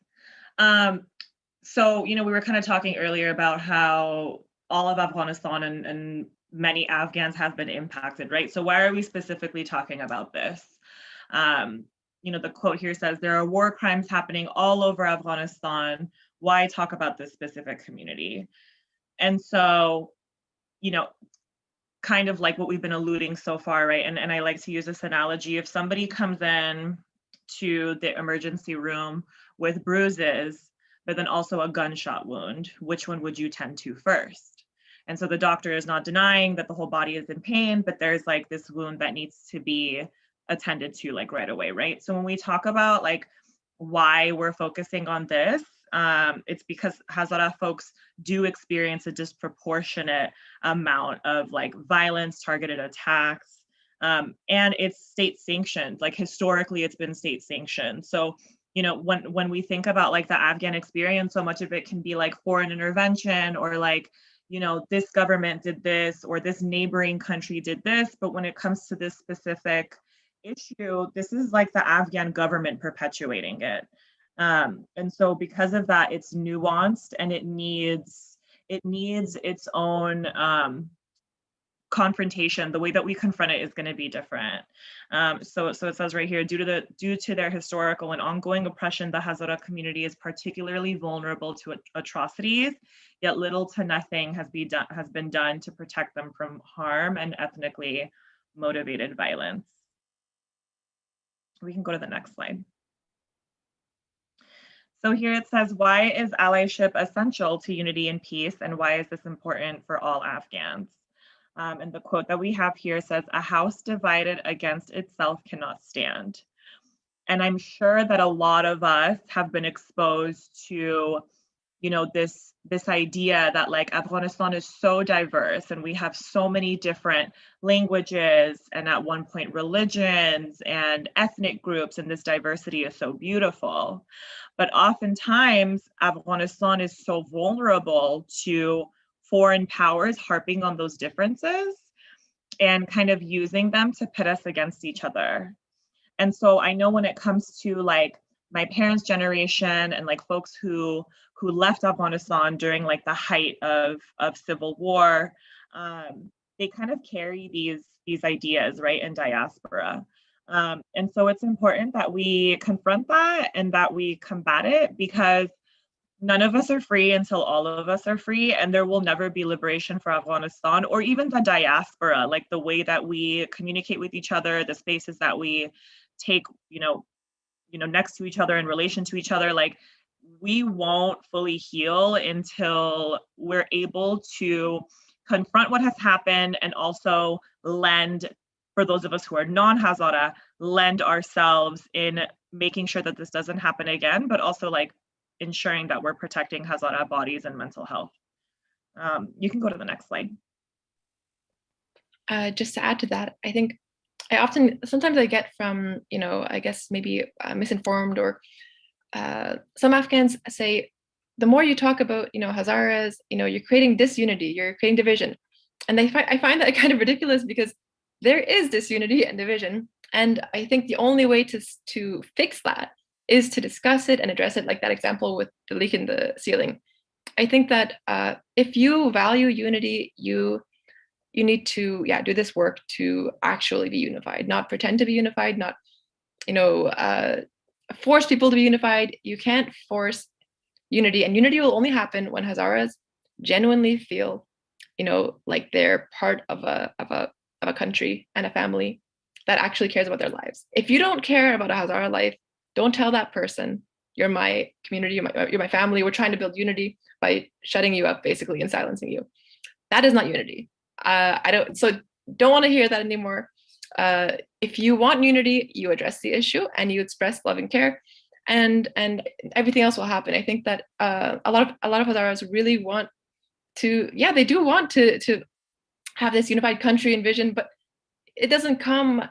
So, we were kind of talking earlier about how all of Afghanistan and many Afghans have been impacted, right? So why are we specifically talking about this? The quote here says, there are war crimes happening all over Afghanistan. Why talk about this specific community? And so, kind of like what we've been alluding so far, right? And I like to use this analogy. If somebody comes in to the emergency room with bruises, but then also a gunshot wound, which one would you tend to first? And so the doctor is not denying that the whole body is in pain, but there's like this wound that needs to be attended to like right away, right? So when we talk about like why we're focusing on this, it's because Hazara folks do experience a disproportionate amount of like violence, targeted attacks, and it's state sanctioned. Like historically, it's been state sanctioned. So, when we think about like the Afghan experience, so much of it can be like foreign intervention or like, this government did this or this neighboring country did this. But when it comes to this specific issue, this is like the Afghan government perpetuating it. And so because of that, it's nuanced and it needs its own confrontation. The way that we confront it is going to be different. So it says right here, due to their historical and ongoing oppression, the Hazara community is particularly vulnerable to atrocities, yet little to nothing has been done to protect them from harm and ethnically motivated violence. We can go to the next slide. So here it says, why is allyship essential to unity and peace, and why is this important for all Afghans? And the quote that we have here says, a house divided against itself cannot stand. And I'm sure that a lot of us have been exposed to, you know, this idea that like Afghanistan is so diverse and we have so many different languages and at one point religions and ethnic groups, and this diversity is so beautiful. But oftentimes Afghanistan is so vulnerable to foreign powers harping on those differences and kind of using them to pit us against each other. And so I know when it comes to like my parents' generation and like folks who left Afghanistan during like the height of civil war, they kind of carry these ideas, right, in diaspora. And so it's important that we confront that and that we combat it, because none of us are free until all of us are free, and there will never be liberation for Afghanistan or even the diaspora, like the way that we communicate with each other, the spaces that we take, you know, next to each other in relation to each other. Like we won't fully heal until we're able to confront what has happened and also lend, for those of us who are non-Hazara, lend ourselves in making sure that this doesn't happen again, but also like ensuring that we're protecting Hazara bodies and mental health. You can go to the next slide. Just to add to that, I think sometimes I get from, you know, I guess maybe misinformed, or some Afghans say, the more you talk about, you know, Hazaras, you know, you're creating disunity, you're creating division. And I find that kind of ridiculous, because there is disunity and division. And I think the only way to fix that is to discuss it and address it, like that example with the leak in the ceiling. I think that if you value unity, you need to do this work to actually be unified, not pretend to be unified, not, you know, force people to be unified. You can't force unity, and unity will only happen when Hazaras genuinely feel, you know, like they're part of a country and a family that actually cares about their lives. If you don't care about a Hazara life, don't tell that person, you're my community, you're my family, we're trying to build unity by shutting you up basically and silencing you. That is not unity. I don't want to hear that anymore. If you want unity, you address the issue and you express love and care, and everything else will happen. I think that a lot of Hazaras really want to, they do want to have this unified country and vision, but it doesn't come,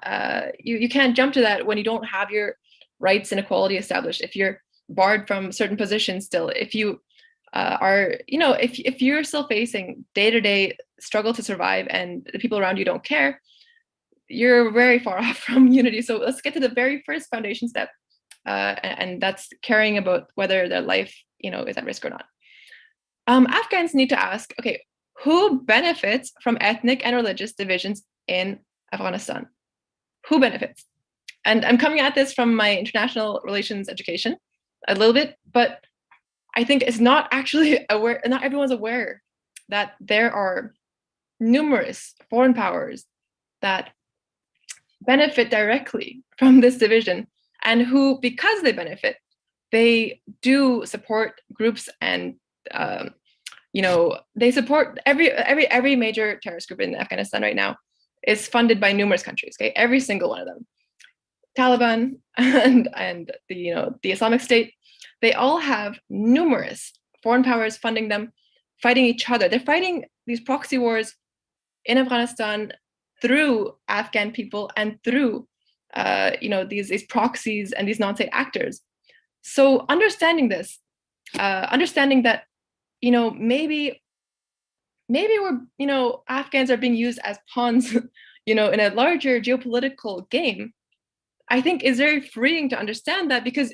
you can't jump to that when you don't have your rights and equality established, if you're barred from certain positions still, if you are, you know, if you're still facing day-to-day struggle to survive and the people around you don't care, you're very far off from unity. So let's get to the very first foundation step, and that's caring about whether their life, you know, is at risk or not. Afghans need to ask, okay, who benefits from ethnic and religious divisions in Afghanistan? Who benefits? And I'm coming at this from my international relations education a little bit, but I think it's not actually aware, not everyone's aware that there are numerous foreign powers that benefit directly from this division, and who, because they benefit, they do support groups, and you know, they support every major terrorist group in Afghanistan right now is funded by numerous countries. Okay, every single one of them. Taliban and the, you know, the Islamic State, they all have numerous foreign powers funding them, fighting each other. They're fighting these proxy wars in Afghanistan through Afghan people and through you know, these proxies and these non-state actors. So understanding this, understanding that, you know, maybe we're, you know, Afghans are being used as pawns, you know, in a larger geopolitical game, I think is very freeing to understand that, because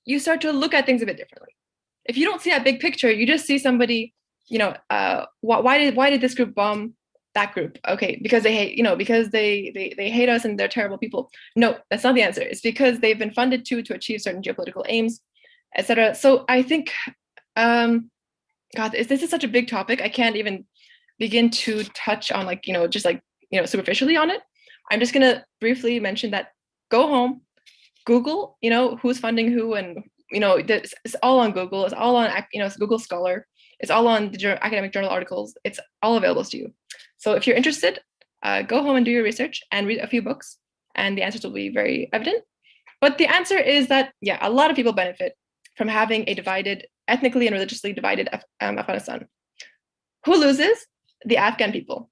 you start to look at things a bit differently. If you don't see that big picture, you just see somebody, you know, why did this group bomb that group? Okay, because they hate, you know, because they hate us and they're terrible people. No, that's not the answer. It's because they've been funded to achieve certain geopolitical aims, etc. So I think, God, this is such a big topic. I can't even begin to touch on, like, you know, just like, you know, superficially on it. I'm just gonna briefly mention that go home, Google, who's funding who, and it's all on Google. It's all on, it's Google Scholar. It's all on the academic journal articles. It's all available to you. So if you're interested, go home and do your research and read a few books, and the answers will be very evident. But the answer is that, yeah, a lot of people benefit from having a divided, ethnically and religiously divided Afghanistan. Who loses? The Afghan people.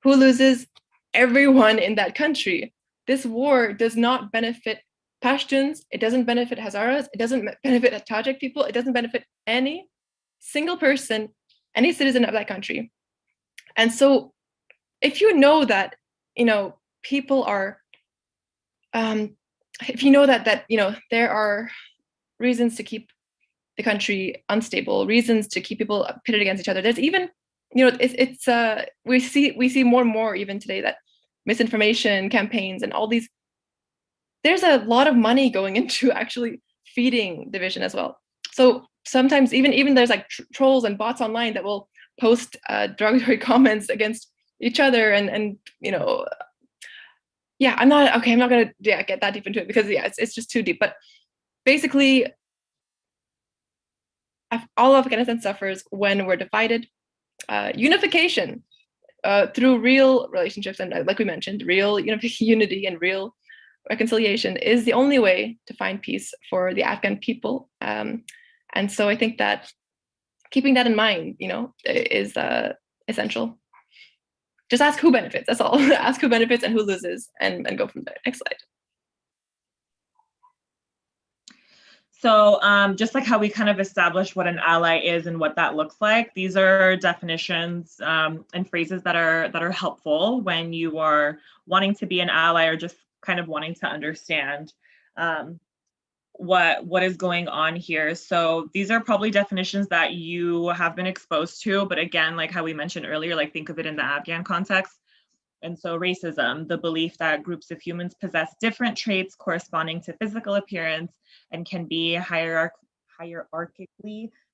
Who loses? Everyone in that country. This war does not benefit Pashtuns. It doesn't benefit Hazaras. It doesn't benefit Tajik people. It doesn't benefit any single person, any citizen of that country. And so if you know that, people are, if you know that there are reasons to keep the country unstable, reasons to keep people pitted against each other. There's even, we see more and more even today that misinformation campaigns and all these, there's a lot of money going into actually feeding division as well. So sometimes even there's like trolls and bots online that will post derogatory comments against each other, and yeah, I'm not gonna get that deep into it because it's just too deep. But basically, all of Afghanistan suffers when we're divided. Unification through real relationships and, like we mentioned, real unity and real reconciliation is the only way to find peace for the Afghan people. And so I think that keeping that in mind, is essential. Just ask who benefits. That's all. Ask who benefits and who loses, and go from there. Next slide. So just like how we kind of established what an ally is and what that looks like, these are definitions and phrases that are helpful when you are wanting to be an ally or just kind of wanting to understand what is going on here. So these are probably definitions that you have been exposed to, but again, like how we mentioned earlier, like think of it in the Afghan context. And so racism, the belief that groups of humans possess different traits corresponding to physical appearance and can be hierarchically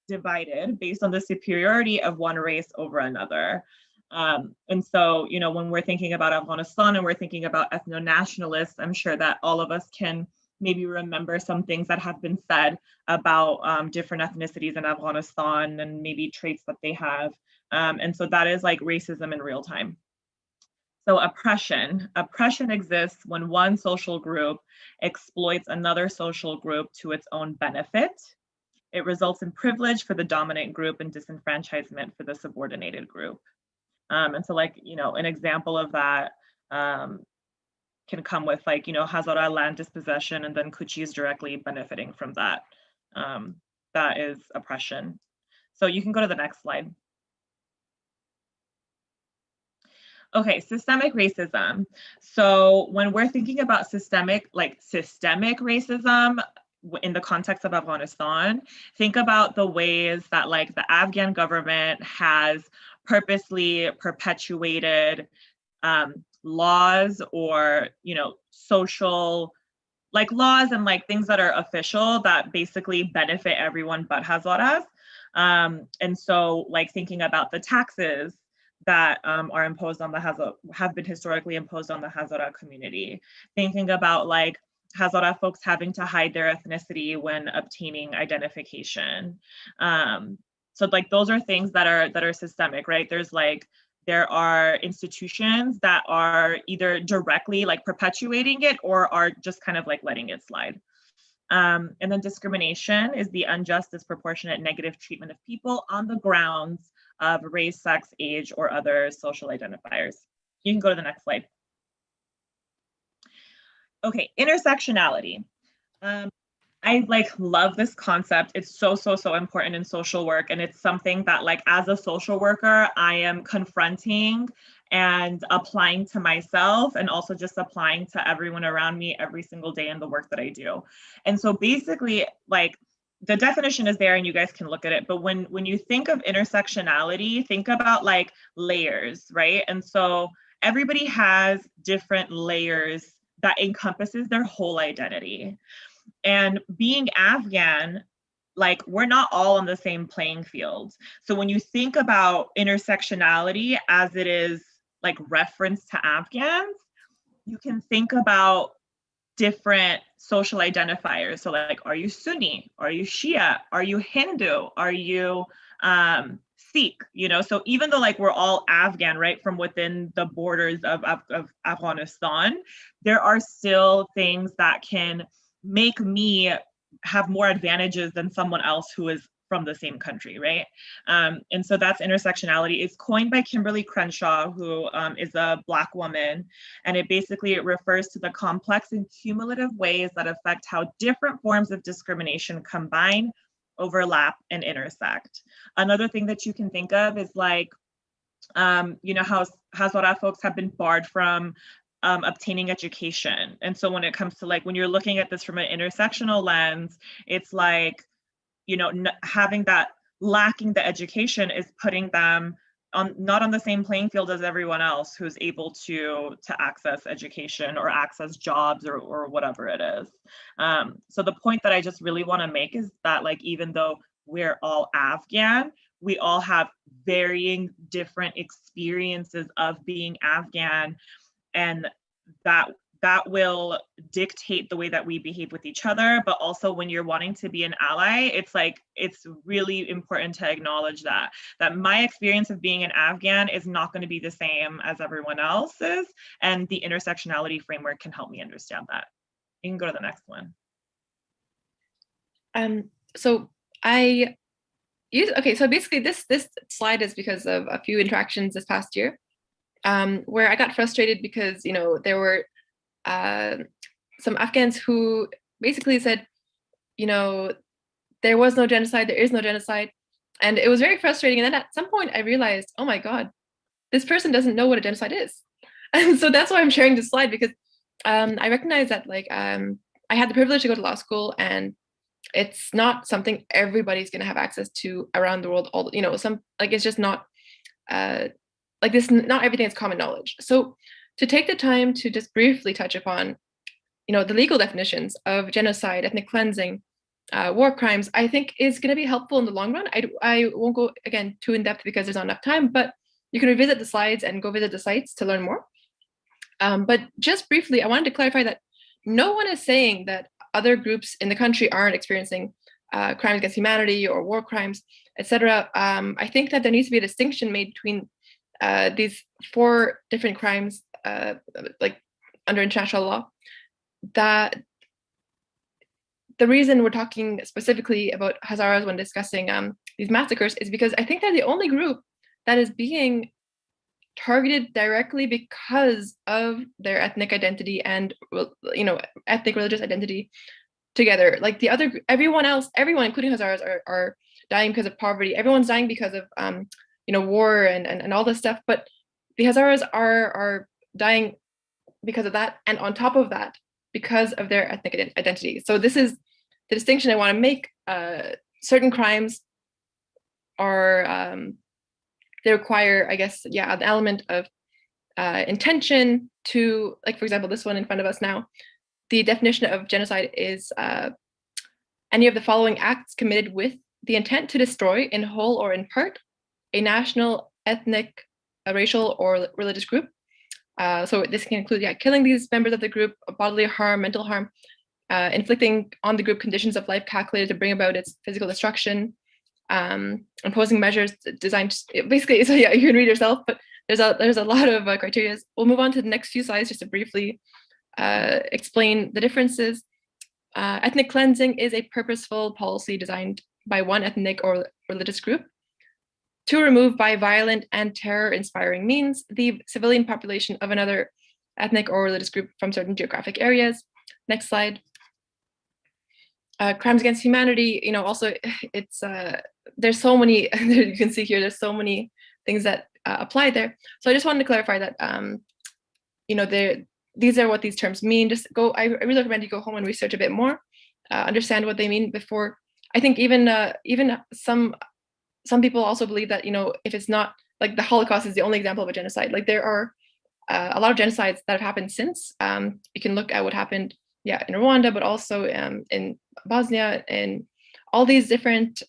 divided based on the superiority of one race over another. And so, when we're thinking about Afghanistan and we're thinking about ethno-nationalists, I'm sure that all of us can maybe remember some things that have been said about different ethnicities in Afghanistan and maybe traits that they have. And so that is like racism in real time. So oppression exists when one social group exploits another social group to its own benefit. It results in privilege for the dominant group and disenfranchisement for the subordinated group. And so an example of that can come with Hazara land dispossession, and then Kuchis directly benefiting from that. That is oppression. So you can go to the next slide. Okay, systemic racism. So when we're thinking about systemic racism in the context of Afghanistan, think about the ways that the Afghan government has purposely perpetuated laws or social laws and things that are official that basically benefit everyone but Hazaras. And so thinking about the taxes that are imposed on the Hazara, have been historically imposed on the Hazara community. Thinking about Hazara folks having to hide their ethnicity when obtaining identification. So those are things that are systemic, right? There are institutions that are either directly perpetuating it or are just kind of letting it slide. And then discrimination is the unjust, disproportionate, negative treatment of people on the grounds of race, sex, age, or other social identifiers. You can go to the next slide. Okay, intersectionality. I love this concept. It's so important in social work. And it's something that as a social worker, I am confronting and applying to myself and also just applying to everyone around me every single day in the work that I do. And so basically the definition is there and you guys can look at it. But when you think of intersectionality, think about layers, right? And so everybody has different layers that encompasses their whole identity. And being Afghan, we're not all on the same playing field. So when you think about intersectionality as it is reference to Afghans, you can think about different social identifiers. So like, are you Sunni? Are you Shia? Are you Hindu? Are you Sikh? You know, so even though like we're all Afghan, right, from within the borders of Afghanistan, there are still things that can make me have more advantages than someone else who is from the same country, right? And so that's intersectionality. It's coined by Kimberly Crenshaw, who is a Black woman, and it basically refers to the complex and cumulative ways that affect how different forms of discrimination combine, overlap, and intersect. Another thing that you can think of is like, you know, how Hazara folks have been barred from obtaining education. And so when it comes to like, when you're looking at this from an intersectional lens, it's like, you know, having that, lacking the education is putting them on, not on the same playing field as everyone else who's able to access education or access jobs or whatever it is. So the point that I just really want to make is that like, even though we're all Afghan, we all have varying different experiences of being Afghan, and that will dictate the way that we behave with each other. But also when you're wanting to be an ally, it's like, it's really important to acknowledge that my experience of being an Afghan is not going to be the same as everyone else's. And the intersectionality framework can help me understand that. You can go to the next one. So I use, okay, so basically this slide is because of a few interactions this past year, where I got frustrated because, you know, there were some Afghans who basically said, you know, there was no genocide, there is no genocide. And it was very frustrating. And then at some point I realized, oh my God, this person doesn't know what a genocide is. And so that's why I'm sharing this slide, because I recognize that like, I had the privilege to go to law school, and it's not something everybody's going to have access to around the world. All, you know, some, like, it's just not like this, not everything is common knowledge. So to take the time to just briefly touch upon, you know, the legal definitions of genocide, ethnic cleansing, war crimes, I think is going to be helpful in the long run. I won't go again too in depth because there's not enough time, but you can revisit the slides and go visit the sites to learn more. But just briefly, I wanted to clarify that no one is saying that other groups in the country aren't experiencing crimes against humanity or war crimes, etc. I think that there needs to be a distinction made between these 4 different crimes, like under international law. That the reason we're talking specifically about Hazaras when discussing these massacres is because I think they're the only group that is being targeted directly because of their ethnic identity and, you know, ethnic religious identity together. Like the other, everyone else, everyone, including Hazaras, are dying because of poverty. Everyone's dying because of you know, war and all this stuff. But the Hazaras are dying because of that, and on top of that, because of their ethnic identity. So this is the distinction I want to make. Certain crimes are they require, I guess, yeah, an element of intention to, like, for example, this one in front of us now. The definition of genocide is any of the following acts committed with the intent to destroy in whole or in part a national, ethnic, racial, or religious group. So this can include, yeah, killing these members of the group, bodily harm, mental harm, inflicting on the group conditions of life calculated to bring about its physical destruction, imposing measures designed to, basically, so yeah, you can read yourself, but there's a lot of criteria. We'll move on to the next few slides just to briefly explain the differences. Ethnic cleansing is a purposeful policy designed by one ethnic or religious group to remove by violent and terror-inspiring means the civilian population of another ethnic or religious group from certain geographic areas. Next slide. Crimes against humanity, you know, also it's, there's so many, you can see here, there's so many things that apply there. So I just wanted to clarify that, you know, these are what these terms mean. Just go, I really recommend you go home and research a bit more, understand what they mean before. I think even some people also believe that, you know, if it's not, like, the Holocaust is the only example of a genocide. Like, there are a lot of genocides that have happened since. You can look at what happened, yeah, in Rwanda, but also in Bosnia, and all these different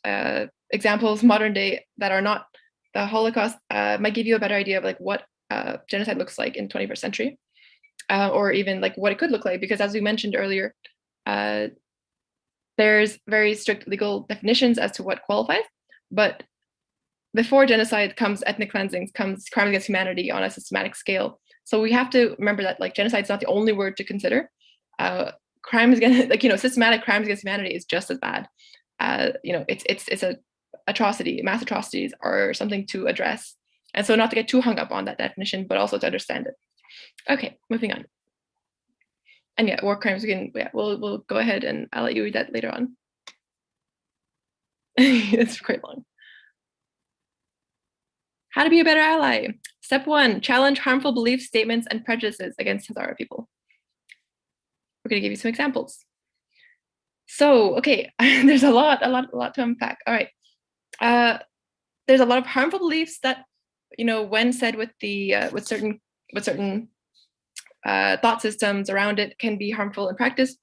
examples, modern day, that are not the Holocaust, might give you a better idea of like what genocide looks like in the 21st century. or even like what it could look like, because as we mentioned earlier, there's very strict legal definitions as to what qualifies, but before genocide comes ethnic cleansing, comes crime against humanity on a systematic scale. So we have to remember that like genocide is not the only word to consider. Crimes against, like, systematic crimes against humanity is just as bad. It's a atrocity. Mass atrocities are something to address. And so not to get too hung up on that definition, but also to understand it. Okay, moving on. And yeah, war crimes, we'll go ahead and I'll let you read that later on. It's quite long. How to be a better ally. Step 1, challenge harmful beliefs, statements, and prejudices against Hazara people. We're gonna give you some examples. So, okay, there's a lot to unpack. All right. There's a lot of harmful beliefs that, when said with certain thought systems around it, can be harmful in practice.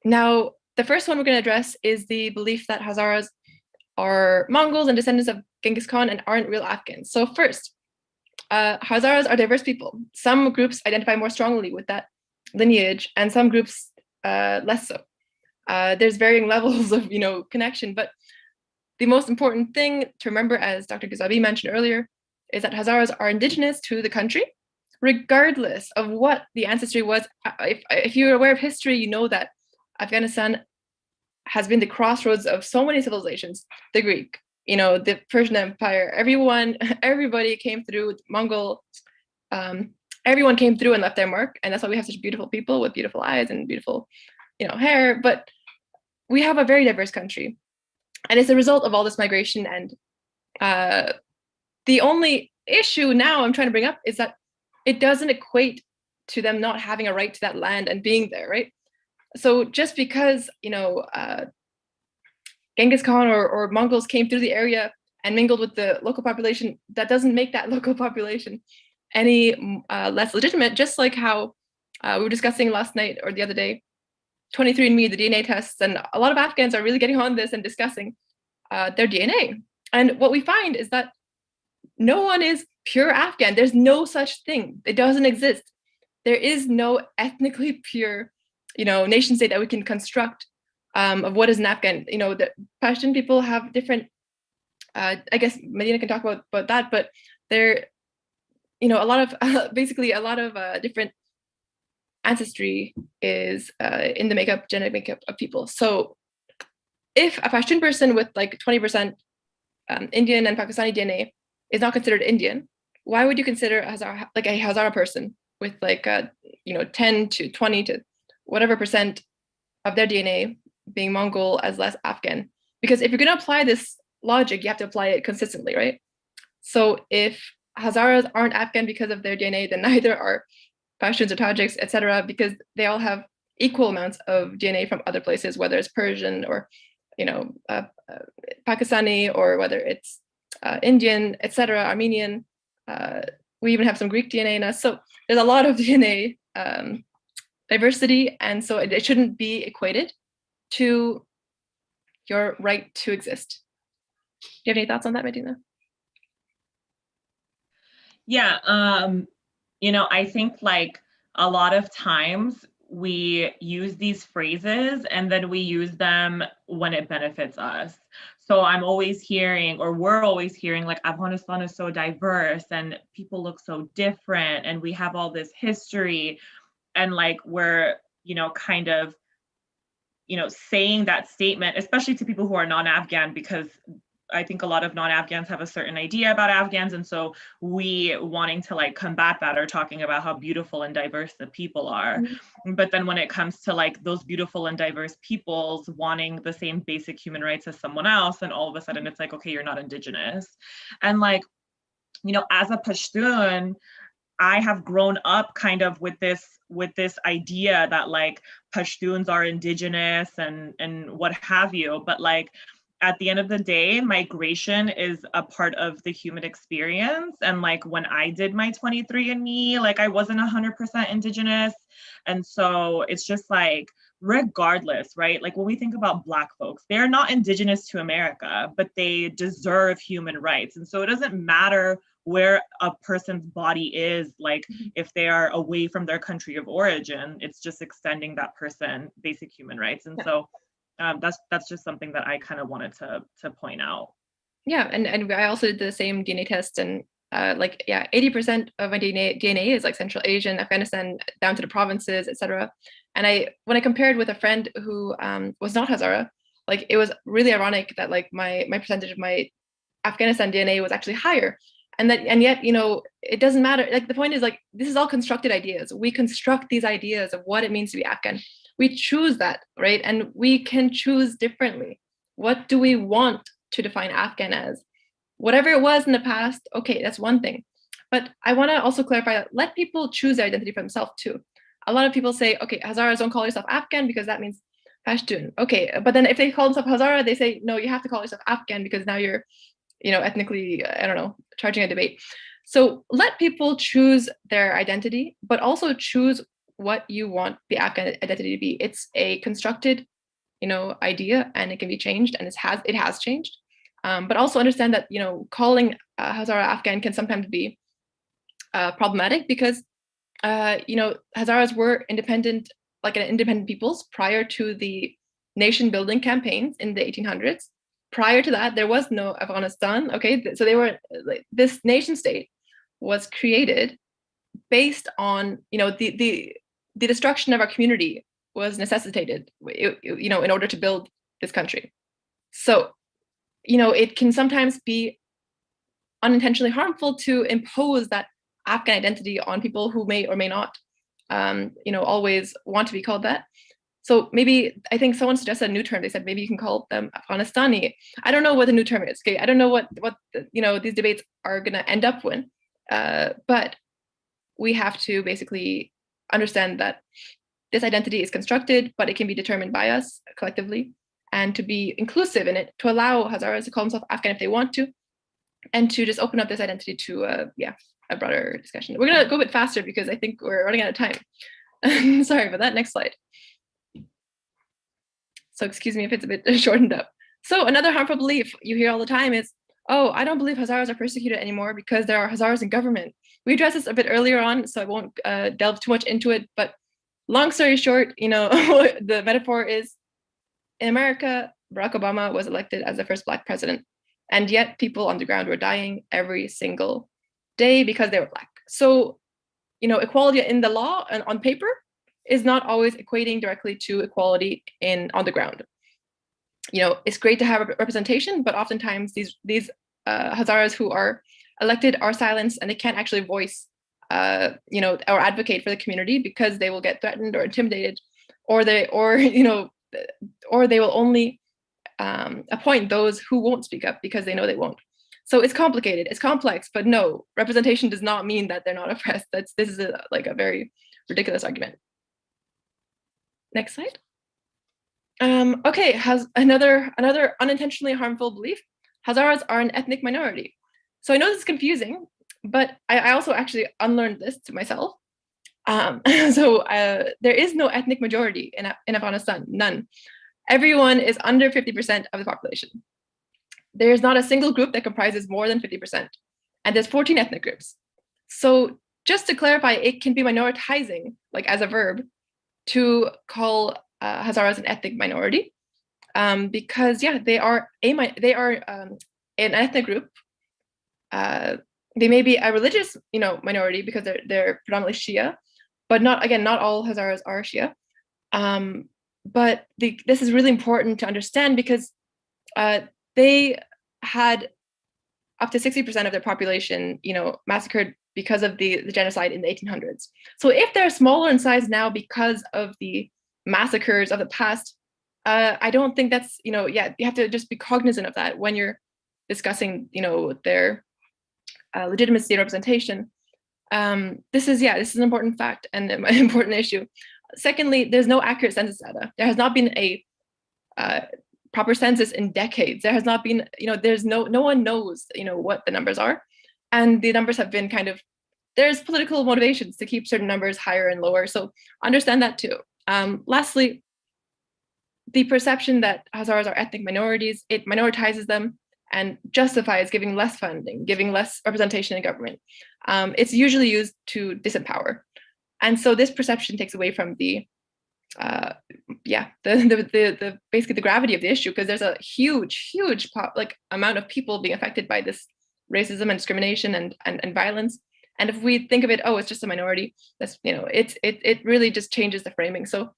Now, the first one we're going to address is the belief that Hazaras are Mongols and descendants of Genghis Khan and aren't real Afghans. So first, Hazaras are diverse people. Some groups identify more strongly with that lineage, and some groups less so. There's varying levels of connection, but the most important thing to remember, as Dr. Ghazabi mentioned earlier, is that Hazaras are indigenous to the country, regardless of what the ancestry was. If you're aware of history, you know that Afghanistan has been the crossroads of so many civilizations. The Greek, the Persian Empire, everybody came through, Mongol, everyone came through and left their mark. And that's why we have such beautiful people with beautiful eyes and beautiful, hair. But we have a very diverse country. And it's a result of all this migration. And the only issue now I'm trying to bring up is that it doesn't equate to them not having a right to that land and being there, right? So just because, Genghis Khan or Mongols came through the area and mingled with the local population, that doesn't make that local population any less legitimate, just like how we were discussing last night or the other day, 23andMe, the DNA tests, and a lot of Afghans are really getting on this and discussing their DNA. And what we find is that no one is pure Afghan. There's no such thing. It doesn't exist. There is no ethnically pure, nation state that we can construct of what is an Afghan. The Pashtun people have different, I guess Medina can talk about that, but they're, a lot of, basically a lot of different ancestry is in the genetic makeup of people. So if a Pashtun person with like 20% Indian and Pakistani DNA is not considered Indian, why would you consider a Hazara person with like 10 to 20 to whatever percent of their DNA being Mongol as less Afghan? Because if you're going to apply this logic, you have to apply it consistently, right? So if Hazaras aren't Afghan because of their DNA, then neither are Pashtuns or Tajiks, etc., because they all have equal amounts of DNA from other places, whether it's Persian or Pakistani, or whether it's Indian, etc., Armenian. We even have some Greek DNA in us. So there's a lot of DNA diversity, and so it shouldn't be equated to your right to exist. Do you have any thoughts on that, Medina? Yeah, I think like a lot of times we use these phrases and then we use them when it benefits us. So I'm always hearing, or we're always hearing, like, Afghanistan is so diverse and people look so different and we have all this history, and like we're, kind of, saying that statement, especially to people who are non-Afghan, because I think a lot of non-Afghans have a certain idea about Afghans. And so we wanting to like combat that or talking about how beautiful and diverse the people are. Mm-hmm. But then when it comes to like those beautiful and diverse peoples wanting the same basic human rights as someone else, and all of a sudden it's like, okay, you're not indigenous. And like, as a Pashtun, I have grown up kind of with this idea that like Pashtuns are indigenous and what have you. But like, at the end of the day, migration is a part of the human experience. And like when I did my 23andMe, like I wasn't 100% indigenous. And so it's just like, regardless, right? Like when we think about Black folks, they're not indigenous to America, but they deserve human rights. And so it doesn't matter where a person's body is, like if they are away from their country of origin, it's just extending that person basic human rights. And so that's just something that I kind of wanted to point out. Yeah, and I also did the same DNA test, and 80% of my DNA is like Central Asian, Afghanistan, down to the provinces, etc. And when I compared with a friend who was not Hazara, like it was really ironic that like my percentage of my Afghanistan DNA was actually higher. And yet, you know, it doesn't matter. Like the point is, like, this is all constructed ideas. We construct these ideas of what it means to be Afghan. We choose that, right? And we can choose differently. What do we want to define Afghan as? Whatever it was in the past, okay, that's one thing. But I want to also clarify that let people choose their identity for themselves too. A lot of people say, okay, Hazaras, don't call yourself Afghan because that means Pashtun. Okay, but then if they call themselves Hazara, they say, no, you have to call yourself Afghan because now you're, you know, ethnically, I don't know, charging a debate. So let people choose their identity, but also choose what you want the Afghan identity to be. It's a constructed, you know, idea, and it can be changed, and it has changed. But also understand that, you know, calling Hazara Afghan can sometimes be problematic because, you know, Hazaras were independent, like an independent peoples prior to the nation building campaigns in the 1800s. Prior to that, there was no Afghanistan. Okay, so they were like, this nation state was created based on, you know, the destruction of our community was necessitated, you know, in order to build this country. So, you know, it can sometimes be unintentionally harmful to impose that Afghan identity on people who may or may not, you know, always want to be called that. So maybe, I think someone suggested a new term. They said maybe you can call them Afghanistani. I don't know what the new term is. Okay, I don't know what you know, these debates are going to end up with. But we have to basically understand that this identity is constructed, but it can be determined by us collectively, and to be inclusive in it, to allow Hazaras to call themselves Afghan if they want to, and to just open up this identity to a broader discussion. We're going to go a bit faster because I think we're running out of time. Sorry about that. Next slide. So excuse me if it's a bit shortened up. So another harmful belief you hear all the time is, oh, I don't believe Hazaras are persecuted anymore because there are Hazaras in government. We addressed this a bit earlier on, so I won't delve too much into it. But long story short, you know, the metaphor is, in America, Barack Obama was elected as the first Black president, and yet people on the ground were dying every single day because they were Black. So, you know, equality in the law and on paper is not always equating directly to equality on the ground. You know, it's great to have representation, but oftentimes these Hazaras who are elected are silenced, and they can't actually voice, you know, or advocate for the community because they will get threatened or intimidated, or they will only appoint those who won't speak up because they know they won't. So it's complicated, it's complex, but no, representation does not mean that they're not oppressed. This is like a very ridiculous argument. Next slide. Okay, has another unintentionally harmful belief. Hazaras are an ethnic minority. So I know this is confusing, but I also actually unlearned this to myself. So there is no ethnic majority in Afghanistan, none. Everyone is under 50% of the population. There's not a single group that comprises more than 50%. And there's 14 ethnic groups. So just to clarify, it can be minoritizing, like as a verb, to call Hazaras an ethnic minority, because yeah, they are an ethnic group. They may be a religious, you know, minority because they're predominantly Shia, but not all Hazaras are Shia. But this is really important to understand because they had up to 60% of their population, you know, massacred because of the genocide in the 1800s. So if they're smaller in size now because of the massacres of the past, I don't think that's, you know, yeah, you have to just be cognizant of that when you're discussing, you know, their legitimacy and representation. This is an important fact and an important issue. Secondly, there's no accurate census data. There has not been a proper census in decades. There has not been, you know, there's no one knows, you know, what the numbers are. And the numbers have been there's political motivations to keep certain numbers higher and lower. So understand that too. Lastly, the perception that Hazaras are ethnic minorities, it minoritizes them. and justifies giving less funding, giving less representation in government. It's usually used to disempower. And so this perception takes away from the basically the gravity of the issue, because there's a huge amount of people being affected by this racism and discrimination and violence. And if we think of it, oh, it's just a minority, that's, it really just changes the framing. So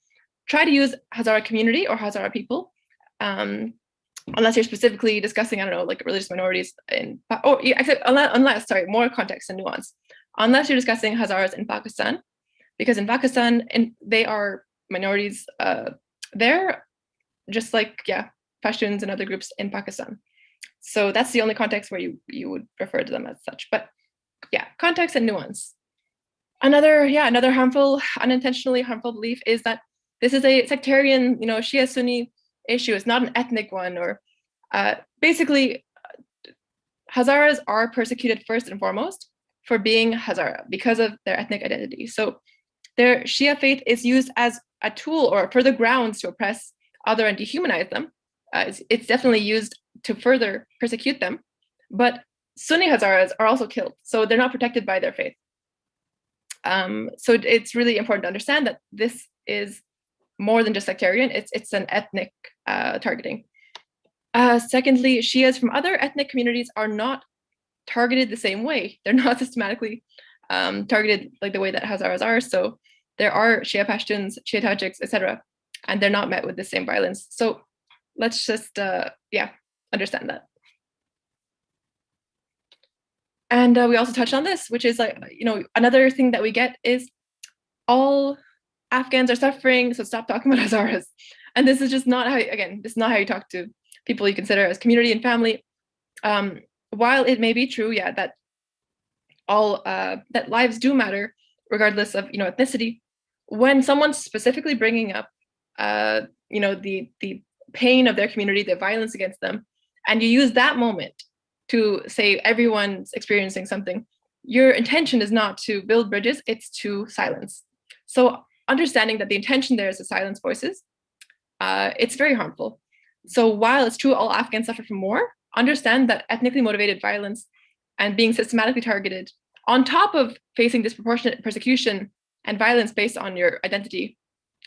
try to use Hazara community or Hazara people, unless you're specifically discussing, I don't know, like religious minorities unless, more context and nuance. Unless you're discussing Hazaras in Pakistan, because in Pakistan, they are minorities there, just like, Pashtuns and other groups in Pakistan. So that's the only context where you would refer to them as such. But context and nuance. Another unintentionally harmful belief is that this is a sectarian, Shia Sunni issue. It's not an ethnic one, or basically, Hazaras are persecuted first and foremost for being Hazara because of their ethnic identity. So their Shia faith is used as a tool or further grounds to oppress other and dehumanize them. It's definitely used to further persecute them. But Sunni Hazaras are also killed, so they're not protected by their faith. So it's really important to understand that this is more than just sectarian, it's an ethnic targeting. Secondly, Shias from other ethnic communities are not targeted the same way. They're not systematically targeted like the way that Hazaras are. So there are Shia Pashtuns, Shia Tajiks, etc., and they're not met with the same violence. So let's just understand that. And we also touched on this, which is another thing that we get is all Afghans are suffering, so stop talking about Hazaras. And this is just not how, this is not how you talk to people you consider as community and family. While it may be true, that all that lives do matter, regardless of ethnicity, when someone's specifically bringing up the pain of their community, the violence against them, and you use that moment to say everyone's experiencing something, your intention is not to build bridges, it's to silence. So understanding that the intention there is to silence voices, it's very harmful. So while it's true all Afghans suffer from war, understand that ethnically motivated violence and being systematically targeted, on top of facing disproportionate persecution and violence based on your identity,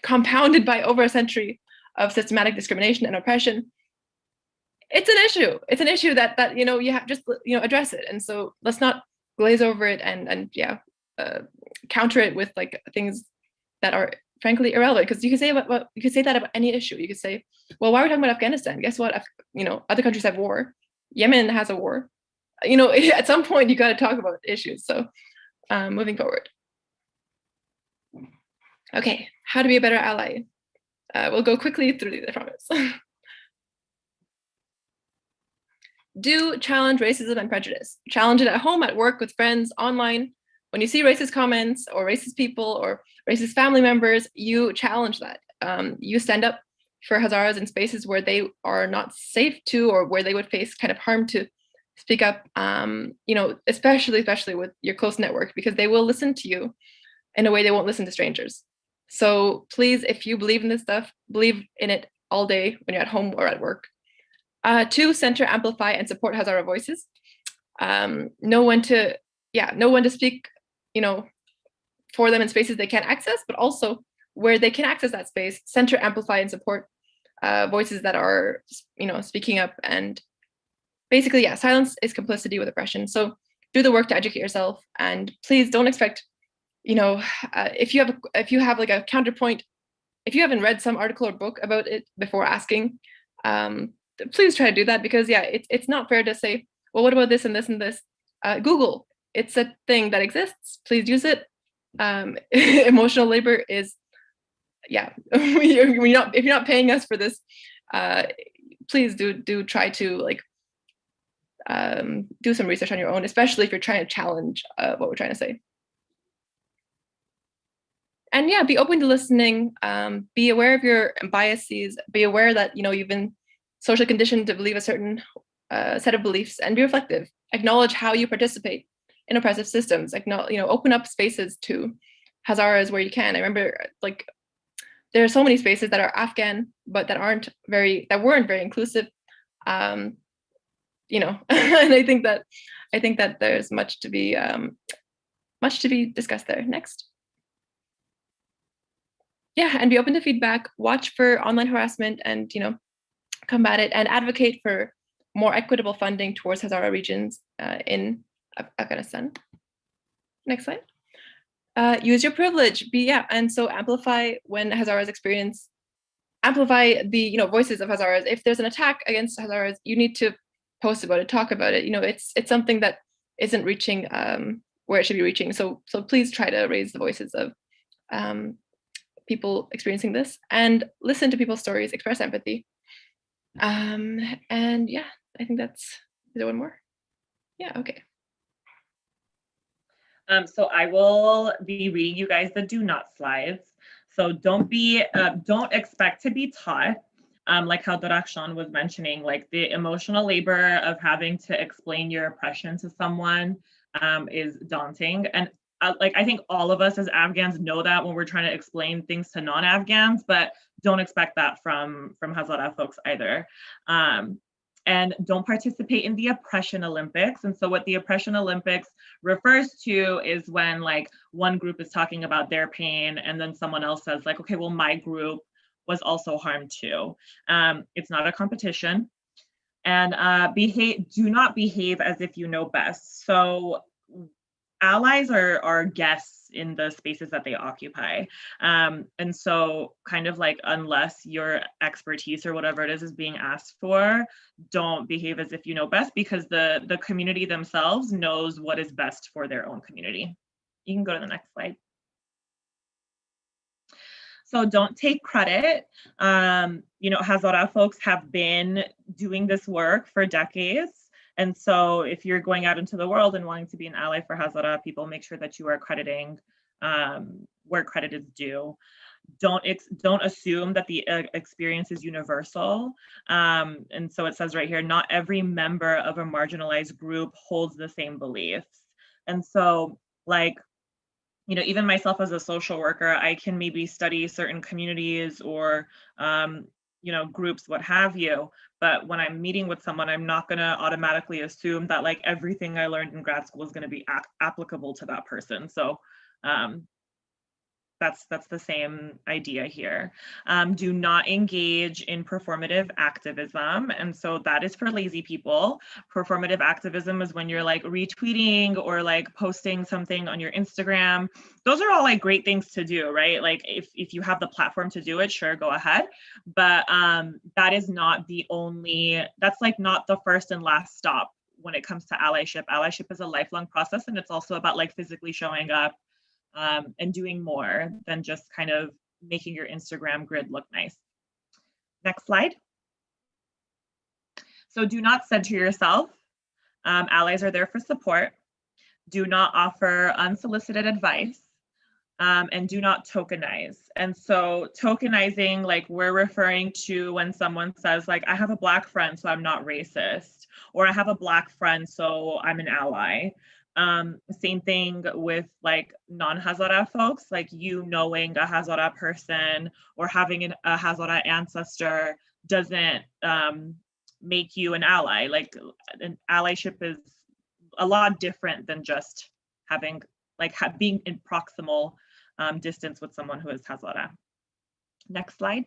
compounded by over a century of systematic discrimination and oppression, it's an issue. It's an issue that you have just address it. And so let's not glaze over it and counter it with like things that are frankly irrelevant. Because you can say that about any issue. You could say, well, why are we talking about Afghanistan? Guess what? Other countries have war. Yemen has a war. At some point you got to talk about issues. So moving forward. Okay, how to be a better ally. We'll go quickly through these, I promise. Do challenge racism and prejudice. Challenge it at home, at work, with friends, online. When you see racist comments or racist people or racist family members, you challenge that. You stand up for Hazaras in spaces where they are not safe to, or where they would face kind of harm to speak up, especially with your close network, because they will listen to you in a way they won't listen to strangers. So please, if you believe in this stuff, believe in it all day when you're at home or at work. 2, center, amplify, and support Hazara voices. Know when to speak, for them in spaces they can't access, but also where they can access that space, center, amplify, and support voices that are, speaking up. And basically, silence is complicity with oppression. So do the work to educate yourself, and please don't expect, if you have like a counterpoint, if you haven't read some article or book about it before asking, please try to do that, because it's not fair to say, well, what about this and this and this? Google, it's a thing that exists. Please use it. Emotional labor is, if you're not paying us for this, please do try to do some research on your own, especially if you're trying to challenge what we're trying to say. And be open to listening. Be aware of your biases. Be aware that you've been socially conditioned to believe a certain set of beliefs, and be reflective. Acknowledge how you participate in oppressive systems. Open up spaces to Hazaras where you can. I remember there are so many spaces that are Afghan, but that weren't very inclusive. you know, and I think that there's much to be discussed there. Next. Yeah, and be open to feedback, watch for online harassment and, you know, combat it, and advocate for more equitable funding towards Hazara regions in Afghanistan. Next slide. Use your privilege, and so amplify when Hazaras experience, amplify the, you know, voices of Hazaras. If there's an attack against Hazaras, you need to post about it, talk about it. You know, it's something that isn't reaching where it should be reaching. So please try to raise the voices of people experiencing this, and listen to people's stories, express empathy. And yeah, I think that's, is there one more? Yeah, okay. So I will be reading you guys the do not slides. So don't expect to be taught, like how Darakshan was mentioning, like the emotional labor of having to explain your oppression to someone is daunting. And like, I think all of us as Afghans know that when we're trying to explain things to non-Afghans, but don't expect that from Hazara folks either. And don't participate in the Oppression Olympics. And so what the Oppression Olympics refers to is when like one group is talking about their pain and then someone else says like, okay, well, my group was also harmed too. It's not a competition. And do not behave as if you know best. So allies are guests in the spaces that they occupy. And so kind of like, unless your expertise or whatever it is being asked for, don't behave as if you know best, because the community themselves knows what is best for their own community. You can go to the next slide. So don't take credit. You know, Hazara folks have been doing this work for decades. And so if you're going out into the world and wanting to be an ally for Hazara people, make sure that you are crediting where credit is due. Don't assume that the experience is universal. And so it says right here, not every member of a marginalized group holds the same beliefs. And so like, you know, even myself as a social worker, I can maybe study certain communities or you know, groups, what have you. But when I'm meeting with someone, I'm not going to automatically assume that like everything I learned in grad school is going to be applicable to that person. So that's the same idea here. Do not engage in performative activism. And so that is for lazy people. Performative activism is when you're like retweeting or like posting something on your Instagram. Those are all like great things to do, right? Like if you have the platform to do it, sure, go ahead. But that is not the only, that's like not the first and last stop when it comes to allyship. Allyship is a lifelong process, and it's also about like physically showing up and doing more than just kind of making your Instagram grid look nice. Next slide. So do not center yourself. Allies are there for support. Do not offer unsolicited advice. And do not tokenize. And so tokenizing, like we're referring to when someone says like, I have a Black friend, so I'm not racist, or I have a Black friend, so I'm an ally. Same thing with like non-Hazara folks, like you knowing a Hazara person or having a Hazara ancestor doesn't make you an ally. Like an allyship is a lot different than just having like being in proximal distance with someone who is Hazara. Next slide.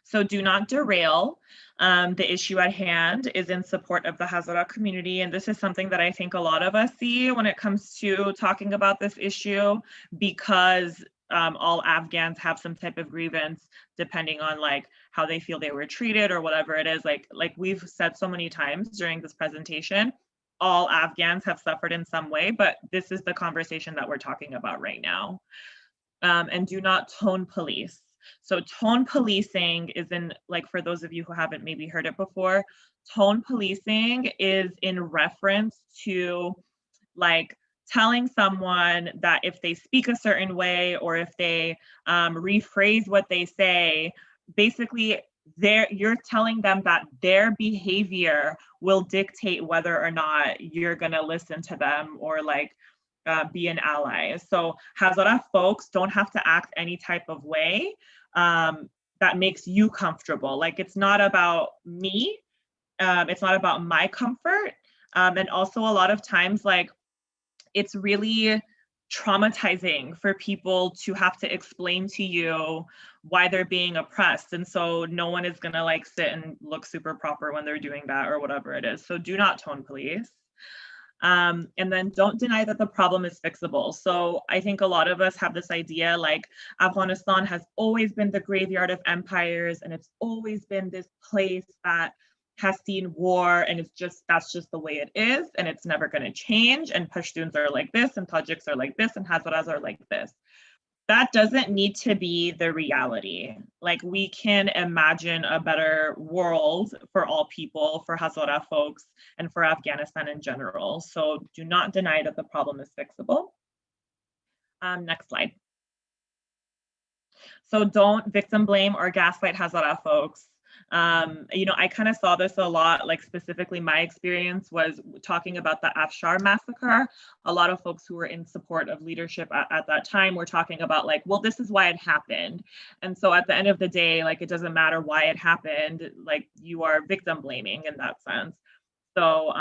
So do not derail. The issue at hand is in support of the Hazara community. And this is something that I think a lot of us see when it comes to talking about this issue, because all Afghans have some type of grievance depending on like how they feel they were treated or whatever it is. Like we've said so many times during this presentation, all Afghans have suffered in some way, but this is the conversation that we're talking about right now. And do not tone police. So tone policing is in, like, for those of you who haven't maybe heard it before, tone policing is in reference to like telling someone that if they speak a certain way or if they rephrase what they say, basically you're telling them that their behavior will dictate whether or not you're gonna listen to them or like be an ally. So Hazara folks don't have to act any type of way that makes you comfortable. Like it's not about me, It's not about my comfort. And also a lot of times, like, it's really traumatizing for people to have to explain to you why they're being oppressed. And so no one is gonna like sit and look super proper when they're doing that or whatever it is. So do not tone police. And then don't deny that the problem is fixable. So I think a lot of us have this idea like Afghanistan has always been the graveyard of empires, and it's always been this place that has seen war, and that's just the way it is, and it's never going to change, and Pashtuns are like this, and Tajiks are like this, and Hazaras are like this. That doesn't need to be the reality. Like, we can imagine a better world for all people, for Hazara folks, and for Afghanistan in general. So do not deny that the problem is fixable. Next slide. So don't victim blame or gaslight Hazara folks. You know, I kind of saw this a lot, like specifically my experience was talking about the Afshar massacre. A lot of folks who were in support of leadership at that time were talking about like, well, this is why it happened. And so at the end of the day, like, it doesn't matter why it happened, like, you are victim blaming in that sense. So,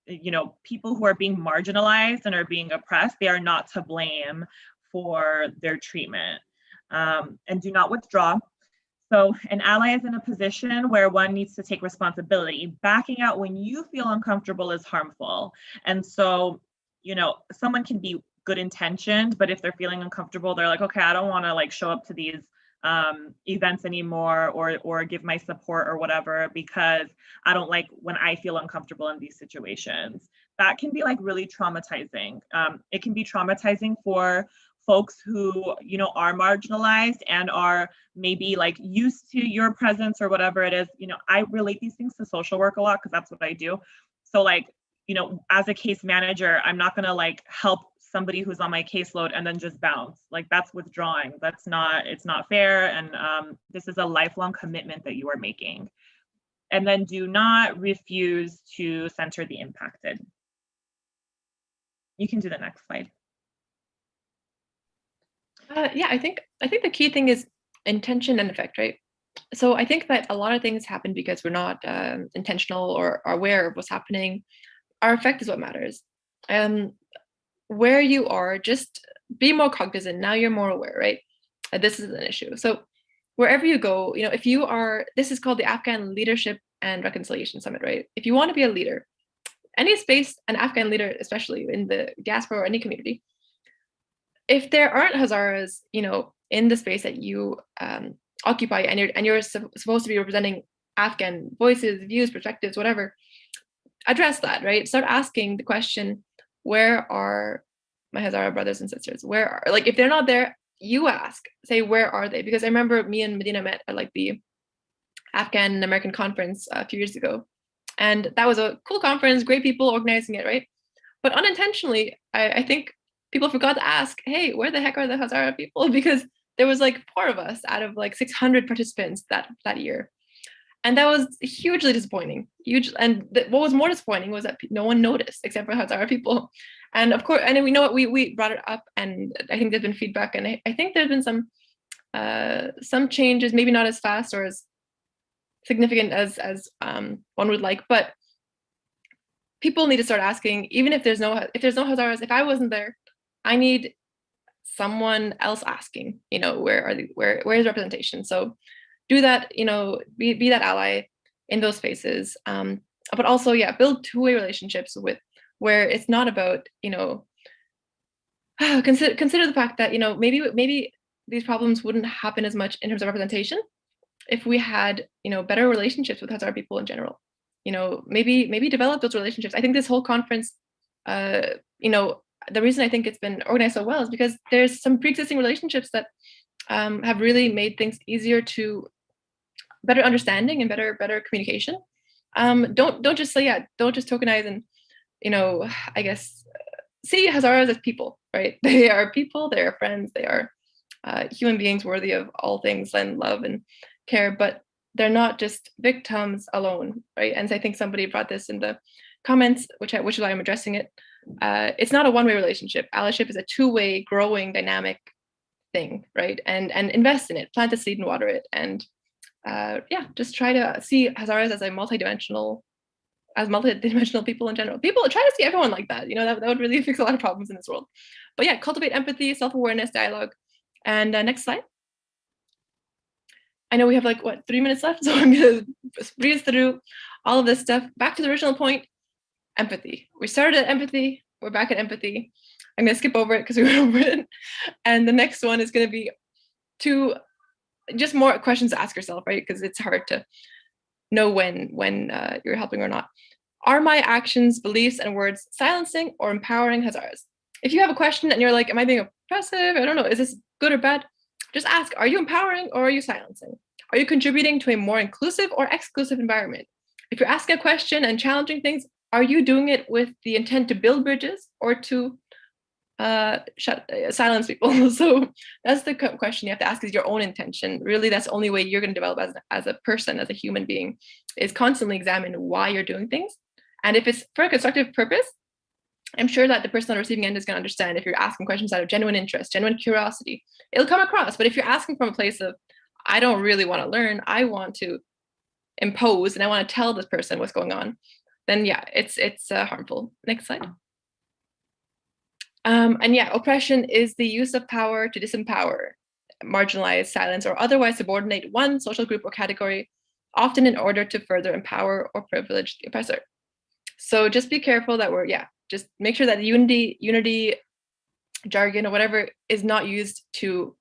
you know, people who are being marginalized and are being oppressed, they are not to blame for their treatment. And do not withdraw. So an ally is in a position where one needs to take responsibility. Backing out when you feel uncomfortable is harmful. And so, you know, someone can be good intentioned, but if they're feeling uncomfortable, they're like, okay, I don't want to like show up to these events anymore, or give my support or whatever, because I don't like when I feel uncomfortable in these situations. That can be like really traumatizing. It can be traumatizing for folks who, you know, are marginalized and are maybe like used to your presence or whatever it is. You know, I relate these things to social work a lot because that's what I do. So like, you know, as a case manager, I'm not gonna like help somebody who's on my caseload and then just bounce. Like, that's withdrawing. It's not fair. And this is a lifelong commitment that you are making. And then do not refuse to center the impacted. You can do the next slide. Yeah, I think the key thing is intention and effect, right? So I think that a lot of things happen because we're not intentional or aware of what's happening. Our effect is what matters. Where you are, just be more cognizant. Now you're more aware, right? This is an issue. So wherever you go, you know, if you are, this is called the Afghan Leadership and Reconciliation Summit, right? If you want to be a leader, any space, an Afghan leader, especially in the diaspora or any community, if there aren't Hazaras, you know, in the space that you occupy, and you're supposed to be representing Afghan voices, views, perspectives, whatever, address that, right? Start asking the question, where are my Hazara brothers and sisters? Where are, like, if they're not there, you ask, say, where are they? Because I remember me and Medina met at like the Afghan American conference a few years ago. And that was a cool conference, great people organizing it, right? But unintentionally, I think people forgot to ask, hey, where the heck are the Hazara people? Because there was like 4 of us out of like 600 participants that year. And that was hugely disappointing. And what was more disappointing was that no one noticed except for Hazara people. And of course, and we know what we brought it up, and I think there's been feedback, and I think there's been some changes, maybe not as fast or as significant as one would like, but people need to start asking, even if there's no Hazaras, if I wasn't there, I need someone else asking, you know, where is representation? So do that, you know, be that ally in those spaces. But also, yeah, build two-way relationships where it's not about, you know, consider the fact that, you know, maybe these problems wouldn't happen as much in terms of representation if we had, you know, better relationships with Hazara people in general. You know, maybe develop those relationships. I think this whole conference, you know, the reason I think it's been organized so well is because there's some pre-existing relationships that have really made things easier to better understanding and better communication. Don't just say, yeah, don't just tokenize and, you know, I guess see Hazaras as people, right? They are people, they are friends, they are human beings worthy of all things and love and care, but they're not just victims alone, right? And so I think somebody brought this in the comments, which is why I'm addressing it. It's not a one-way relationship. Allyship is a two-way, growing, dynamic thing, right? And invest in it, plant the seed and water it, and just try to see Hazaras as multidimensional people in general. People try to see everyone like that. That would really fix a lot of problems in this world. But yeah, cultivate empathy, self-awareness, dialogue. And next slide. I know we have 3 minutes left, so I'm gonna breeze through all of this stuff. Back to the original point, empathy. We started at empathy, we're back at empathy. I'm gonna skip over it because we went over it. And the next one is gonna be just more questions to ask yourself, right? Because it's hard to know when you're helping or not. Are my actions, beliefs, and words silencing or empowering Hazaras? If you have a question and you're like, am I being oppressive? I don't know, is this good or bad? Just ask, are you empowering or are you silencing? Are you contributing to a more inclusive or exclusive environment? If you're asking a question and challenging things, are you doing it with the intent to build bridges or to silence people? So that's the question you have to ask, is your own intention. Really, that's the only way you're going to develop as a person, as a human being, is constantly examine why you're doing things. And if it's for a constructive purpose, I'm sure that the person on the receiving end is going to understand. If you're asking questions out of genuine interest, genuine curiosity, it'll come across. But if you're asking from a place of, I don't really want to learn, I want to impose and I want to tell this person what's going on, then yeah, it's harmful. Next slide. And yeah, oppression is the use of power to disempower, marginalize, silence, or otherwise subordinate one social group or category, often in order to further empower or privilege the oppressor. So just be careful that just make sure that the unity jargon or whatever is not used to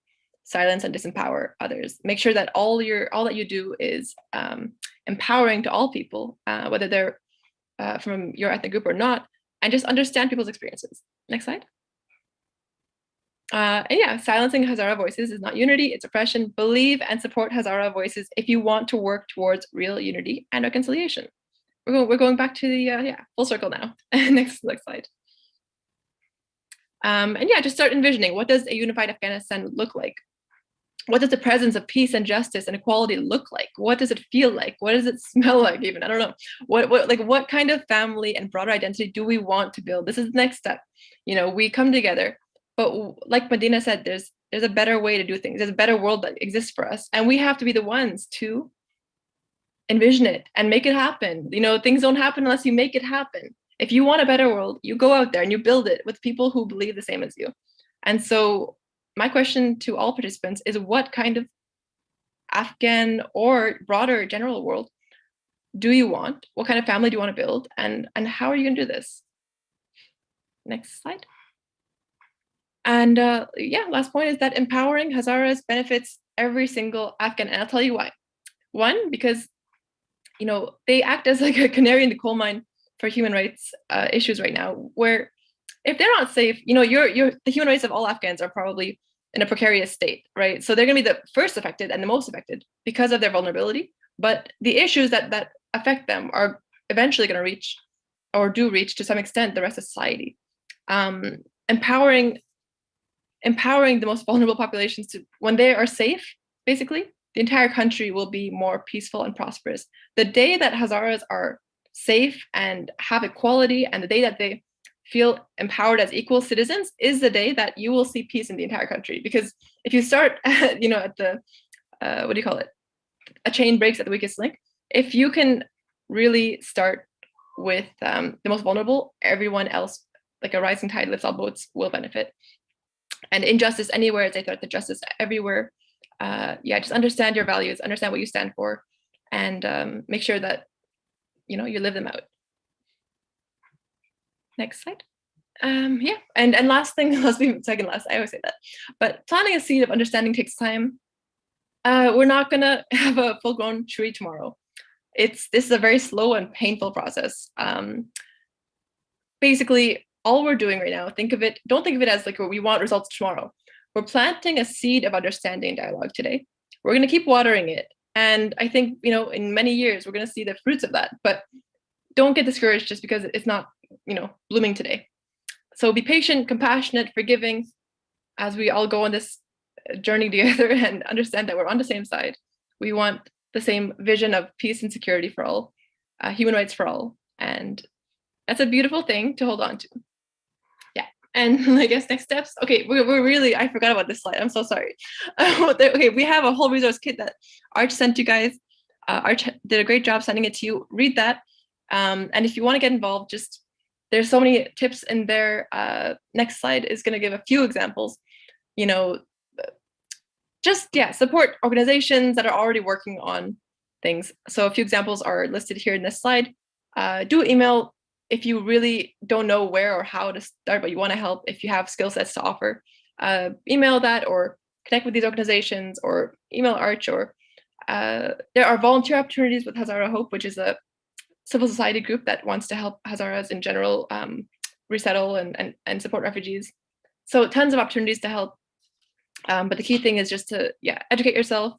silence and disempower others. Make sure that all that you do is empowering to all people, whether they're from your ethnic group or not, and just understand people's experiences. Next slide. And yeah, silencing Hazara voices is not unity, it's oppression. Believe and support Hazara voices if you want to work towards real unity and reconciliation. We're going back to the full circle now. next slide. And yeah, just start envisioning, what does a unified Afghanistan look like? What does the presence of peace and justice and equality look like? What does it feel like? What does it smell like even? I don't know. What kind of family and broader identity do we want to build? This is the next step. We come together, but like Medina said, there's a better way to do things. There's a better world that exists for us. And we have to be the ones to envision it and make it happen. Things don't happen unless you make it happen. If you want a better world, you go out there and you build it with people who believe the same as you. And so my question to all participants is, what kind of Afghan or broader general world do you want? What kind of family do you want to build? And how are you going to do this? Next slide. And last point is that empowering Hazaras benefits every single Afghan. And I'll tell you why. One, because they act as like a canary in the coal mine for human rights issues right now, where if they're not safe, the human rights of all Afghans are probably in a precarious state, right? So they're going to be the first affected and the most affected because of their vulnerability. But the issues that affect them are eventually going to reach, or do reach to some extent, the rest of society. Empowering the most vulnerable populations to, when they are safe, basically, the entire country will be more peaceful and prosperous. The day that Hazaras are safe and have equality, and the day that they feel empowered as equal citizens, is the day that you will see peace in the entire country. Because if you start, at the, a chain breaks at the weakest link. If you can really start with the most vulnerable, everyone else, like a rising tide lifts all boats, will benefit. And injustice anywhere is a threat to justice everywhere. Just understand your values, understand what you stand for, and make sure that you live them out. Next slide. And last thing, second last, I always say that, but planting a seed of understanding takes time. We're not gonna have a full-grown tree tomorrow. This is a very slow and painful process. Basically, all we're doing right now, don't think of it as like we want results tomorrow. We're planting a seed of understanding and dialogue today. We're going to keep watering it. And I think, in many years, we're going to see the fruits of that. But don't get discouraged just because it's not, blooming today. So be patient, compassionate, forgiving, as we all go on this journey together and understand that we're on the same side. We want the same vision of peace and security for all, human rights for all. And that's a beautiful thing to hold on to. And I guess next steps. Okay, we're really, I forgot about this slide. I'm so sorry. Okay, we have a whole resource kit that Arch sent you guys. Arch did a great job sending it to you. Read that. And if you want to get involved, just there's so many tips in there. Next slide is going to give a few examples. You know, just support organizations that are already working on things. So a few examples are listed here in this slide. Do email if you really don't know where or how to start, but you want to help. If you have skill sets to offer, email that or connect with these organizations or email Arch. Or there are volunteer opportunities with Hazara Hope, which is a civil society group that wants to help Hazaras in general resettle and support refugees. So tons of opportunities to help. But the key thing is just to educate yourself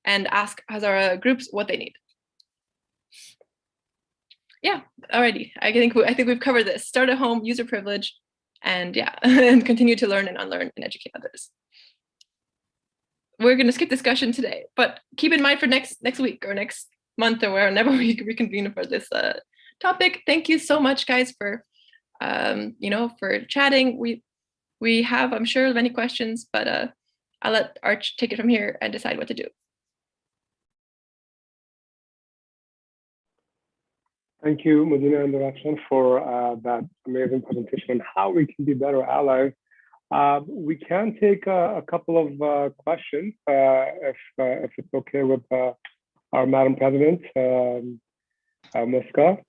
and ask Hazara groups what they need. Yeah, alrighty. I think we've covered this. Start at home, use your privilege, and and continue to learn and unlearn and educate others. We're going to skip discussion today, but keep in mind for next week or next month or whenever we reconvene for this topic. Thank you so much, guys, for for chatting. We have, I'm sure, many questions, but I'll let Arch take it from here and decide what to do. Thank you, Medina and Direction, for that amazing presentation on how we can be better allies. We can take a couple of questions if it's okay with our Madam President, Muska.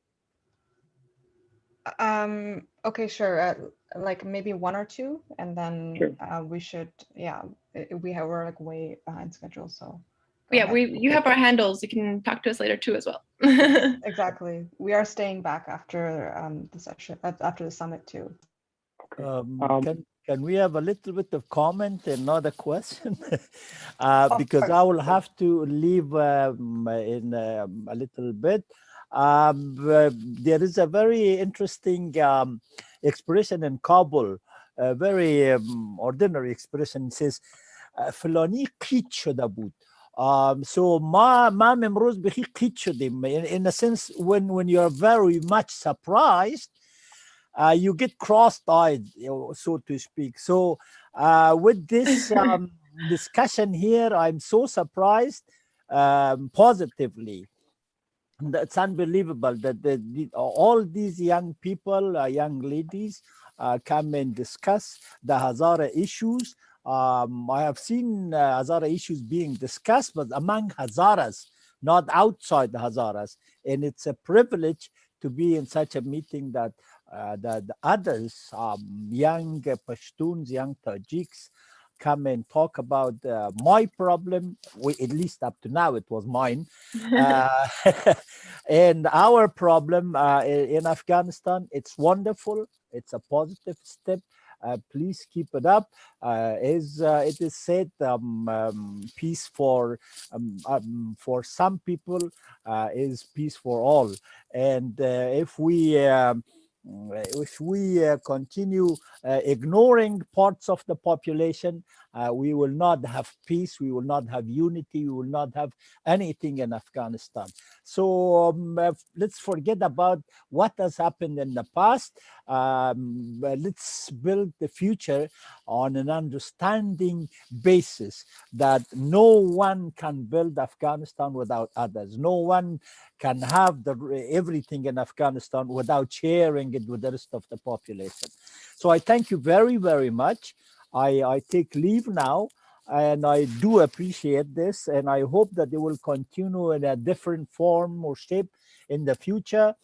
Okay, sure. Like maybe one or two, and then sure. We should, we're like way behind schedule, so. You have our handles. You can talk to us later too as well. Exactly. We are staying back after the session, after the summit too. Can we have a little bit of comment and not a question? Because I will have to leave in a little bit. There is a very interesting expression in Kabul, a very ordinary expression. It says, فلانی قیت شده بود. So ما امروز بخی قیت شدیم. In a sense, when you're very much surprised, you get cross-eyed, so to speak. So with this discussion here, I'm so surprised positively. It's unbelievable that all these young people, young ladies, come and discuss the Hazara issues. I have seen Hazara issues being discussed, but among Hazaras, not outside the Hazaras. And it's a privilege to be in such a meeting that the others, young Pashtuns, young Tajiks, come and talk about my problem. At least up to now, it was mine. And our problem in Afghanistan, it's wonderful. It's a positive step. Please keep it up. As it is said, peace for some people is peace for all. And if we continue ignoring parts of the population, we will not have peace, we will not have unity, we will not have anything in Afghanistan. So let's forget about what has happened in the past. Let's build the future on an understanding basis that no one can build Afghanistan without others. No one can have everything in Afghanistan without sharing it with the rest of the population. So I thank you very, very much. I take leave now, and I do appreciate this, and I hope that they will continue in a different form or shape in the future.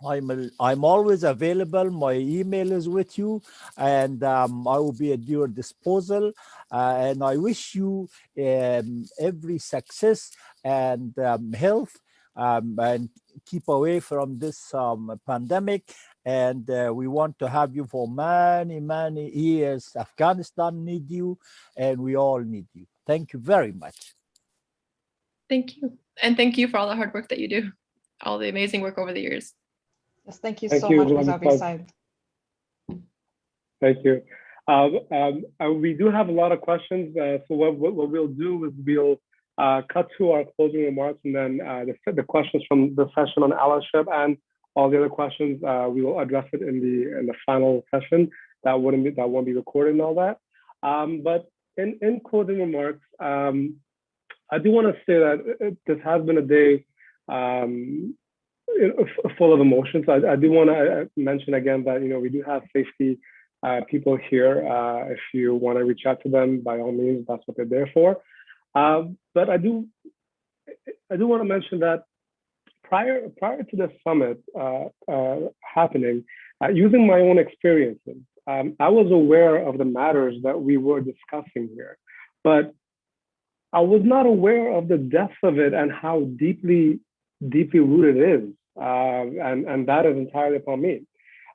I'm always available. My email is with you, and I will be at your disposal. And I wish you every success and health, and keep away from this pandemic. And we want to have you for many, many years. Afghanistan needs you, and we all need you. Thank you very much. Thank you. And thank you for all the hard work that you do, all the amazing work over the years. Yes, thank you so much, Muzavi Said. Thank you. We do have a lot of questions. So what we'll do is we'll cut to our closing remarks, and then the questions from the session on allyship and all the other questions, we will address it in the final session. that won't be recorded and all that. But in closing remarks, I do want to say that this has been a day full of emotions. I do want to mention again that we do have safety people here. If you want to reach out to them, by all means, that's what they're there for. But I do want to mention that prior to the summit happening, using my own experiences, I was aware of the matters that we were discussing here, but I was not aware of the depth of it and how deeply rooted it is. And that is entirely upon me.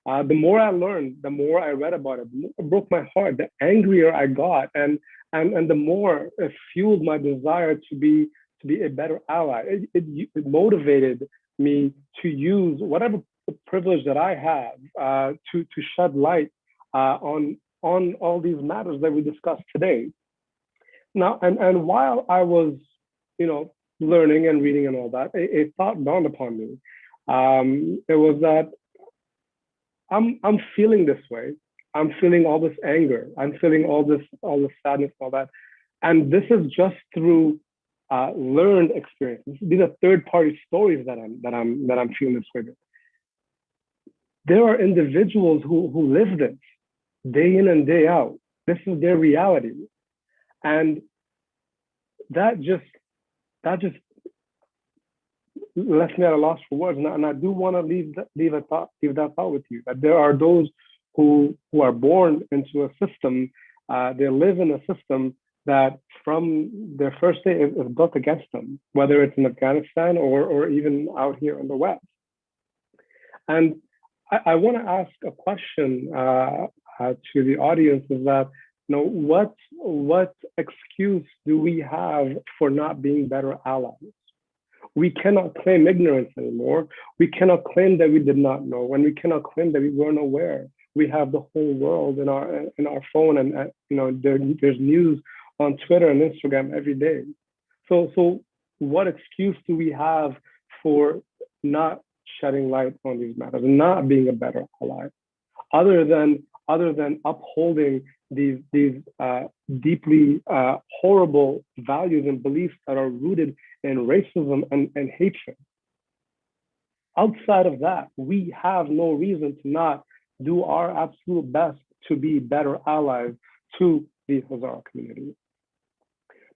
The more I learned, the more I read about it, the more it broke my heart, the angrier I got, and the more it fueled my desire to be a better ally. It motivated me to use whatever privilege that I have to shed light on all these matters that we discussed today. Now, and while I was, learning and reading and all that, a thought dawned upon me. It was that I'm feeling this way. I'm feeling all this anger. I'm feeling all this sadness, all that, and this is just through learned experiences. These are third-party stories that I'm feeling this way with. There are individuals who live this day in and day out. This is their reality, and that just left me at a loss for words. And I do want to leave that thought with you, that there are those who are born into a system, they live in a system that from their first day is built against them, whether it's in Afghanistan or even out here in the West. And I want to ask a question to the audience, is that, what excuse do we have for not being better allies? We cannot claim ignorance anymore. We cannot claim that we did not know, and we cannot claim that we weren't aware. We have the whole world in our phone, and there's news on Twitter and Instagram every day. So what excuse do we have for not shedding light on these matters and not being a better ally, other than upholding these deeply horrible values and beliefs that are rooted in racism and hatred? Outside of that, we have no reason to not do our absolute best to be better allies to the Hazara community.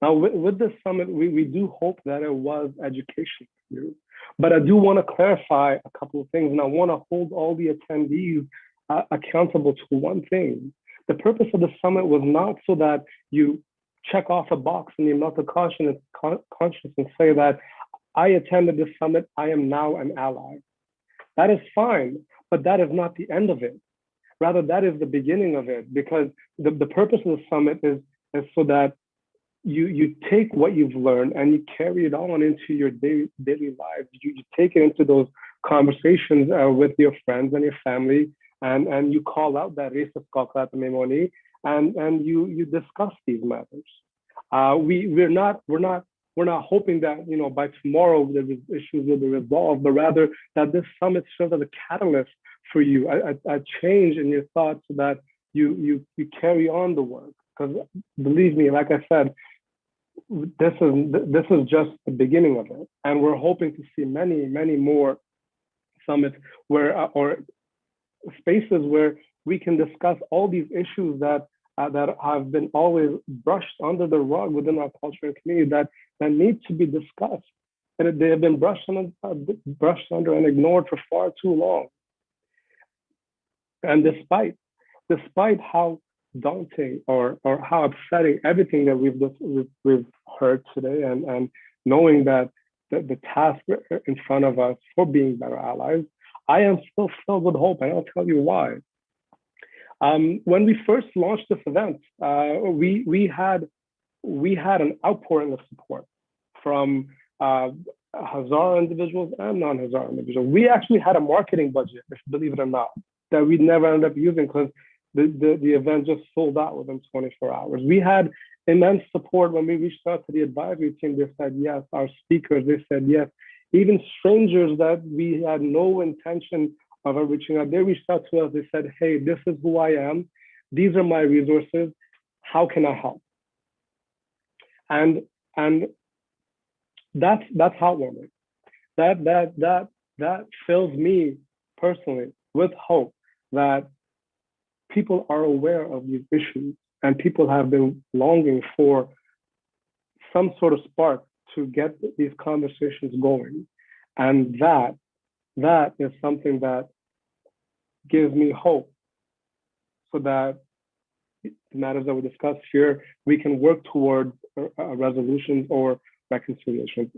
Now, with this summit, we do hope that it was education for you. But I do want to clarify a couple of things, and I want to hold all the attendees accountable to one thing. The purpose of the summit was not so that you check off a box in your mental conscience and say that I attended this summit, I am now an ally. That is fine, but that is not the end of it. Rather, that is the beginning of it, because the purpose of the summit is so that you take what you've learned and you carry it on into your daily lives. You take it into those conversations with your friends and your family, and you call out that racist Qaqat Memoni, and you discuss these matters. We're not hoping that by tomorrow the issues will be resolved, but rather that this summit serves as a catalyst for you, a change in your thoughts, so that you carry on the work. Because believe me, like I said, this is just the beginning of it, and we're hoping to see many more summits or spaces where we can discuss all these issues that have been always brushed under the rug within our culture and community, that need to be discussed, and they have been brushed under and ignored for far too long. And despite how daunting or how upsetting everything that we've heard today, and knowing that the task in front of us for being better allies, I am still filled with hope, and I'll tell you why. When we first launched this event, we had an outpouring of support from Hazara individuals and non-Hazara individuals. We actually had a marketing budget, believe it or not, that we never ended up using, because the event just sold out within 24 hours. We had immense support when we reached out to the advisory team. They said yes. Our speakers, they said yes. Even strangers that we had no intention of reaching out, they reached out to us. They said, hey, this is who I am. these are my resources. How can I help? And that's heartwarming. That fills me personally with hope that people are aware of these issues and people have been longing for some sort of spark to get these conversations going. And that is something that gives me hope, so that the matters that we discuss here, we can work towards resolutions or reconciliations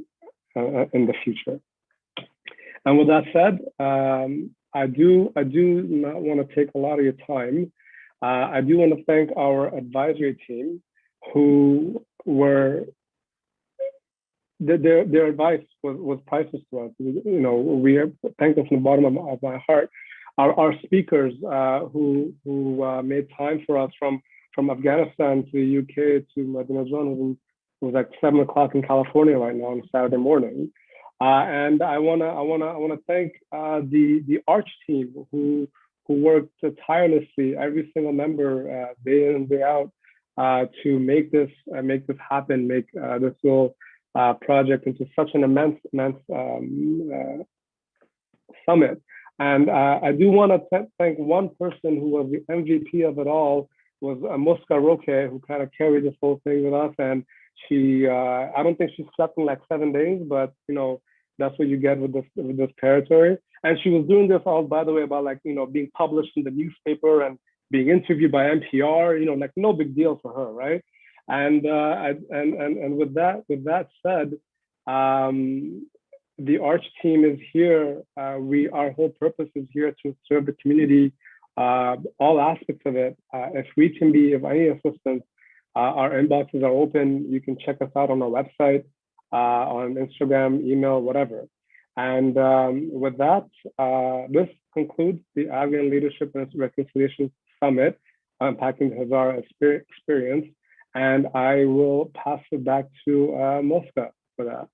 in the future. And with that said, I do not want to take a lot of your time. I do want to thank our advisory team, who were their advice was priceless to us. You know, we thank them from the bottom of my heart. Our speakers who made time for us from Afghanistan to the UK to Madinah, it was like 7 o'clock in California right now on a Saturday morning. And I wanna thank the Arch team who worked tirelessly, every single member, day in and day out, to make this happen, make this little project into such an immense summit. And I do want to thank one person who was the MVP of it all, was Muska Roque, who kind of carried this whole thing with us. And she, I don't think she slept in like 7 days, but you know, that's what you get with this territory. And she was doing this all, by the way, about like, you know, being published in the newspaper and being interviewed by NPR, you know, like no big deal for her, right? And with that said, the Arch team is here. Our whole purpose is here to serve the community, all aspects of it. If any assistance, our inboxes are open. You can check us out on our website, on Instagram, email, whatever. And with that, this concludes the Afghan Leadership and Reconciliation Summit, Unpacking the Hazara Experience. And I will pass it back to Muska for that.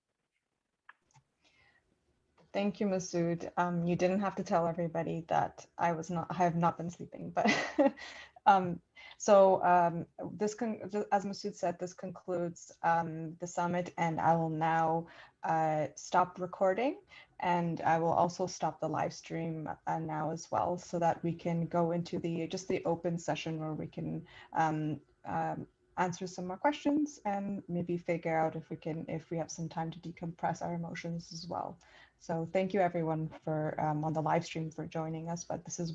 Thank you, Masood. You didn't have to tell everybody that I have not been sleeping, but this, as Masood said, this concludes the summit, and I will now stop recording, and I will also stop the live stream now as well, so that we can go into the open session where we can answer some more questions and maybe figure out if we have some time to decompress our emotions as well. So thank you everyone for on the live stream for joining us, but this is